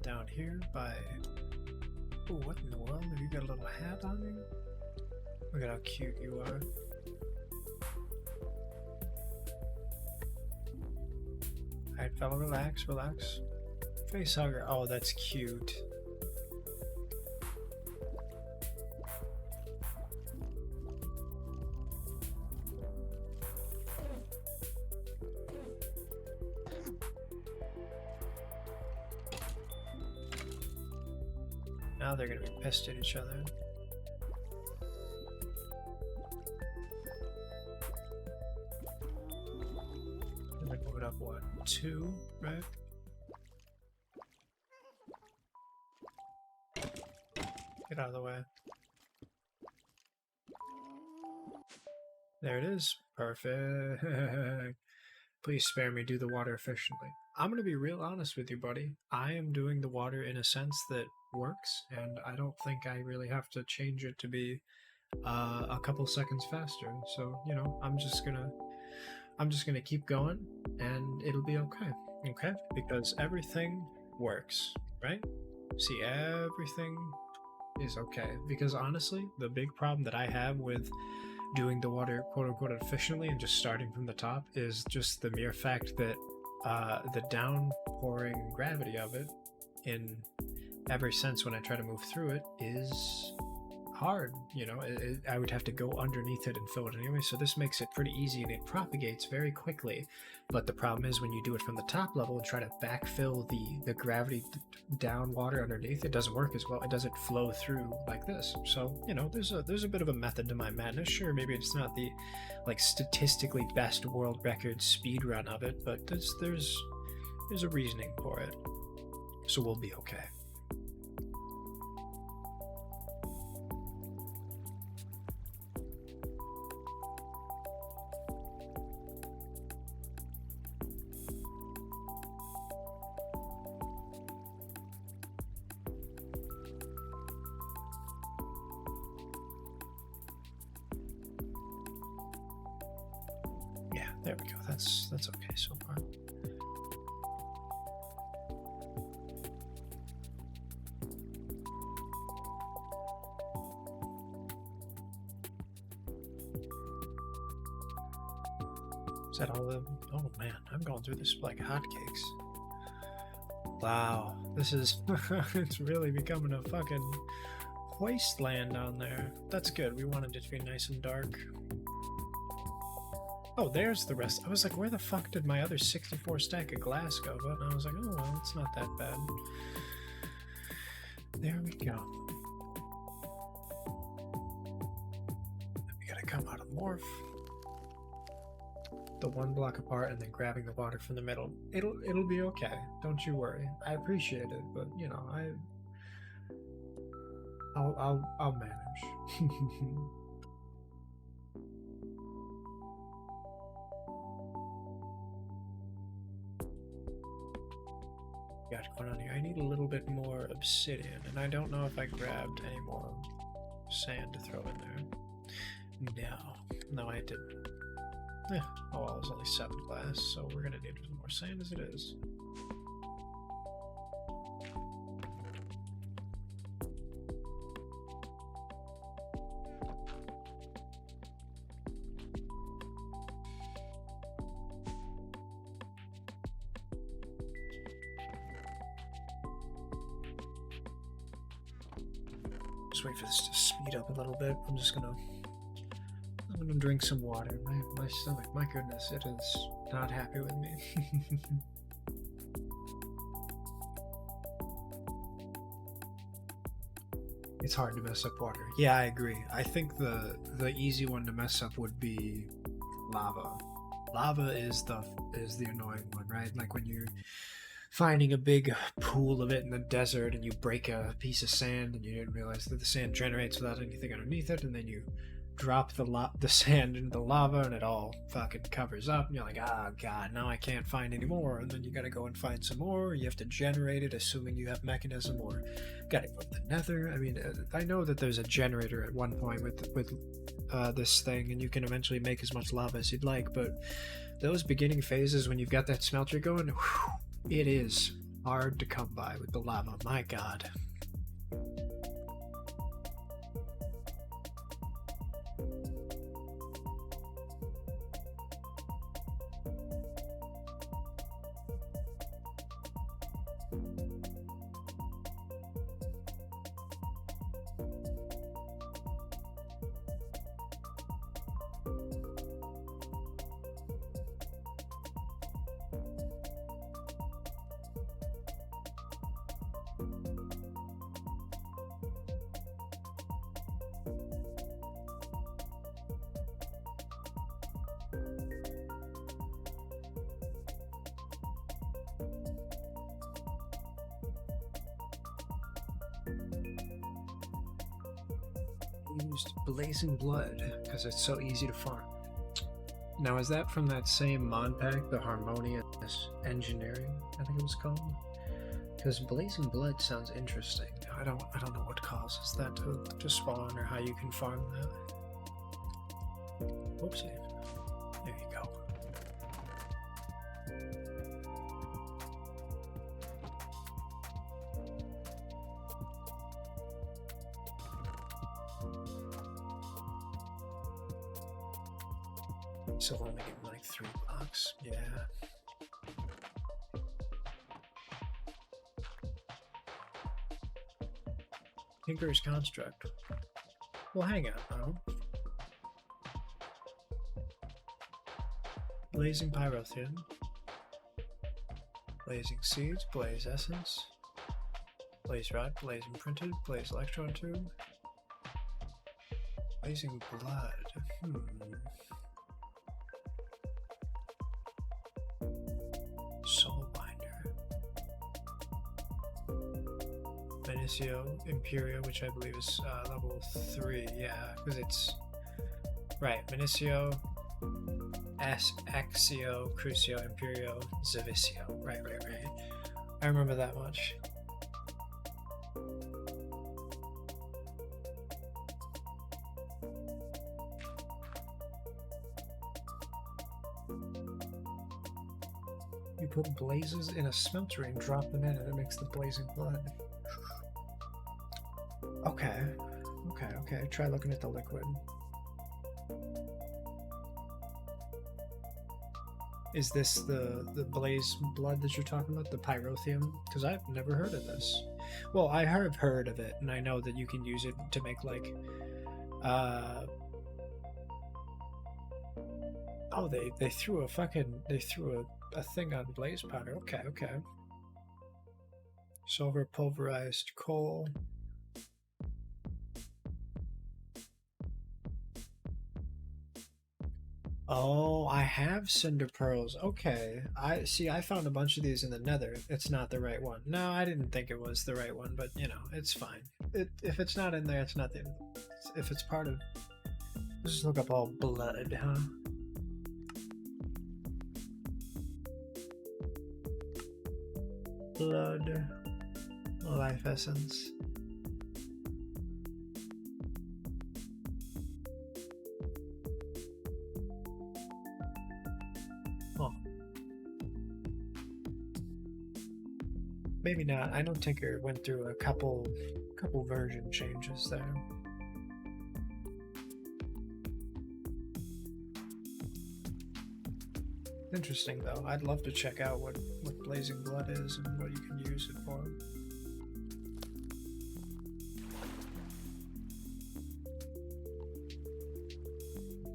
down here by... Oh, what in the world? Have you got a little hat on you? Look at how cute you are. Alright, fella, relax, relax. Face hugger. Oh, that's cute. Now they're gonna be pissed at each other. I'm gonna move it up, what, 2, right? Get out of the way. There it is. Perfect. Please spare me, do the water efficiently. I'm gonna be real honest with you, buddy. I am doing the water in a sense that works, and I don't think I really have to change it to be a couple seconds faster. So, you know, I'm just gonna keep going, and it'll be okay. Okay? Because everything works, right? See, everything is okay. Because honestly, the big problem that I have with doing the water quote unquote efficiently and just starting from the top is just the mere fact that the downpouring gravity of it in every sense when I try to move through it is hard. You know, I would have to go underneath it and fill it anyway, so this makes it pretty easy and it propagates very quickly. But the problem is when you do it from the top level and try to backfill the gravity down water underneath, it doesn't work as well. It doesn't flow through like this. So, you know, there's a bit of a method to my madness. Sure, maybe it's not the like statistically best world record speed run of it, but there's a reasoning for it. So we'll be okay. There we go. That's okay so far. Is that all the... Oh man, I'm going through this like hotcakes. Wow, this is... it's really becoming a fucking wasteland down there. That's good. We wanted it to be nice and dark. Oh, there's the rest. I was like, where the fuck did my other 64 stack of glass go? But I was like, oh, well, it's not that bad. There we go. We gotta come out of morph. The one block apart and then grabbing the water from the middle. It'll be okay. Don't you worry. I appreciate it, but you know, I'll manage. Got going on here. I need a little bit more obsidian, and I don't know if I grabbed any more sand to throw in there. No, I didn't. Oh well, it was only 7 glass, so we're gonna need more sand as it is. Just wait for this to speed up a little bit. I'm gonna drink some water. My stomach, my goodness, it is not happy with me. It's hard to mess up water. Yeah, I agree. I think the easy one to mess up would be lava. Lava is the annoying one, right? Like when you're finding a big pool of it in the desert and you break a piece of sand and you didn't realize that the sand generates without anything underneath it, and then you drop the sand into the lava and it all fucking covers up and you're like, oh god, now I can't find any more, and then you gotta go and find some more. You have to generate it, assuming you have mechanism, or gotta go to the nether. I mean, I know that there's a generator at one point with this thing, and you can eventually make as much lava as you'd like, but those beginning phases when you've got that smelter going, whew, it is hard to come by with the lava, my god. used Blazing Blood because it's so easy to farm. Now, is that from that same mod pack, the Harmonious Engineering, I think it was called? Because Blazing Blood sounds interesting. I don't know what causes that to spawn or how you can farm that. Whoopsie. There you go. So only getting like 3 blocks. Yeah. Tinker's Construct. Well, hang on, though. Blazing Pyrotheum. Blazing Seeds, Blaze Essence. Blaze Rod, Blaze Imprinted, Blaze Electron Tube. Blazing Blood. Soul Binder. Benicio Imperio, which I believe is level 3, yeah, because it's right. Benicio, Axio, Crucio, Imperio, Zavicio. Right. I remember that much. You put blazes in a smelter and drop them in, and it makes the blazing blood. Okay. Try looking at the liquid. Is this the blaze blood that you're talking about, the pyrotheum? Because I've never heard of this. Well, I have heard of it, and I know that you can use it to make like, oh, they threw a thing on blaze powder. Okay. Silver pulverized coal. Oh, I have cinder pearls. Okay. I found a bunch of these in the nether. It's not the right one. No, I didn't think it was the right one, but you know, it's fine. If it's not in there, it's nothing. If it's part of... Let's just look up all blood, huh? Blood. Life essence. Maybe not. I know Tinker went through a couple version changes there. Interesting though. I'd love to check out what Blazing Blood is and what you can use it for.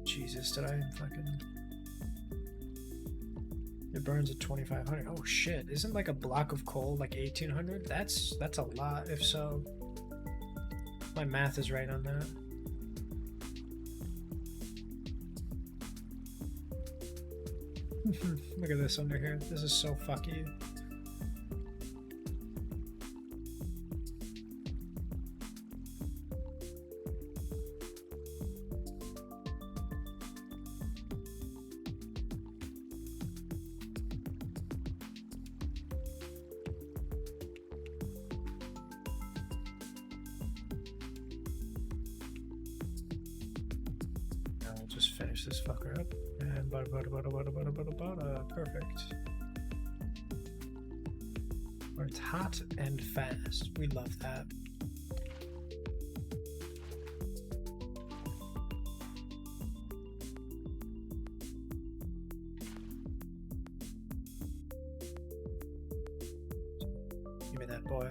Jesus, did I fucking... It burns at 2,500. Oh shit! Isn't like a block of coal like 1,800? That's a lot. If so, my math is right on that. Look at this under here. This is so fucky. Just finish this fucker up and perfect. Where it's hot and fast. We love that. Give me that, boy.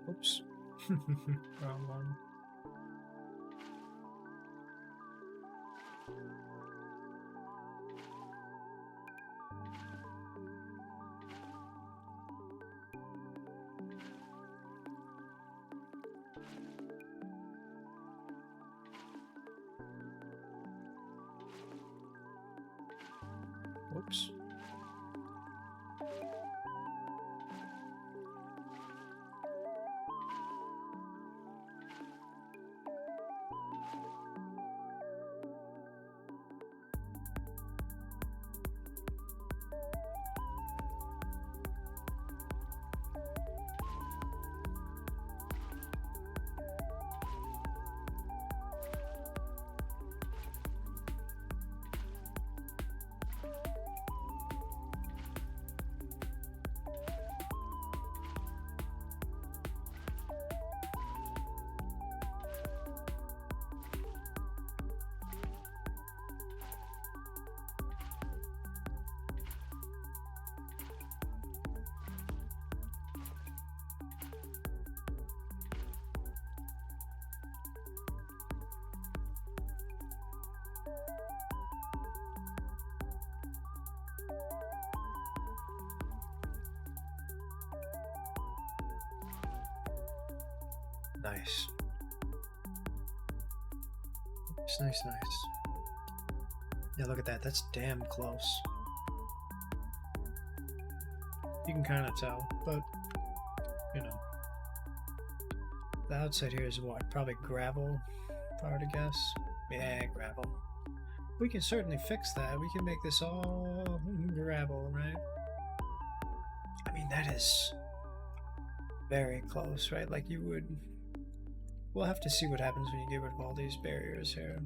Oops. Wrong one. Whoops. Nice. Nice. Yeah, look at that. That's damn close. You can kind of tell, but, you know. The outside here is what? Probably gravel, if I were to guess. Yeah, gravel. We can certainly fix that. We can make this all gravel, right? I mean, that is very close, right? Like you would... We'll have to see what happens when you get rid of all these barriers here.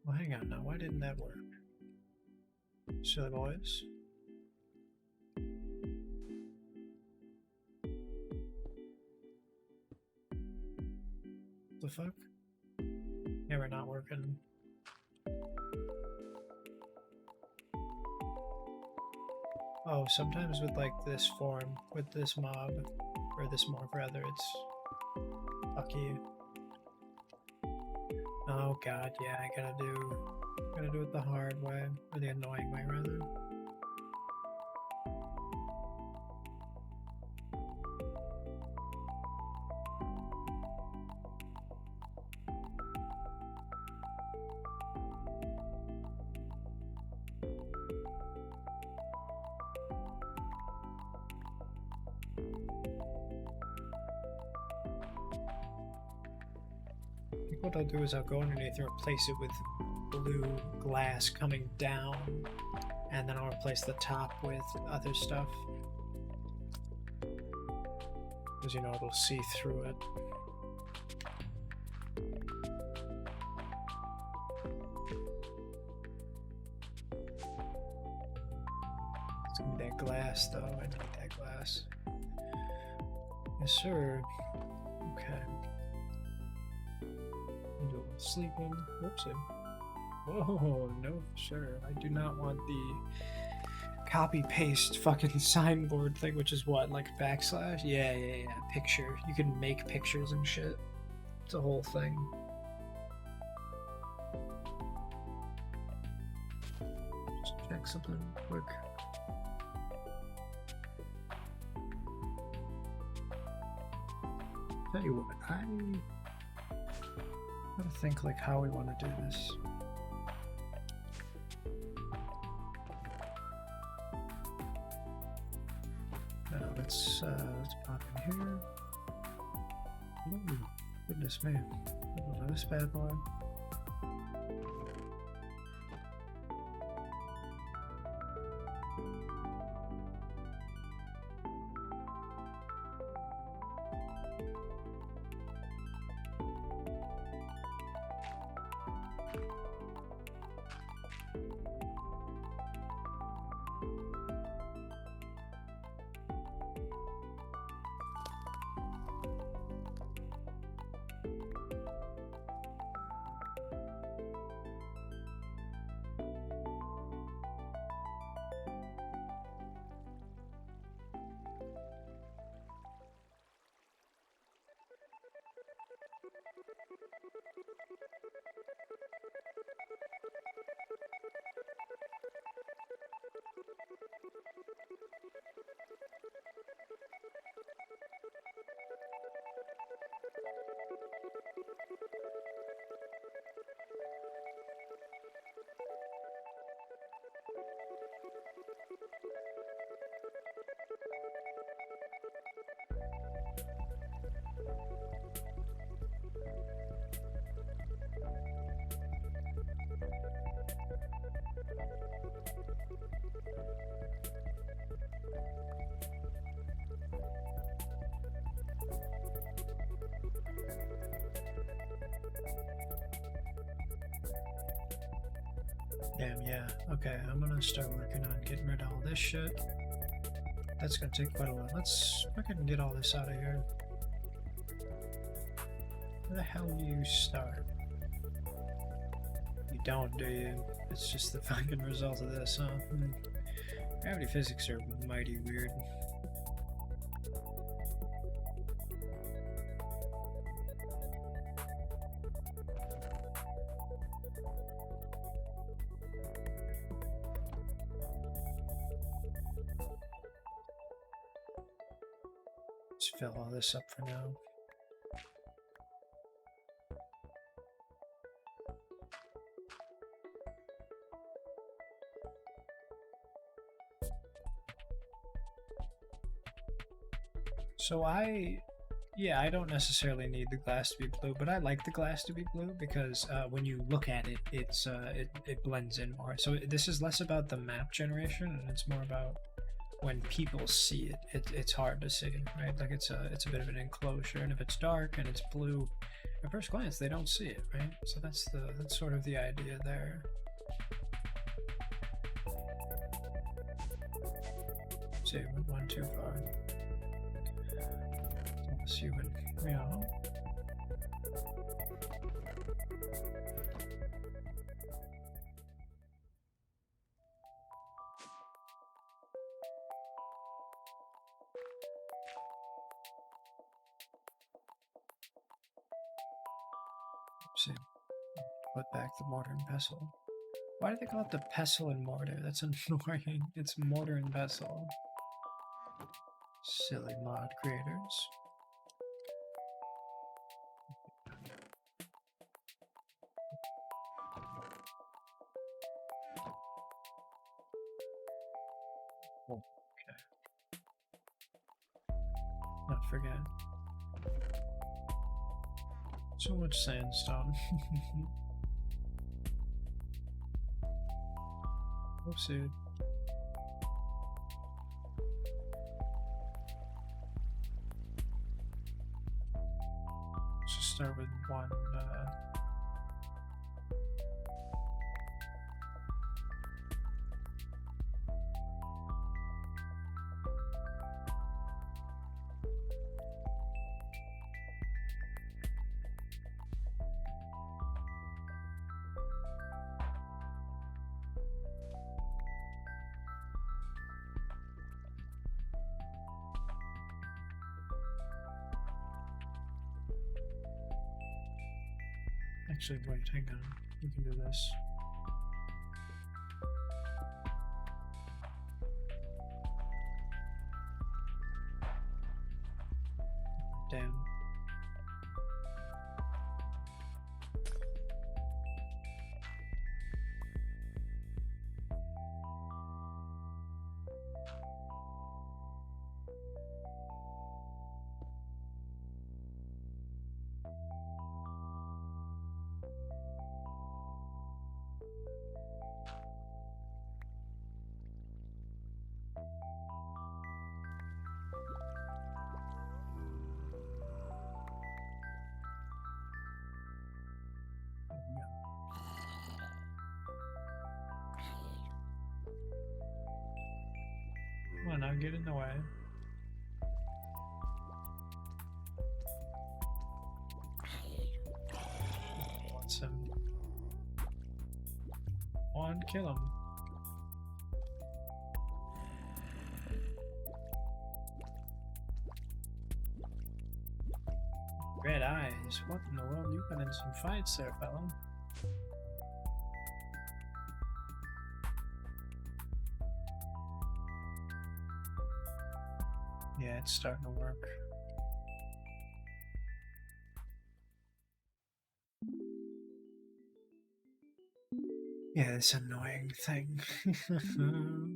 Well, hang on now. Why didn't that work? Silly boys. The fuck? Yeah, we're not working. Oh, sometimes with like this form, with this mob, or this morph rather, it's fuck you. Oh god, yeah, I gotta do it the hard way, or the annoying way rather. What I'll do is I'll go underneath and replace it with blue glass coming down, and then I'll replace the top with other stuff, because you know it'll see through it. It's gonna be that glass though. I need that glass. Yes sir. Okay. Sleeping. Whoopsie. Whoa, no, sir. I do not want the copy paste fucking signboard thing, which is what, like backslash? Yeah. Picture. You can make pictures and shit. It's a whole thing. Just check something quick. Tell you what, I gotta think like how we want to do this. Let's pop in here. Ooh, goodness me. This bad boy. Damn, yeah. Okay, I'm gonna start working on getting rid of all this shit. That's gonna take quite a while. Let's fucking get all this out of here. Where the hell do you start? You don't, do you? It's just the fucking result of this, huh? Gravity physics are mighty weird. Let's fill all this up for now. So I don't necessarily need the glass to be blue, but I like the glass to be blue because when you look at it, it blends in more. So this is less about the map generation, and it's more about when people see it, it's hard to see, right? Like it's a bit of an enclosure, and if it's dark and it's blue, at first glance they don't see it, right? So that's sort of the idea there. See, it went one too far. Let's see what, yeah. See, put back the mortar and pestle. Why do they call it the pestle and mortar? That's annoying. It's mortar and pestle. Silly mod creators. Okay. Not forget. So much sandstone. Oopsie. Let's just start with one. Actually, wait, hang on. We can do this. Damn. Come on, now get in the way. Wants him. One, kill him. Red eyes. What in the world? You've been in some fights there, fella. Yeah, it's starting to work. Yeah, this annoying thing.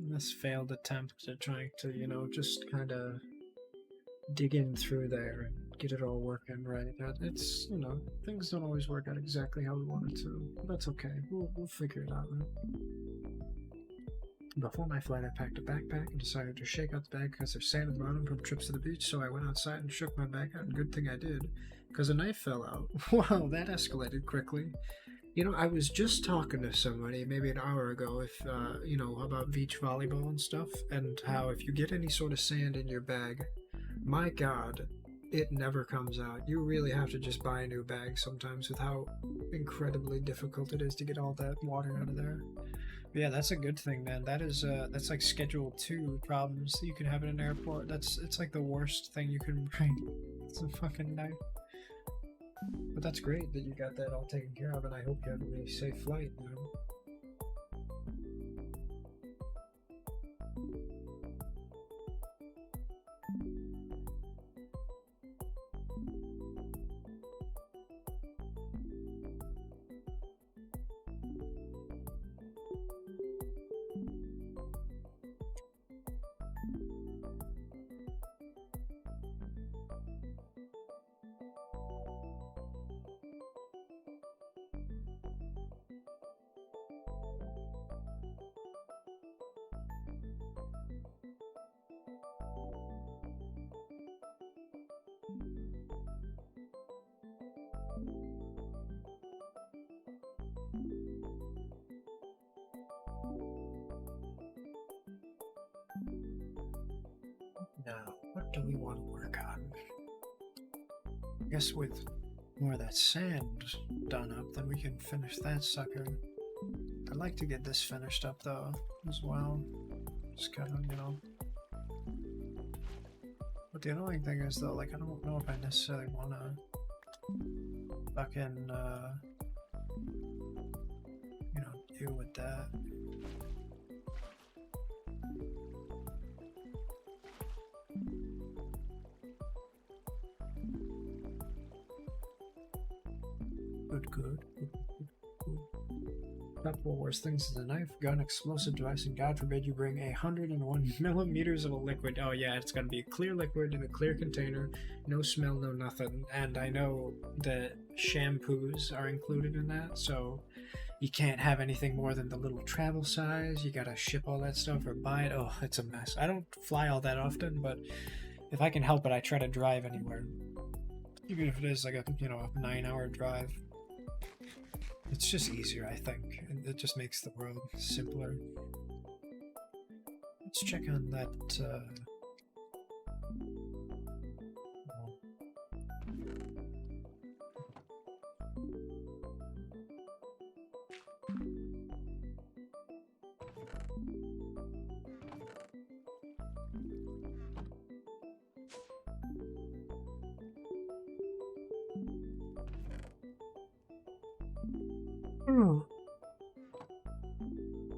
This failed attempt at trying to, you know, just kind of dig in through there and get it all working right. It's, you know, things don't always work out exactly how we want it to. But that's okay. We'll figure it out. Right? Before my flight, I packed a backpack and decided to shake out the bag because there's sand at the bottom from trips to the beach, so I went outside and shook my bag out, and good thing I did, because a knife fell out. Wow, that escalated quickly. You know, I was just talking to somebody maybe an hour ago if you know, about beach volleyball and stuff, and how if you get any sort of sand in your bag, my god, it never comes out. You really have to just buy a new bag sometimes with how incredibly difficult it is to get all that water out of there. But yeah, that's a good thing, man. That's like Schedule 2 problems that you can have in an airport. It's like the worst thing you can bring. It's a fucking knife. But that's great that you got that all taken care of, and I hope you have a really safe flight, you know? Now, what do we want to work on? I guess with more of that sand done up, then we can finish that sucker. I'd like to get this finished up though, as well. Just kind of, you know. But the annoying thing is though, like, I don't know if I necessarily want to fucking, you know, deal with that. Good. Couple worst things is a knife, gun, explosive device, and God forbid you bring 101 millimeters of a liquid. Oh yeah, it's gonna be a clear liquid in a clear container, no smell, no nothing. And I know that shampoos are included in that, so you can't have anything more than the little travel size. You gotta ship all that stuff or buy it. Oh, it's a mess. I don't fly all that often, but if I can help it, I try to drive anywhere. Even if it is like a, you know, a 9-hour drive. It's just easier, I think, and it just makes the world simpler. Let's check on that,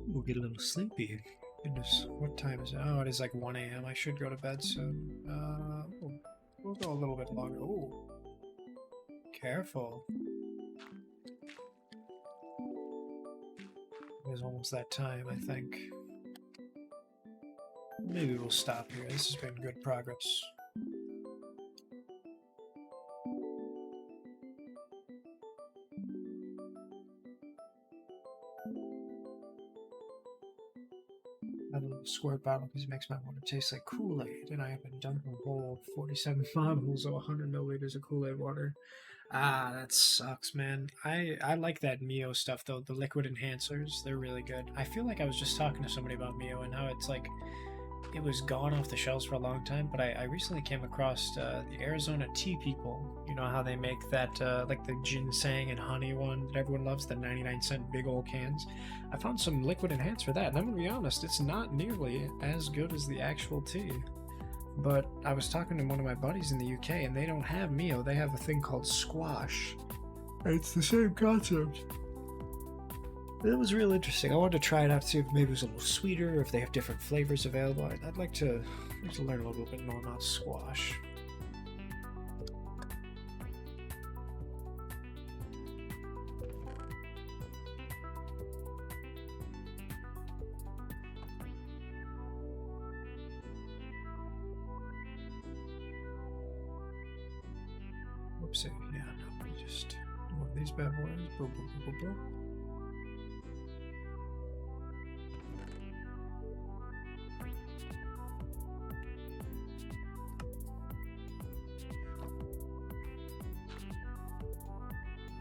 We'll get a little sleepy. Goodness, what time is it? Oh, it is like 1 a.m. I should go to bed soon. We'll go a little bit longer. Oh, careful. It is almost that time, I think. Maybe we'll stop here. This has been good progress. A little squirt bottle because it makes my water taste like Kool-Aid, and I have been dunking a whole 47 bottles of 100 milliliters of Kool-Aid water. Ah, that sucks, man. I like that Mio stuff though, the liquid enhancers. They're really good. I feel like I was just talking to somebody about Mio and how it's like it was gone off the shelves for a long time, but I recently came across the Arizona Tea People. You know how they make that like the ginseng and honey one that everyone loves, the 99-cent big old cans. I found some liquid enhance for that, and I'm gonna be honest, it's not nearly as good as the actual tea. But I was talking to one of my buddies in the UK, and they don't have Mio. They have a thing called Squash. It's the same concept. It was real interesting. I wanted to try it out to see if maybe it was a little sweeter, or if they have different flavors available. I'd like to learn a little bit more about Squash. Whoopsie. Yeah, no, we just one of these bad boys. Boom, boom, boom, boom, boom.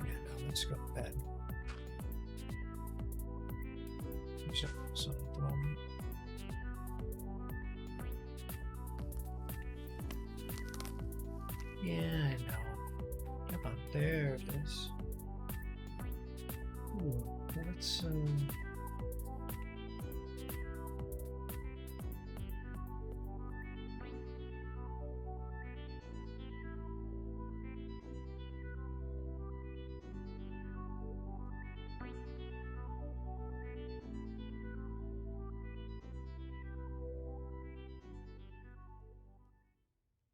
Yeah, no, let's go to bed. Just don't focus on it at the moment. Yeah, I know. Come on, there it is. Ooh, let's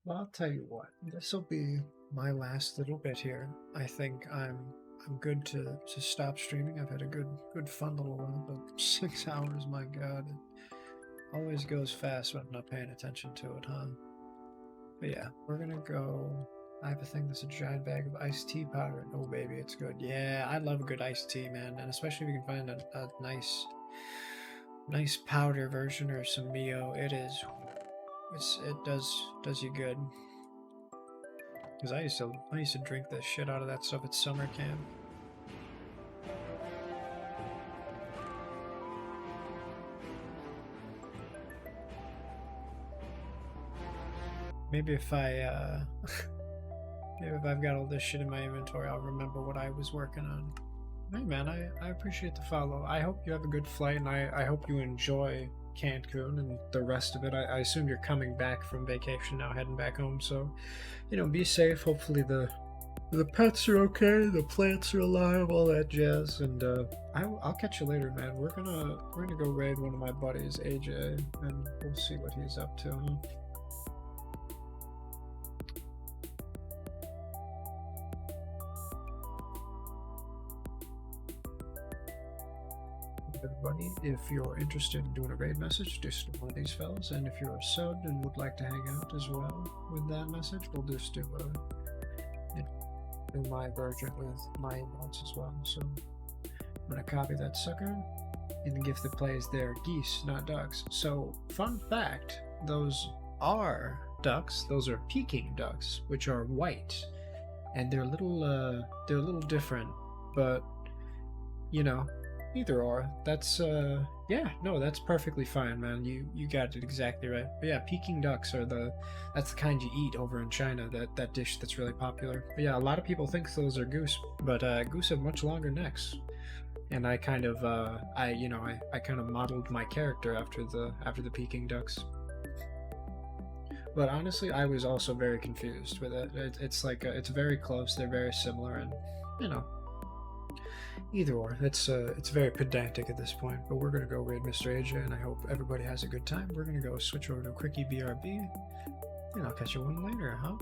well, I'll tell you what. This will be my last little bit here. I think I'm good to stop streaming. I've had a good fun little run, but 6 hours, my god, it always goes fast when I'm not paying attention to it, huh? But yeah, we're gonna go. I have a thing that's a giant bag of iced tea powder. Oh baby, it's good. Yeah, I love a good iced tea, man, and especially if you can find a nice powder version or some Mio. It does you good. Because I used to drink the shit out of that stuff at summer camp. Maybe if I maybe if I've got all this shit in my inventory, I'll remember what I was working on. Hey man, I appreciate the follow. I hope you have a good flight, and I hope you enjoy Cancun and the rest of it. I assume you're coming back from vacation now, heading back home, so you know, be safe. Hopefully the pets are okay, the plants are alive, all that jazz, and I'll catch you later, man. We're gonna go raid one of my buddies, AJ, and we'll see what he's up to. Everybody, if you're interested in doing a raid message, just do one of these fellas, and if you're a sub and would like to hang out as well with that message, we'll just do my version with my emotes as well. So I'm gonna copy that sucker, and the gift that plays there, geese, not ducks. So fun fact, those are ducks. Those are Peking ducks, which are white, and they're a little different, but you know. Either or. That's yeah, no, that's perfectly fine, man. You got it exactly right. But yeah, Peking ducks are that's the kind you eat over in China, that dish that's really popular. But yeah, a lot of people think those are goose, but goose have much longer necks. And I kind of I kind of modeled my character after the Peking ducks. But honestly, I was also very confused with it. It's like it's very close, they're very similar, and you know, either or. It's very pedantic at this point, but we're gonna go raid Mr. AJ, and I hope everybody has a good time. We're gonna go switch over to a quickie BRB, and I'll catch you one later, huh?